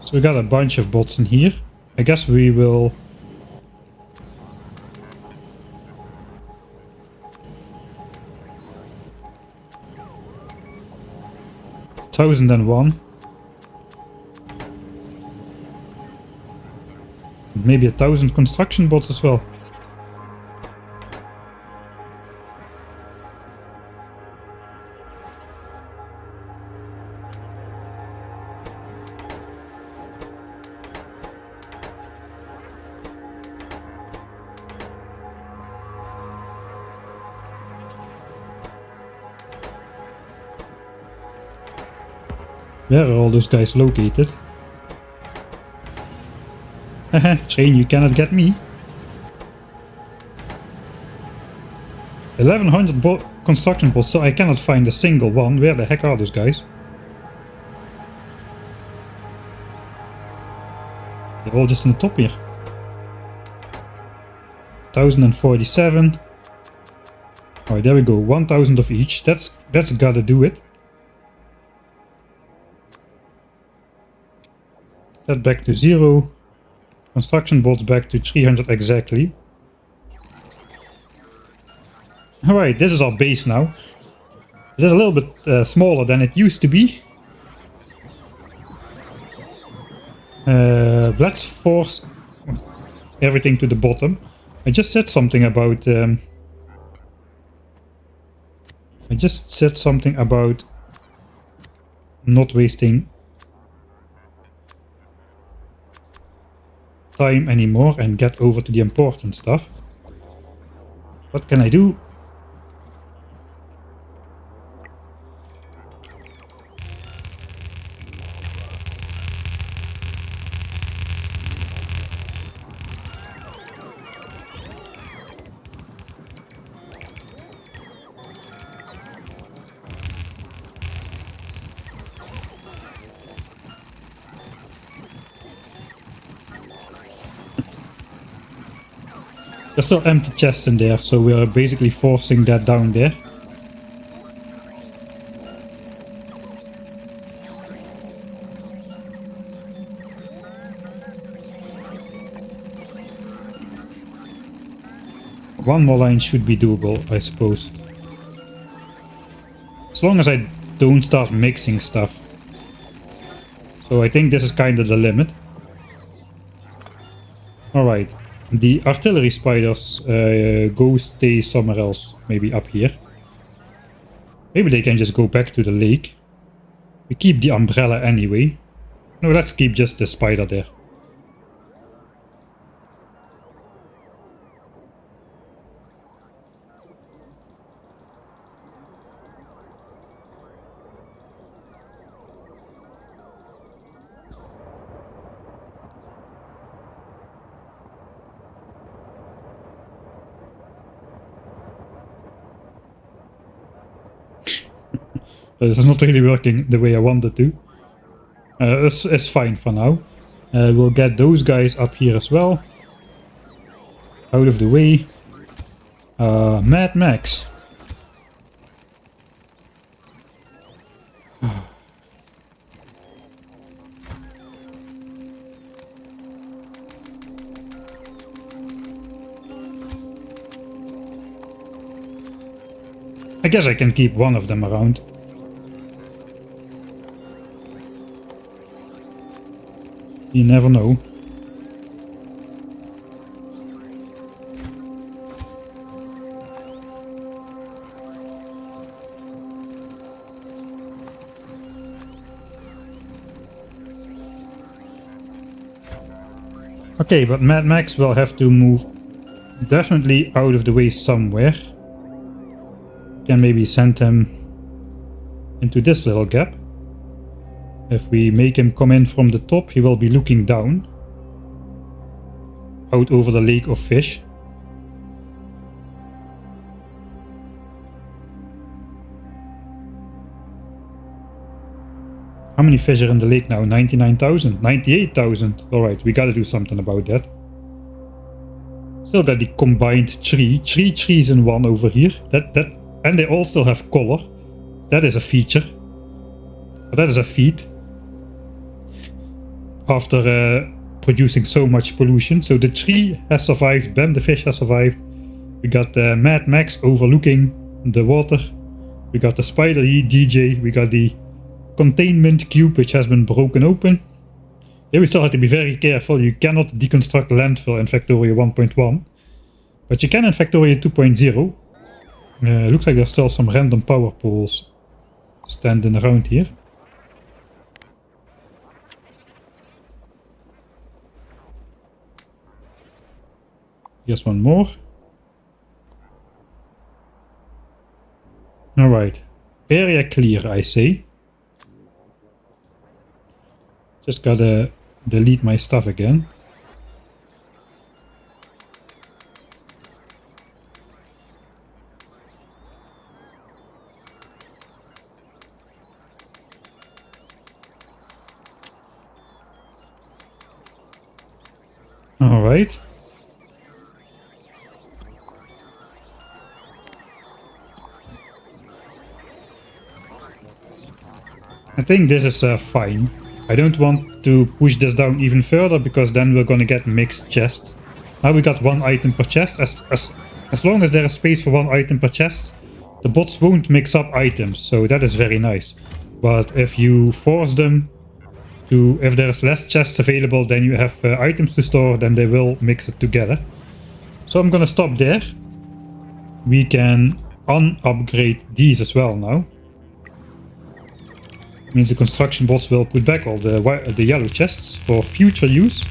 So we got a bunch of bots in here. I guess we will... Thousand and one. Maybe 1,000 construction bots as well. Where are all those guys located? Haha, train, you cannot get me. 1100 construction bots, so I cannot find a single one. Where the heck are those guys? They're all just in the top here. 1047. Alright, there we go. 1000 of each. That's gotta do it. That back to 0. Construction bots back to 300 exactly. Alright, this is our base now. It is a little bit smaller than it used to be. Let's force everything to the bottom. I just said something about... not wasting time anymore and get over to the important stuff. What can I do? There's still empty chests in there, so we're basically forcing that down there. One more line should be doable, I suppose. As long as I don't start mixing stuff. So I think this is kind of the limit. Alright. The artillery spiders go stay somewhere else, maybe up here. Maybe they can just go back to the lake. We keep the umbrella anyway. No, let's keep just the spider there. This is not really working the way I wanted to. It's fine for now. We'll get those guys up here as well. Out of the way. Mad Max. I guess I can keep one of them around. You never know. Okay, but Mad Max will have to move definitely out of the way somewhere. Can maybe send him into this little gap. If we make him come in from the top, he will be looking down. Out over the lake of fish. How many fish are in the lake now? 99,000, 98,000. Alright, we gotta do something about that. Still got the combined tree. Three trees in one over here. And they all still have color. That is a feature. But that is a feat. After producing so much pollution. So the tree has survived, Ben the fish has survived. We got the Mad Max overlooking the water. We got the Spider DJ. We got the containment cube which has been broken open. Here we still have to be very careful. You cannot deconstruct landfill in Factorio 1.1. But you can in Factorio 2.0. Looks like there's still some random power poles standing around here. Here's one more. Alright. Area clear, I say. Just gotta delete my stuff again. Alright. I think this is fine. I don't want to push this down even further because then we're gonna get mixed chests. Now we got one item per chest. As long as there is space for one item per chest, the bots won't mix up items, so that is very nice. But if you force them to, if there's less chests available than you have items to store, then they will mix it together. So I'm gonna stop there. We can un-upgrade these as well now. Means the construction bots will put back all the yellow chests for future use.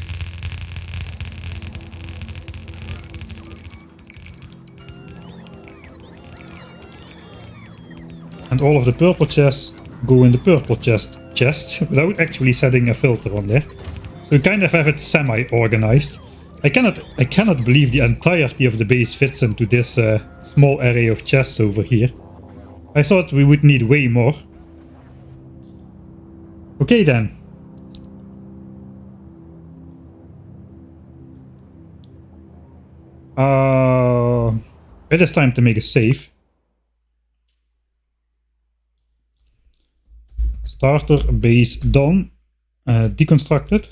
And all of the purple chests go in the purple chest without actually setting a filter on there. So we kind of have it semi-organized. I cannot believe the entirety of the base fits into this small array of chests over here. I thought we would need way more. Okay then. It is time to make a save. Starter base done. Deconstructed.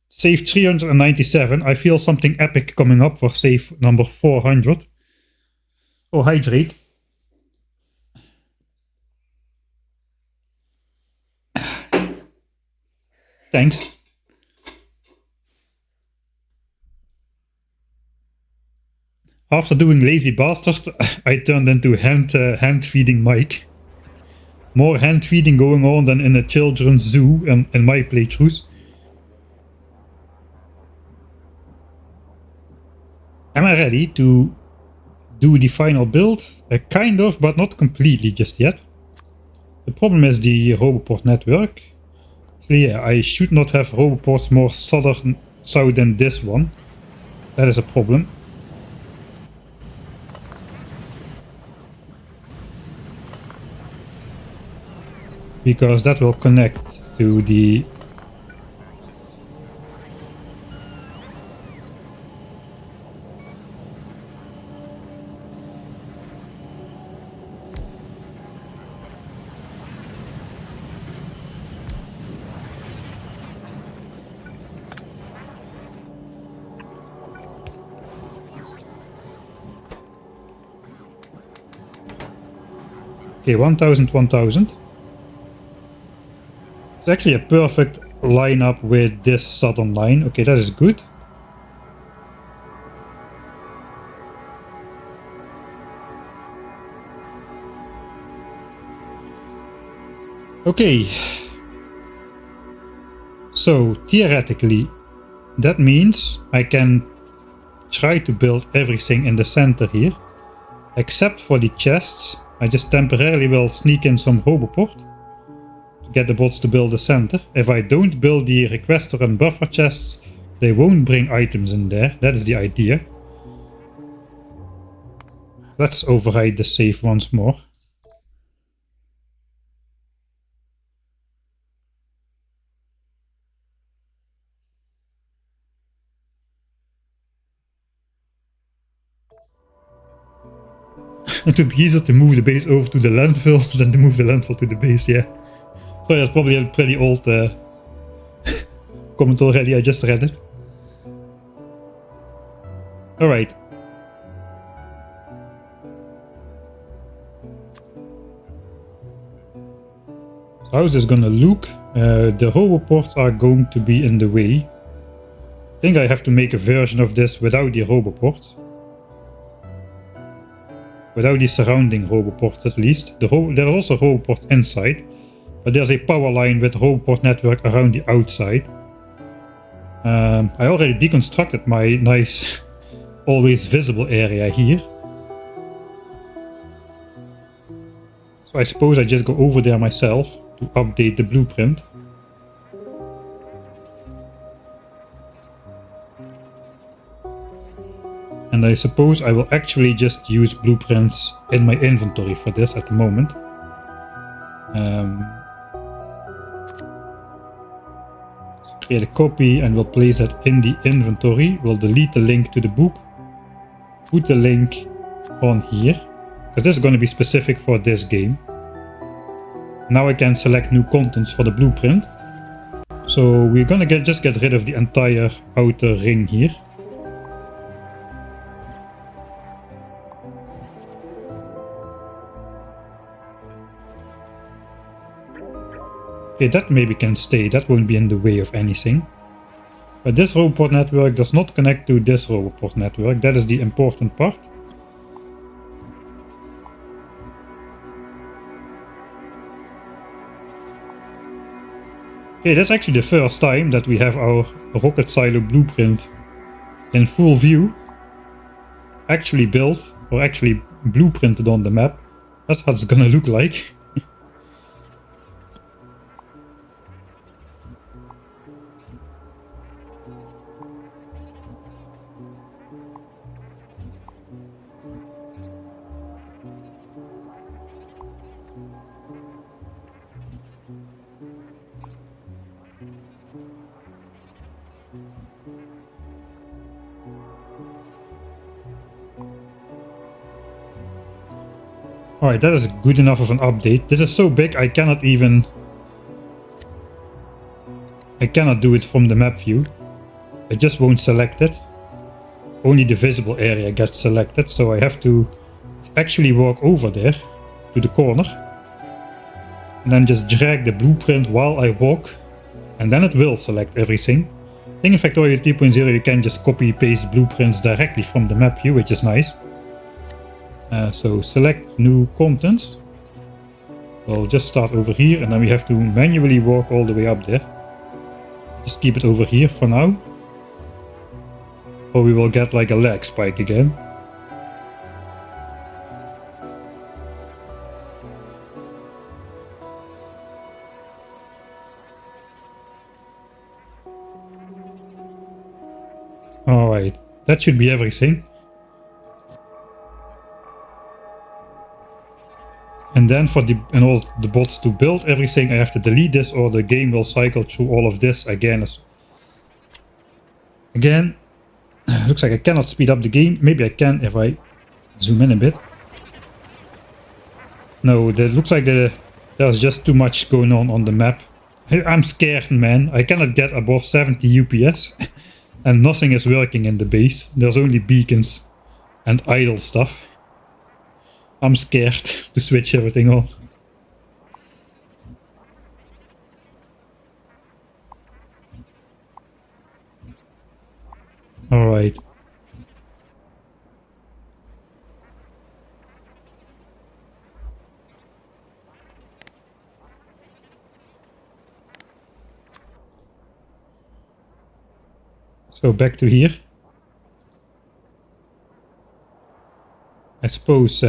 Save 397. I feel something epic coming up for save number 400. Oh, hydrate. Thanks. After doing Lazy Bastard, I turned into hand feeding Mike. More hand feeding going on than in a children's zoo in my playthroughs. Am I ready to do the final build? Kind of, but not completely just yet. The problem is the Roboport network. So yeah, I should not have Roboports more south than this one. That is a problem. Because that will connect to the... Okay, 1000, 1000. It's actually a perfect lineup with this southern line. Okay, that is good. Okay. So, theoretically, That means I can try to build everything in the center here, except for the chests. I just temporarily will sneak in some Roboport to get the bots to build the center. If I don't build the requester and buffer chests, they won't bring items in there. That is the idea. Let's override the save once more. It would be easier to move the base over to the landfill than to move the landfill to the base, yeah. So that's probably a pretty old comment already, I just read it. Alright. So how is this gonna look? The Roboports are going to be in the way. I think I have to make a version of this without the Roboports. Without the surrounding Roboports at least. There are also Roboports inside. But there's a power line with Roboport network around the outside. I already deconstructed my nice, always visible area here. So I suppose I just go over there myself to update the blueprint. And I suppose I will actually just use blueprints in my inventory for this at the moment. So create a copy and we'll place it in the inventory. We'll delete the link to the book. Put the link on here. Because this is going to be specific for this game. Now I can select new contents for the blueprint. So we're going to just get rid of the entire outer ring here. Okay, that maybe can stay, that won't be in the way of anything. But this Roboport network does not connect to this Roboport network, that is the important part. Okay, that's actually the first time that we have our rocket silo blueprint in full view. Actually built, or actually blueprinted on the map. That's how it's gonna look like. Alright, that is good enough of an update. This is so big I cannot do it from the map view. I just won't select it. Only the visible area gets selected, so I have to actually walk over there to the corner. And then just drag the blueprint while I walk. And then it will select everything. I think in Factorio 3.0 you can just copy paste blueprints directly from the map view, which is nice. So select new contents. We'll just start over here and then we have to manually walk all the way up there. Just keep it over here for now. Or we will get like a lag spike again. Alright, that should be everything. And then for all the bots to build everything, I have to delete this or the game will cycle through all of this again. Again, looks like I cannot speed up the game. Maybe I can if I zoom in a bit. No, it looks like there's just too much going on the map. I'm scared, man. I cannot get above 70 UPS. And nothing is working in the base. There's only beacons and idle stuff. I'm scared to switch everything on. Alright. So back to here. I suppose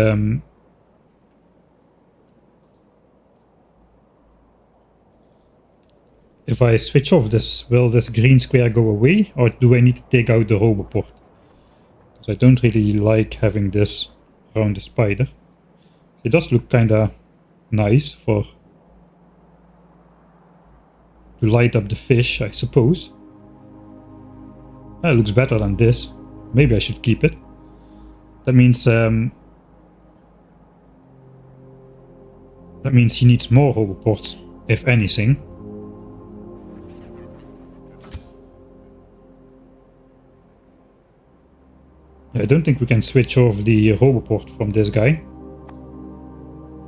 if I switch off this, will this green square go away, or do I need to take out the roboport? Because I don't really like having this around the spider. It does look kinda nice for to light up the fish, I suppose. It looks better than this. Maybe I should keep it. That means he needs more roboports, if anything. I don't think we can switch off the roboport from this guy.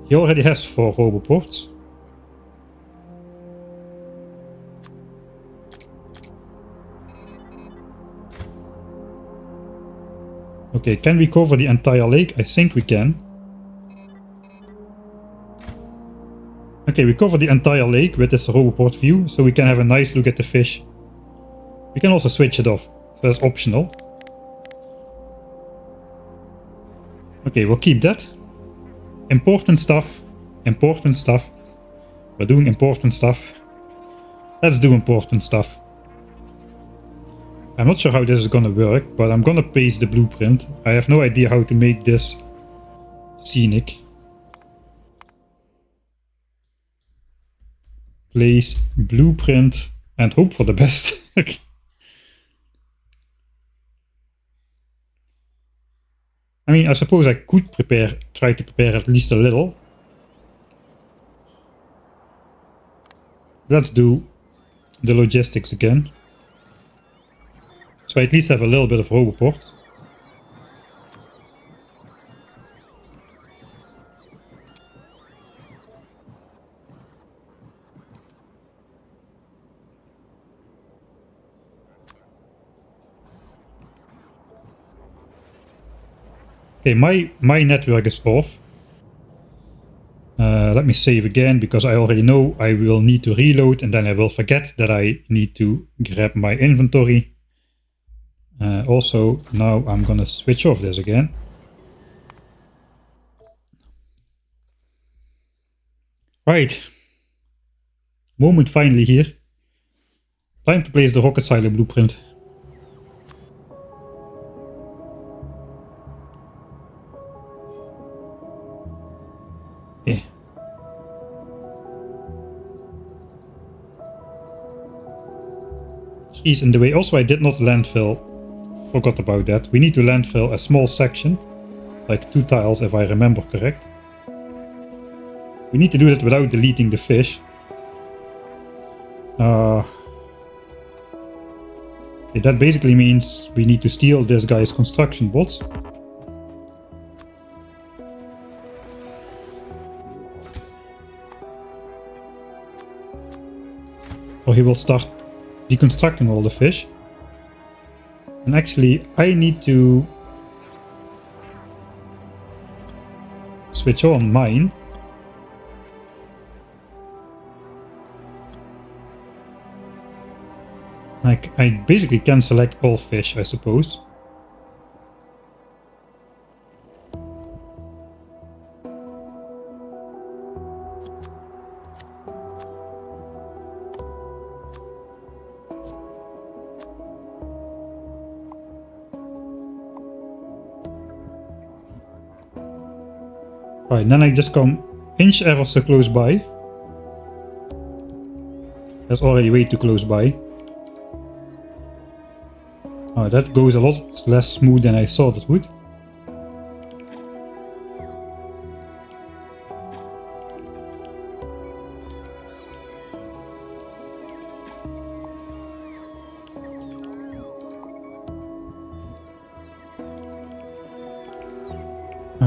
He already has 4 roboports. Okay, can we cover the entire lake? I think we can. Okay, we cover the entire lake with this roboport view, so we can have a nice look at the fish. We can also switch it off, so that's optional. Okay, we'll keep that. Important stuff. Important stuff. We're doing important stuff. Let's do important stuff. I'm not sure how this is gonna work, but I'm gonna paste the blueprint. I have no idea how to make this scenic. Place blueprint and hope for the best. I mean, I suppose I could try to prepare at least a little. Let's do the logistics again. So I at least have a little bit of roboport. Okay, my network is off. Let me save again, because I already know I will need to reload and then I will forget that I need to grab my inventory. Also, now I'm gonna switch off this again. Right. Moment finally here. Time to place the rocket silo blueprint. Yeah. Trees in the way. Also, I did not landfill. Forgot about that. We need to landfill a small section. Like 2 tiles, if I remember correct. We need to do that without deleting the fish. That basically means we need to steal this guy's construction bots. Or he will start deconstructing all the fish. And actually, I need to switch on mine. Like, I basically can select all fish, I suppose. Right, then I just come inch ever so close by. That's already way too close by. Oh, that goes a lot less smooth than I thought it would.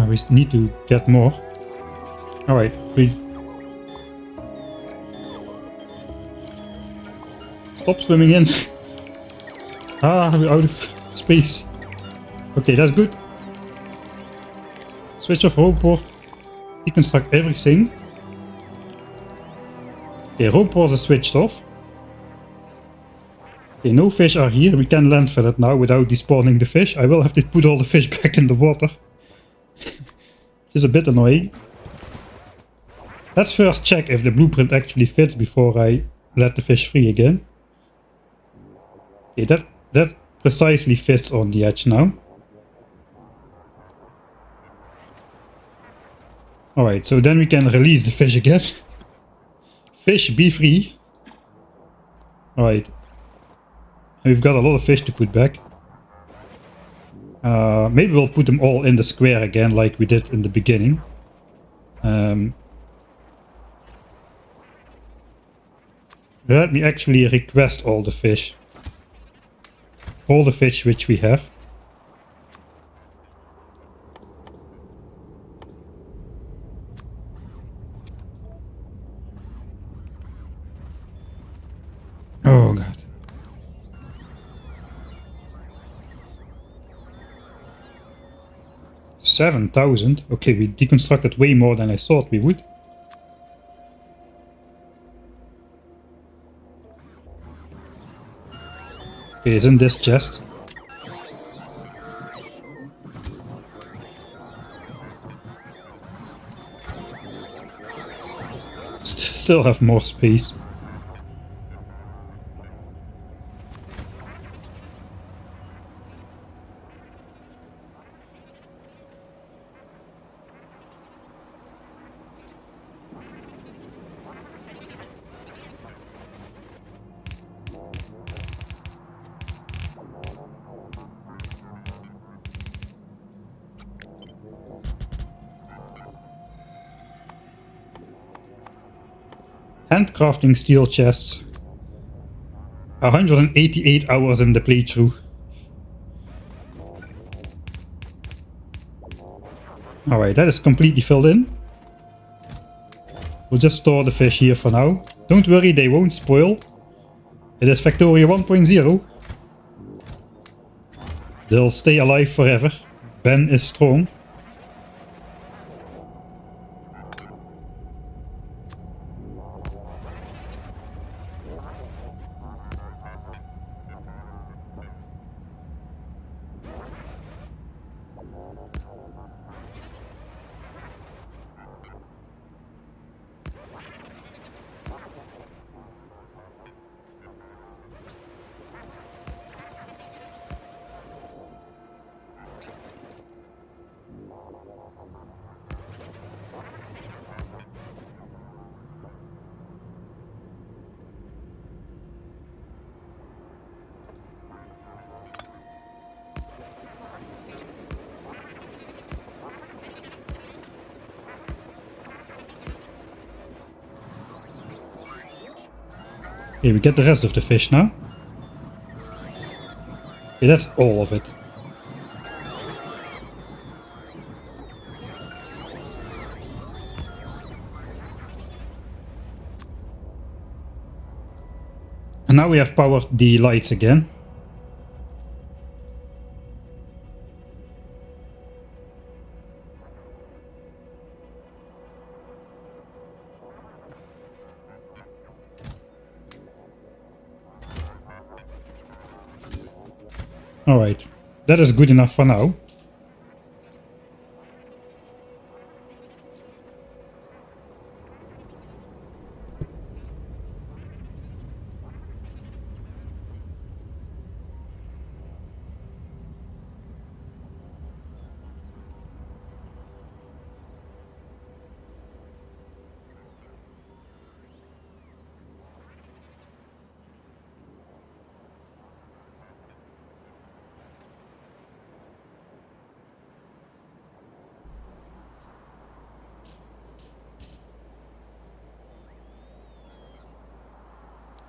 We need to get more. Alright, stop swimming in. We're out of space. Okay, that's good. Switch off roboport. Deconstruct everything. Okay, roboport is switched off. Okay, no fish are here. We can landfill it now without despawning the fish. I will have to put all the fish back in the water. Which is a bit annoying. Let's first check if the blueprint actually fits before I let the fish free again. Okay, that precisely fits on the edge now. Alright, so then we can release the fish again. Fish, be free. Alright. We've got a lot of fish to put back. Maybe we'll put them all in the square again like we did in the beginning. Let me actually request all the fish. All the fish which we have. Oh god. $7,000. Okay, we deconstructed way more than I thought we would. Okay, it's in this chest. Still have more space. Handcrafting steel chests. 188 hours in the playthrough. Alright, that is completely filled in. We'll just store the fish here for now. Don't worry, they won't spoil. It is Factoria 1.0. They'll stay alive forever. Ben is strong. Okay, we get the rest of the fish now. Okay, that's all of it. And now we have powered the lights again. Alright, that is good enough for now.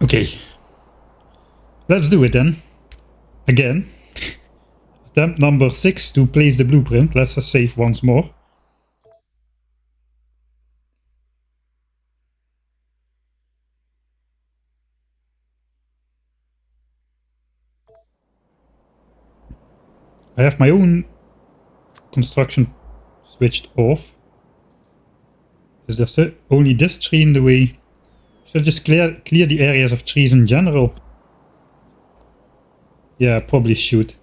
Okay, let's do it then. Again. Attempt number 6 to place the blueprint. Let's just save once more. I have my own construction switched off. Is there only this tree in the way? Should I just clear the areas of trees in general? Yeah, probably should.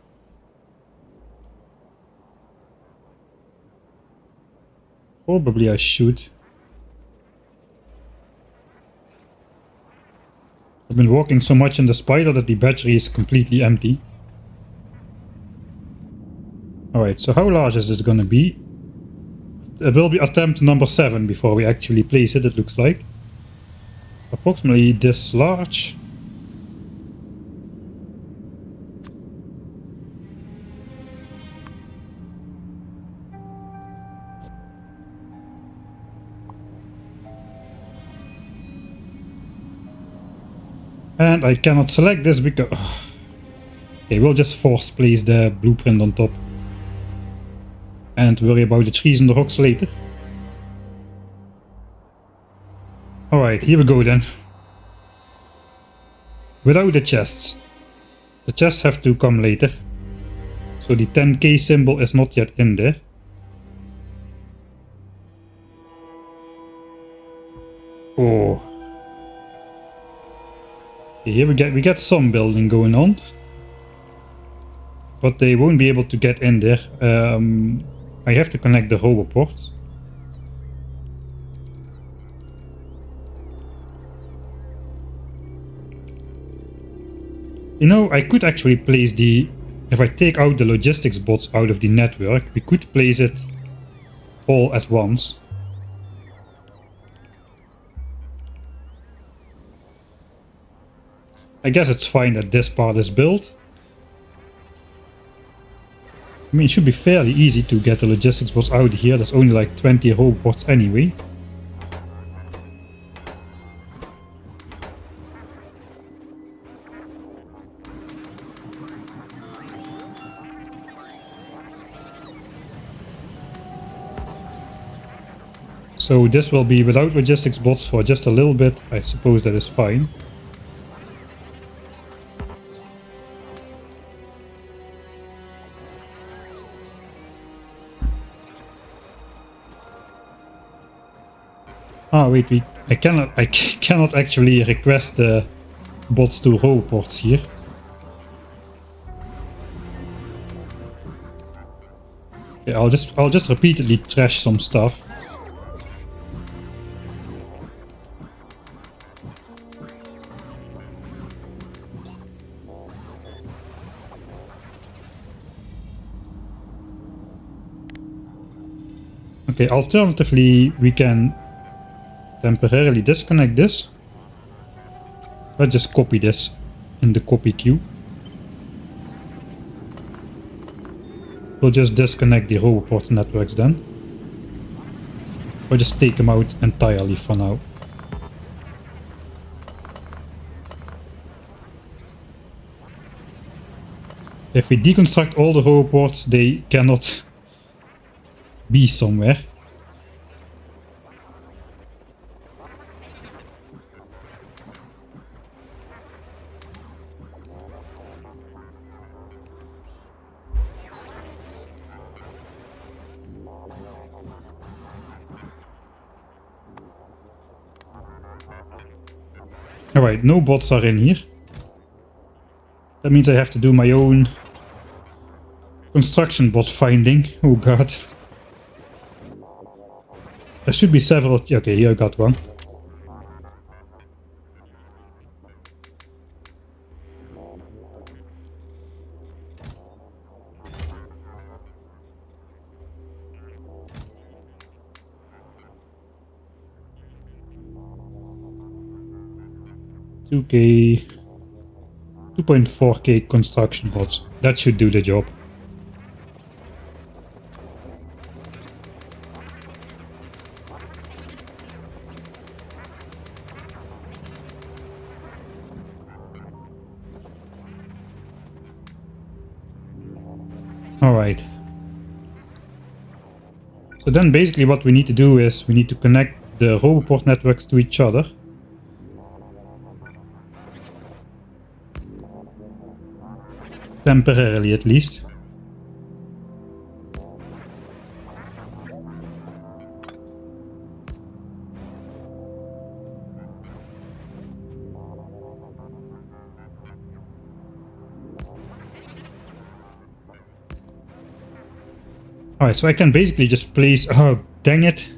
Probably I should. I've been walking so much in the spider that the battery is completely empty. Alright, so how large is this gonna be? It will be attempt number 7 before we actually place it, it looks like. Approximately this large. And I cannot select this because... Okay, we'll just force place the blueprint on top. And worry about the trees and the rocks later. Alright, here we go then. Without the chests. The chests have to come later. So the 10k symbol is not yet in there. Oh. Okay, here we get some building going on. But they won't be able to get in there. I have to connect the roboports. You know, I could actually place the... If I take out the logistics bots out of the network, we could place it all at once. I guess it's fine that this part is built. I mean, it should be fairly easy to get the logistics bots out here. There's only like 20 robots anyway. So this will be without logistics bots for just a little bit. I suppose that is fine. Ah, wait, I cannot actually request the bots to roboports here. Okay, I'll just repeatedly trash some stuff. Okay, alternatively, we can temporarily disconnect this. Let's just copy this in the copy queue. We'll just disconnect the roboport networks then. Or just take them out entirely for now. If we deconstruct all the roboports, they cannot be somewhere. Alright, no bots are in here. That means I have to do my own construction bot finding. Oh god. There should be several. Okay, here I got one. $2K, 2.4K construction bots. That should do the job. Alright. So then basically what we need to do is we need to connect the roboport networks to each other. Temporarily at least. Alright, so I can basically just place... Oh, dang it.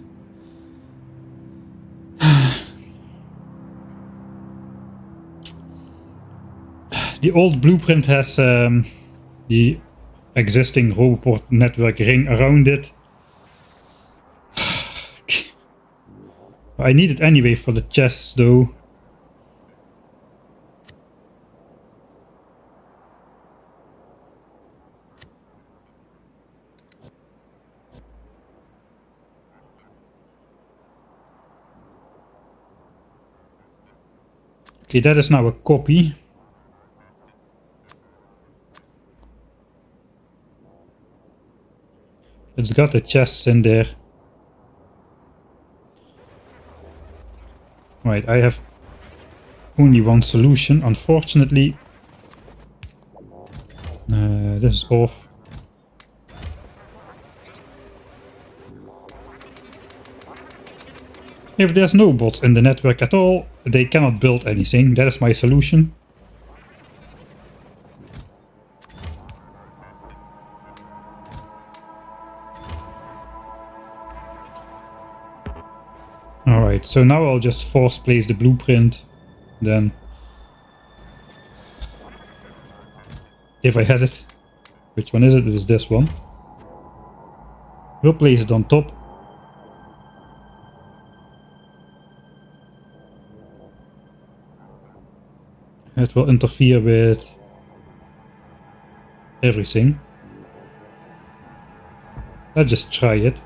The old blueprint has the existing Roboport network ring around it. I need it anyway for the chests though. Okay, that is now a copy. It's got the chests in there. Right, I have only one solution, unfortunately. This is off. If there's no bots in the network at all, they cannot build anything. That is my solution. Alright, so now I'll just force place the blueprint. Then, if I had it, which one is it? It is this one. We'll place it on top. It will interfere with everything. Let's just try it.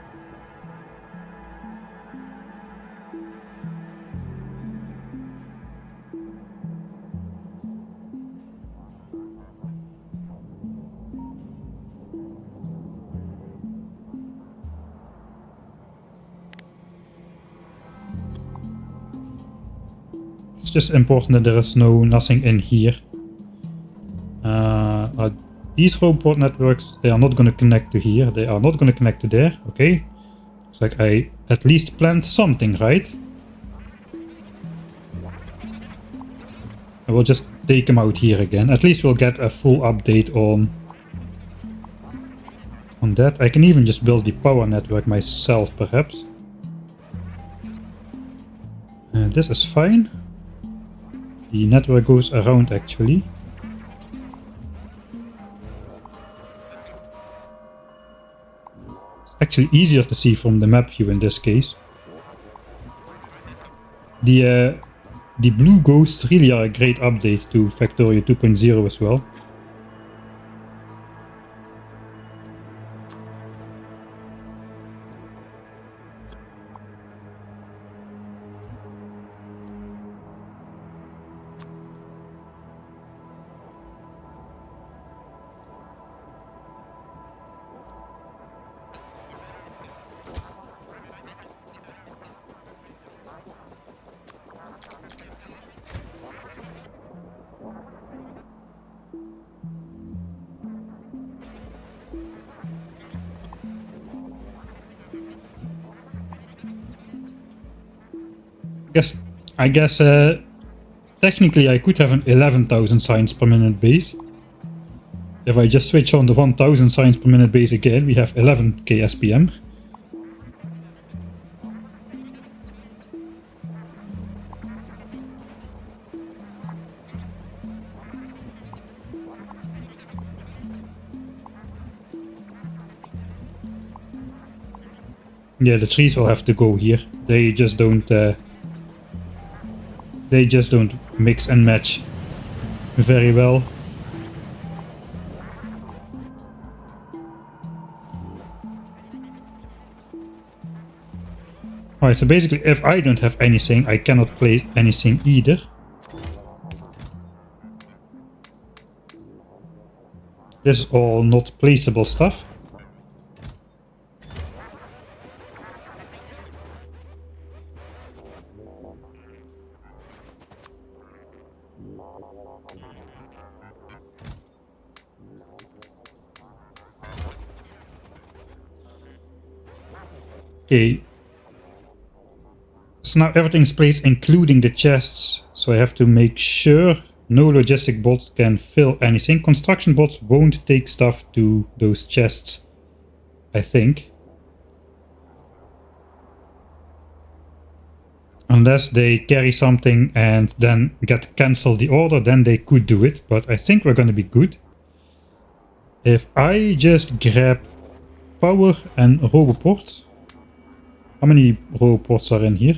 It's just important that there is nothing in here. These robot networks, they are not going to connect to here. They are not going to connect to there. Okay. Looks like I at least planned something right. I will just take them out here again. At least we'll get a full update on that. I can even just build the power network myself, perhaps. This is fine. The network goes around actually. It's actually easier to see from the map view in this case. The blue ghosts really are a great update to Factorio 2.0 as well. I guess technically I could have an 11,000 signs per minute base. If I just switch on the 1,000 signs per minute base again, we have 11k SPM. Yeah, the trees will have to go here. They just don't mix and match very well. Alright, so basically if I don't have anything, I cannot place anything either. This is all not placeable stuff. Okay, so now everything's placed including the chests, so I have to make sure no logistic bot can fill anything. Construction bots won't take stuff to those chests I think. Unless they carry something and then get cancel the order, then they could do it. But I think we're gonna be good. If I just grab power and roboports. How many roboports are in here?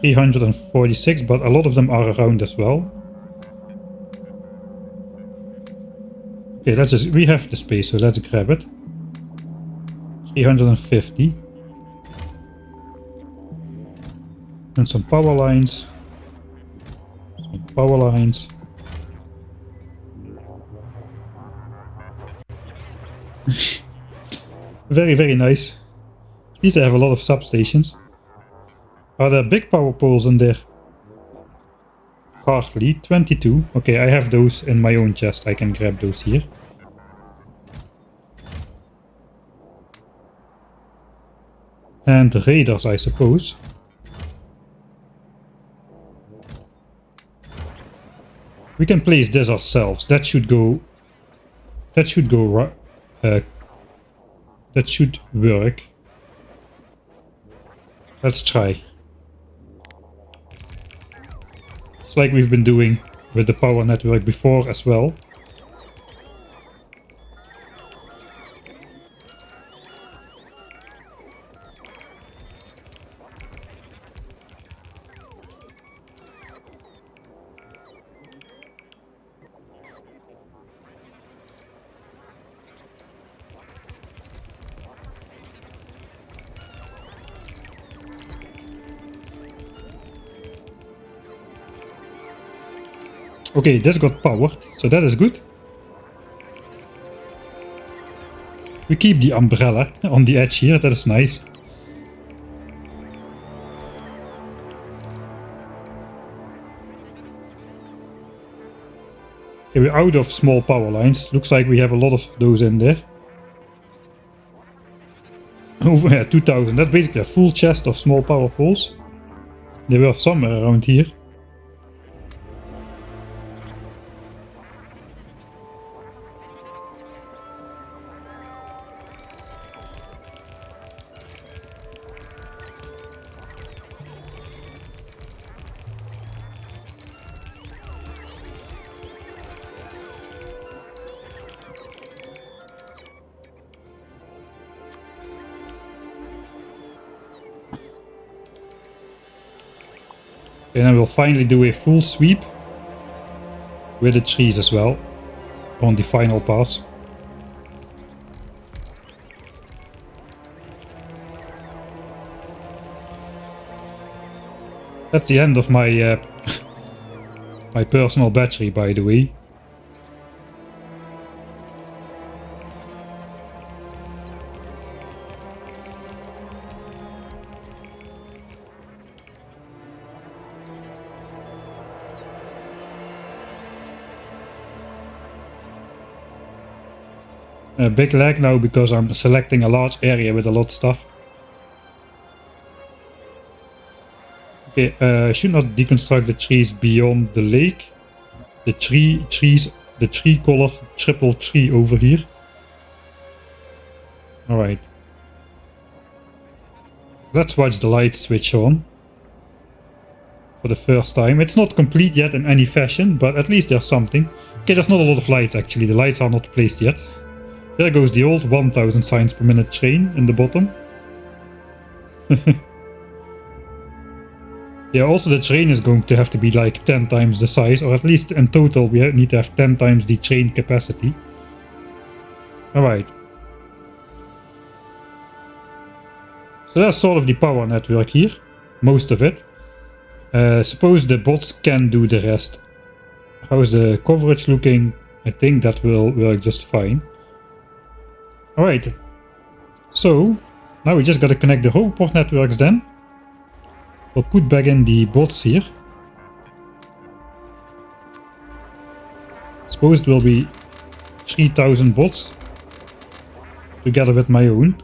$346, but a lot of them are around as well. Okay, let's just, we have the space, so let's grab it. 350. And some power lines. Some power lines. Very, very nice. At least I have a lot of substations. Are there big power poles in there? Hardly. 22. Okay, I have those in my own chest. I can grab those here. And radars, I suppose. We can place this ourselves. That should go. That should go. That should work. Let's try. It's like we've been doing with the power network before as well. Okay, this got powered, so that is good. We keep the umbrella on the edge here, that is nice. Okay, we're out of small power lines. Looks like we have a lot of those in there. Over here, 2000. That's basically a full chest of small power poles. They were somewhere around here. And I will finally do a full sweep with the trees as well on the final pass. That's the end of my my personal battery, by the way. A big lag now because I'm selecting a large area with a lot of stuff. Okay, I should not deconstruct the trees beyond the lake. The tree color triple tree over here. Alright. Let's watch the lights switch on. For the first time. It's not complete yet in any fashion, but at least there's something. Okay, there's not a lot of lights actually. The lights are not placed yet. There goes the old 1000 signs per minute train in the bottom. Yeah, also the train is going to have to be like 10 times the size, or at least in total we need to have 10 times the train capacity. Alright. So that's sort of the power network here. Most of it. Suppose the bots can do the rest. How's the coverage looking? I think that will work just fine. Alright, so now we just gotta connect the roboport networks then. We'll put back in the bots here. Suppose it will be 3000 bots together with my own.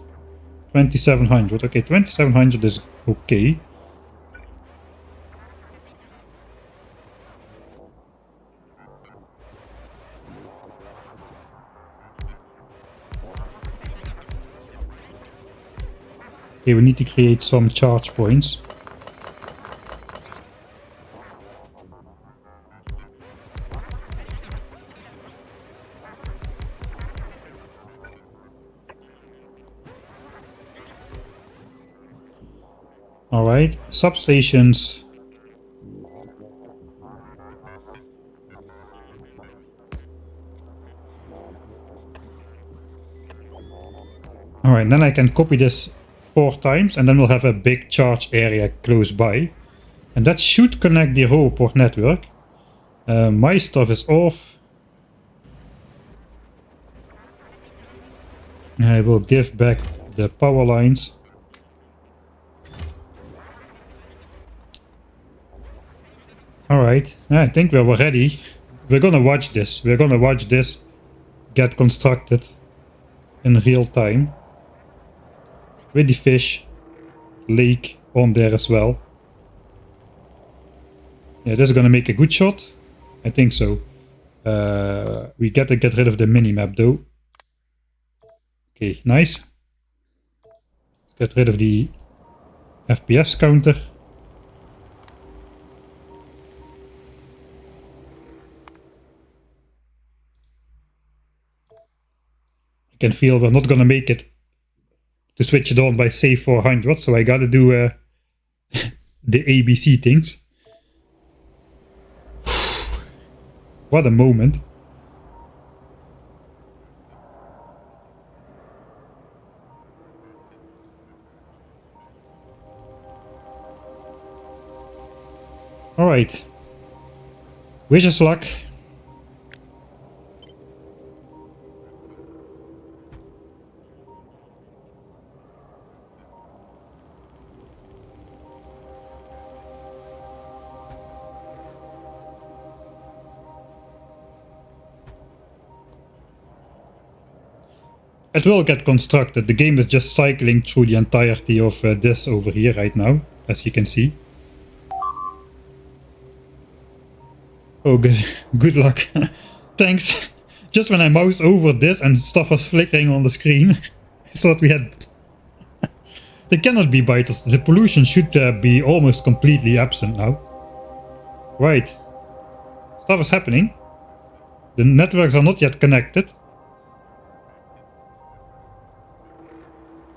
2700, okay, 2700 is okay. Okay, we need to create some charge points. Alright, substations. Alright, then I can copy this 4 times and then we'll have a big charge area close by. And that should connect the Roboport network. My stuff is off. I will give back the power lines. Alright, I think we're ready. We're gonna watch this. We're gonna watch this get constructed in real time. With the fish lake on there as well. Yeah, this is gonna make a good shot. I think so. We gotta get rid of the minimap though. Okay, nice. Let's get rid of the FPS counter. I can feel we're not gonna make it to switch it on by save 400, so I gotta do the ABC things. What a moment. Alright. Wish us luck. It will get constructed. The game is just cycling through the entirety of this over here right now, as you can see. Oh, good, good luck. Thanks. Just when I moused over this and stuff was flickering on the screen, I thought we had... They cannot be biters. The pollution should be almost completely absent now. Right. Stuff is happening. The networks are not yet connected.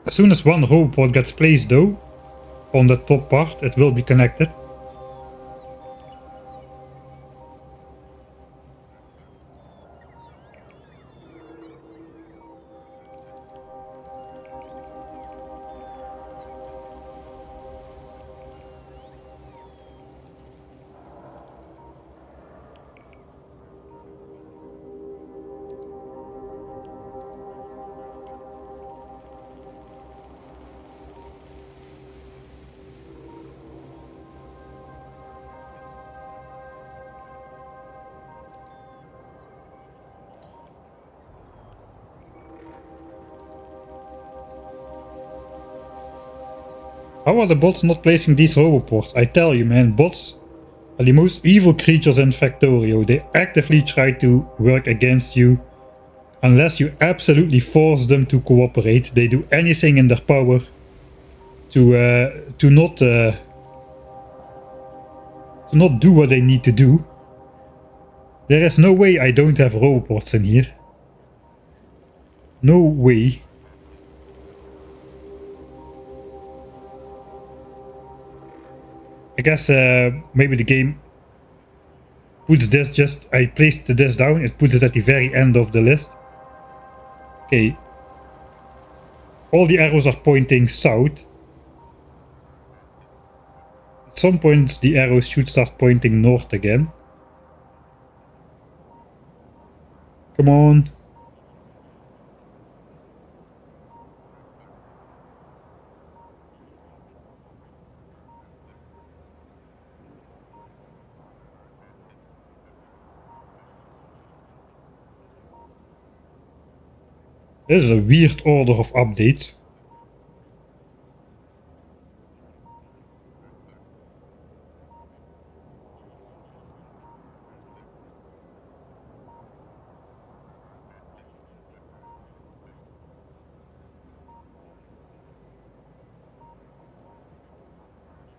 As soon as one robot gets placed though, on the top part, it will be connected. How are the bots not placing these roboports? I tell you, man, bots are the most evil creatures in Factorio. They actively try to work against you. Unless you absolutely force them to cooperate. They do anything in their power to not do what they need to do. There is no way I don't have roboports in here. No way. I guess maybe the game puts this just... I placed this down, it puts it at the very end of the list. Okay. All the arrows are pointing south. At some point the arrows should start pointing north again. Come on. This is a weird order of updates.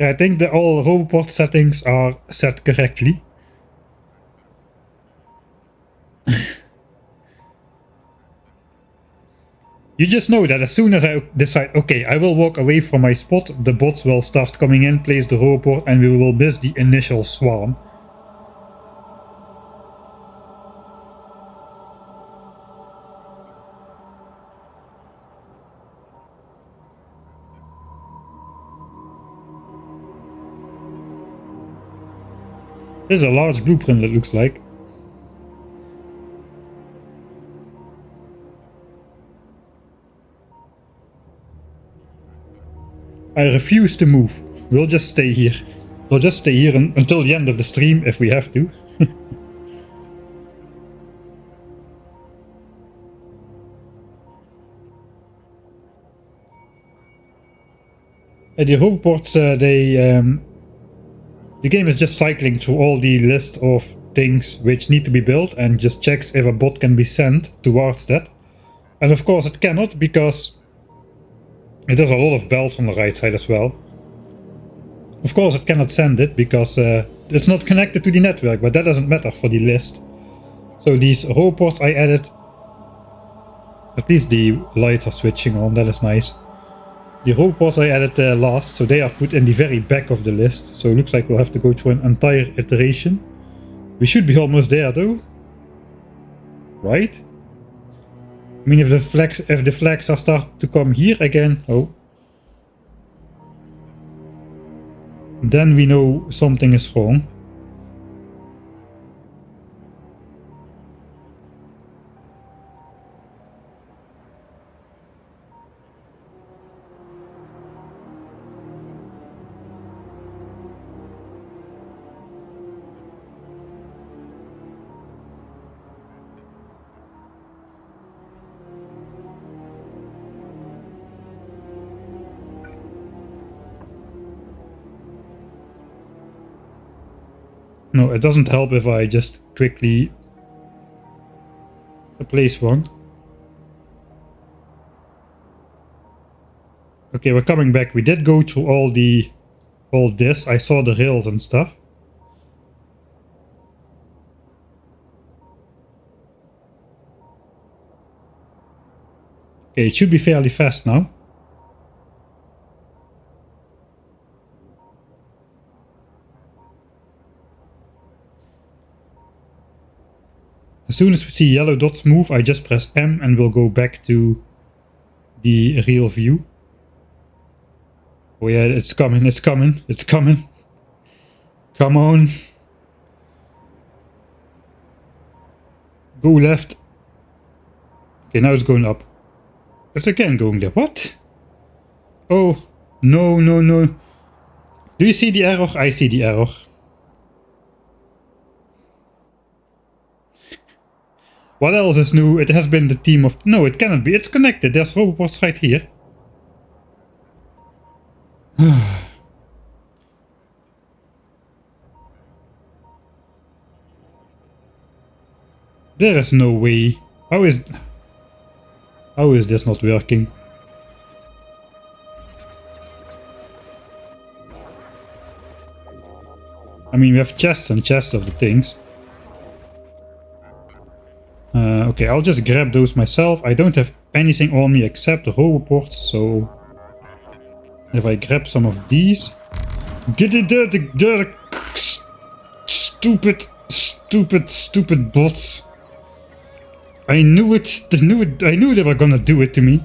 Yeah, I think that all roboport settings are set correctly. You just know that as soon as I decide, okay, I will walk away from my spot, the bots will start coming in, place the roboport, and we will miss the initial swarm. This is a large blueprint, it looks like. I refuse to move. We'll just stay here. We'll just stay here until the end of the stream if we have to. The roboports, the game is just cycling through all the list of things which need to be built and just checks if a bot can be sent towards that. And of course it cannot, because it has a lot of bells on the right side as well. Of course it cannot send it because it's not connected to the network, but that doesn't matter for the list. So these roboports I added, at least the lights are switching on, that is nice. The roboports I added last, so they are put in the very back of the list. So it looks like we'll have to go through an entire iteration. We should be almost there though. Right? I mean, if the flags are start to come here again, oh. Then we know something is wrong. No, it doesn't help if I just quickly replace one. Okay, we're coming back. We did go through all this. I saw the rails and stuff. Okay, it should be fairly fast now. As soon as we see yellow dots move, I just press M and we'll go back to the real view. Oh yeah, it's coming, it's coming, it's coming. Come on. Go left. Okay, now it's going up. It's again going there. What? Oh, no, no, no. Do you see the error? I see the error. What else is new? It has been the team of... No, it cannot be. It's connected. There's robots right here. There is no way. How is this not working? I mean, we have chests and chests of the things. Okay, I'll just grab those myself. I don't have anything on me except the roboports, so... If I grab some of these... Get it there, stupid bots. I knew it, I knew they were gonna do it to me.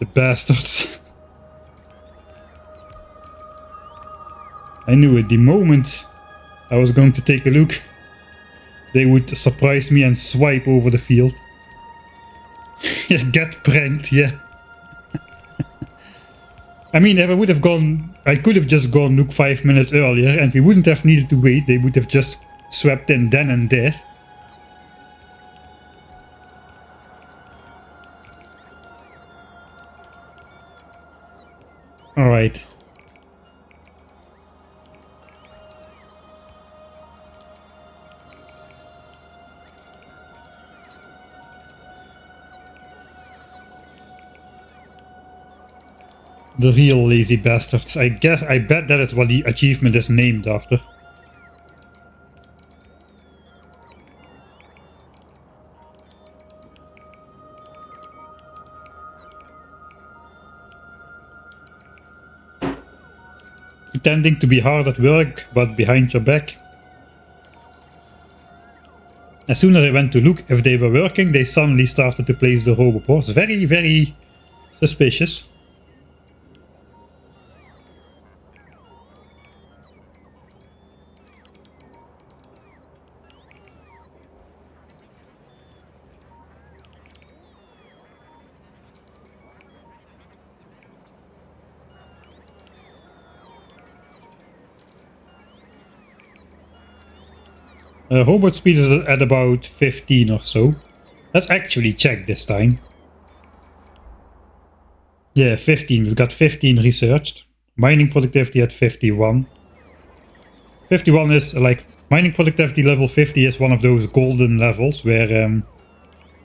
The bastards. I knew it the moment I was going to take a look. They would surprise me and swipe over the field. Get pranked, yeah. I mean, if I would have gone... I could have just gone look 5 minutes earlier and we wouldn't have needed to wait. They would have just swept in then and there. Alright. The real lazy bastards. I bet that is what the achievement is named after. Pretending to be hard at work, but behind your back. As soon as I went to look if they were working, they suddenly started to place the roboports. Very, very suspicious. Robot speed is at about 15 or so. Let's actually check this time. Yeah, 15. We've got 15 researched. Mining productivity at 51. 51 is like mining productivity level 50 is one of those golden levels where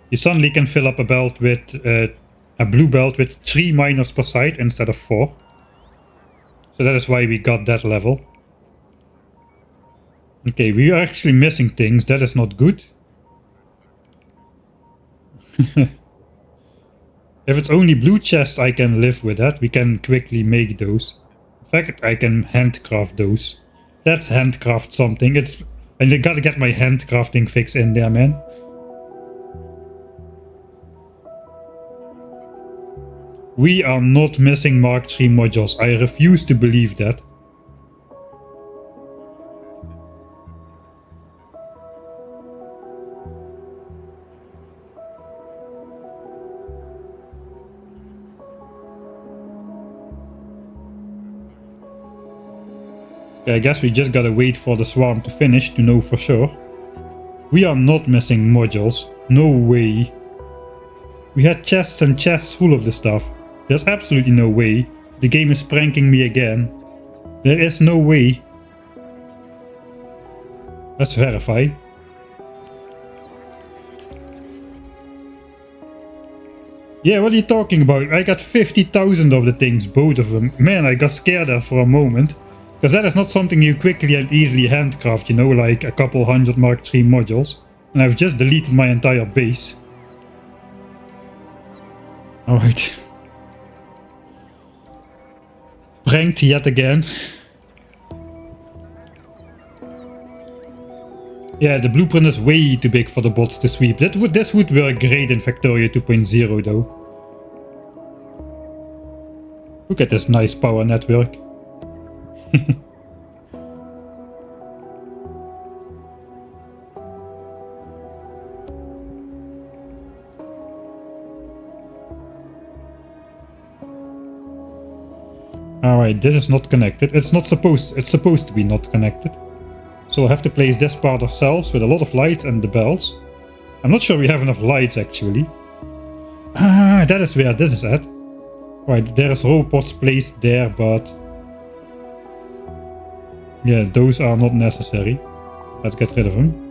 you suddenly can fill up a belt with a blue belt with 3 miners per side instead of 4. So that is why we got that level. Okay, we are actually missing things. That is not good. If it's only blue chests, I can live with that. We can quickly make those. In fact, I can handcraft those. Let's handcraft something. And I gotta get my handcrafting fix in there, man. We are not missing Mark III modules. I refuse to believe that. I guess we just gotta wait for the swarm to finish to know for sure. We are not missing modules. No way. We had chests and chests full of the stuff. There's absolutely no way. The game is pranking me again. There is no way. Let's verify. Yeah, what are you talking about? I got 50,000 of the things, both of them. Man, I got scared there for a moment. Because that is not something you quickly and easily handcraft, you know, like a couple hundred Mark III modules. And I've just deleted my entire base. Alright. Pranked yet again. Yeah, the blueprint is way too big for the bots to sweep. This would work great in Factorio 2.0 though. Look at this nice power network. Alright, this is not connected. It's supposed to be not connected. So we'll have to place this part ourselves with a lot of lights and the bells. I'm not sure we have enough lights actually. Ah, that is where this is at. Right, there is robots placed there, but yeah, those are not necessary. Let's get rid of them.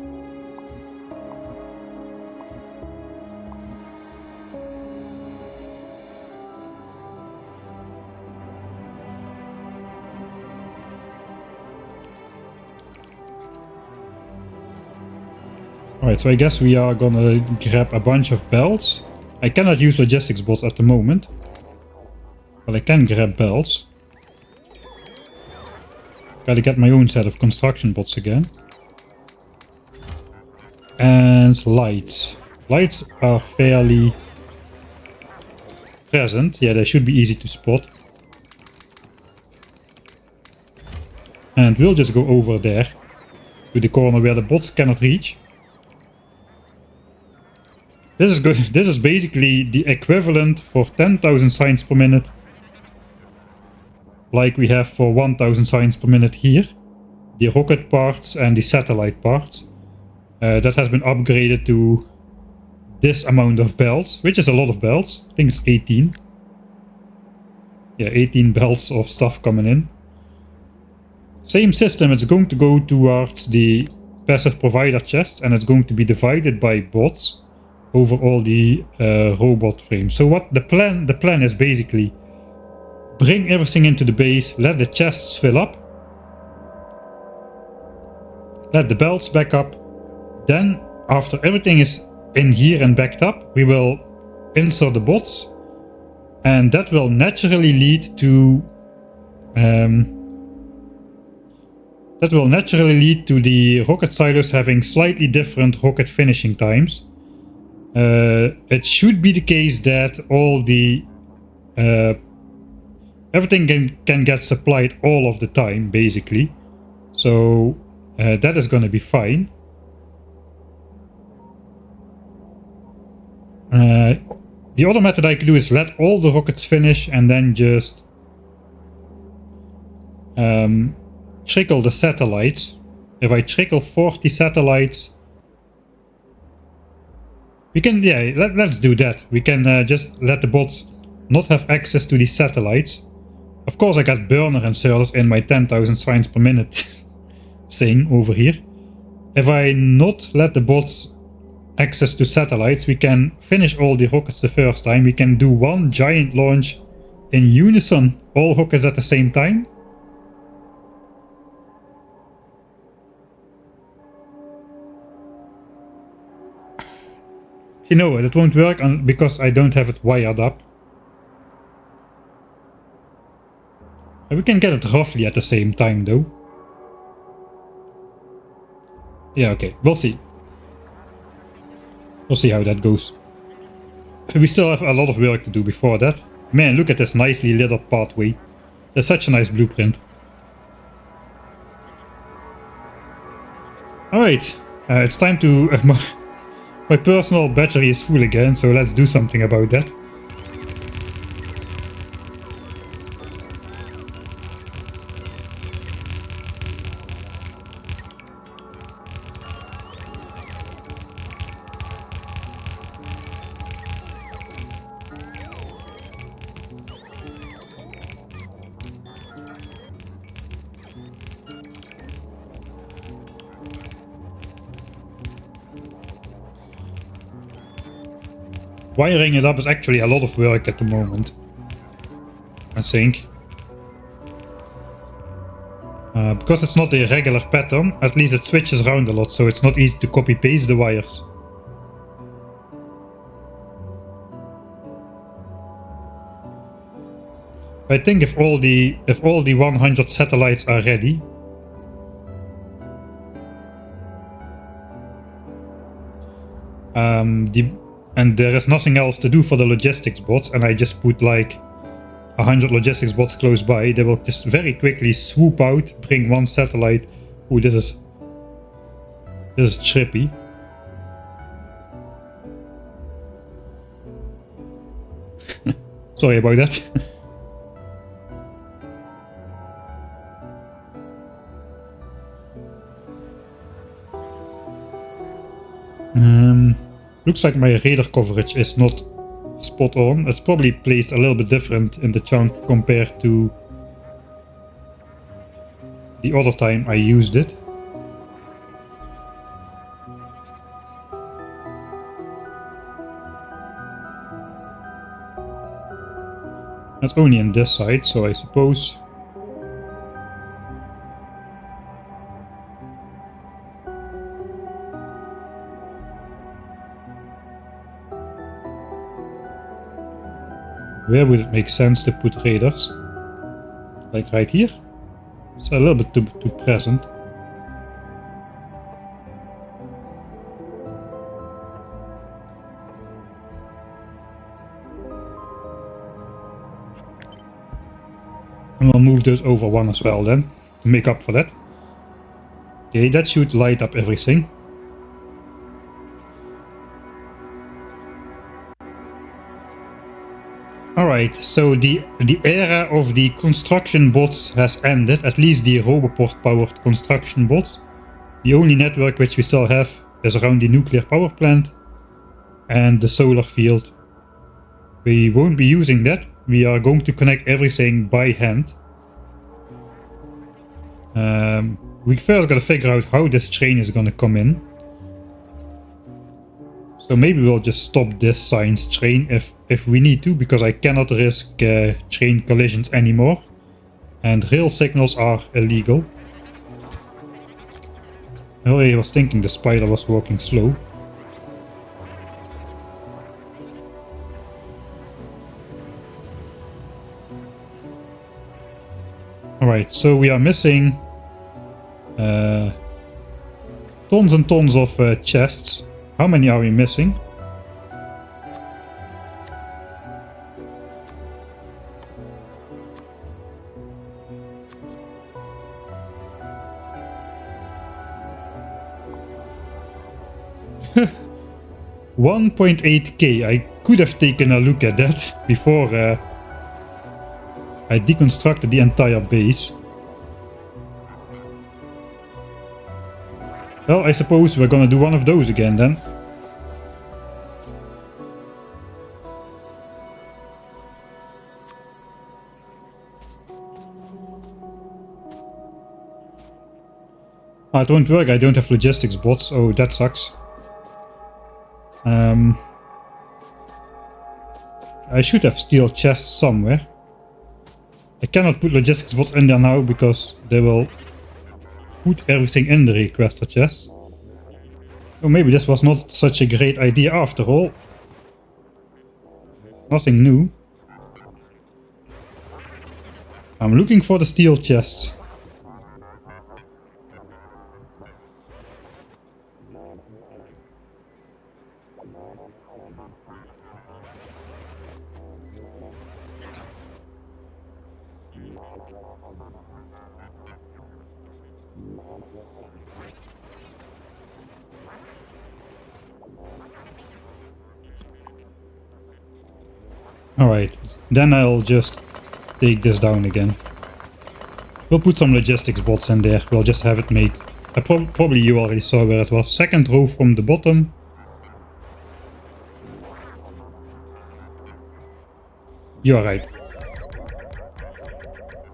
Alright, so I guess we are gonna grab a bunch of bells. I cannot use logistics bots at the moment, but I can grab bells. Gotta get my own set of construction bots again. And lights. Lights are fairly present. Yeah, they should be easy to spot. And we'll just go over there to the corner where the bots cannot reach. This is good. This is basically the equivalent for 10,000 signs per minute, like we have for 1,000 signs per minute here. The rocket parts and the satellite parts. That has been upgraded to this amount of bells, which is a lot of bells. I think it's 18. Yeah, 18 bells of stuff coming in. Same system, it's going to go towards the passive provider chests, and it's going to be divided by bots over all the robot frames. So what the plan is basically bring everything into the base, let the chests fill up, let the belts back up. Then after everything is in here and backed up, we will insert the bots, and that will naturally lead to the rocket silos having slightly different rocket finishing times. It should be the case that all the everything can get supplied all of the time, basically. So that is going to be fine. The other method I could do is let all the rockets finish and then just trickle the satellites. If I trickle 40 satellites, we can, yeah, let's do that. We can just let the bots not have access to these satellites. Of course, I got burner inserters in my 10,000 signs per minute thing over here. If I not let the bots access to satellites, we can finish all the rockets the first time. We can do one giant launch in unison, all rockets at the same time. You know what, it won't work because I don't have it wired up. We can get it roughly at the same time though. Yeah, okay, we'll see. We'll see how that goes. We still have a lot of work to do before that. Man, look at this nicely lit up pathway. That's such a nice blueprint. Alright, it's time to... my personal battery is full again, so let's do something about that. Wiring it up is actually a lot of work at the moment, I think. Because it's not a regular pattern, at least it switches around a lot, so it's not easy to copy paste the wires. I think if all the 100 satellites are ready, and there is nothing else to do for the logistics bots, and I just put like 100 logistics bots close by, they will just very quickly swoop out, bring one satellite. Ooh, this is trippy. Sorry about that. Looks like my radar coverage is not spot on. It's probably placed a little bit different in the chunk compared to the other time I used it. That's only in this side, so I suppose... Where would it make sense to put radars? Like right here? It's a little bit too present. And we'll move those over one as well then, to make up for that. Okay, that should light up everything. Alright, so the era of the construction bots has ended, at least the Roboport powered construction bots. The only network which we still have is around the nuclear power plant and the solar field. We won't be using that, we are going to connect everything by hand. We first gotta figure out how this train is gonna come in. So maybe we'll just stop this science train if we need to, because I cannot risk train collisions anymore. And rail signals are illegal. I already was thinking the spider was walking slow. Alright, so we are missing tons and tons of chests. How many are we missing? $1.8k. I could have taken a look at that before I deconstructed the entire base. Well, I suppose we're gonna do one of those again then. Ah, it won't work, I don't have logistics bots. Oh, that sucks. I should have steel chests somewhere. I cannot put logistics bots in there now because they will put everything in the requester chest. Oh, maybe this was not such a great idea after all. Nothing new. I'm looking for the steel chests. Alright, then I'll just take this down again. We'll put some logistics bots in there, we'll just have it made. Probably you already saw where it was. Second row from the bottom. You are right.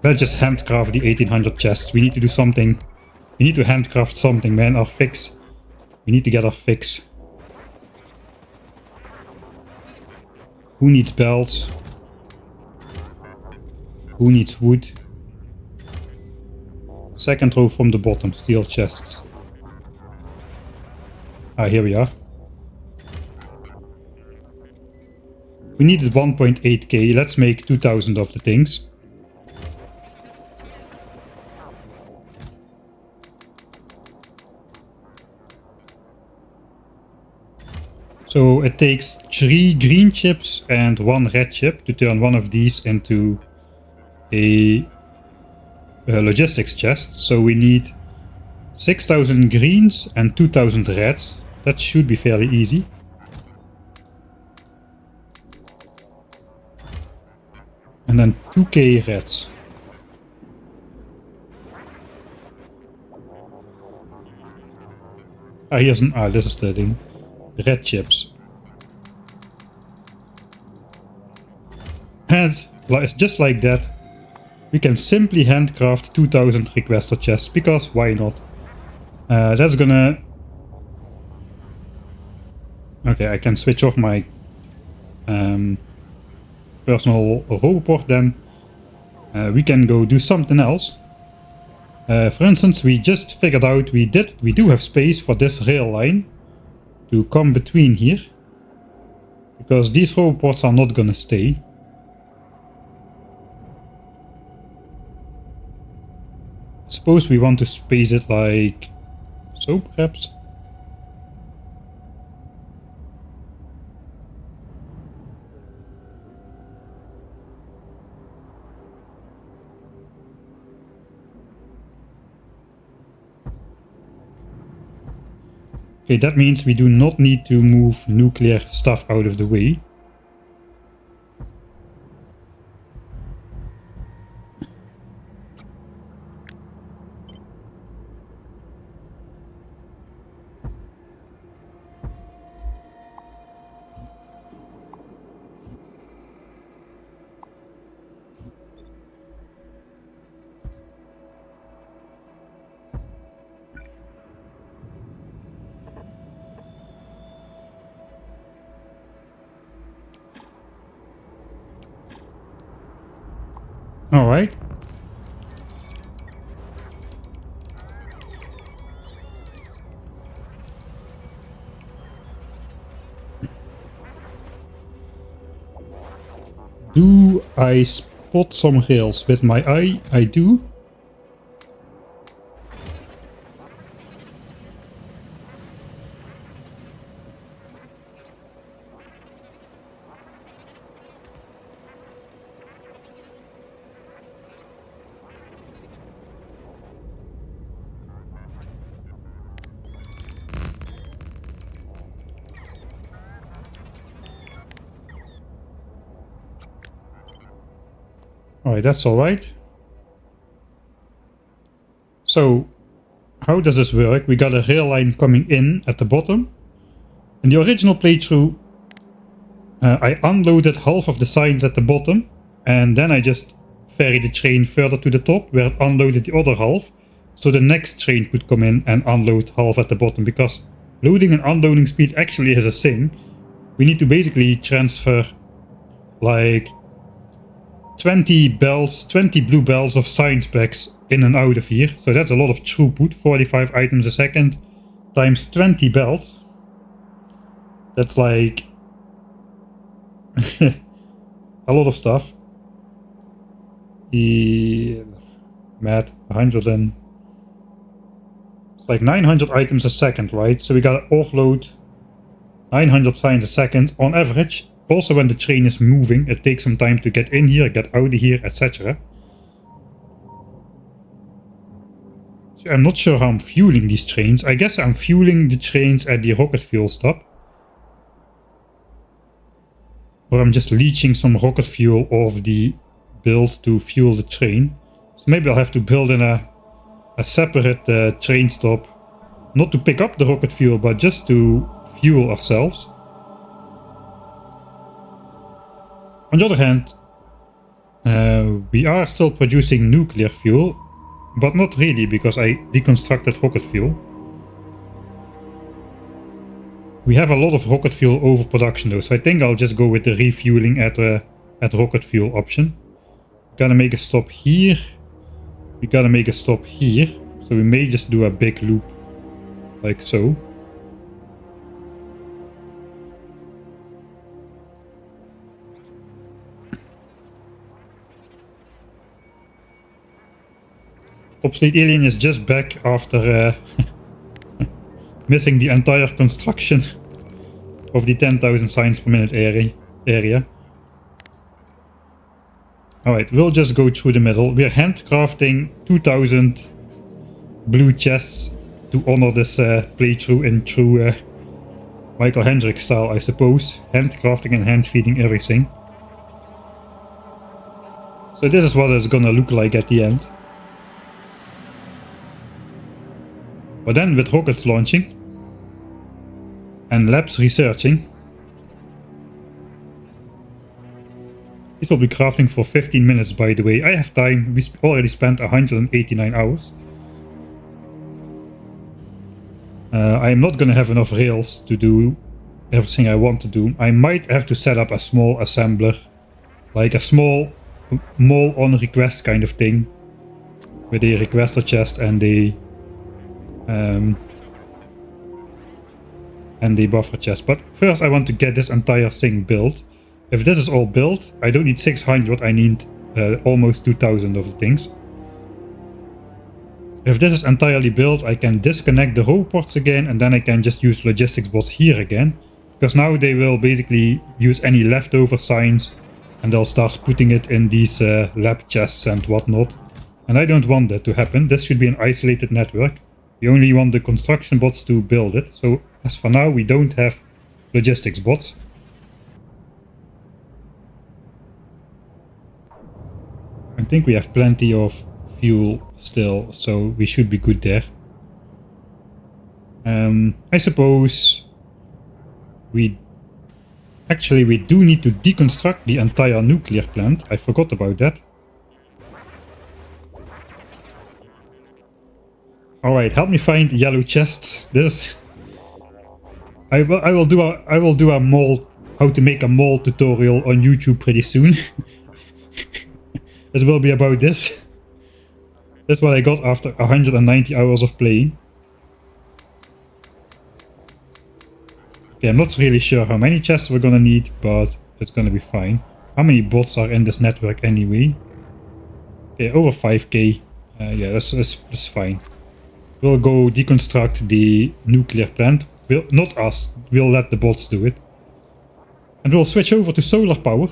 Let's just handcraft the 1800 chests. We need to do something. We need to handcraft something, man. Our fix. We need to get our fix. Who needs belts? Who needs wood? Second row from the bottom, steel chests. Ah, here we are. We needed 1.8k, let's make 2000 of the things. So it takes 3 green chips and 1 red chip to turn one of these into a logistics chest. So we need 6000 greens and 2000 reds. That should be fairly easy. And then 2k reds. Ah, here's an... Ah, this is the thing. Red chips. And just like that, we can simply handcraft 2000 requester chests, because why not? That's gonna... Okay, I can switch off my personal roboport then. We can go do something else. For instance, we just figured out we do have space for this rail line to come between here, because these roboports are not gonna stay. Suppose we want to space it like so, perhaps. Okay, that means we do not need to move nuclear stuff out of the way. Alright. Do I spot some rails with my eye? I do. Alright, that's alright. So, how does this work? We got a rail line coming in at the bottom. In the original playthrough, I unloaded half of the signs at the bottom, and then I just ferried the train further to the top, where it unloaded the other half, so the next train could come in and unload half at the bottom, because loading and unloading speed actually is a thing. We need to basically transfer like 20 bells, 20 blue bells of science packs in and out of here. So that's a lot of throughput, 45 items a second times 20 bells. That's like a lot of stuff. Mad 100 and it's like 900 items a second, right? So we gotta offload 900 signs a second on average. Also, when the train is moving, it takes some time to get in here, get out of here, etc. So I'm not sure how I'm fueling these trains. I guess I'm fueling the trains at the rocket fuel stop. Or I'm just leaching some rocket fuel off the build to fuel the train. So maybe I'll have to build in a separate train stop. Not to pick up the rocket fuel, but just to fuel ourselves. On the other hand, we are still producing nuclear fuel, but not really, because I deconstructed rocket fuel. We have a lot of rocket fuel overproduction though, so I think I'll just go with the refueling at rocket fuel option. Gotta make a stop here. We gotta make a stop here, so we may just do a big loop, like so. Obsolete Alien is just back after missing the entire construction of the 10,000 signs per minute area. Alright, we'll just go through the middle. We're handcrafting 2,000 blue chests to honor this playthrough in true Michael Hendricks style, I suppose. Handcrafting and hand feeding everything. So this is what it's gonna look like at the end. But then with rockets launching and labs researching, this will be crafting for 15 minutes, by the way. I have time. We already spent 189 hours. I am not gonna have enough rails to do everything I want to do. I might have to set up a small assembler, like a small mall on request kind of thing, with a requester chest and the buffer chest. But first I want to get this entire thing built. If this is all built, I don't need 600, I need almost 2000 of the things. If this is entirely built, I can disconnect the robots again, and then I can just use logistics bots here again. Because now they will basically use any leftover signs and they'll start putting it in these lab chests and whatnot. And I don't want that to happen. This should be an isolated network. We only want the construction bots to build it. So as for now, we don't have logistics bots. I think we have plenty of fuel still, so we should be good there. I suppose we do need to deconstruct the entire nuclear plant. I forgot about that. Alright, help me find yellow chests. This I will do a mold, how to make a mold tutorial on YouTube pretty soon. it will be about this. That's what I got after 190 hours of playing. Okay, I'm not really sure how many chests we're gonna need, but it's gonna be fine. How many bots are in this network anyway? Okay, over 5k. Yeah, that's fine. We'll go deconstruct the nuclear plant. Not us, we'll let the bots do it. And we'll switch over to solar power.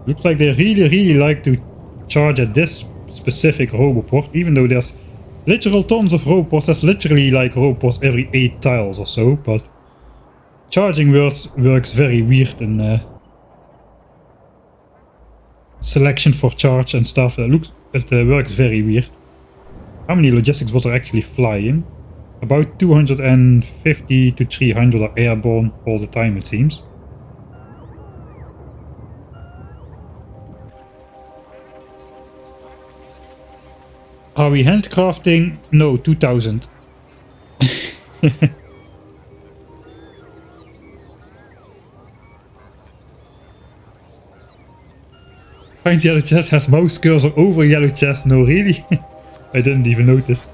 Looks like they really like to charge at this specific roboport, even though there's literal tons of roboports. That's literally like roboports every 8 tiles or so, but charging works very weird in selection for charge and stuff. It works very weird. How many logistics bots are actually flying? About 250 to 300 are airborne all the time, it seems. Are we handcrafting? No, 2000. Find yellow chest has mouse cursor over yellow chest. No, really? I didn't even notice.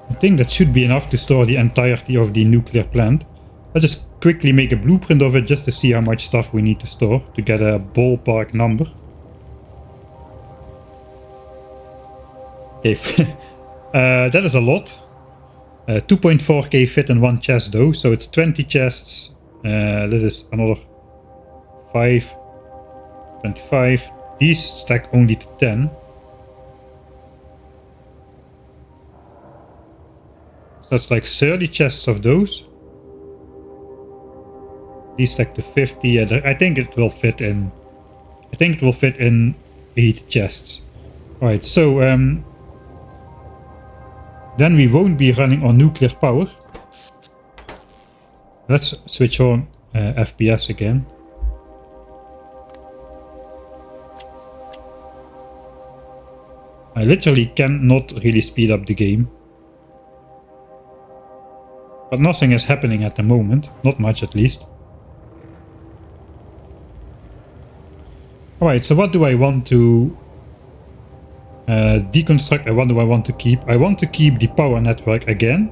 I think that should be enough to store the entirety of the nuclear plant. Let's just quickly make a blueprint of it just to see how much stuff we need to store to get a ballpark number. Okay, that is a lot. 2.4k fit in one chest though, so it's 20 chests. This is another 5, 25. These stack only to 10. So that's like 30 chests of those. These stack to 50. Yeah, I think it will fit in. I think it will fit in 8 chests. Alright, so then we won't be running on nuclear power. Let's switch on FPS again. I literally cannot really speed up the game. But nothing is happening at the moment. Not much at least. Alright, so what do I want to deconstruct and what do I want to keep? I want to keep the power network again.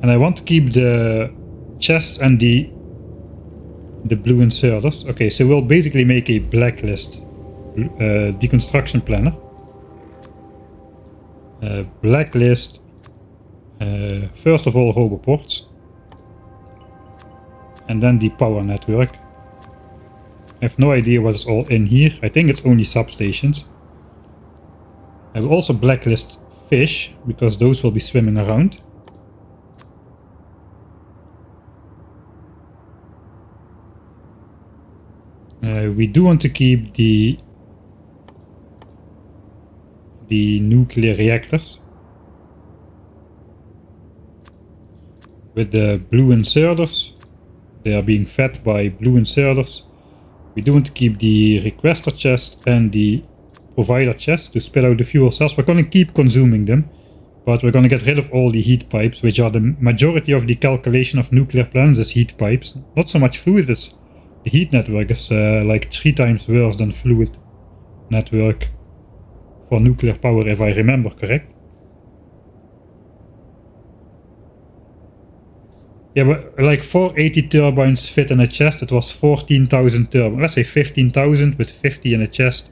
And I want to keep the chests and the blue inserters. Okay, so we'll basically make a blacklist deconstruction planner. Blacklist. First of all, roboports. And then the power network. I have no idea what is all in here. I think it's only substations. I will also blacklist fish, because those will be swimming around. We do want to keep the nuclear reactors. With the blue inserters. They are being fed by blue inserters. We do want to keep the requester chest and the provider chest to spit out the fuel cells. We're going to keep consuming them, but we're going to get rid of all the heat pipes, which are the majority of the calculation of nuclear plants is heat pipes. Not so much fluid, it's the heat network is like 3 times worse than fluid network for nuclear power, if I remember correct. Yeah, but like 480 turbines fit in a chest. It was 14,000 turbines. Let's say 15,000 with 50 in a chest.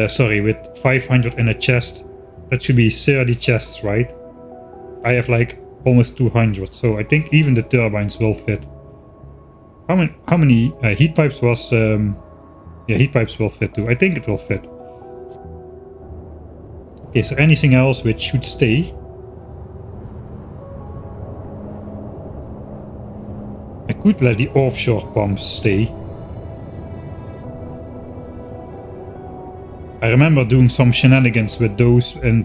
Sorry, with 500 in a chest. That should be 30 chests, right? I have like almost 200, so I think even the turbines will fit. How many heat pipes was... yeah, heat pipes will fit too. I think it will fit. Is there anything else which should stay? I could let the offshore pumps stay. I remember doing some shenanigans with those, and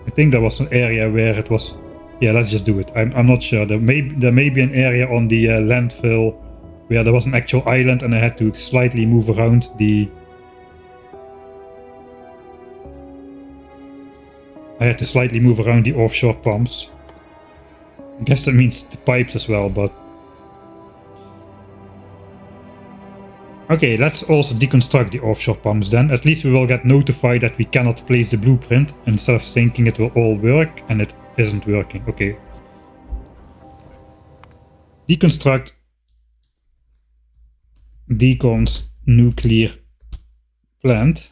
I think there was an area where it was... Yeah, let's just do it. I'm not sure. There may be an area on the landfill where there was an actual island and I had to slightly move around the... I had to slightly move around the offshore pumps. I guess that means the pipes as well, but... Okay, let's also deconstruct the offshore pumps then. At least we will get notified that we cannot place the blueprint instead of thinking it will all work and it isn't working. Okay. Deconstruct Decon's nuclear plant.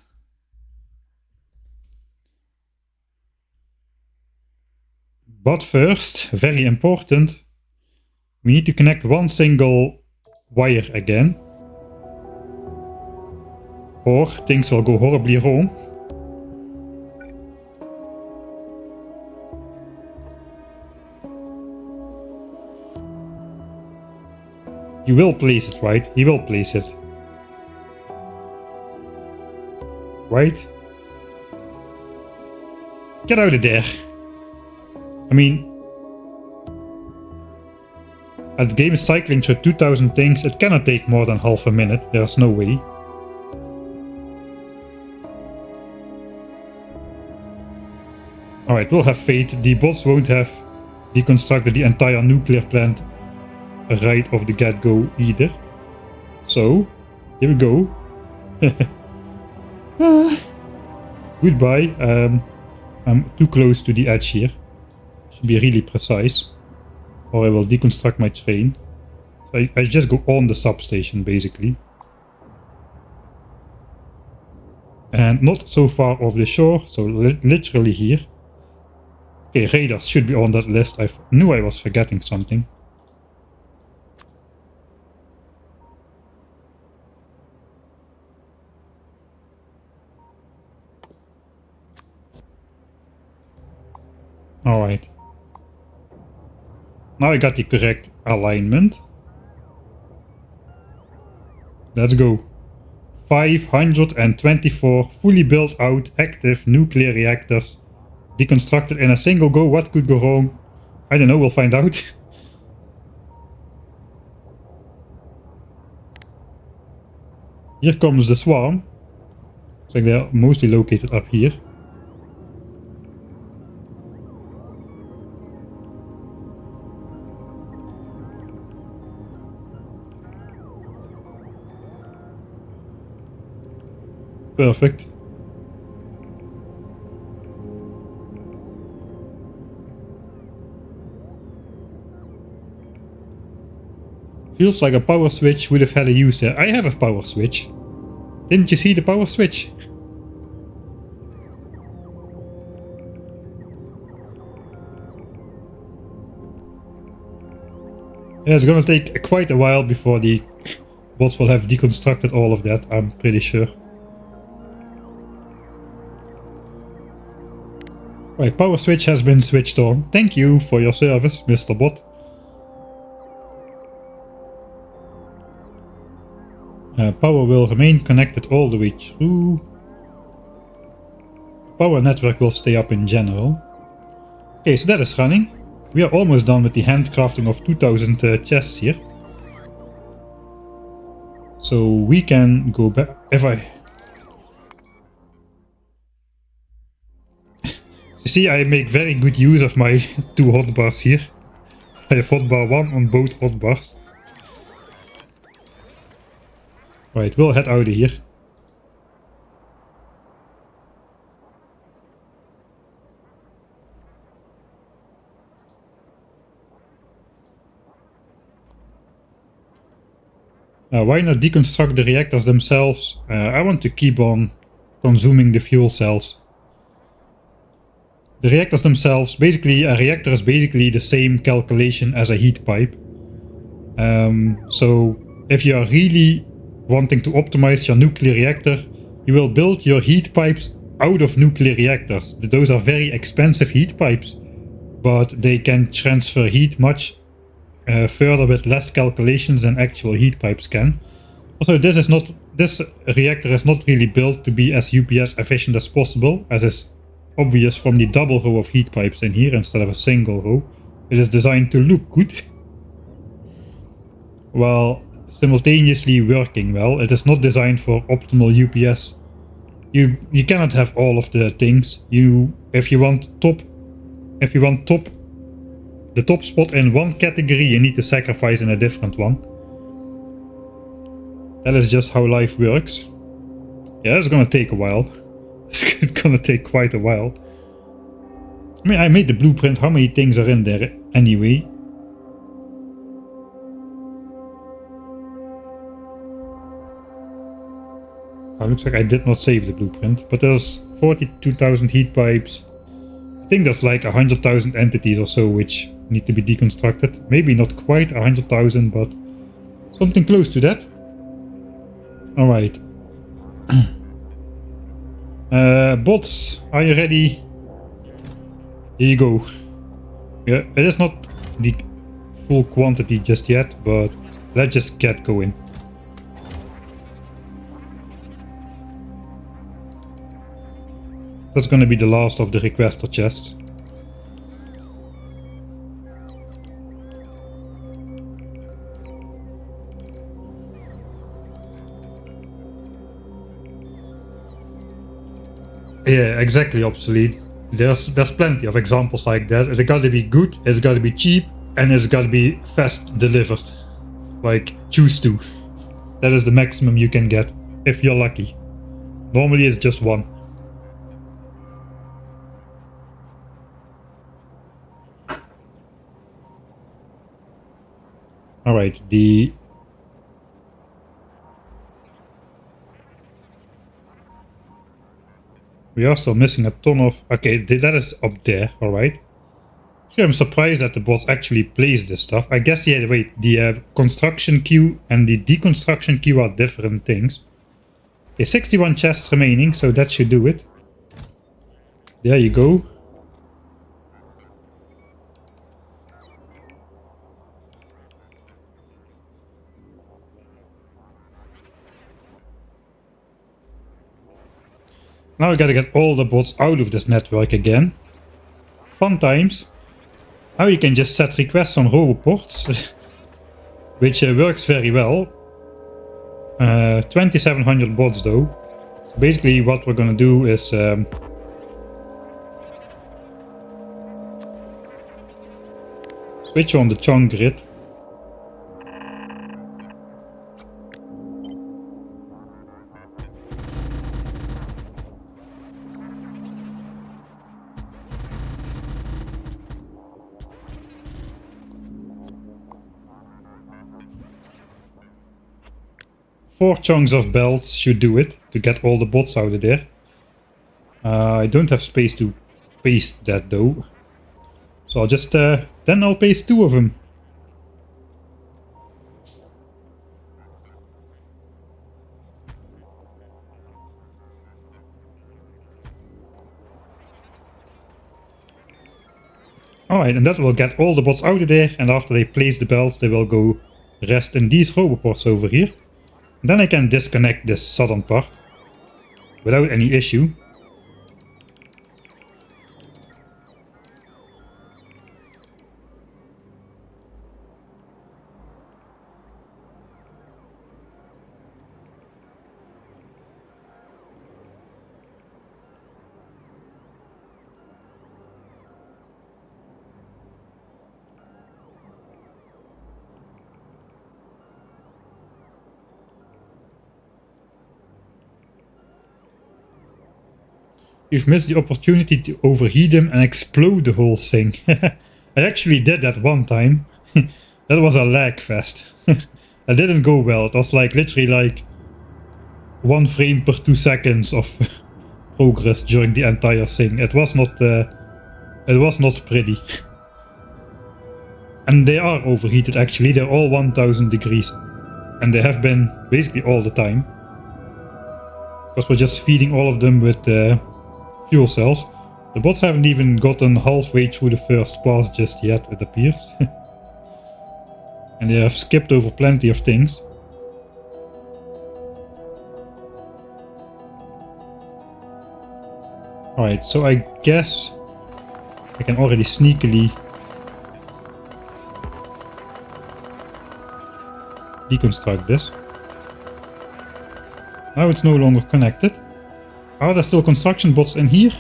But first, very important, we need to connect one single wire again, or things will go horribly wrong. You will place it, right? He will place it. Right? Get out of there. I mean, the game is cycling through 2000 things. It cannot take more than half a minute. There's no way. Alright, we'll have faith. The bots won't have deconstructed the entire nuclear plant right off the get-go either. So, here we go. Goodbye. I'm too close to the edge here. Should be really precise, or I will deconstruct my train. So I just go on the substation basically, and not so far off the shore, so literally here. Okay, radars should be on that list. I knew I was forgetting something. Alright. Now I got the correct alignment. Let's go. 524 fully built out active nuclear reactors deconstructed in a single go. What could go wrong? I don't know, we'll find out. Here comes the swarm. Looks like they're mostly located up here. Perfect. Feels like a power switch would have had a use there. I have a power switch. Didn't you see the power switch? Yeah, it's gonna take quite a while before the bots will have deconstructed all of that, I'm pretty sure. Right, power switch has been switched on. Thank you for your service, Mr. Bot. Power will remain connected all the way through. Power network will stay up in general. Okay, so that is running. We are almost done with the handcrafting of 2000 chests here. So we can go back. If I... You see, I make very good use of my 2 hotbars here. I have hotbar 1 on both hotbars. Right, we'll head out of here. Why not deconstruct the reactors themselves? I want to keep on consuming the fuel cells. The reactors themselves, basically a reactor is basically the same calculation as a heat pipe. So if you are really wanting to optimize your nuclear reactor, you will build your heat pipes out of nuclear reactors. Those are very expensive heat pipes, but they can transfer heat much further with less calculations than actual heat pipes can. Also, this is not this reactor is not really built to be as UPS efficient as possible, as is obvious from the double row of heat pipes in here instead of a single row. It is designed to look good, while simultaneously working well. It is not designed for optimal UPS. You cannot have all of the things. If you want the top spot in one category, you need to sacrifice in a different one. That is just how life works. Yeah, it's gonna take a while. It's gonna take quite a while. I mean, I made the blueprint. How many things are in there anyway? Oh, looks like I did not save the blueprint, but there's 42,000 heat pipes. I think there's like 100,000 entities or so which need to be deconstructed. Maybe not quite 100,000, but something close to that. Alright. Bots, are you ready? Here you go. Yeah, it is not the full quantity just yet, but let's just get going. That's gonna be the last of the requester chests. Yeah, exactly, obsolete. There's plenty of examples like that. It's gotta be good, it's gotta be cheap, and it's gotta be fast delivered. Like, choose two. That is the maximum you can get, if you're lucky. Normally it's just one. Alright, we are still missing a ton of... Okay, that is up there, alright. So I'm surprised that the bots actually place this stuff. I guess, yeah, wait, the construction queue and the deconstruction queue are different things. Okay, 61 chests remaining, so that should do it. There you go. Now we gotta get all the bots out of this network again. Fun times. Now you can just set requests on roboports, which works very well. 2700 bots though. So basically what we're gonna do is switch on the chunk grid. Four chunks of belts should do it to get all the bots out of there. I don't have space to paste that though. So I'll just, then I'll paste two of them. Alright, and that will get all the bots out of there, and after they place the belts they will go rest in these roboports over here. And then I can disconnect this southern part without any issue. You've missed the opportunity to overheat them and explode the whole thing. I actually did that one time. That was a lag fest. That didn't go well. It was like literally like 1 frame per 2 seconds of progress during the entire thing. It was not pretty. And they are overheated actually. They're all 1000 degrees. And they have been basically all the time. Because we're just feeding all of them with fuel cells. The bots haven't even gotten halfway through the first pass just yet, it appears. And they have skipped over plenty of things. Alright, so I guess I can already sneakily deconstruct this. Now it's no longer connected. Are there still construction bots in here?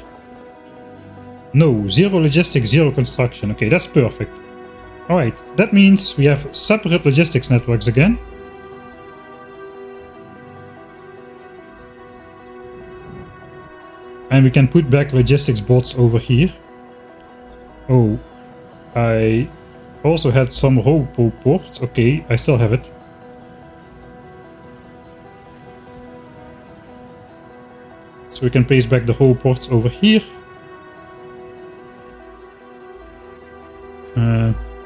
No, zero logistics, zero construction. Okay, that's perfect. Alright, that means we have separate logistics networks again. And we can put back logistics bots over here. Oh, I also had some robo ports. Okay, I still have it. So we can place back the robo ports over here.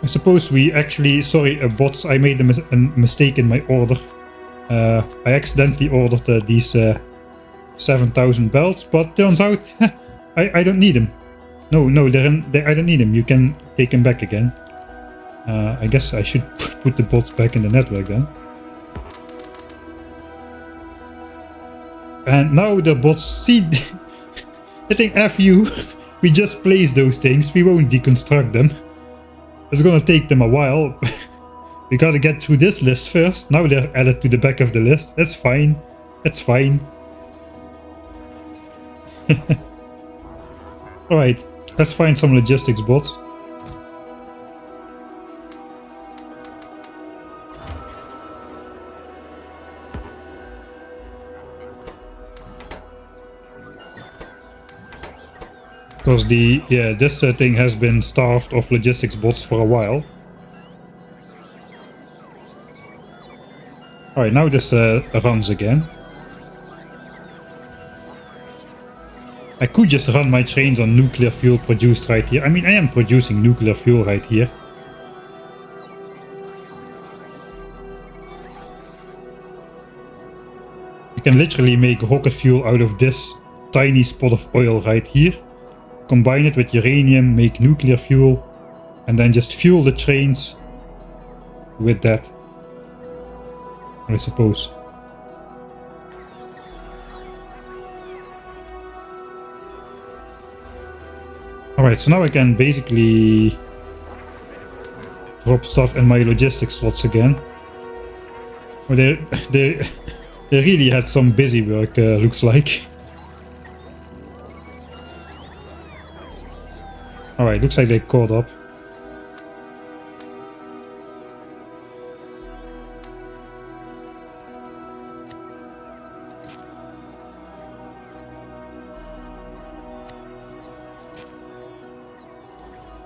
I suppose we actually, sorry bots, I made a mistake in my order. I accidentally ordered these 7,000 belts, but turns out I don't need them. No, I don't need them. You can take them back again. I guess I should put the bots back in the network then. And now the bots see. I think F you. We just place those things. We won't deconstruct them. It's gonna take them a while. We gotta get through this list first. Now they're added to the back of the list. That's fine. That's fine. Alright, let's find some logistics bots. Because this thing has been starved of logistics bots for a while. Alright, now this runs again. I could just run my trains on nuclear fuel produced right here. I mean, I am producing nuclear fuel right here. You can literally make rocket fuel out of this tiny spot of oil right here. Combine it with uranium, make nuclear fuel, and then just fuel the trains with that, I suppose. Alright, so now I can basically drop stuff in my logistics slots again. Well, they really had some busy work, looks like. Alright, looks like they caught up.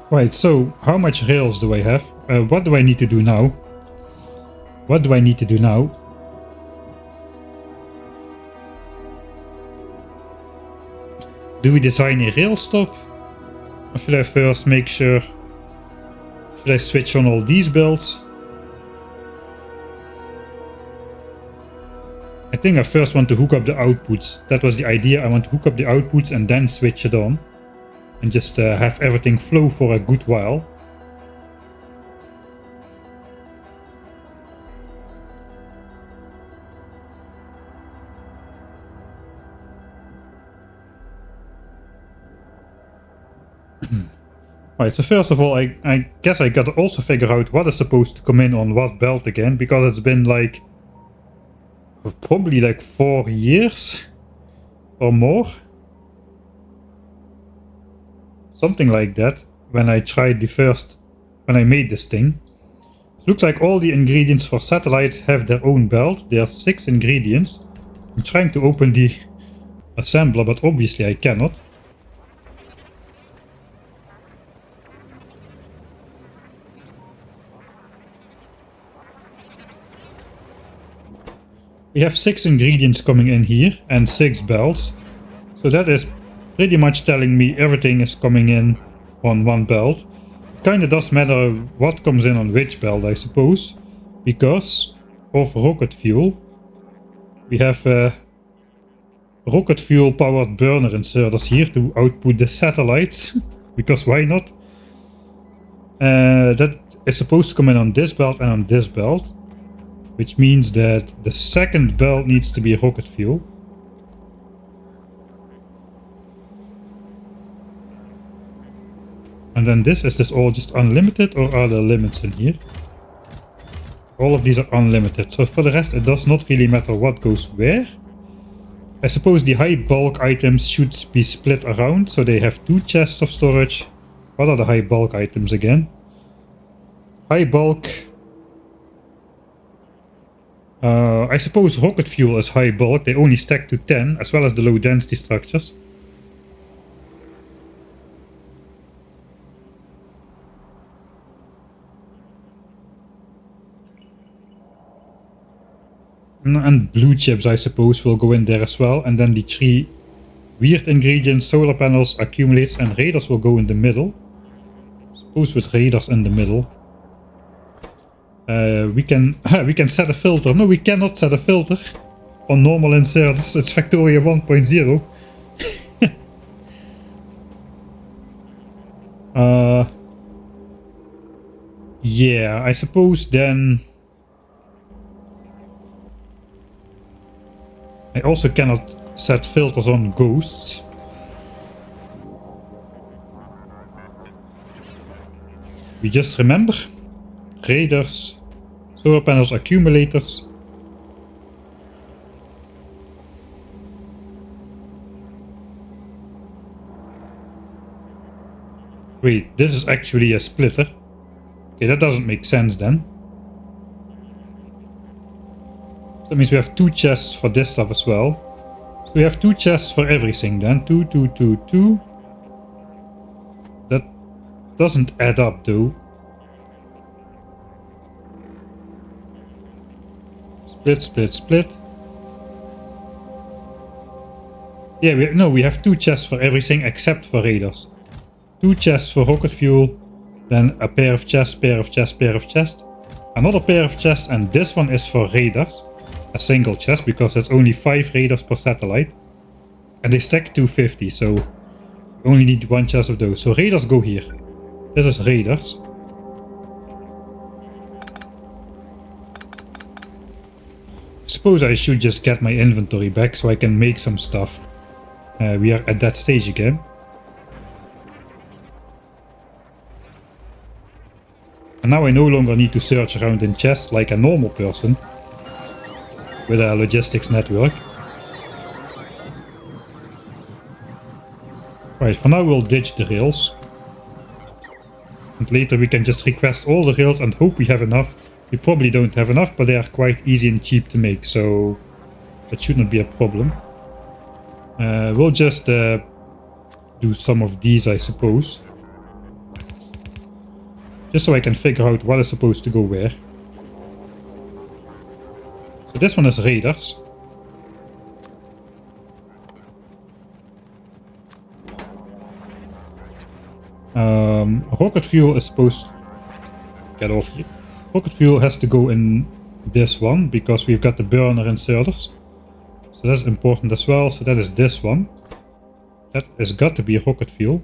Right, so how much rails do I have? What do I need to do now? What do I need to do now? Do we design a rail stop? Or should I first make sure... Should I switch on all these belts? I think I first want to hook up the outputs. That was the idea. I want to hook up the outputs and then switch it on. And just have everything flow for a good while. Alright, so first of all, I guess I gotta also figure out what is supposed to come in on what belt again, because it's been like probably like 4 years or more. Something like that, when I made this thing. It looks like all the ingredients for satellites have their own belt. There are 6 ingredients. I'm trying to open the assembler, but obviously I cannot. We have 6 ingredients coming in here and 6 belts. So that is pretty much telling me everything is coming in on one belt. It kinda does matter what comes in on which belt, I suppose, because of rocket fuel. We have rocket fuel powered burner inserters here to output the satellites, because why not? That is supposed to come in on this belt and on this belt, which means that the second belt needs to be rocket fuel. And then is this all just unlimited, or are there limits in here? All of these are unlimited, so for the rest it does not really matter what goes where. I suppose the high bulk items should be split around, so they have 2 chests of storage. What are the high bulk items again? High bulk... I suppose rocket fuel is high bulk, they only stack to 10, as well as the low density structures. And blue chips, I suppose, will go in there as well. And then the 3 weird ingredients, solar panels, accumulates, and raiders will go in the middle. Suppose with raiders in the middle. We can set a filter. No, we cannot set a filter on normal inserters. It's Factoria 1.0. Yeah, I suppose then... I also cannot set filters on ghosts. We just remember raiders, solar panels, accumulators. Wait, this is actually a splitter. Okay, that doesn't make sense then. That means we have 2 chests for this stuff as well. So we have 2 chests for everything then. 2, 2, 2, 2. That doesn't add up though. Split, split, split. Yeah, we have 2 chests for everything except for raiders. 2 chests for rocket fuel. Then a pair of chests, pair of chests, pair of chests. Another pair of chests, and this one is for raiders. A single chest, because that's only 5 raiders per satellite. And they stack 250, so we only need 1 chest of those. So raiders go here. This is raiders. I suppose I should just get my inventory back so I can make some stuff. We are at that stage again. And now I no longer need to search around in chests like a normal person with a logistics network. Right, for now we'll ditch the rails. And later we can just request all the rails and hope we have enough. We probably don't have enough, but they are quite easy and cheap to make, so that shouldn't be a problem. We'll just do some of these, I suppose. Just so I can figure out what is supposed to go where. So this one is raiders. Rocket fuel is supposed to get off here. Rocket fuel has to go in this one because we've got the burner inserters. So that's important as well. So that is this one. That has got to be rocket fuel.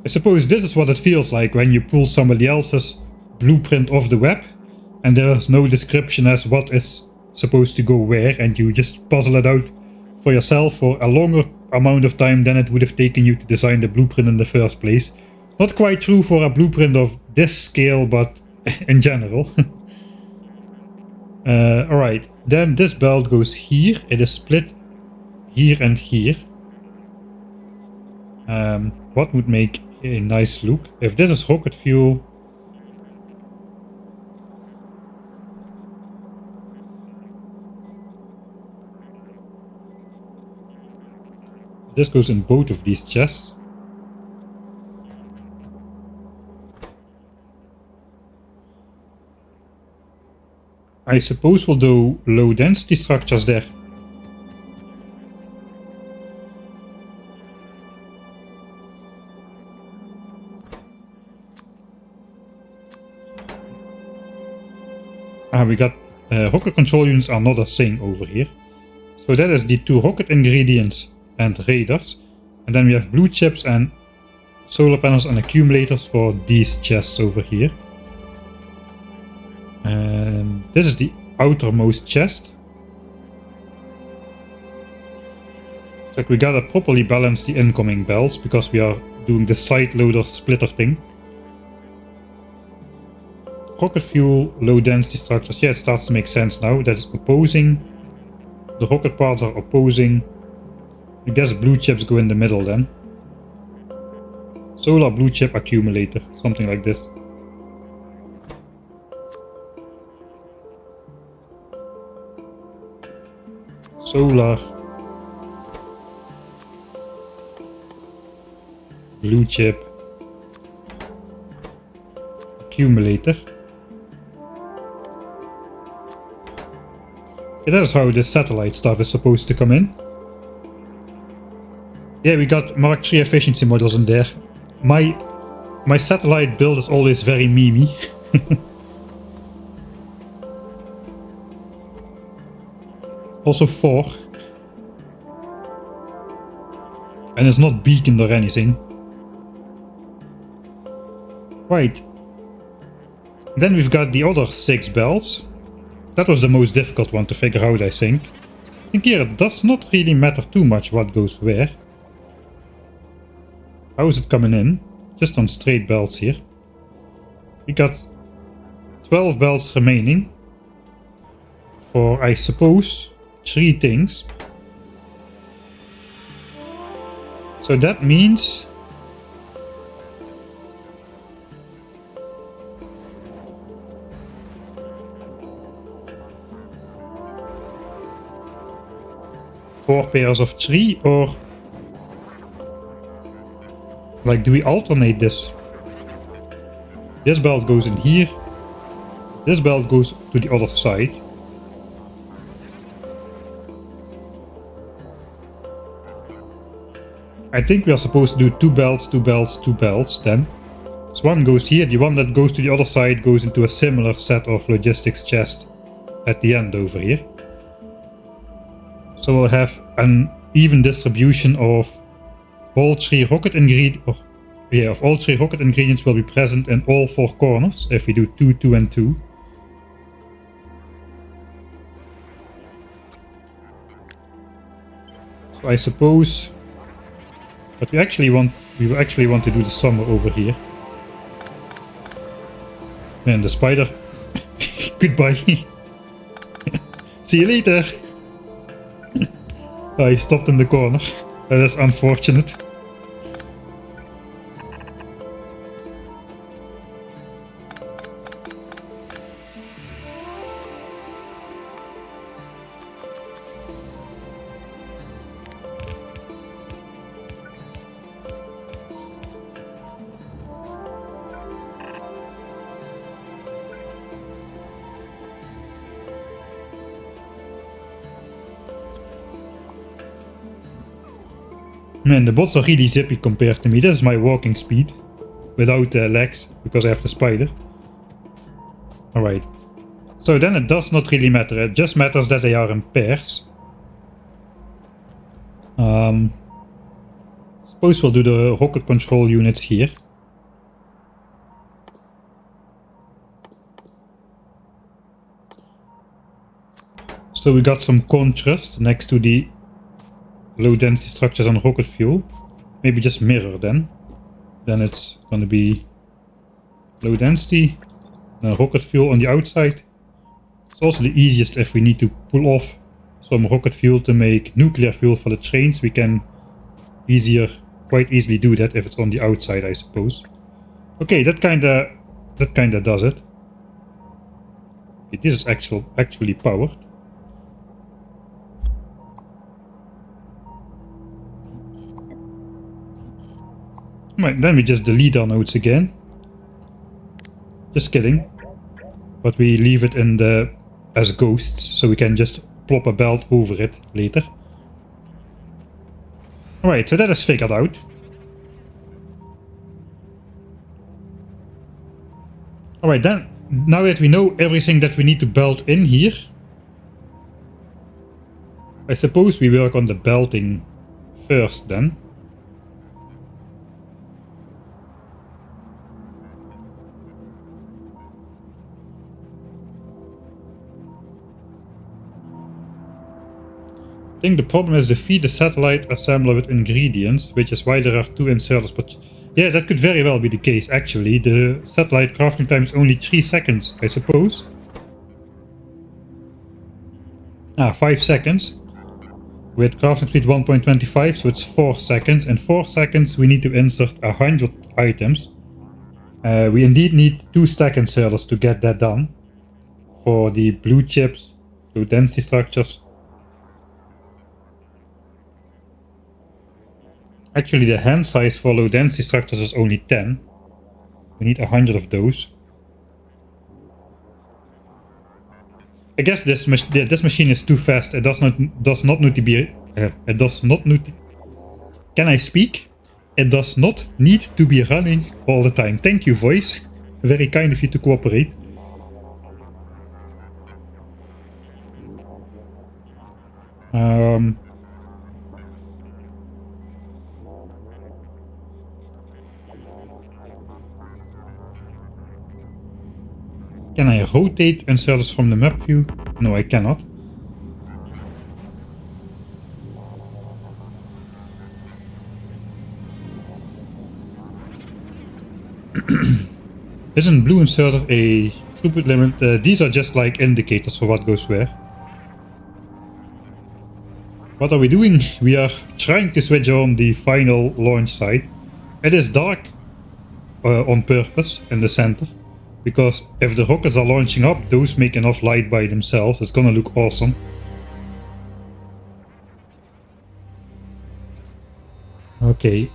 I suppose this is what it feels like when you pull somebody else's blueprint off the web and there's no description as what is supposed to go where, and you just puzzle it out for yourself for a longer amount of time than it would have taken you to design the blueprint in the first place. Not quite true for a blueprint of this scale, but in general. Alright, then this belt goes here. It is split here and here. What would make a nice look? If this is rocket fuel, this goes in both of these chests. I suppose we'll do low density structures there. We got rocket control units are not a thing over here. So that is the 2 rocket ingredients and raiders. And then we have blue chips and solar panels and accumulators for these chests over here. And this is the outermost chest. So we gotta properly balance the incoming belts because we are doing the side loader splitter thing. Rocket fuel, low density structures. Yeah, it starts to make sense now. That's opposing. The rocket parts are opposing. I guess blue chips go in the middle then. Solar blue chip accumulator, something like this. Solar blue chip accumulator. Okay, that is how the satellite stuff is supposed to come in. Yeah, we got Mark III efficiency models in there. My satellite build is always very memey. Also 4. And it's not beaconed or anything. Right. Then we've got the other 6 belts. That was the most difficult one to figure out, I think. I think here it does not really matter too much what goes where. How is it coming in? Just on straight belts here. We got 12 belts remaining. For, I suppose, 3 things. So that means... four pairs of 3, or... like, do we alternate this? This belt goes in here. This belt goes to the other side. I think we are supposed to do 2 belts, 2 belts, 2 belts then. So one goes here, the one that goes to the other side goes into a similar set of logistics chest at the end over here. So we'll have an even distribution of all 3 rocket ingredients. Of all 3 rocket ingredients will be present in all 4 corners if we do 2, 2 and 2. So I suppose, but we actually want to do the summer over here. Man, the spider. Goodbye. See you later. I stopped in the corner. That is unfortunate. Man, the bots are really zippy compared to me. This is my walking speed. Without legs, because I have the spider. Alright. So then it does not really matter. It just matters that they are in pairs. Suppose we'll do the rocket control units here. So we got some contrast next to the low density structures and rocket fuel. Maybe just mirror then. Then it's gonna be low density, then rocket fuel on the outside. It's also the easiest if we need to pull off some rocket fuel to make nuclear fuel for the trains. We can quite easily do that if it's on the outside, I suppose. Okay, that kinda does it. Okay, this is actually powered. Right, then we just delete our nodes again. Just kidding. But we leave it in as ghosts, so we can just plop a belt over it later. Alright, so that is figured out. Alright, then, now that we know everything that we need to belt in here, I suppose we work on the belting first then. I think the problem is to feed the satellite assembler with ingredients, which is why there are 2 inserters. But yeah, that could very well be the case, actually. The satellite crafting time is only 3 seconds, I suppose. 5 seconds. With crafting speed 1.25, so it's 4 seconds. In 4 seconds, we need to insert 100 items. We indeed need 2 stack inserters to get that done. For the blue chips, so density structures. Actually, the hand size for low density structures is only 10. We need 100 of those. I guess this machine is too fast. It does not need to be. It does not need. Can I speak? It does not need to be running all the time. Thank you, voice. Very kind of you to cooperate. Can I rotate inserters from the map view? No, I cannot. Isn't blue inserter a throughput limit? These are just like indicators for what goes where. What are we doing? We are trying to switch on the final launch site. It is dark on purpose in the center. Because if the rockets are launching up, those make enough light by themselves. It's gonna look awesome. Okay.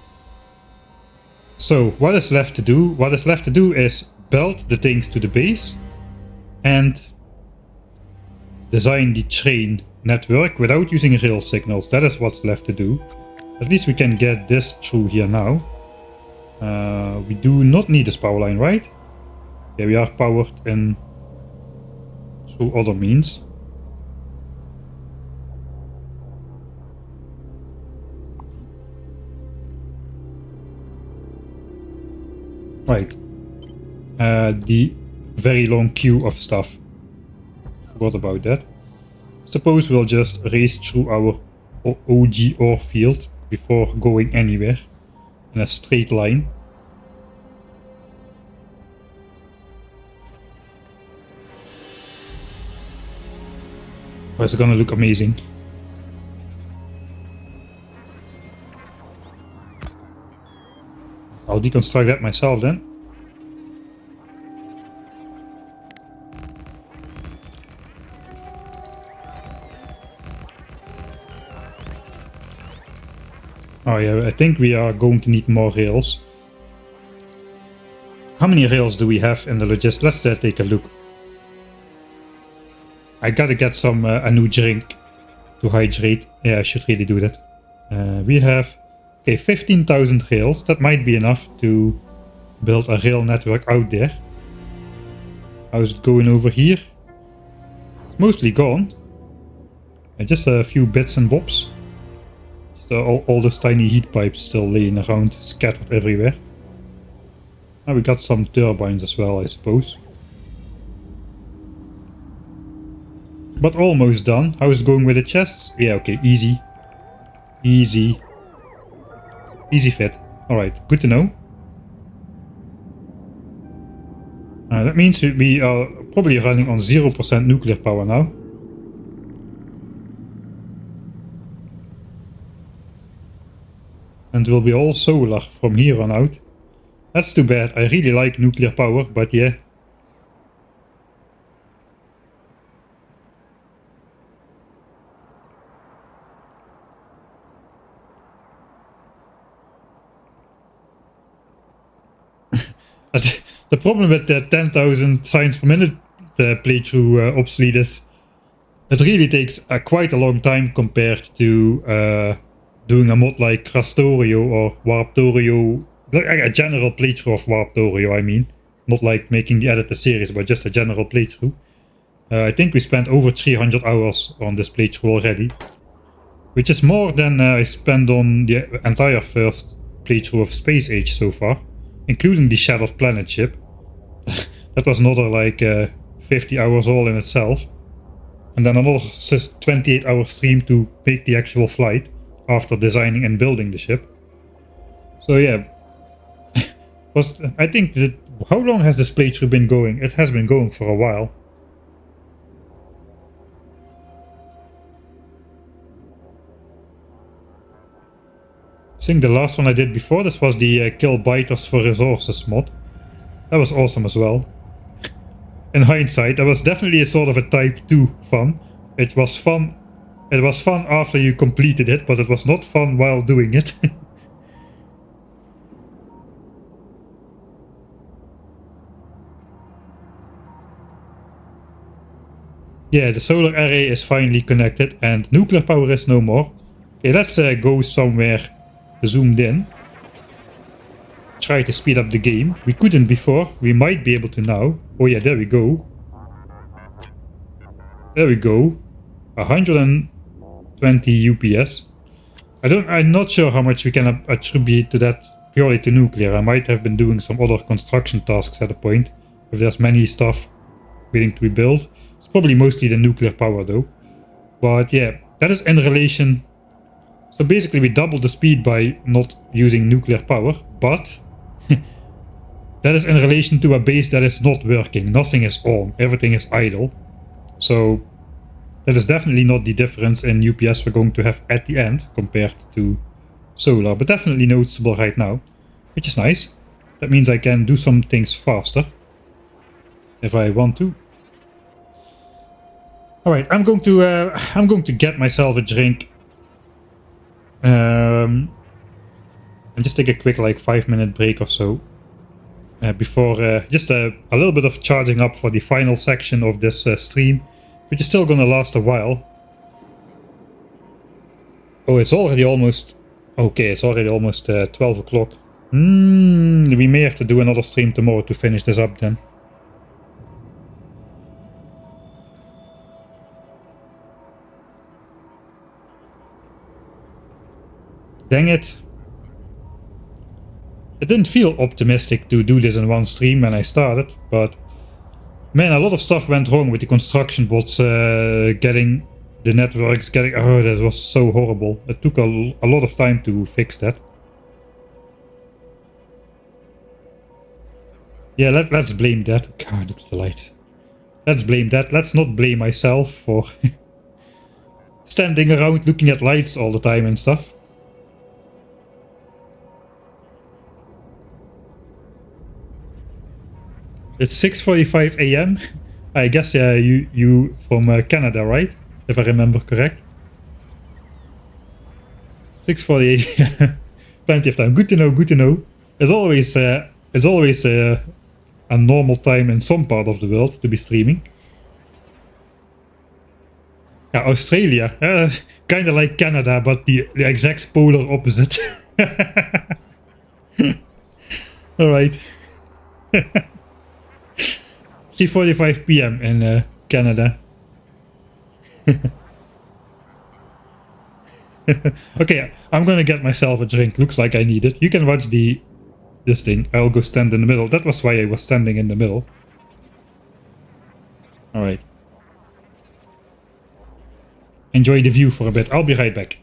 So, what is left to do? What is left to do is build the things to the base and design the train network without using rail signals. That is what's left to do. At least we can get this through here now. We do not need this power line, right? Yeah, we are powered in through other means. Right. The very long queue of stuff. Forgot about that. Suppose we'll just race through our OG ore field before going anywhere in a straight line. Oh, it's gonna look amazing. I'll deconstruct that myself then. Oh yeah, I think we are going to need more rails. How many rails do we have in the logistics? Let's take a look. I gotta get some a new drink to hydrate. Yeah, I should really do that. We have 15,000 rails. That might be enough to build a rail network out there. How's it going over here? It's mostly gone. Just a few bits and bobs. Just all those tiny heat pipes still laying around, scattered everywhere. Now we got some turbines as well, I suppose. But almost done. How is it going with the chests? Yeah, okay, easy. Easy. Easy fit. Alright, good to know. That means we are probably running on 0% nuclear power now. And will be all solar from here on out. That's too bad. I really like nuclear power, but yeah. The problem with the 10,000 signs per minute playthrough obsolete is it really takes quite a long time compared to doing a mod like Crastorio or Warptorio, a general playthrough of Warptorio, I mean. Not like making the editor series, but just a general playthrough. I think we spent over 300 hours on this playthrough already. Which is more than I spent on the entire first playthrough of Space Age so far. Including the Shattered Planet ship. That was another like 50 hours all in itself. and then another 28-hour stream to make the actual flight after designing and building the ship. So yeah, I think that, how long has this playthrough been going? It has been going for a while. I think the last one I did before this was the kill biters for resources mod. That was awesome as well. In hindsight, that was definitely a sort of a type 2 fun. It was fun after you completed it, but it was not fun while doing it. Yeah, the solar array is finally connected and nuclear power is no more. Okay, let's go somewhere zoomed in. Try to speed up the game. We couldn't before. We might be able to now. Oh yeah, there we go. There we go. 120 UPS. I'm not sure how much we can attribute to that purely to nuclear. I might have been doing some other construction tasks at a point. If there's many stuff waiting to be built. It's probably mostly the nuclear power though. But yeah, that is in relation. So basically we doubled the speed by not using nuclear power, but that is in relation to a base that is not working. Nothing is on, everything is idle. So that is definitely not the difference in UPS we're going to have at the end compared to solar, but definitely noticeable right now, which is nice. That means I can do some things faster if I want to. All right, I'm going to get myself a drink. And just take a quick like 5-minute break or so before just a little bit of charging up for the final section of this stream, which is still gonna last a while. Oh, it's already almost 12 o'clock. We may have to do another stream tomorrow to finish this up then. Dang it. It didn't feel optimistic to do this in one stream when I started, but man, a lot of stuff went wrong with the construction bots getting the networks getting... Oh, that was so horrible. It took a lot of time to fix that. Yeah, let's blame that. God, look at the lights. Let's blame that. Let's not blame myself for standing around looking at lights all the time and stuff. It's 6:45 a.m. I guess you from Canada, right? If I remember correct. 6:48. Plenty of time. Good to know. Good to know. It's always a normal time in some part of the world to be streaming. Yeah, Australia, kind of like Canada, but the exact polar opposite. All right. 3:45 p.m. in Canada. Okay, I'm gonna get myself a drink. Looks like I need it. You can watch this thing. I'll go stand in the middle. That was why I was standing in the middle. All right. Enjoy the view for a bit. I'll be right back.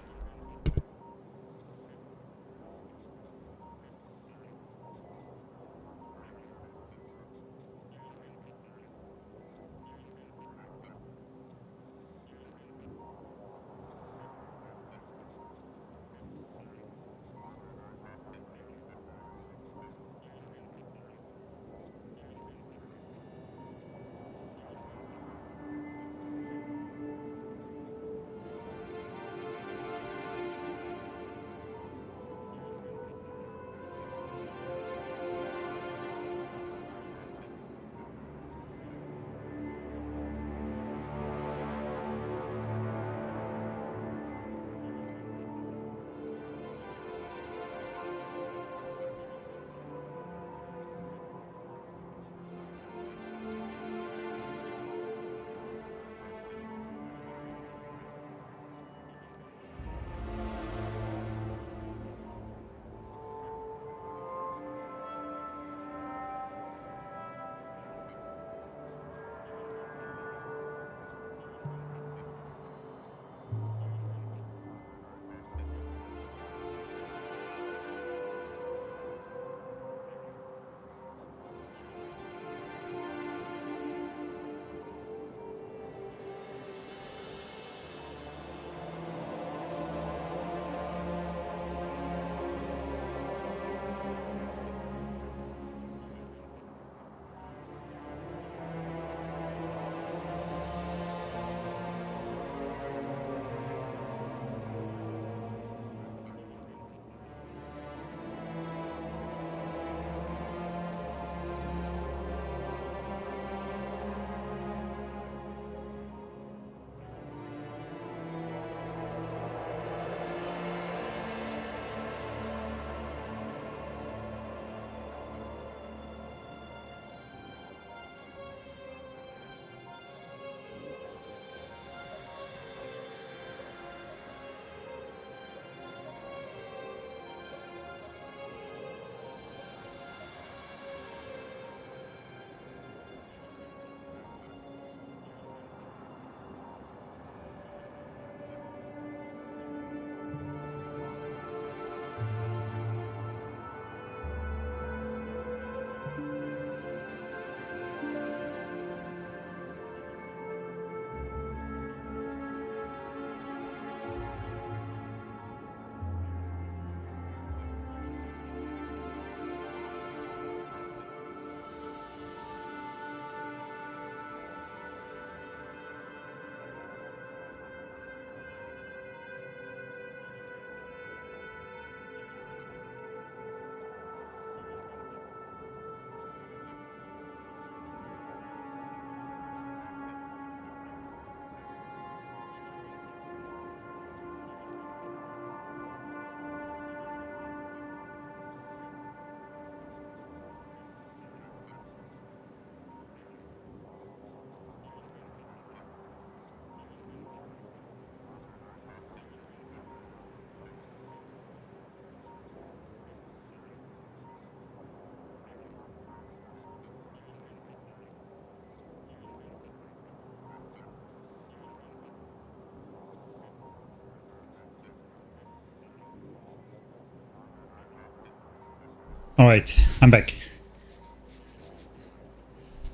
Alright, I'm back.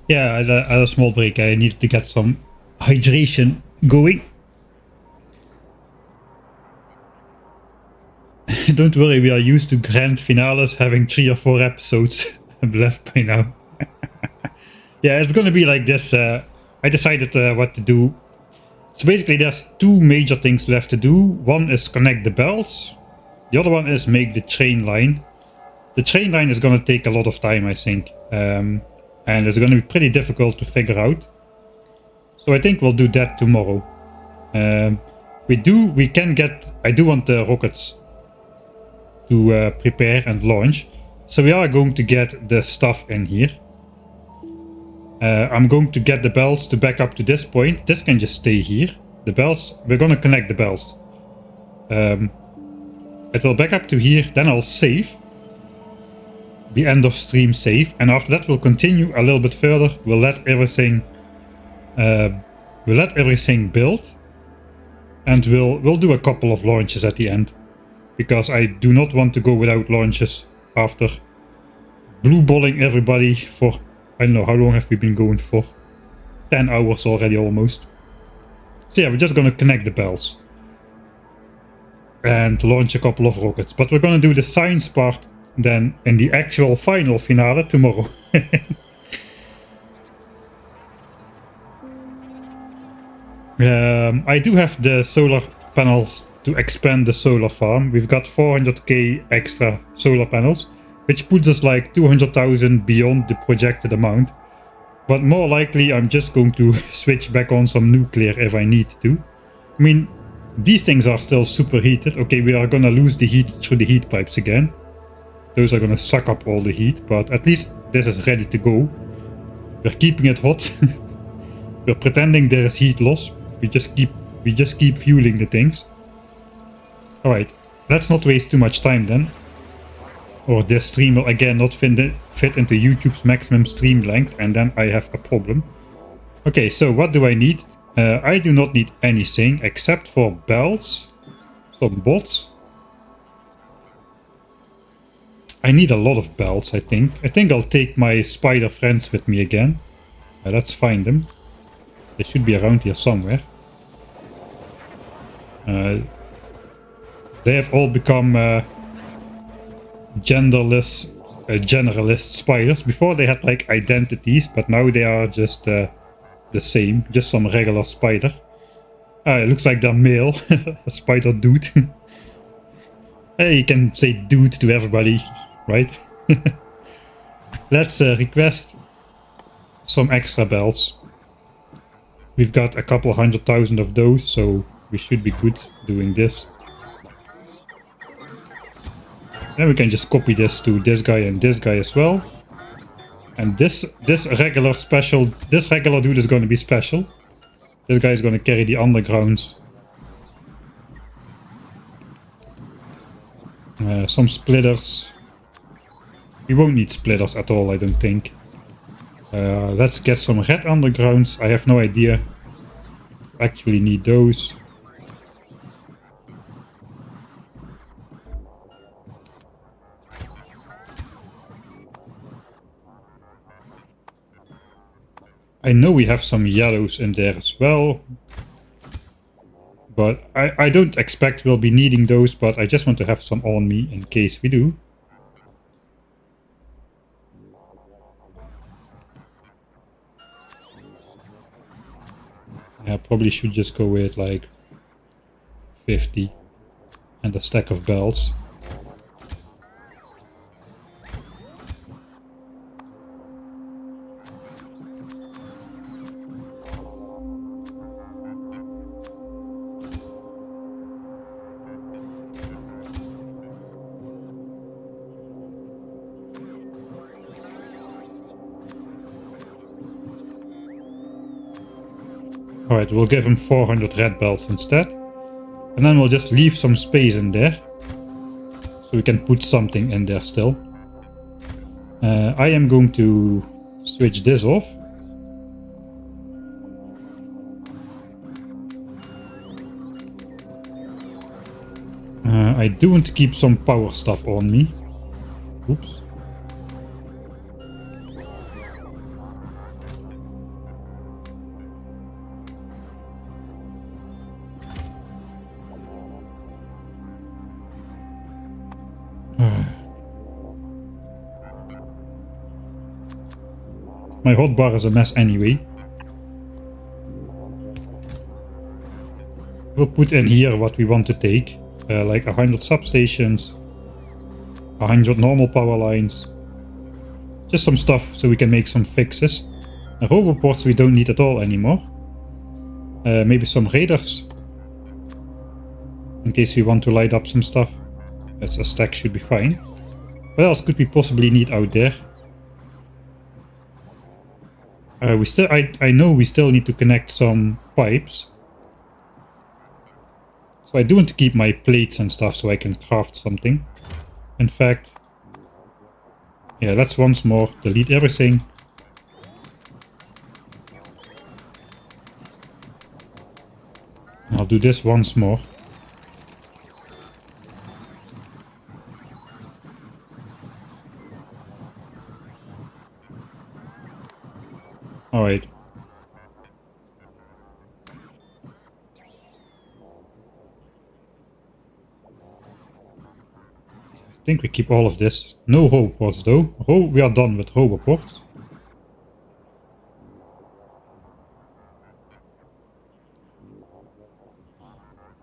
Yeah, I had a small break. I needed to get some hydration going. Don't worry, we are used to grand finales having 3 or 4 episodes left by now. Yeah, it's gonna be like this. I decided what to do. So basically there's 2 major things left to do. One is connect the bells. The other one is make the train line. The train line is gonna take a lot of time, I think. And it's gonna be pretty difficult to figure out. So I think we'll do that tomorrow. We can get, I do want the rockets to prepare and launch. So we are going to get the stuff in here. I'm going to get the bells to back up to this point. This can just stay here. The bells, we're gonna connect the bells. It will back up to here, then I'll save. The end of stream save, and after that we'll continue a little bit further. We'll let everything build, and we'll do a couple of launches at the end, because I do not want to go without launches after blue balling everybody for, I don't know, how long have we been going for? 10 hours already almost. So yeah, we're just gonna connect the bells and launch a couple of rockets, but we're gonna do the science part then in the actual final finale tomorrow. I do have the solar panels to expand the solar farm. We've got 400k extra solar panels, which puts us like 200,000 beyond the projected amount. But more likely I'm just going to switch back on some nuclear if I need to. I mean, these things are still superheated. Okay, we are gonna lose the heat through the heat pipes again. Those are gonna suck up all the heat, but at least this is ready to go. We're keeping it hot. We're pretending there is heat loss. We just keep fueling the things. Alright, let's not waste too much time then. Or this stream will again not fit into YouTube's maximum stream length, and then I have a problem. Okay, so what do I need? I do not need anything except for bells, some bots. I need a lot of bells, I think. I think I'll take my spider friends with me again. Let's find them. They should be around here somewhere. They have all become genderless generalist spiders. Before they had like identities, but now they are just the same. Just some regular spider. It looks like they're male. A spider dude. Hey, you can say dude to everybody, right? Let's request some extra bells. We've got a couple 100,000 of those, so we should be good doing this. Then we can just copy this to this guy and this guy as well. And this regular dude is going to be special. This guy is going to carry the undergrounds. Some splitters. We won't need splitters at all, I don't think. Let's get some red undergrounds. I have no idea if I actually need those. I know we have some yellows in there as well. But I don't expect we'll be needing those, but I just want to have some on me in case we do. I probably should just go with like 50 and a stack of bells. Alright, we'll give him 400 red bells instead. And then we'll just leave some space in there. So we can put something in there still. I am going to switch this off. I do want to keep some power stuff on me. Oops. My hotbar is a mess anyway. We'll put in here what we want to take. Like 100 substations. 100 normal power lines. Just some stuff so we can make some fixes. Roboports we don't need at all anymore. Maybe some raiders. In case we want to light up some stuff. Yes, a stack should be fine. What else could we possibly need out there? I know we still need to connect some pipes. So I do want to keep my plates and stuff so I can craft something. In fact, yeah, let's once more delete everything. I'll do this once more. Alright. I think we keep all of this. No roboports though. We are done with roboports.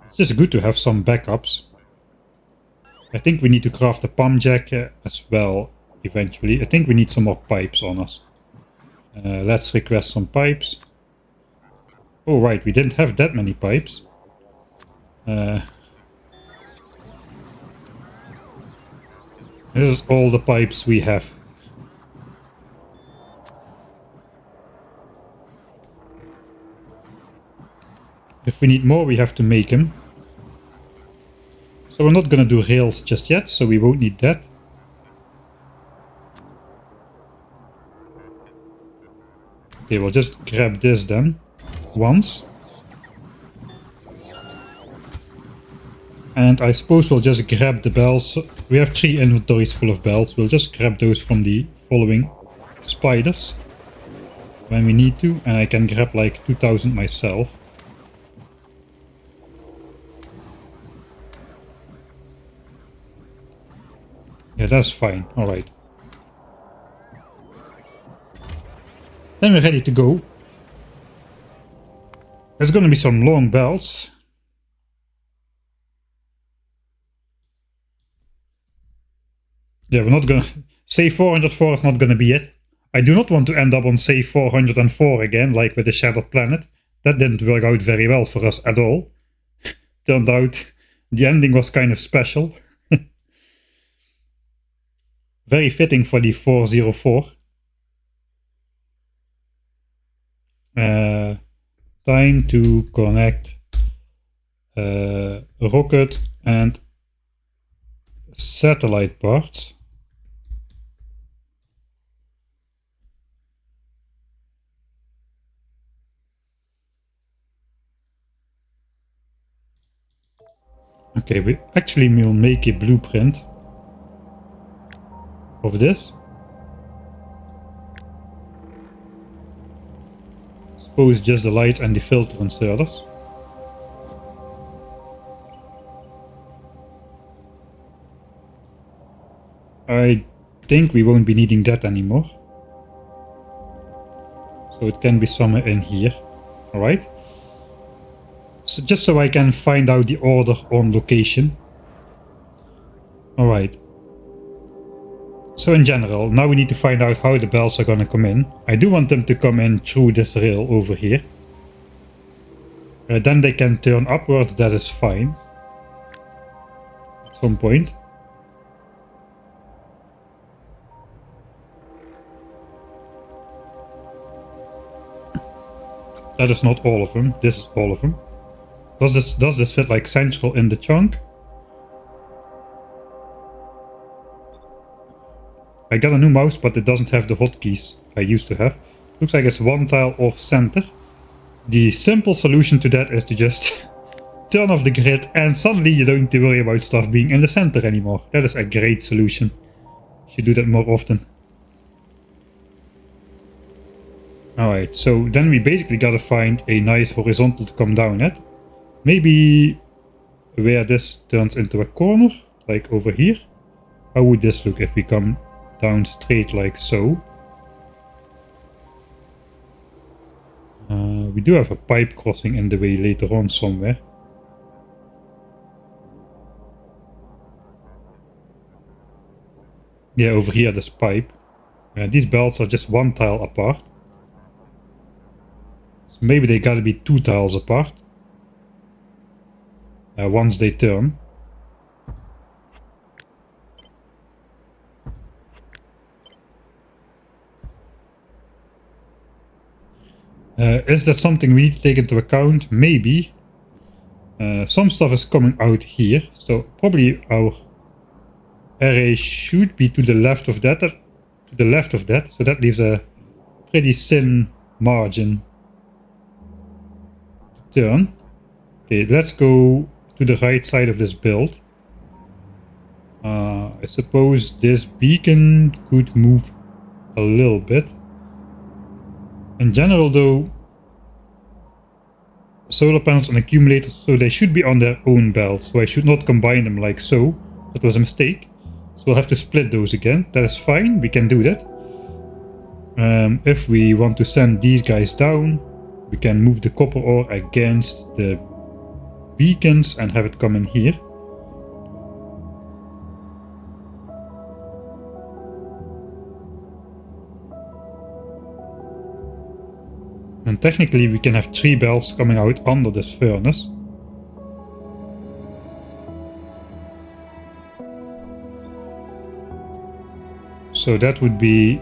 It's just good to have some backups. I think we need to craft a pump jack as well eventually. I think we need some more pipes on us. Let's request some pipes. Oh right, we didn't have that many pipes. This is all the pipes we have. If we need more, we have to make them. So we're not gonna do rails just yet, so we won't need that. Okay, we'll just grab this then. Once. And I suppose we'll just grab the bells. We have 3 inventories full of bells. We'll just grab those from the following spiders when we need to. And I can grab like 2000 myself. Yeah, that's fine. Alright. Then we're ready to go. There's gonna be some long bells. Yeah, we're not gonna... Save 404 is not gonna be it. I do not want to end up on save 404 again, like with the Shattered Planet. That didn't work out very well for us at all. Turned out the ending was kind of special. Very fitting for the 404. Time to connect rocket and satellite parts. Okay, we actually will make a blueprint of this. Suppose just the lights and the filter inserters. I think we won't be needing that anymore. So it can be somewhere in here. Alright. So just so I can find out the order on location. Alright. So in general, now we need to find out how the bells are gonna come in. I do want them to come in through this rail over here. Then they can turn upwards, that is fine. At some point. That is not all of them, this is all of them. Does this fit like central in the chunk? I got a new mouse, but it doesn't have the hotkeys I used to have. Looks like it's one tile off center. The simple solution to that is to just turn off the grid and suddenly you don't need to worry about stuff being in the center anymore. That is a great solution. Should do that more often. Alright, so then we basically gotta find a nice horizontal to come down at. Maybe where this turns into a corner, like over here. How would this look if we come down straight like so? We do have a pipe crossing in the way later on somewhere. Yeah, over here, this pipe. These belts are just one tile apart. So maybe they gotta be 2 tiles apart. Once they turn. Is that something we need to take into account? Maybe. Some stuff is coming out here, so probably our array should be to the left of that. So that leaves a pretty thin margin to turn. Okay, let's go to the right side of this build. I suppose this beacon could move a little bit. In general though, solar panels and accumulators, so they should be on their own belt, so I should not combine them like so. That was a mistake. So we'll have to split those again. That is fine, we can do that. If we want to send these guys down, we can move the copper ore against the beacons and have it come in here. And technically we can have 3 belts coming out under this furnace. So that would be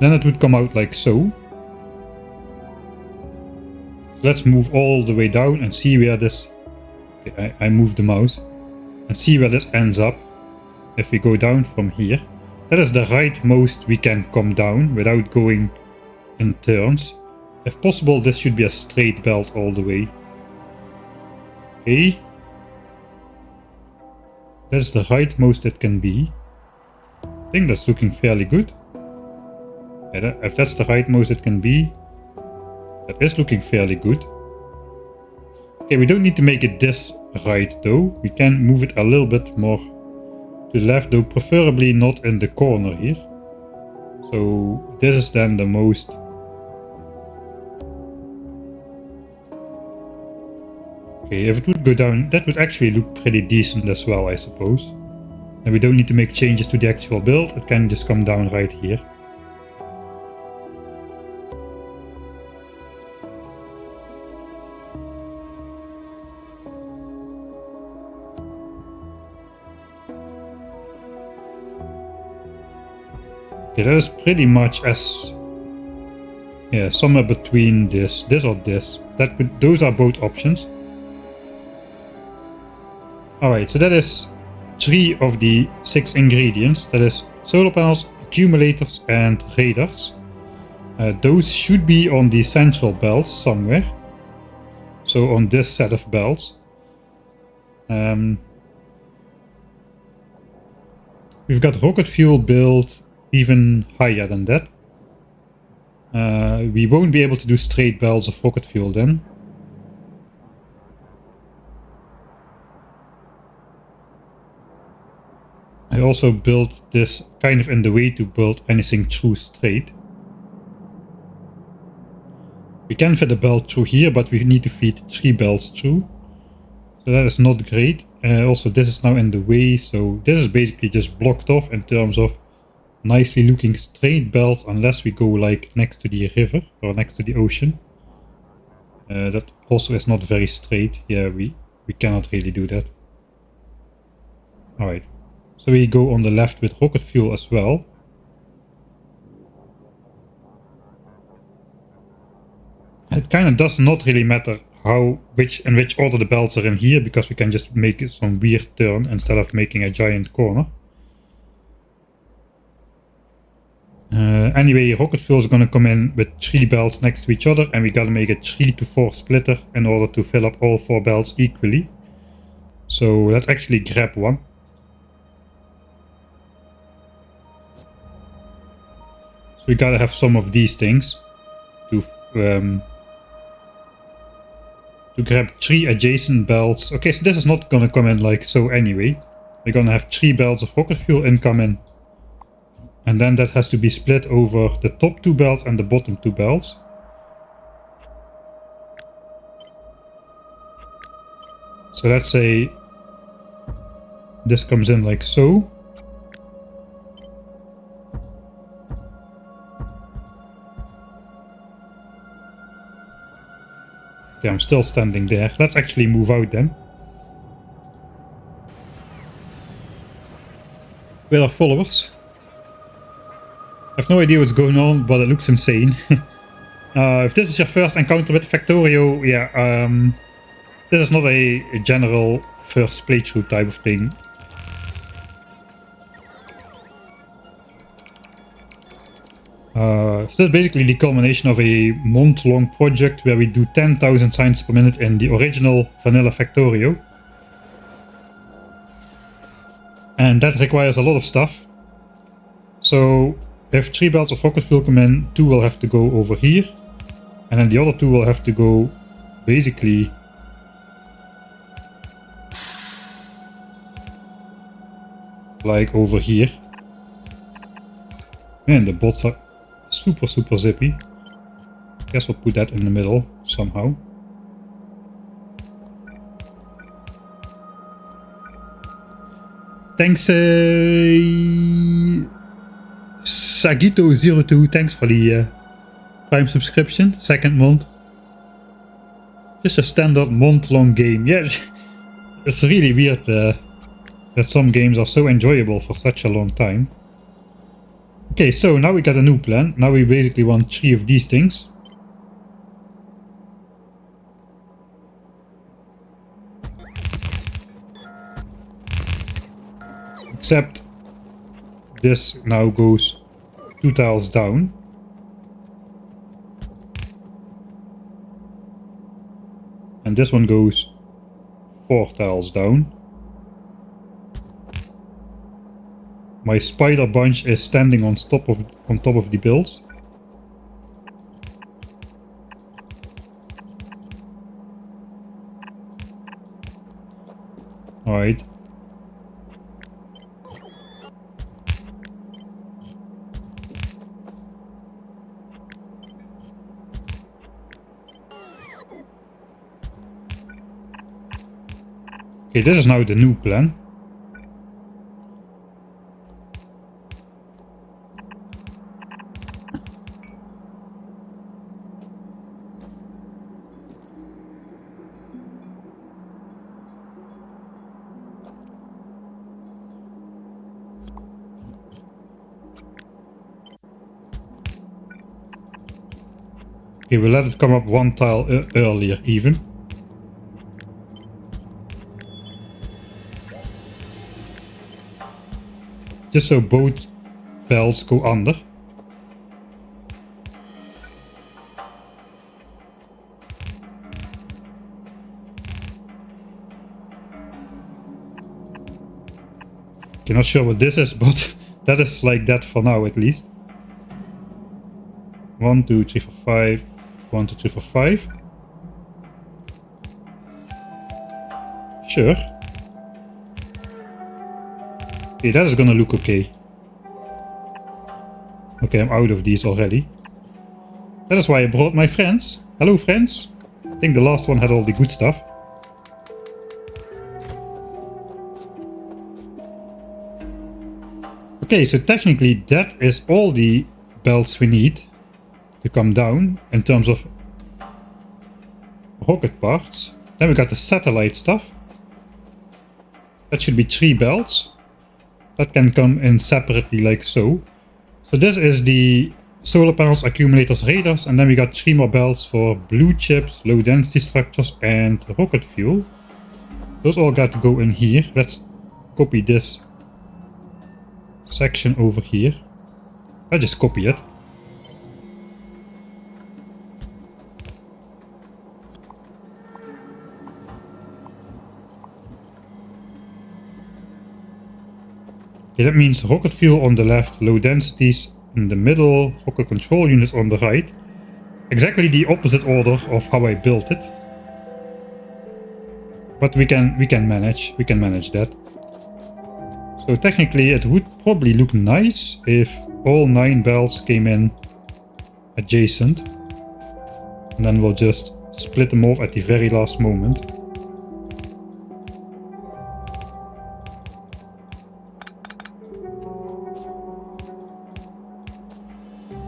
then it would come out like so. Let's move all the way down and see where this... Okay, I moved the mouse. And see where this ends up. If we go down from here. That is the rightmost we can come down without going in turns. If possible, this should be a straight belt all the way. Okay. That's the rightmost it can be. I think that's looking fairly good. Yeah, if that's the rightmost it can be, that is looking fairly good. Okay, we don't need to make it this right though. We can move it a little bit more to the left though, preferably not in the corner here. So this is then the most... Okay, if it would go down, that would actually look pretty decent as well, I suppose. And we don't need to make changes to the actual build, it can just come down right here. Okay, that is pretty much as... Yeah, somewhere between this or this. Those are both options. Alright, so that is 3 of the 6 ingredients. That is solar panels, accumulators and radars. Those should be on the central belts somewhere. So on this set of belts. We've got rocket fuel built even higher than that. We won't be able to do straight belts of rocket fuel then. I also built this kind of in the way to build anything through straight. We can fit a belt through here, but we need to feed 3 belts through. So that is not great. Also this is now in the way, so this is basically just blocked off in terms of nicely looking straight belts, unless we go like next to the river or next to the ocean. That also is not very straight. Yeah, we cannot really do that. Alright. So we go on the left with rocket fuel as well. It kind of does not really matter in which order the belts are in here, because we can just make some weird turn instead of making a giant corner. Anyway, rocket fuel is going to come in with 3 belts next to each other, and we got to make a 3 to 4 splitter in order to fill up all 4 belts equally. So let's actually grab one. So we gotta have some of these things to to grab 3 adjacent belts. Okay, so this is not gonna come in like so anyway. We're gonna have 3 belts of rocket fuel incoming. And then that has to be split over the top 2 belts and the bottom 2 belts. So let's say this comes in like so. Okay, I'm still standing there. Let's actually move out then. With our followers. I have no idea what's going on, but it looks insane. If this is your first encounter with Factorio, yeah, this is not a general first playthrough type of thing. So this is basically the culmination of a month-long project where we do 10,000 signs per minute in the original vanilla Factorio. And that requires a lot of stuff. So if 3 belts of rocket fuel come in, 2 will have to go over here. And then the other 2 will have to go basically like over here. Man, the bots are super zippy. Guess we'll put that in the middle somehow. Thanks Sagito02, thanks for the Prime subscription, second month. Just a standard month-long game. Yeah, it's really weird that some games are so enjoyable for such a long time. Okay, so now we got a new plan. Now we basically want 3 of these things. Except this now goes 2 tiles down. And this one goes 4 tiles down. My spider bunch is standing on top of the bills. Alright. Okay, this is now the new plan. Okay, we'll let it come up 1 tile earlier even. Just so both bells go under. Okay, not sure what this is, but that is like that for now at least. 1, 2, 3, 4, 5. 1, 2, 3, 4, 5. Sure. Okay, that is gonna look okay. Okay, I'm out of these already. That is why I brought my friends. Hello, friends. I think the last one had all the good stuff. Okay, so technically that is all the belts we need to come down in terms of rocket parts. Then we got the satellite stuff. That should be 3 belts. That can come in separately like so. So this is the solar panels, accumulators, radars, and then we got 3 more belts for blue chips, low density structures, and rocket fuel. Those all got to go in here. Let's copy this section over here. I'll just copy it. Okay, that means rocket fuel on the left, low densities in the middle, rocket control units on the right. Exactly the opposite order of how I built it. but we can manage that. So technically it would probably look nice if all 9 belts came in adjacent, and then we'll just split them off at the very last moment.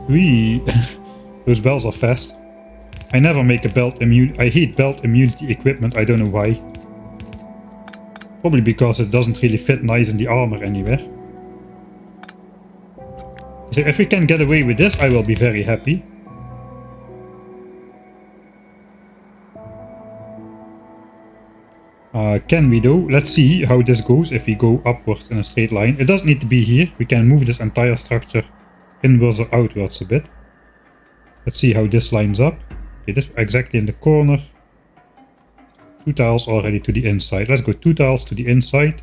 Whee! Those bells are fast. I never make a belt immune. I hate belt immunity equipment, I don't know why. Probably because it doesn't really fit nice in the armor anywhere. So if we can get away with this, I will be very happy. Can we though? Let's see how this goes if we go upwards in a straight line. It doesn't need to be here. We can move this entire structure inwards or outwards a bit. Let's see how this lines up. Okay, this exactly in the corner. 2 tiles already to the inside. Let's go 2 tiles to the inside.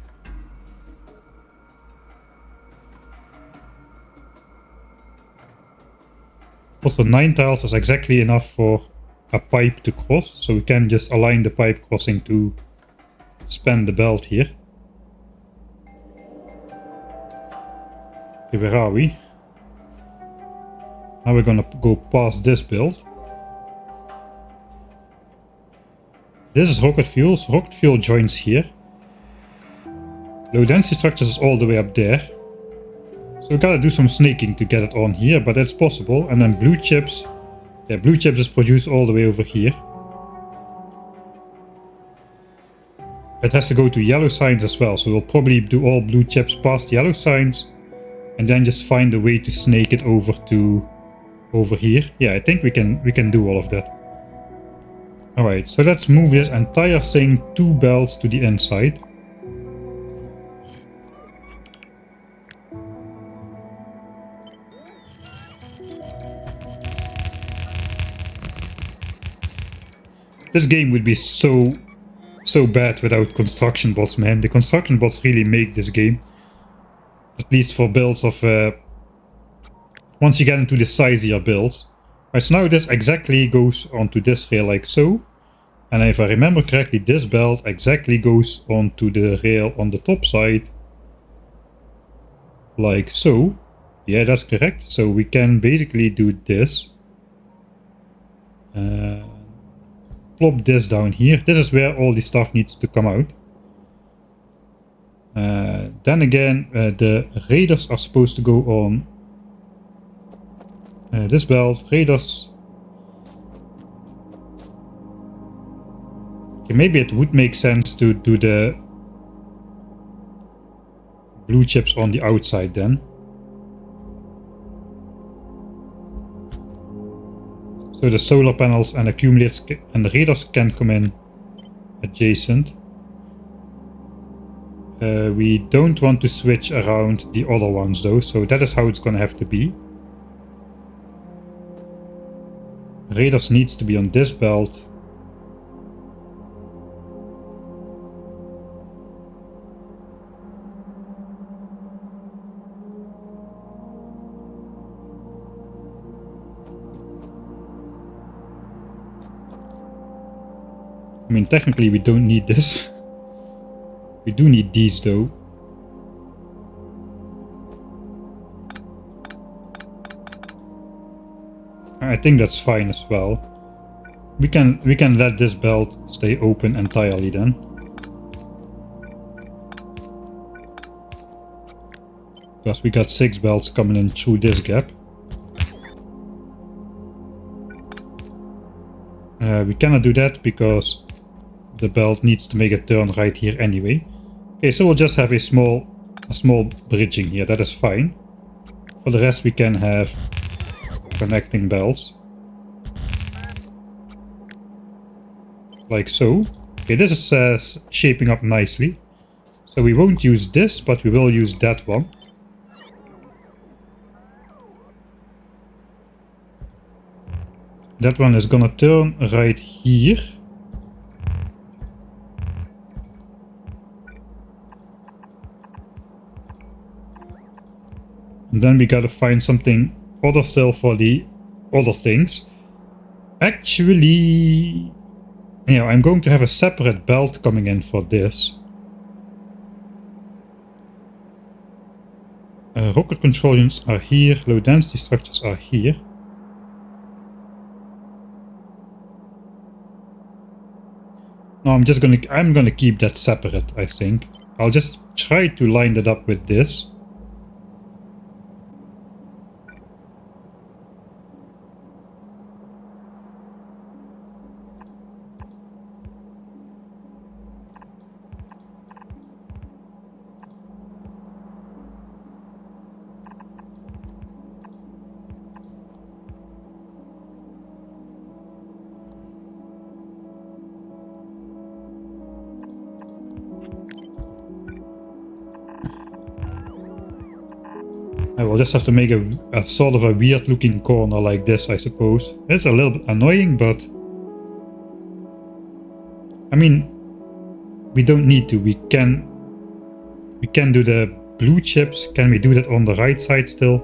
Also 9 tiles is exactly enough for a pipe to cross, so we can just align the pipe crossing to span the belt here. Okay, where are we? Now we're gonna go past this build. This is rocket fuel, so rocket fuel joins here. Low density structures is all the way up there. So we gotta do some snaking to get it on here, but it's possible. And then blue chips. Yeah, blue chips is produced all the way over here. It has to go to yellow signs as well, so we'll probably do all blue chips past yellow signs. And then just find a way to snake it over to over here. Yeah, I think we can do all of that. Alright, so let's move this entire thing 2 belts to the inside. This game would be so bad without construction bots, man. The construction bots really make this game. At least for builds of... once you get into the sizier builds. Right, so now this exactly goes onto this rail like so. And if I remember correctly, this belt exactly goes onto the rail on the top side. Like so. Yeah, that's correct. So we can basically do this. Plop this down here. This is where all the stuff needs to come out. Then again, the raiders are supposed to go on this belt. Raiders. Okay, maybe it would make sense to do the blue chips on the outside then. So the solar panels and accumulators and the raiders can come in adjacent. We don't want to switch around the other ones though, so that is how it's gonna have to be. Raiders needs to be on this belt. I mean, technically we don't need this. We do need these though. I think that's fine as well. We can let this belt stay open entirely then. Because we got 6 belts coming in through this gap. We cannot do that because the belt needs to make a turn right here anyway. Okay, so we'll just have a small bridging here. That is fine. For the rest we can have connecting belts. Like so. Okay, this is shaping up nicely. So we won't use this, but we will use that one. That one is gonna turn right here. And then we gotta find something other still for the other things. Actually, Anyhow, I'm going to have a separate belt coming in for this. Rocket control units are here, low density structures are here. No, I'm gonna keep that separate, I think. I'll just try to line that up with this. I will just have to make a sort of a weird looking corner like this, I suppose. It's a little bit annoying, but I mean, we don't need to. We can do the blue chips. Can we do that on the right side still?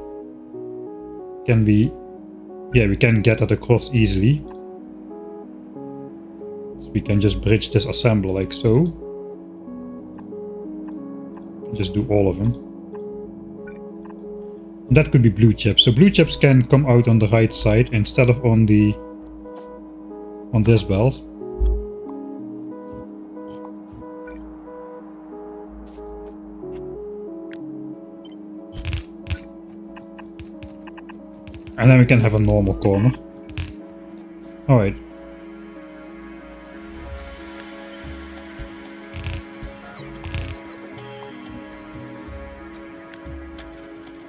Can we? Yeah, we can get that across easily. So we can just bridge this assembler like so. Just do all of them. And that could be blue chips. So blue chips can come out on the right side instead of on this belt. And then we can have a normal corner. Alright.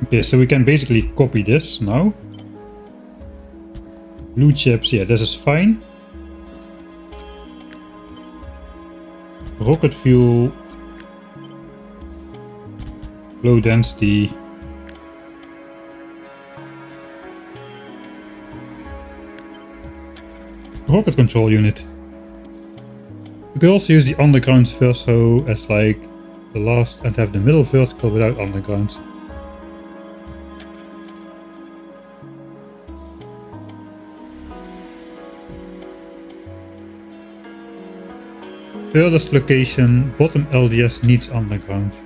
Okay, so we can basically copy this now. Blue chips, yeah, this is fine. Rocket fuel. Low density. Rocket control unit. You could also use the underground first row as like the last and have the middle vertical without underground. Furthest location, bottom LDS needs underground.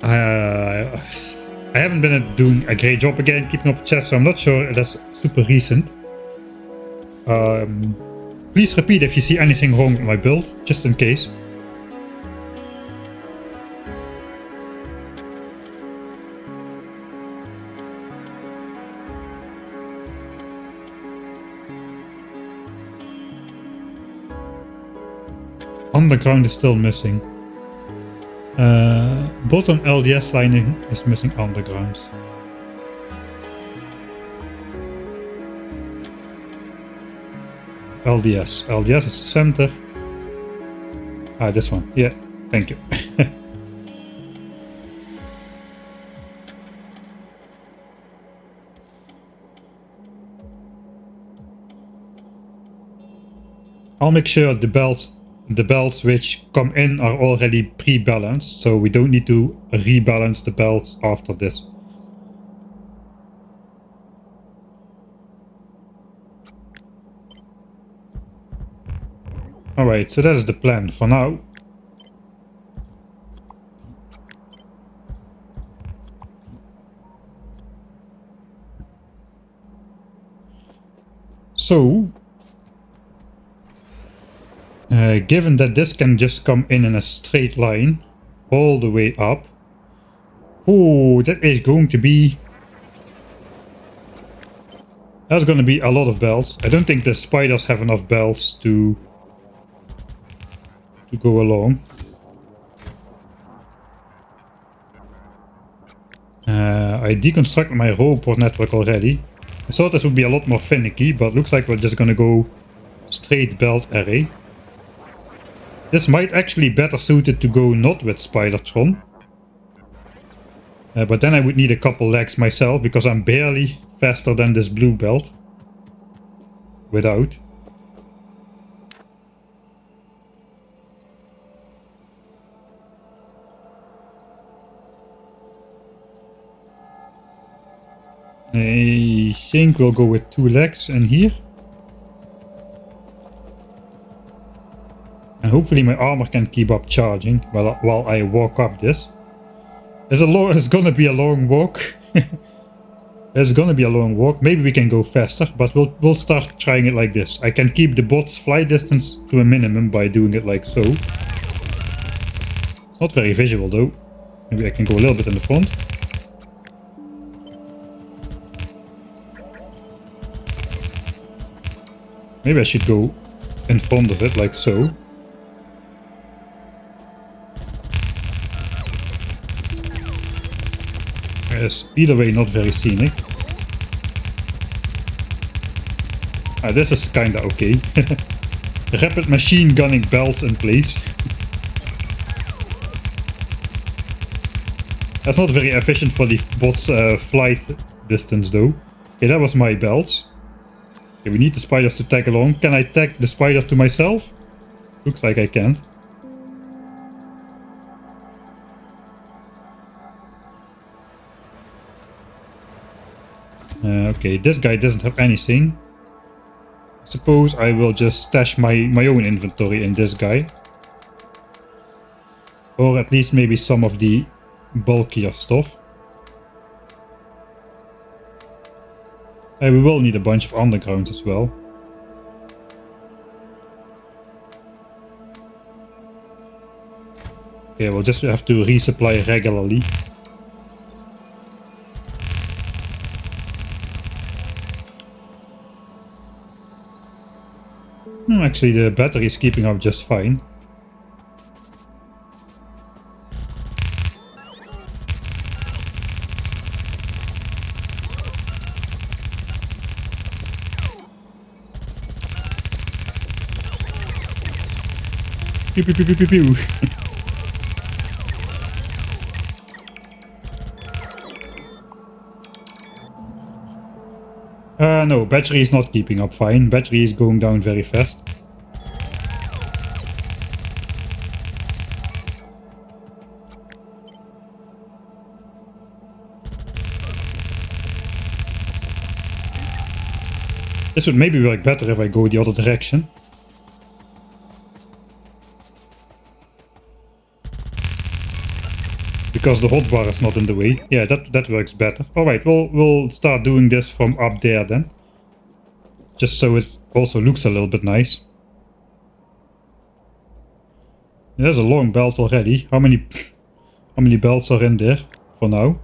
I haven't been doing a great job again keeping up with chat, so I'm not sure that's super recent. Please repeat if you see anything wrong with my build, just in case. Underground is still missing. Bottom LDS lining is missing underground. LDS is the center. Ah, this one. Yeah, thank you. I'll make sure the belts which come in are already pre-balanced, so we don't need to rebalance the belts after this. Alright, so that is the plan for now. So, given that this can just come in a straight line all the way up, oh, that is going to be... That's going to be a lot of belts. I don't think the spiders have enough belts to go along. I deconstructed my robot network already. I thought this would be a lot more finicky, but looks like we're just going to go straight belt array. This might actually be better suited to go not with Spidertron. But then I would need a couple legs myself, because I'm barely faster than this blue belt. Without. I think we'll go with 2 legs in here. And hopefully my armor can keep up charging while I walk up this. It's gonna be a long walk. It's gonna be a long walk. Maybe we can go faster, but we'll start trying it like this. I can keep the bot's flight distance to a minimum by doing it like so. It's not very visual though. Maybe I can go a little bit in the front. Maybe I should go in front of it like so. Yes, either way not very scenic. This is kinda okay. Rapid machine gunning belts in place. That's not very efficient for the bot's flight distance though. Okay, that was my belts. Okay, we need the spiders to tag along. Can I tag the spider to myself? Looks like I can't. Okay, this guy doesn't have anything. Suppose I will just stash my own inventory in this guy. Or at least maybe some of the bulkier stuff. We will need a bunch of undergrounds as well. Okay, we'll just have to resupply regularly. Actually, the battery is keeping up just fine. Pew pew pew pew pew pew. No, battery is not keeping up fine. Battery is going down very fast. This would maybe work better if I go the other direction. Because the hotbar is not in the way. Yeah, that works better. Alright, we'll start doing this from up there then. Just so it also looks a little bit nice. There's a long belt already. How many belts are in there for now?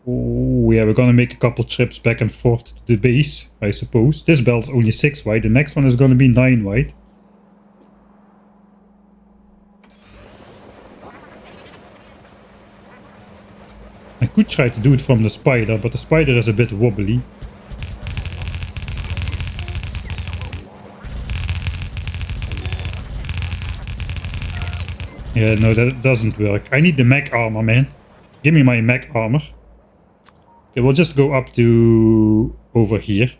Oh yeah, we're gonna make a couple trips back and forth to the base, I suppose. This belt's only 6 wide, the next one is gonna be 9 wide. I could try to do it from the spider, but the spider is a bit wobbly. Yeah, no, that doesn't work. I need the mech armor, man. Give me my mech armor. Okay, we'll just go up to over here.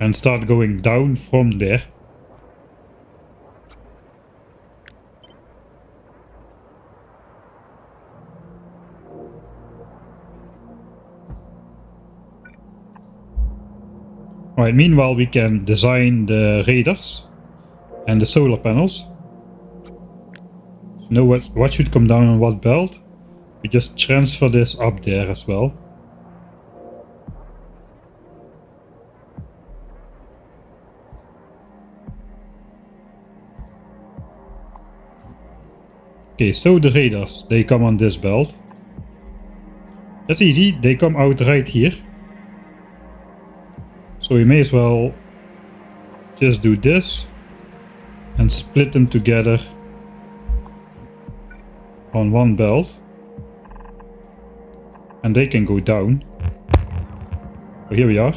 And start going down from there. Alright, meanwhile we can design the radars and the solar panels. So know what should come down on what belt. We just transfer this up there as well. Okay, so the radars, they come on this belt. That's easy, they come out right here. So we may as well just do this and split them together on one belt. And they can go down. So here we are.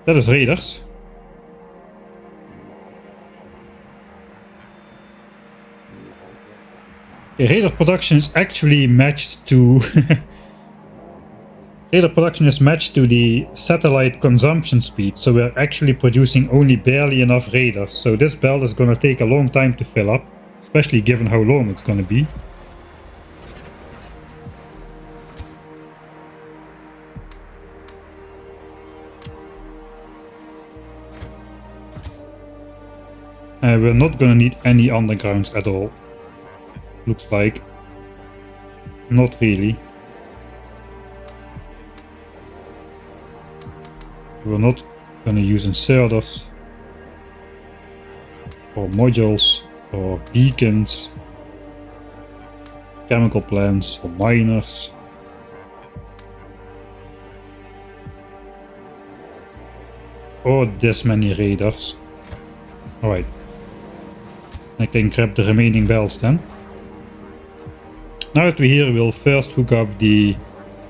That is radars. Okay, radar production is actually matched to radar production is matched to the satellite consumption speed, so we're actually producing only barely enough radars. So this belt is gonna take a long time to fill up, especially given how long it's gonna be. We're not gonna need any undergrounds at all. Looks like. Not really. We're not gonna use inserters or modules or beacons, chemical plants or miners. Or this many raiders. Alright. I can grab the remaining belts then. Now that we're here, we'll first hook up the...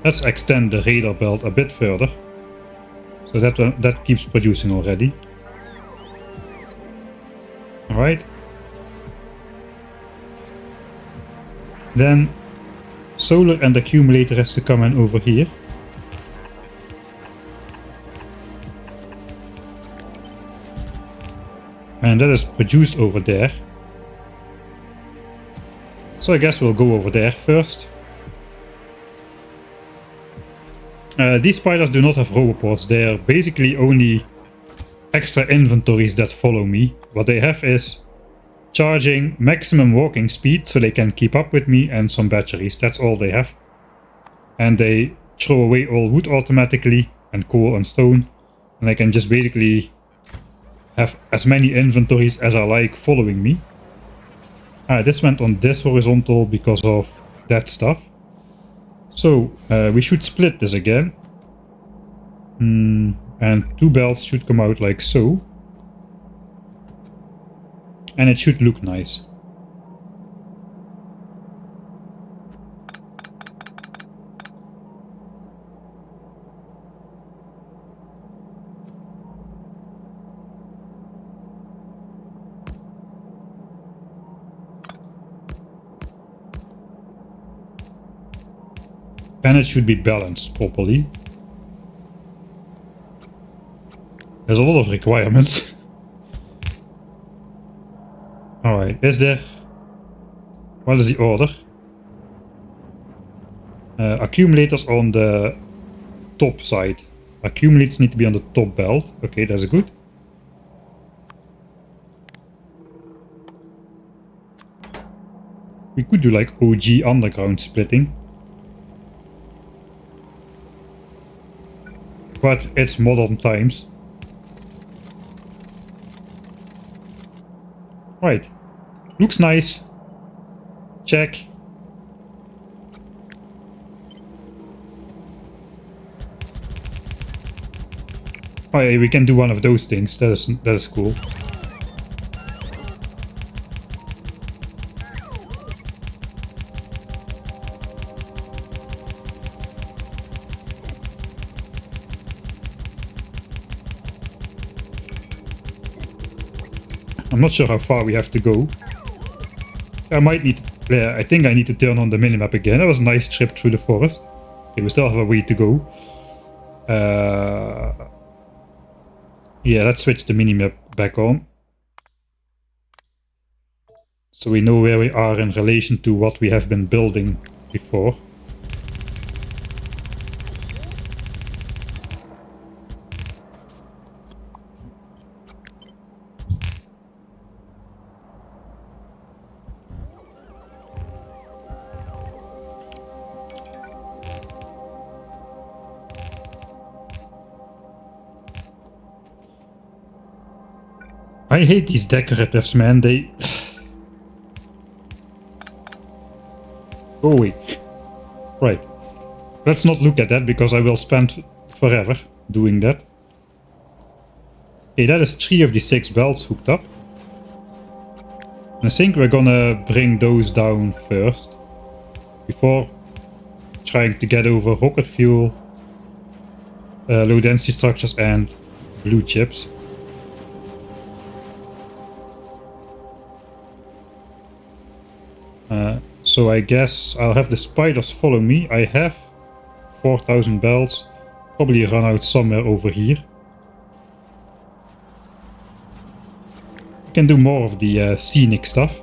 Let's extend the radar belt a bit further. So that keeps producing already. Alright. Then solar and accumulator has to come in over here. And that is produced over there. So I guess we'll go over there first. These spiders do not have roboports. They are basically only extra inventories that follow me. What they have is charging, maximum walking speed so they can keep up with me, and some batteries. That's all they have. And they throw away all wood automatically and coal and stone. And I can just basically have as many inventories as I like following me. This went on this horizontal because of that stuff. So we should split this again. And two belts should come out like so. And it should look nice. And it should be balanced properly. There's a lot of requirements. Alright, is there... What is the order? Accumulators on the top side. Accumulators need to be on the top belt. Okay, that's good. We could do like OG underground splitting. But it's modern times. Right. Looks nice. Check. Oh yeah, we can do one of those things. That is cool. I'm not sure how far we have to go. I might need to, yeah, I think I need to turn on the minimap again. That was a nice trip through the forest. Okay, we still have a way to go. Yeah, let's switch the minimap back on. So we know where we are in relation to what we have been building before. I hate these decoratives, man. They... Go away. Right. Let's not look at that because I will spend forever doing that. Okay, that is 3 of the 6 belts hooked up. And I think we're gonna bring those down first. Before trying to get over rocket fuel, low density structures and blue chips. So I guess I'll have the spiders follow me. I have 4,000 belts. Probably run out somewhere over here. I can do more of the scenic stuff.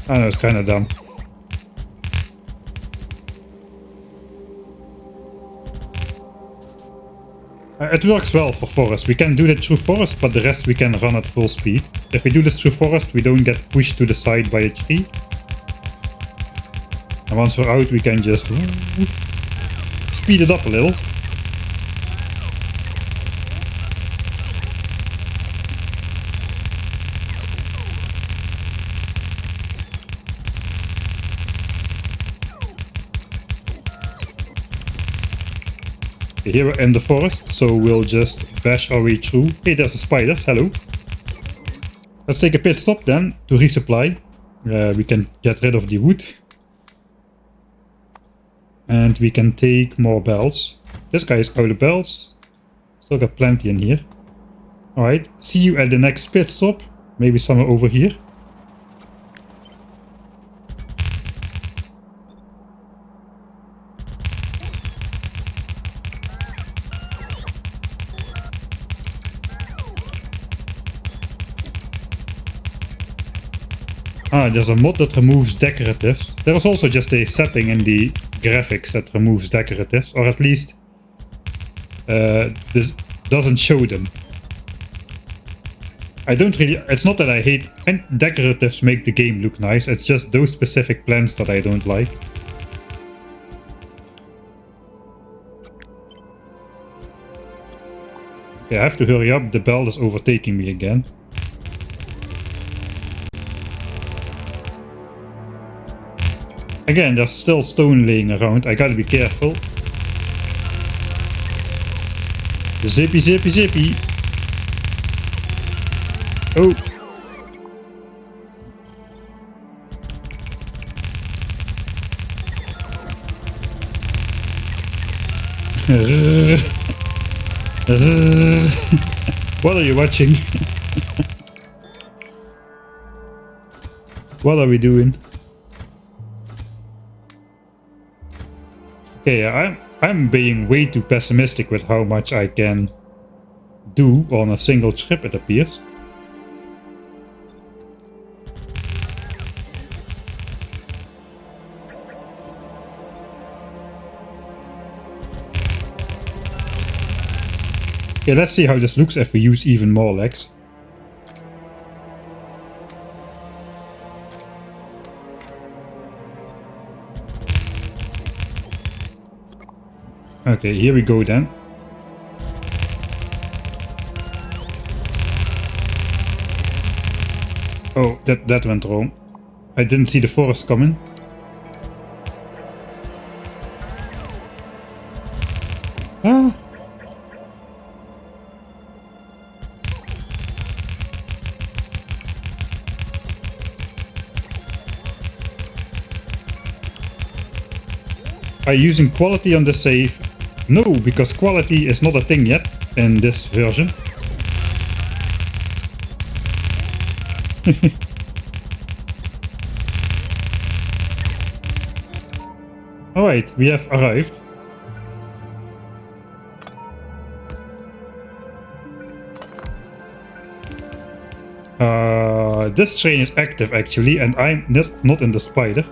I know, it's kind of dumb. It works well for forest. We can do that through forest, but the rest we can run at full speed. If we do this through forest, we don't get pushed to the side by a tree. And once we're out, we can just speed it up a little. Here we're in the forest, so we'll just bash our way through. Hey, there's the spiders. Hello. Let's take a pit stop then to resupply. We can get rid of the wood. And we can take more bells. This guy is out of bells. Still got plenty in here. Alright, see you at the next pit stop. Maybe somewhere over here. Ah, there's a mod that removes decoratives. There is also just a setting in the graphics that removes decoratives, or at least this doesn't show them. I don't really, it's not that I hate, and decoratives make the game look nice, it's just those specific plants that I don't like. Okay, I have to hurry up, the bell is overtaking me again. Again, there's still stone laying around. I gotta be careful. Zippy, zippy, zippy. Oh. What are you watching? What are we doing? Okay, I'm being way too pessimistic with how much I can do on a single trip, it appears. Okay, let's see how this looks if we use even more legs. Okay, here we go then. Oh, that went wrong. I didn't see the forest coming. Ah. Are you using quality on the save? No, because quality is not a thing yet in this version. Alright, we have arrived. This train is active actually, and I'm not in the spider.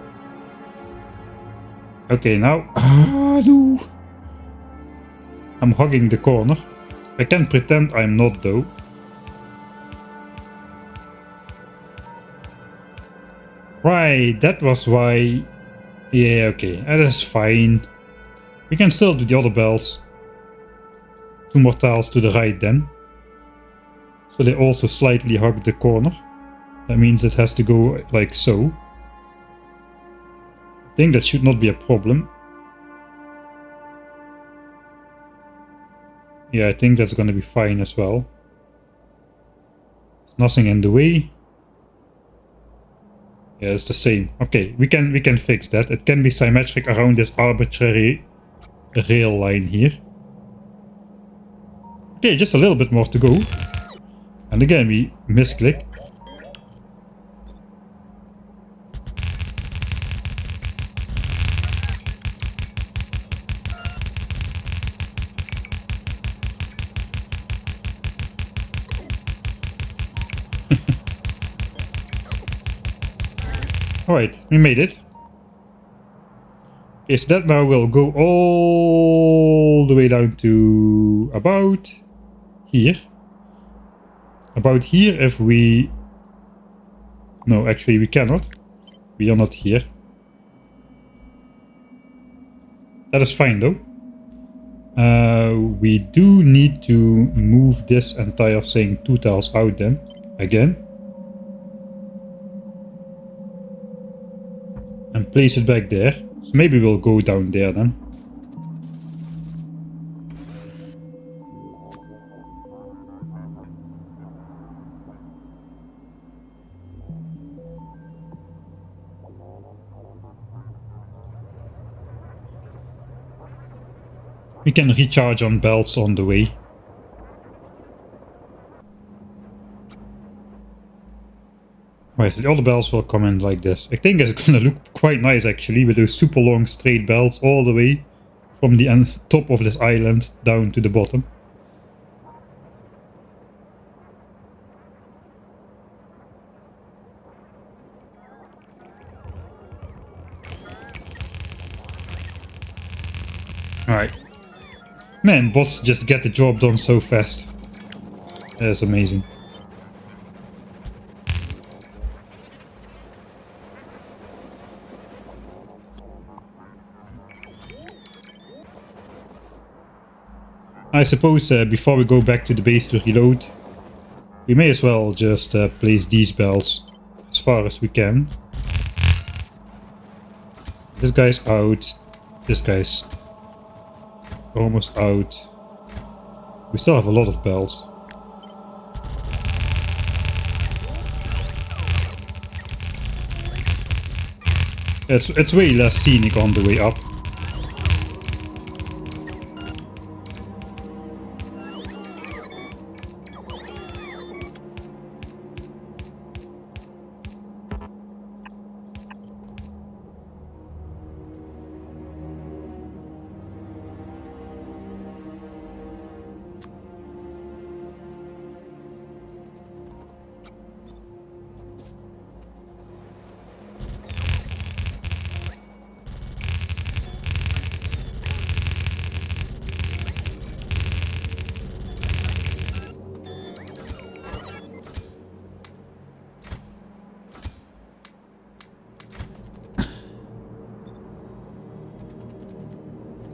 Okay, now... Ah, no! I'm hugging the corner. I can pretend I'm not though. Right, that was why... Yeah, okay, that is fine. We can still do the other bells. 2 more tiles to the right then. So they also slightly hug the corner. That means it has to go like so. I think that should not be a problem. Yeah, I think that's gonna be fine as well. There's nothing in the way. Yeah, it's the same. Okay, we can fix that. It can be symmetric around this arbitrary rail line here. Okay, just a little bit more to go. And again, we misclick. Alright, we made it. Okay, so that now will go all the way down to about here. About here if we... No, actually we cannot. We are not here. That is fine though. We do need to move this entire thing 2 tiles out then, again. And place it back there. So maybe we'll go down there then. We can recharge on belts on the way. Right, so the other belts will come in like this. I think it's gonna look quite nice actually, with those super long straight belts all the way from the end, top of this island down to the bottom. Alright. Man, bots just get the job done so fast. That's amazing. I suppose before we go back to the base to reload, we may as well just place these belts as far as we can. This guy's out. This guy's almost out. We still have a lot of belts. It's way less scenic on the way up.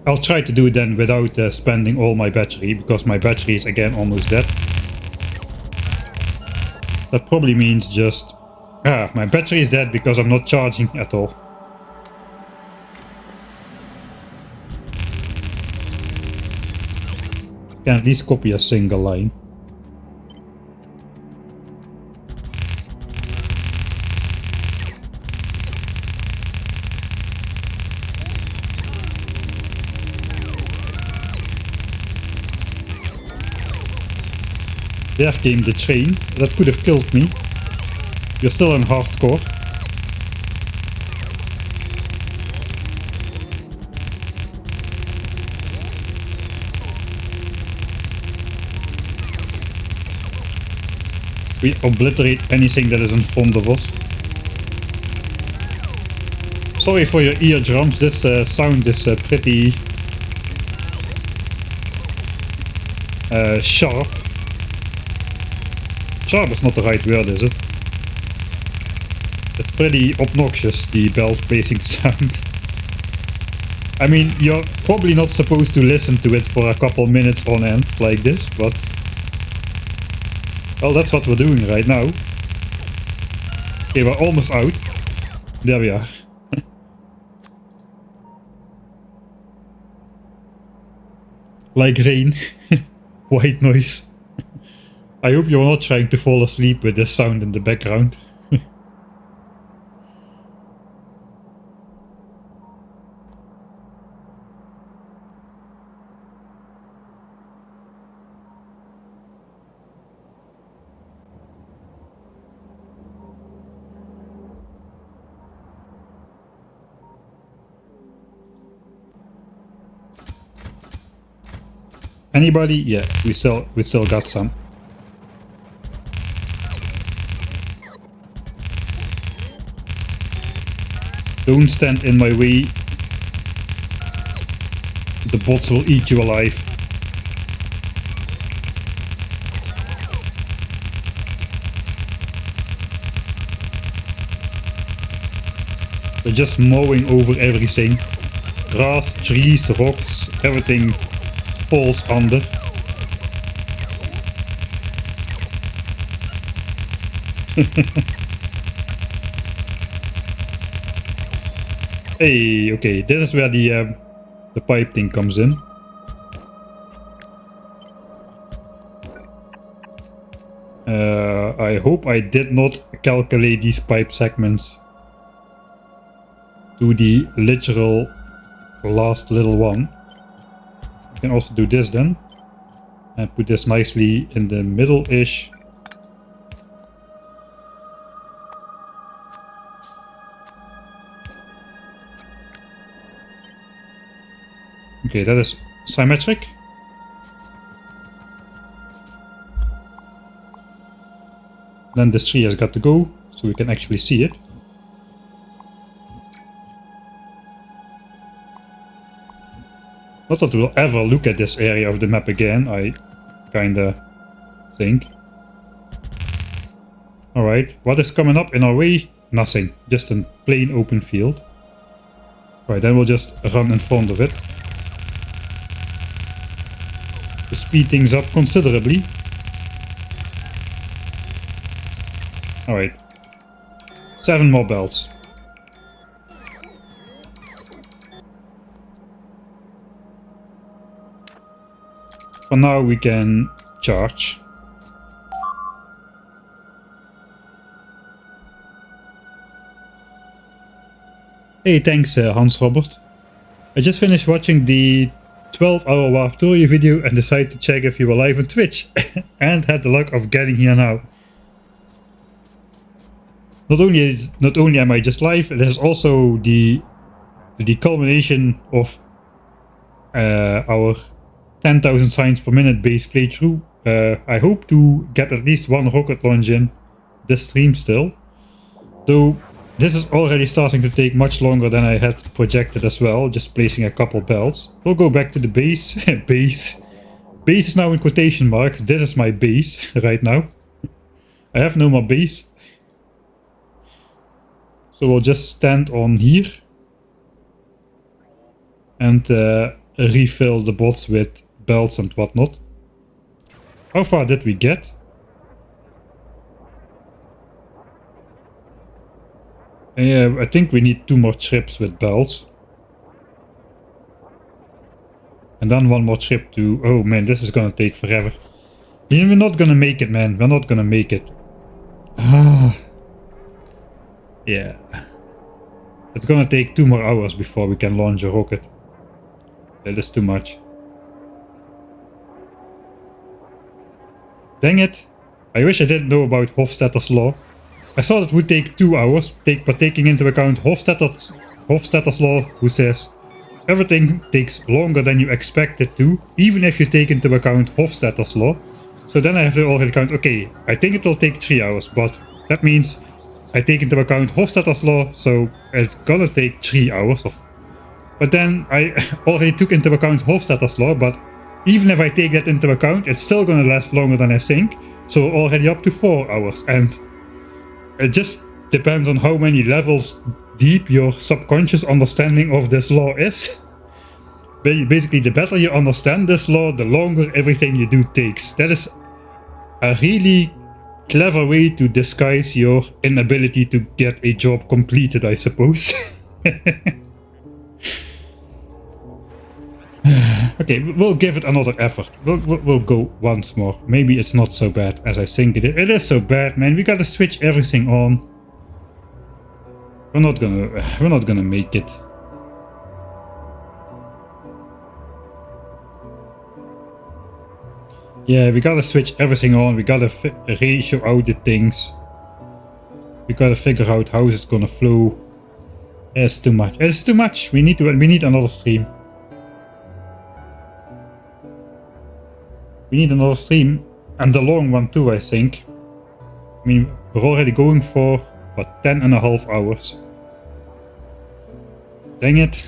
I'll try to do it then without spending all my battery, because my battery is again almost dead. That probably means just... my battery is dead because I'm not charging at all. Can at least copy a single line. There came the train. That could have killed me. You're still in hardcore. We obliterate anything that is in front of us. Sorry for your eardrums, this sound is pretty sharp. Sharp is not the right word, is it? It's pretty obnoxious, the belt placing sound. I mean, you're probably not supposed to listen to it for a couple minutes on end like this, but... well, that's what we're doing right now. Okay, we're almost out. There we are. Like rain. White noise. I hope you're not trying to fall asleep with this sound in the background. Anybody? Yeah, we still got some. Don't stand in my way. The bots will eat you alive. They're just mowing over everything. Grass, trees, rocks, everything falls under. Hey, okay, this is where the pipe thing comes in. I hope I did not calculate these pipe segments to the literal last little one. You can also do this then and put this nicely in the middle-ish. Okay, that is symmetric. Then this tree has got to go, so we can actually see it. Not that we'll ever look at this area of the map again, I kinda think. Alright, what is coming up in our way? Nothing, just a plain open field. Right, then we'll just run in front of it. To speed things up considerably. Alright. 7 more bells. For now we can charge. Hey, thanks Hans Robert. I just finished watching the 12-hour Warp Tour video and decided to check if you were live on Twitch and had the luck of getting here now. Not only am I just live, it is also the culmination of our 10,000 signs per minute base playthrough. I hope to get at least one rocket launch in this stream still, though this is already starting to take much longer than I had projected as well, just placing a couple belts. We'll go back to the base. Base is now in quotation marks. This is my base right now. I have no more base. So we'll just stand on here and refill the bots with belts and whatnot. How far did we get? I think we need 2 more trips with belts. And then 1 more trip to... Oh man, this is gonna take forever. We're not gonna make it, man. We're not gonna make it. Ah. Yeah. It's gonna take 2 more hours before we can launch a rocket. That is too much. Dang it. I wish I didn't know about Hofstadter's law. I thought it would take 2 hours, but taking into account Hofstadter's law, who says everything takes longer than you expect it to, even if you take into account Hofstadter's law. So then I have to already count, okay, I think it will take 3 hours, but that means I take into account Hofstadter's law, so it's gonna take 3 hours of... But then I already took into account Hofstadter's law, but even if I take that into account, it's still gonna last longer than I think, so already up to 4 hours, and it just depends on how many levels deep your subconscious understanding of this law is. Basically, the better you understand this law, the longer everything you do takes. That is a really clever way to disguise your inability to get a job completed, I suppose. Okay, we'll give it another effort. We'll go once more. Maybe it's not so bad as I think it is. It is so bad, man. We gotta switch everything on. We're not gonna make it. Yeah, we gotta switch everything on. We gotta ratio out the things. We gotta figure out how it's gonna flow. It's too much. It's too much. We need another stream. We need another stream, and a long one too, I think. I mean, we're already going for, what, 10.5 hours. Dang it.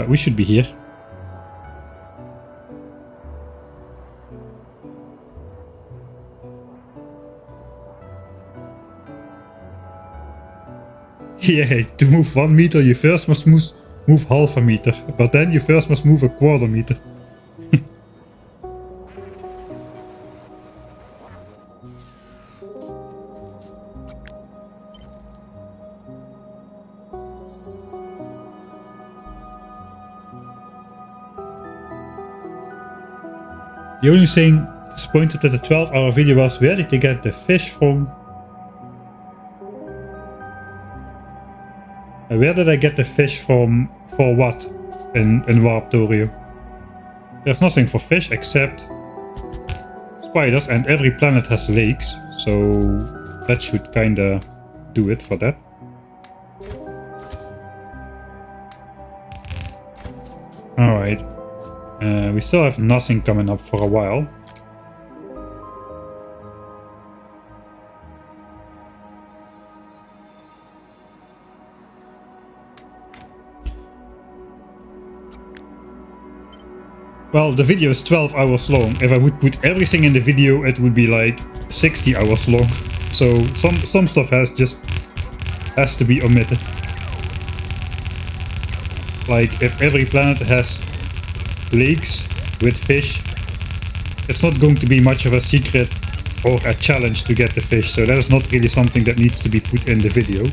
We should be here. Yeah, to move 1 meter you first must move half a meter, but then you first must move a quarter meter. The only thing disappointed that the 12-hour video was, where did they get the fish from? Where did I get the fish from for what in Warptorio? There's nothing for fish except spiders, and every planet has lakes, so that should kinda do it for that. Alright. We still have nothing coming up for a while. Well, the video is 12 hours long. If I would put everything in the video, it would be like 60 hours long. So some stuff has to be omitted. Like if every planet has lakes with fish, it's not going to be much of a secret or a challenge to get the fish, so that is not really something that needs to be put in the video.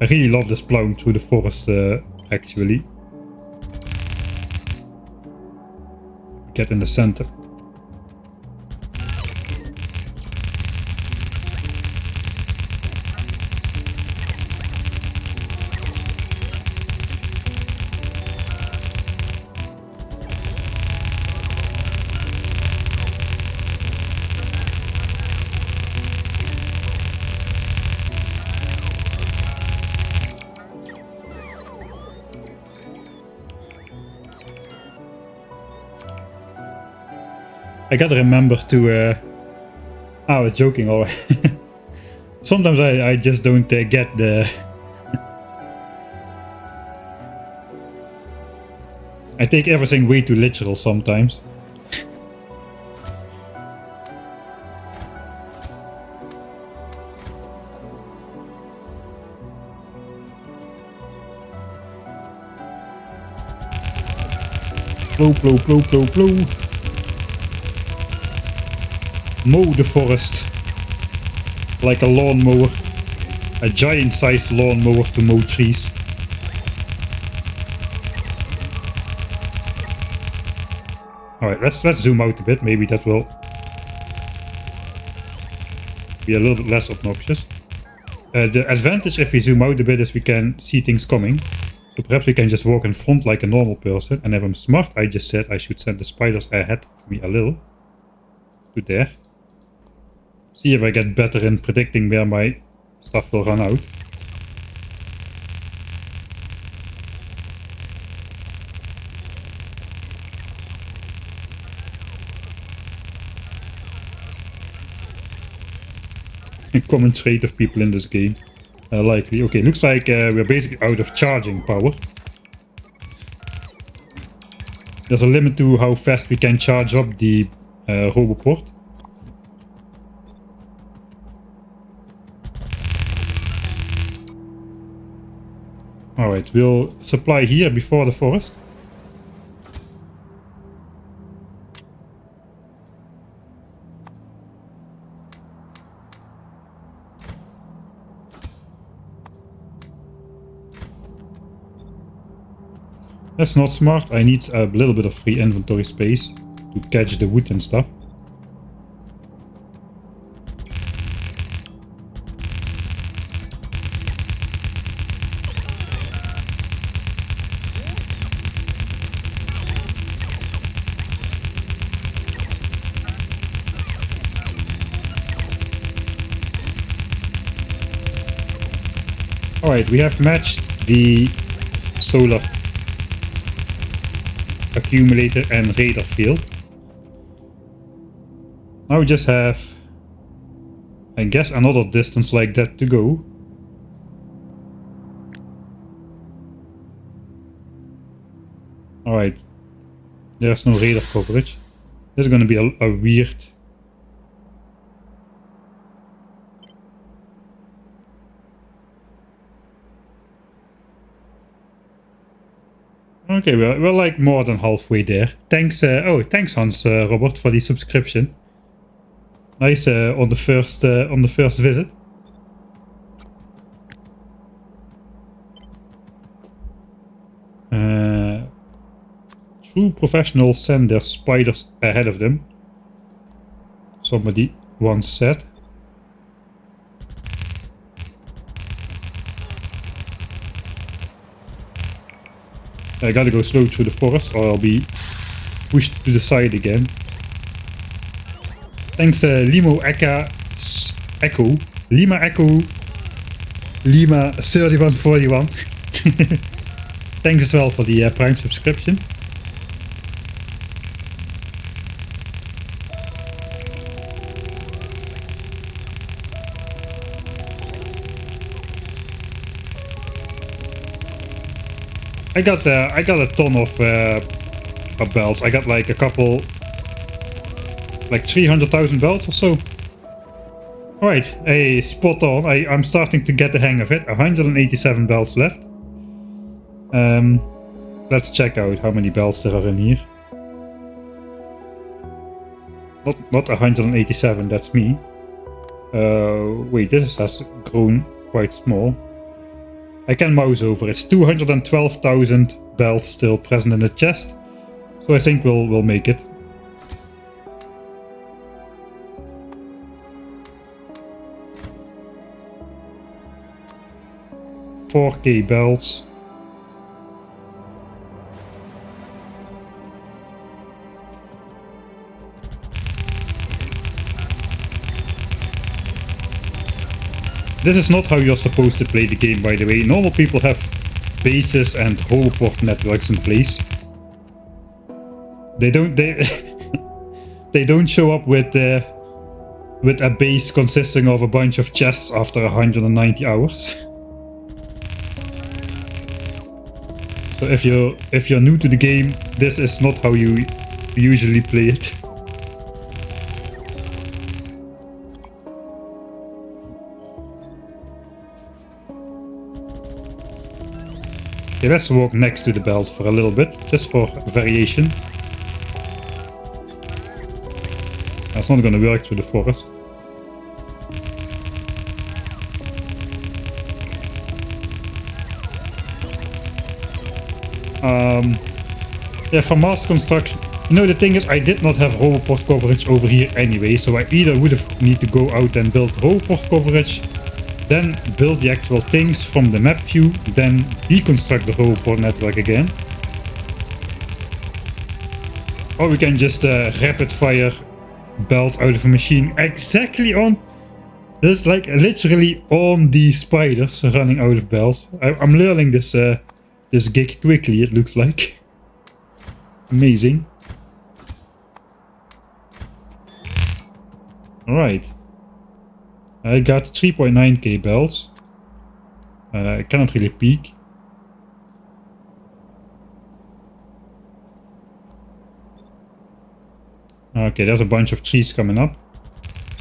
I really love this plowing through the forest, actually. Get in the center. I gotta remember to I was joking already. Sometimes I just don't get the I take everything way too literal sometimes. Plow, plow, plow, plow, plow. Mow the forest like a lawnmower, a giant-sized lawnmower to mow trees. Alright, let's zoom out a bit. Maybe that will be a little bit less obnoxious. The advantage if we zoom out a bit is we can see things coming. So perhaps we can just walk in front like a normal person. And if I'm smart, I just said I should send the spiders ahead of me a little. To there. See if I get better in predicting where my stuff will run out. A common trait of people in this game. Likely. Okay, looks like we're basically out of charging power. There's a limit to how fast we can charge up the Roboport. Alright, we'll supply here before the forest. That's not smart. I need a little bit of free inventory space to catch the wood and stuff. Alright, we have matched the solar accumulator and radar field. Now we just have, I guess, another distance like that to go. Alright. There's no radar coverage. This is gonna be a weird... Okay, we're like more than halfway there. Thanks, thanks Hans Robert for the subscription. Nice on the first visit. True professionals send their spiders ahead of them. Somebody once said. I gotta go slow through the forest or I'll be pushed to the side again. Thanks Lima Echo Lima 3141. Thanks as well for the Prime subscription. I got a ton of belts. I got like a couple, like 300,000 belts or so. Alright, hey, spot on. I'm starting to get the hang of it. 187 belts left. Let's check out how many belts there are in here. Not 187, that's me. Wait, this has grown quite small. I can mouse over. It's 212,000 belts still present in the chest. So I think we'll make it. $4K belts. This is not how you're supposed to play the game, by the way. Normal people have bases and Roboport networks in place. They don't they don't show up with a base consisting of a bunch of chests after 190 hours. So if you're new to the game, this is not how you usually play it. Okay, let's walk next to the belt for a little bit, just for variation. That's not gonna work through the forest. Yeah, for mass construction. You know, the thing is, I did not have Roboport coverage over here anyway, so I either would have need to go out and build Roboport coverage, then build the actual things from the map view, then deconstruct the Roboport network again. Or we can just rapid fire belts out of a machine exactly on... This is like literally on the spiders running out of belts. I'm learning this this gig quickly, it looks like. Amazing. Alright. I got 3.9k belts. I cannot really peek. Okay, there's a bunch of trees coming up.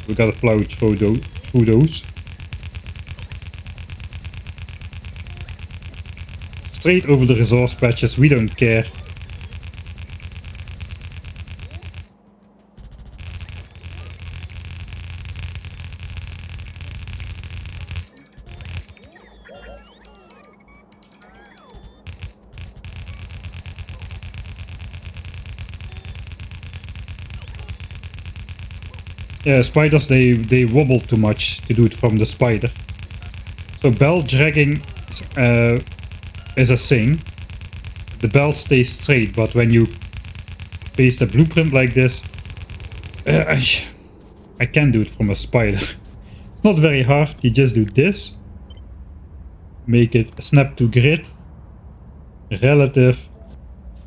We gotta plow through those. Straight over the resource patches, we don't care. Yeah, spiders, they wobble too much to do it from the spider. So belt dragging is a thing. The belt stays straight, but when you paste a blueprint like this, I can do it from a spider. It's not very hard, you just do this. Make it snap to grid, relative,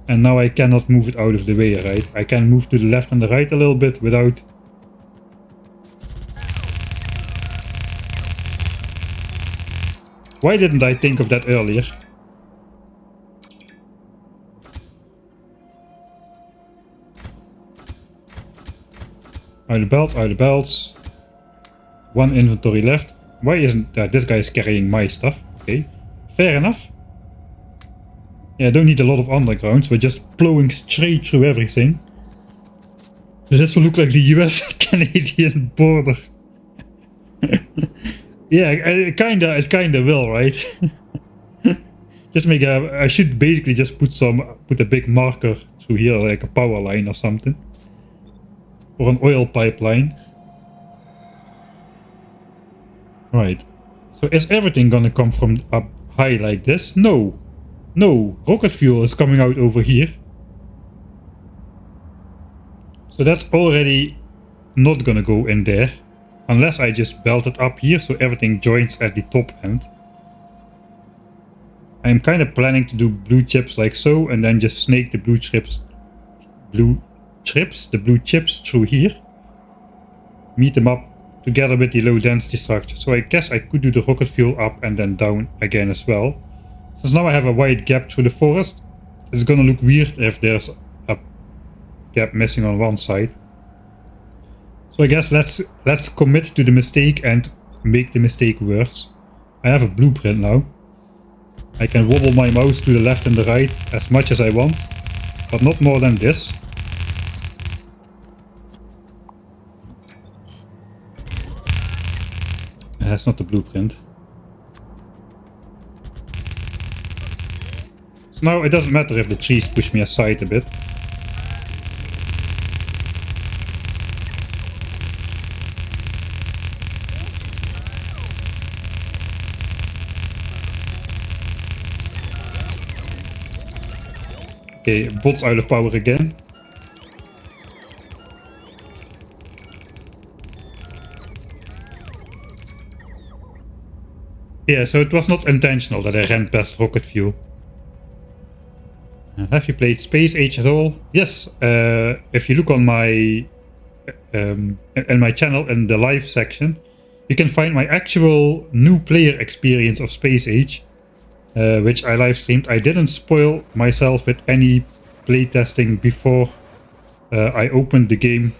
and now I cannot move it out of the way, right? I can move to the left and the right a little bit without... Why didn't I think of that earlier? Out of belts, out of belts. One inventory left. Why isn't that? This guy is carrying my stuff. Okay, fair enough. Yeah, I don't need a lot of undergrounds. We're just plowing straight through everything. This will look like the US-Canadian border. Yeah, it kinda will, right? Just make I should basically just put a big marker through here, like a power line or something. Or an oil pipeline. Right. So is everything gonna come from up high like this? No. No. Rocket fuel is coming out over here. So that's already not gonna go in there. Unless I just belt it up here so everything joins at the top end. I'm kind of planning to do blue chips like so, and then just snake the blue chips through here. Meet them up together with the low density structure. So I guess I could do the rocket fuel up and then down again as well. Since now I have a wide gap through the forest, it's gonna look weird if there's a gap missing on one side. So I guess let's commit to the mistake and make the mistake worse. I have a blueprint now. I can wobble my mouse to the left and the right as much as I want, but not more than this. That's not the blueprint. So now it doesn't matter if the trees push me aside a bit. Okay, bot's out of power again. Yeah, so it was not intentional that I ran past rocket fuel. Have you played Space Age at all? Yes, if you look on my in my channel in the live section, you can find my actual new player experience of Space Age. Which I live streamed. I didn't spoil myself with any playtesting before I opened the game.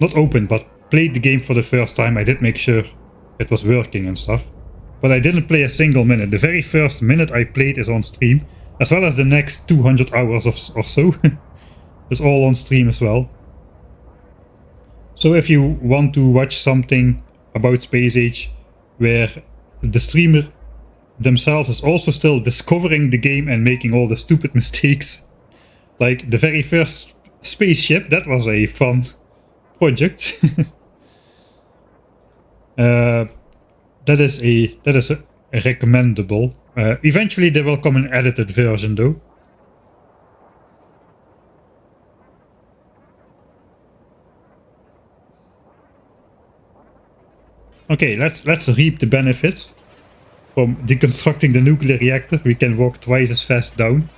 Not opened, but played the game for the first time. I did make sure it was working and stuff. But I didn't play a single minute. The very first minute I played is on stream. As well as the next 200 hours or so. It's all on stream as well. So if you want to watch something about Space Age where the streamer themselves is also still discovering the game and making all the stupid mistakes, like the very first spaceship, that was a fun project. That is a recommendable. Eventually there will come an edited version though. Okay, let's reap the benefits. From deconstructing the nuclear reactor, we can walk twice as fast down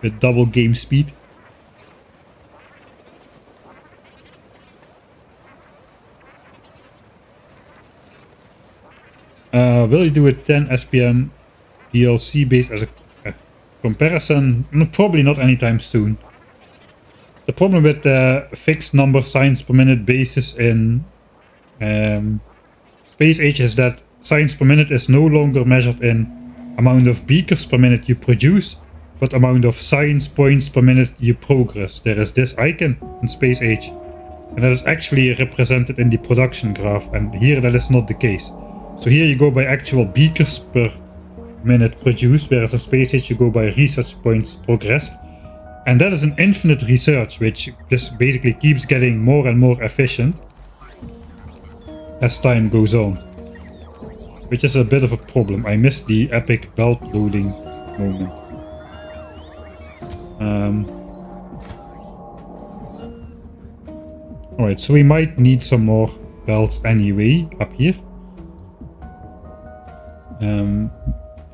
with double game speed. Will you do a 10 SPM DLC base as a comparison? No, probably not anytime soon. The problem with the fixed number science per minute bases in Space Age is that science per minute is no longer measured in amount of beakers per minute you produce, but amount of science points per minute you progress. There is this icon in Space Age, and that is actually represented in the production graph, and here that is not the case. So here you go by actual beakers per minute produced, whereas in Space Age you go by research points progressed. And that is an infinite research, which just basically keeps getting more and more efficient as time goes on. Which is a bit of a problem. I missed the epic belt loading moment. Alright, so we might need some more belts anyway up here.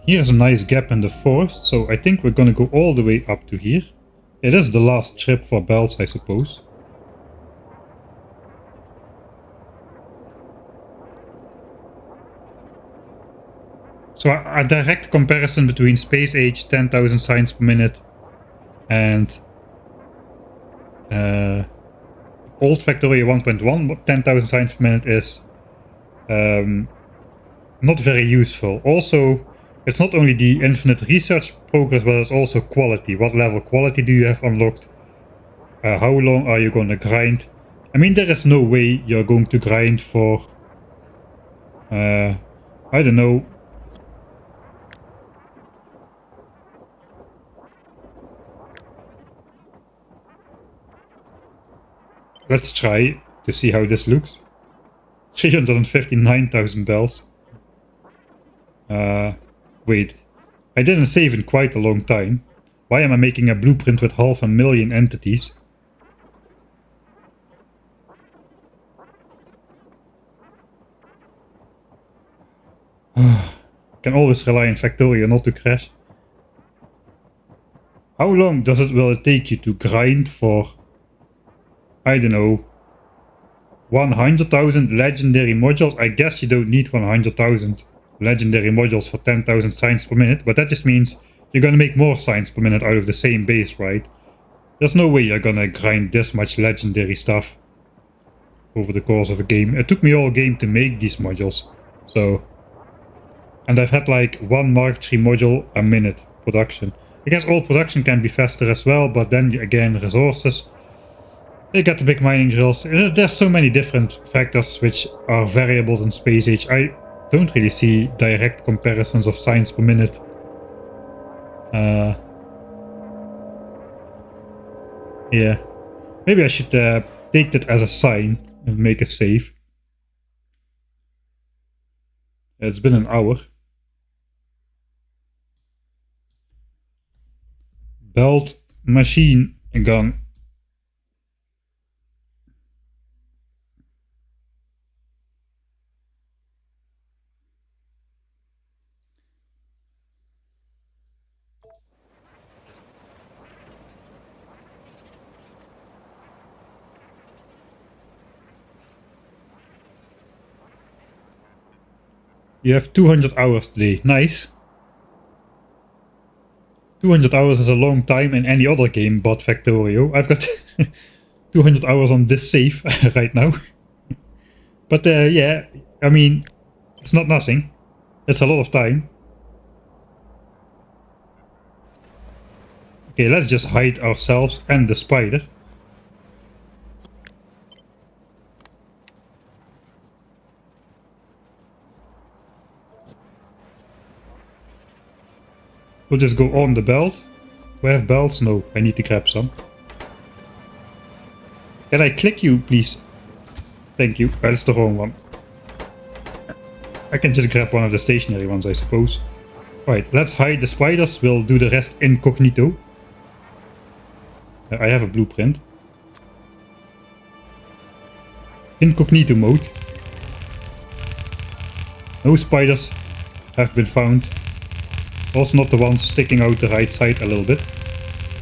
Here's a nice gap in the forest, so I think we're gonna go all the way up to here. It is the last trip for belts, I suppose. So a direct comparison between Space Age 10,000 science per minute and old Factorio 1.1, 10,000 signs per minute is not very useful. Also, it's not only the infinite research progress, but it's also quality. What level quality do you have unlocked? How long are you gonna grind? I mean, there is no way you're going to grind for, I don't know, let's try to see how this looks. 359,000 bells. Wait, I didn't save in quite a long time. Why am I making a blueprint with 500,000 entities? Can always rely on Factorio not to crash. How long will it take you to grind for, I don't know, 100,000 legendary modules? I guess you don't need 100,000 legendary modules for 10,000 signs per minute, but that just means you're gonna make more signs per minute out of the same base, right? There's no way you're gonna grind this much legendary stuff over the course of a game. It took me all game to make these modules, so... And I've had like 1 Mark III module a minute production. I guess all production can be faster as well, but then again, resources. You get the big mining drills. There's so many different factors which are variables in Space Age. I don't really see direct comparisons of signs per minute. Yeah. Maybe I should take that as a sign and make a save. It's been an hour. Belt machine gun. You have 200 hours today. Nice. 200 hours is a long time in any other game but Factorio. I've got 200 hours on this save right now. But yeah, I mean, it's not nothing. It's a lot of time. Okay, let's just hide ourselves and the spider. We'll just go on the belt. Do I have belts? No, I need to grab some. Can I click you, please? Thank you. That's the wrong one. I can just grab one of the stationary ones, I suppose. Right, let's hide the spiders. We'll do the rest incognito. I have a blueprint. Incognito mode. No spiders have been found. Also not the ones sticking out the right side a little bit.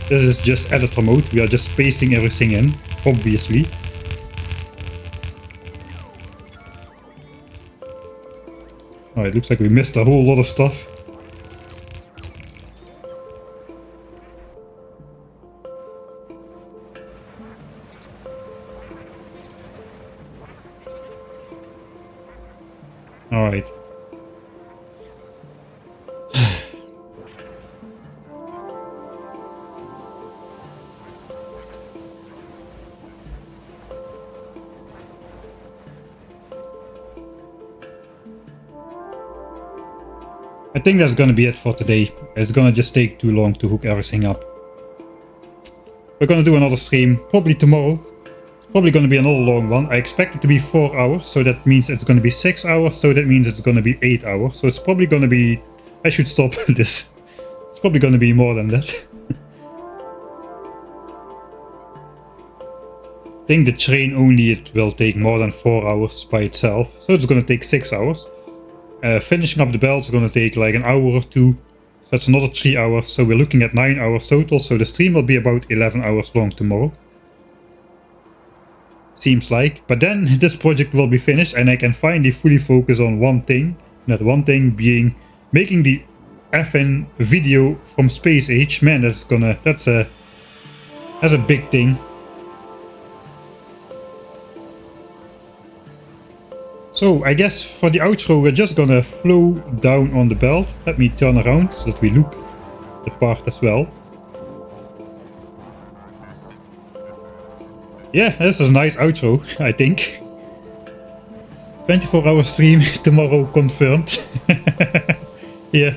This is just editor mode. We are just pasting everything in, obviously. Alright, looks like we missed a whole lot of stuff. Alright. I think that's gonna be it for today. It's gonna just take too long to hook everything up. We're gonna do another stream, probably tomorrow. It's probably gonna be another long one. I expect it to be 4 hours, so that means it's gonna be 6 hours, so that means it's gonna be 8 hours. So it's probably gonna be... I should stop this. It's probably gonna be more than that. I think the train only it will take more than 4 hours by itself, so it's gonna take 6 hours. Finishing up the belt is gonna take like an hour or 2, so that's another 3 hours, so we're looking at 9 hours total, so the stream will be about 11 hours long tomorrow. Seems like. But then this project will be finished and I can finally fully focus on one thing. That one thing being making the FN video from Space Age. Man, that's a big thing. So I guess for the outro we're just gonna flow down on the belt. Let me turn around so that we look the part as well. Yeah, this is a nice outro, I think. 24-hour stream tomorrow confirmed. Yeah.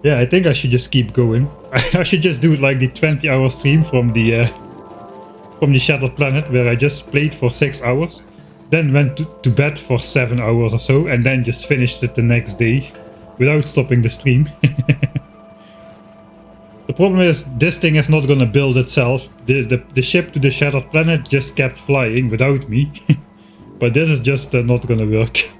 Yeah, I think I should just keep going. I should just do like the 20-hour stream from the Shattered Planet, where I just played for 6 hours, then went to bed for 7 hours or so, and then just finished it the next day without stopping the stream. The problem is this thing is not gonna build itself. The ship to the Shattered Planet just kept flying without me. But this is just not gonna work.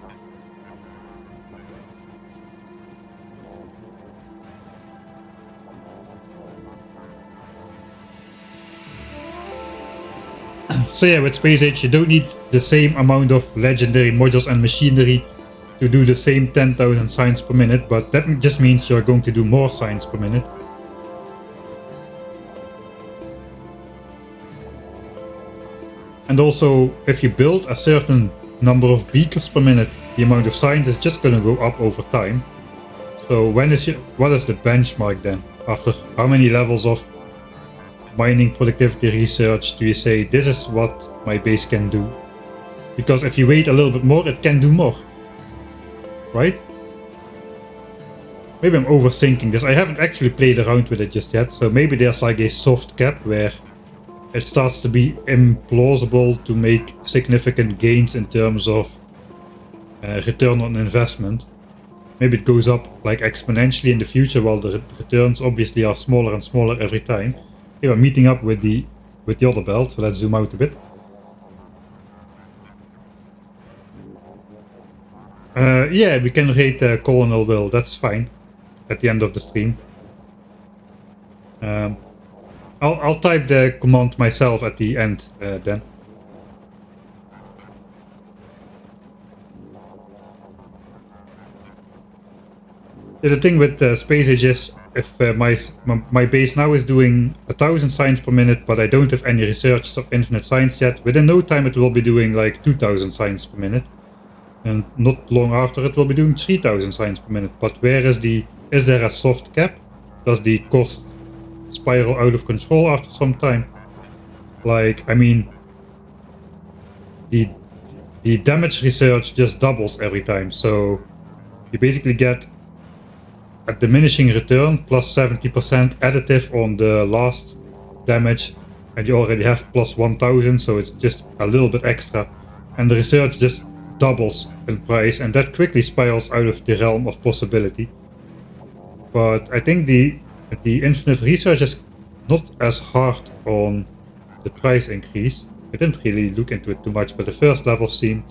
So yeah, with Space Age you don't need the same amount of legendary modules and machinery to do the same 10,000 signs per minute, but that just means you're going to do more signs per minute. And also, if you build a certain number of beakers per minute, the amount of signs is just gonna go up over time. So what is the benchmark then? After how many levels of mining productivity research do you say this is what my base can do? Because if you wait a little bit more, it can do more, right? Maybe I'm overthinking this. I haven't actually played around with it just yet, so maybe there's like a soft cap where it starts to be implausible to make significant gains in terms of return on investment. Maybe it goes up like exponentially in the future, while the returns obviously are smaller and smaller every time. Okay, we're meeting up with the other belt, so let's zoom out a bit. Yeah, we can raid Colonel Will, that's fine. At the end of the stream. I'll type the command myself at the end then. The thing with Space Age is, if my base now is doing 1000 signs per minute, but I don't have any researches of infinite signs yet, within no time it will be doing like 2000 signs per minute. And not long after it will be doing 3000 signs per minute. But where is there a soft cap? Does the cost spiral out of control after some time? Like, I mean, the damage research just doubles every time, so you basically get a diminishing return plus 70% additive on the last damage, and you already have plus 1000, so it's just a little bit extra, and the research just doubles in price, and that quickly spirals out of the realm of possibility. But I think the infinite research is not as hard on the price increase. I didn't really look into it too much, but the first level seemed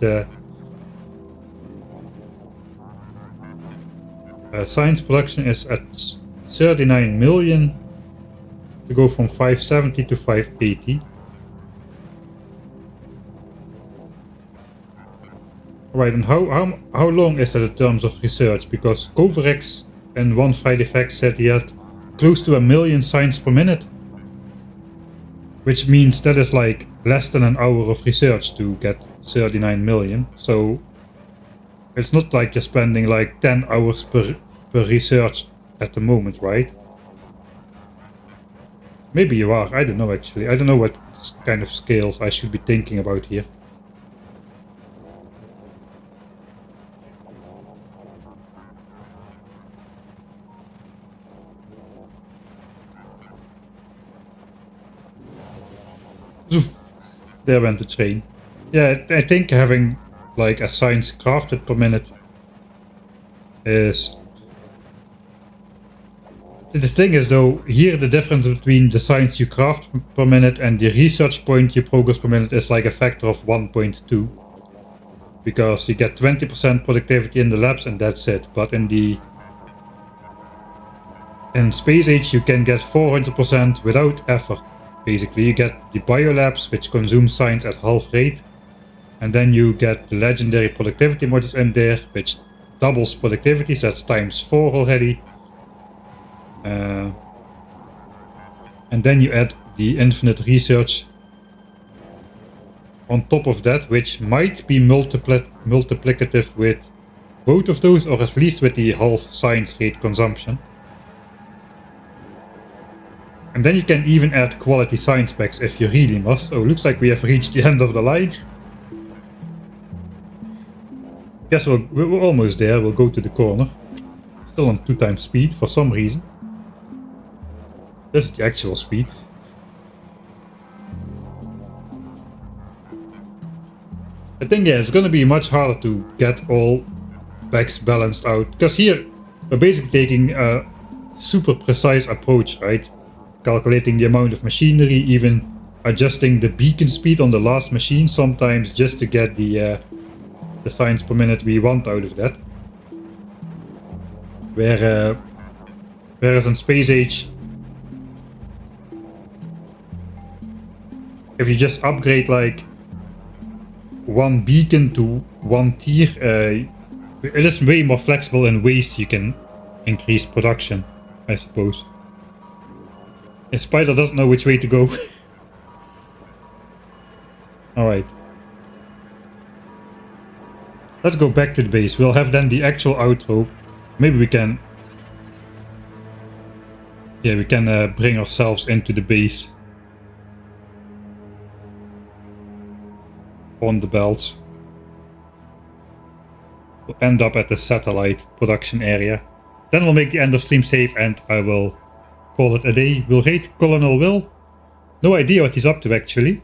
science production is at 39 million to go from 570 to 580. Right, and how long is that in terms of research? Because Coverex in one Friday Fact said he had close to 1 million signs per minute, which means that is like less than an hour of research to get 39 million. So it's not like you're spending like 10 hours per research at the moment, right? Maybe you are, I don't know actually. I don't know what kind of scales I should be thinking about here. There went the train. Yeah, I think having like a science crafted per minute is... The thing is though, here the difference between the science you craft per minute and the research point you progress per minute is like a factor of 1.2. Because you get 20% productivity in the labs and that's it. But in Space Age you can get 400% without effort. Basically, you get the biolabs, which consume science at half rate, and then you get the legendary productivity modules in there, which doubles productivity, so that's times 4 already. And then you add the infinite research on top of that, which might be multiplicative with both of those, or at least with the half science rate consumption. And then you can even add quality science packs if you really must. Oh, looks like we have reached the end of the line. Guess we're almost there. We'll go to the corner. Still on 2 times speed for some reason. This is the actual speed. I think, yeah, it's gonna be much harder to get all packs balanced out. Because here, we're basically taking a super precise approach, right? Calculating the amount of machinery, even adjusting the beacon speed on the last machine sometimes just to get the science per minute we want out of that. Whereas in Space Age, if you just upgrade like one beacon to one tier, it is way more flexible in ways you can increase production, I suppose. Yeah, Spider doesn't know which way to go. Alright. Let's go back to the base. We'll have then the actual outro. Maybe we can... Yeah, we can bring ourselves into the base. On the belts. We'll end up at the satellite production area. Then we'll make the end of stream save and I will call it a day. We'll raid Colonel Will. No idea what he's up to actually.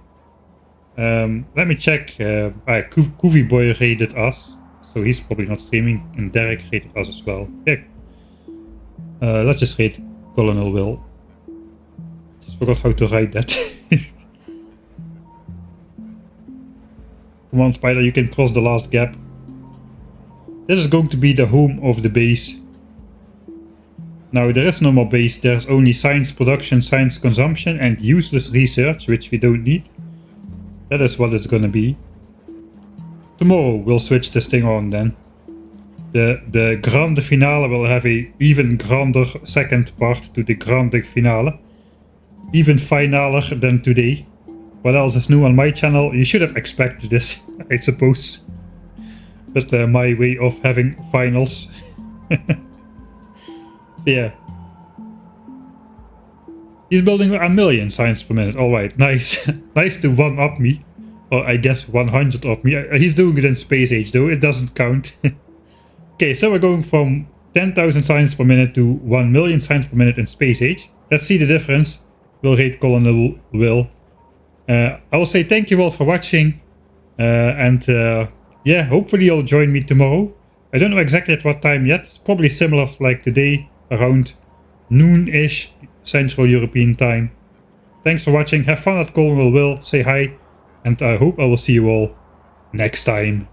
Let me check. Koovie Boy raided us, so he's probably not streaming, and Derek raided us as well. Yeah. Let's just raid Colonel Will. Just forgot how to write that. Come on, Spider, you can cross the last gap. This is going to be the home of the base. Now, there is no more base, there's only science production, science consumption, and useless research, which we don't need. That is what it's gonna be. Tomorrow we'll switch this thing on then. The Grande Finale will have a even grander second part to the Grande Finale. Even finaler than today. What else is new on my channel? You should have expected this, I suppose. But my way of having finals. Yeah. He's building 1,000,000 science per minute. Alright, nice. Nice to 1-up me. Or I guess 100 of me. He's doing it in Space Age though, it doesn't count. Okay, so we're going from 10,000 science per minute to 1,000,000 science per minute in Space Age. Let's see the difference. We'll rate Colonel Will. I will say thank you all for watching. Yeah, hopefully you'll join me tomorrow. I don't know exactly at what time yet. It's probably similar like today, around noon-ish Central European time. Thanks for watching. Have fun at Colonel Will. Say hi. And I hope I will see you all next time.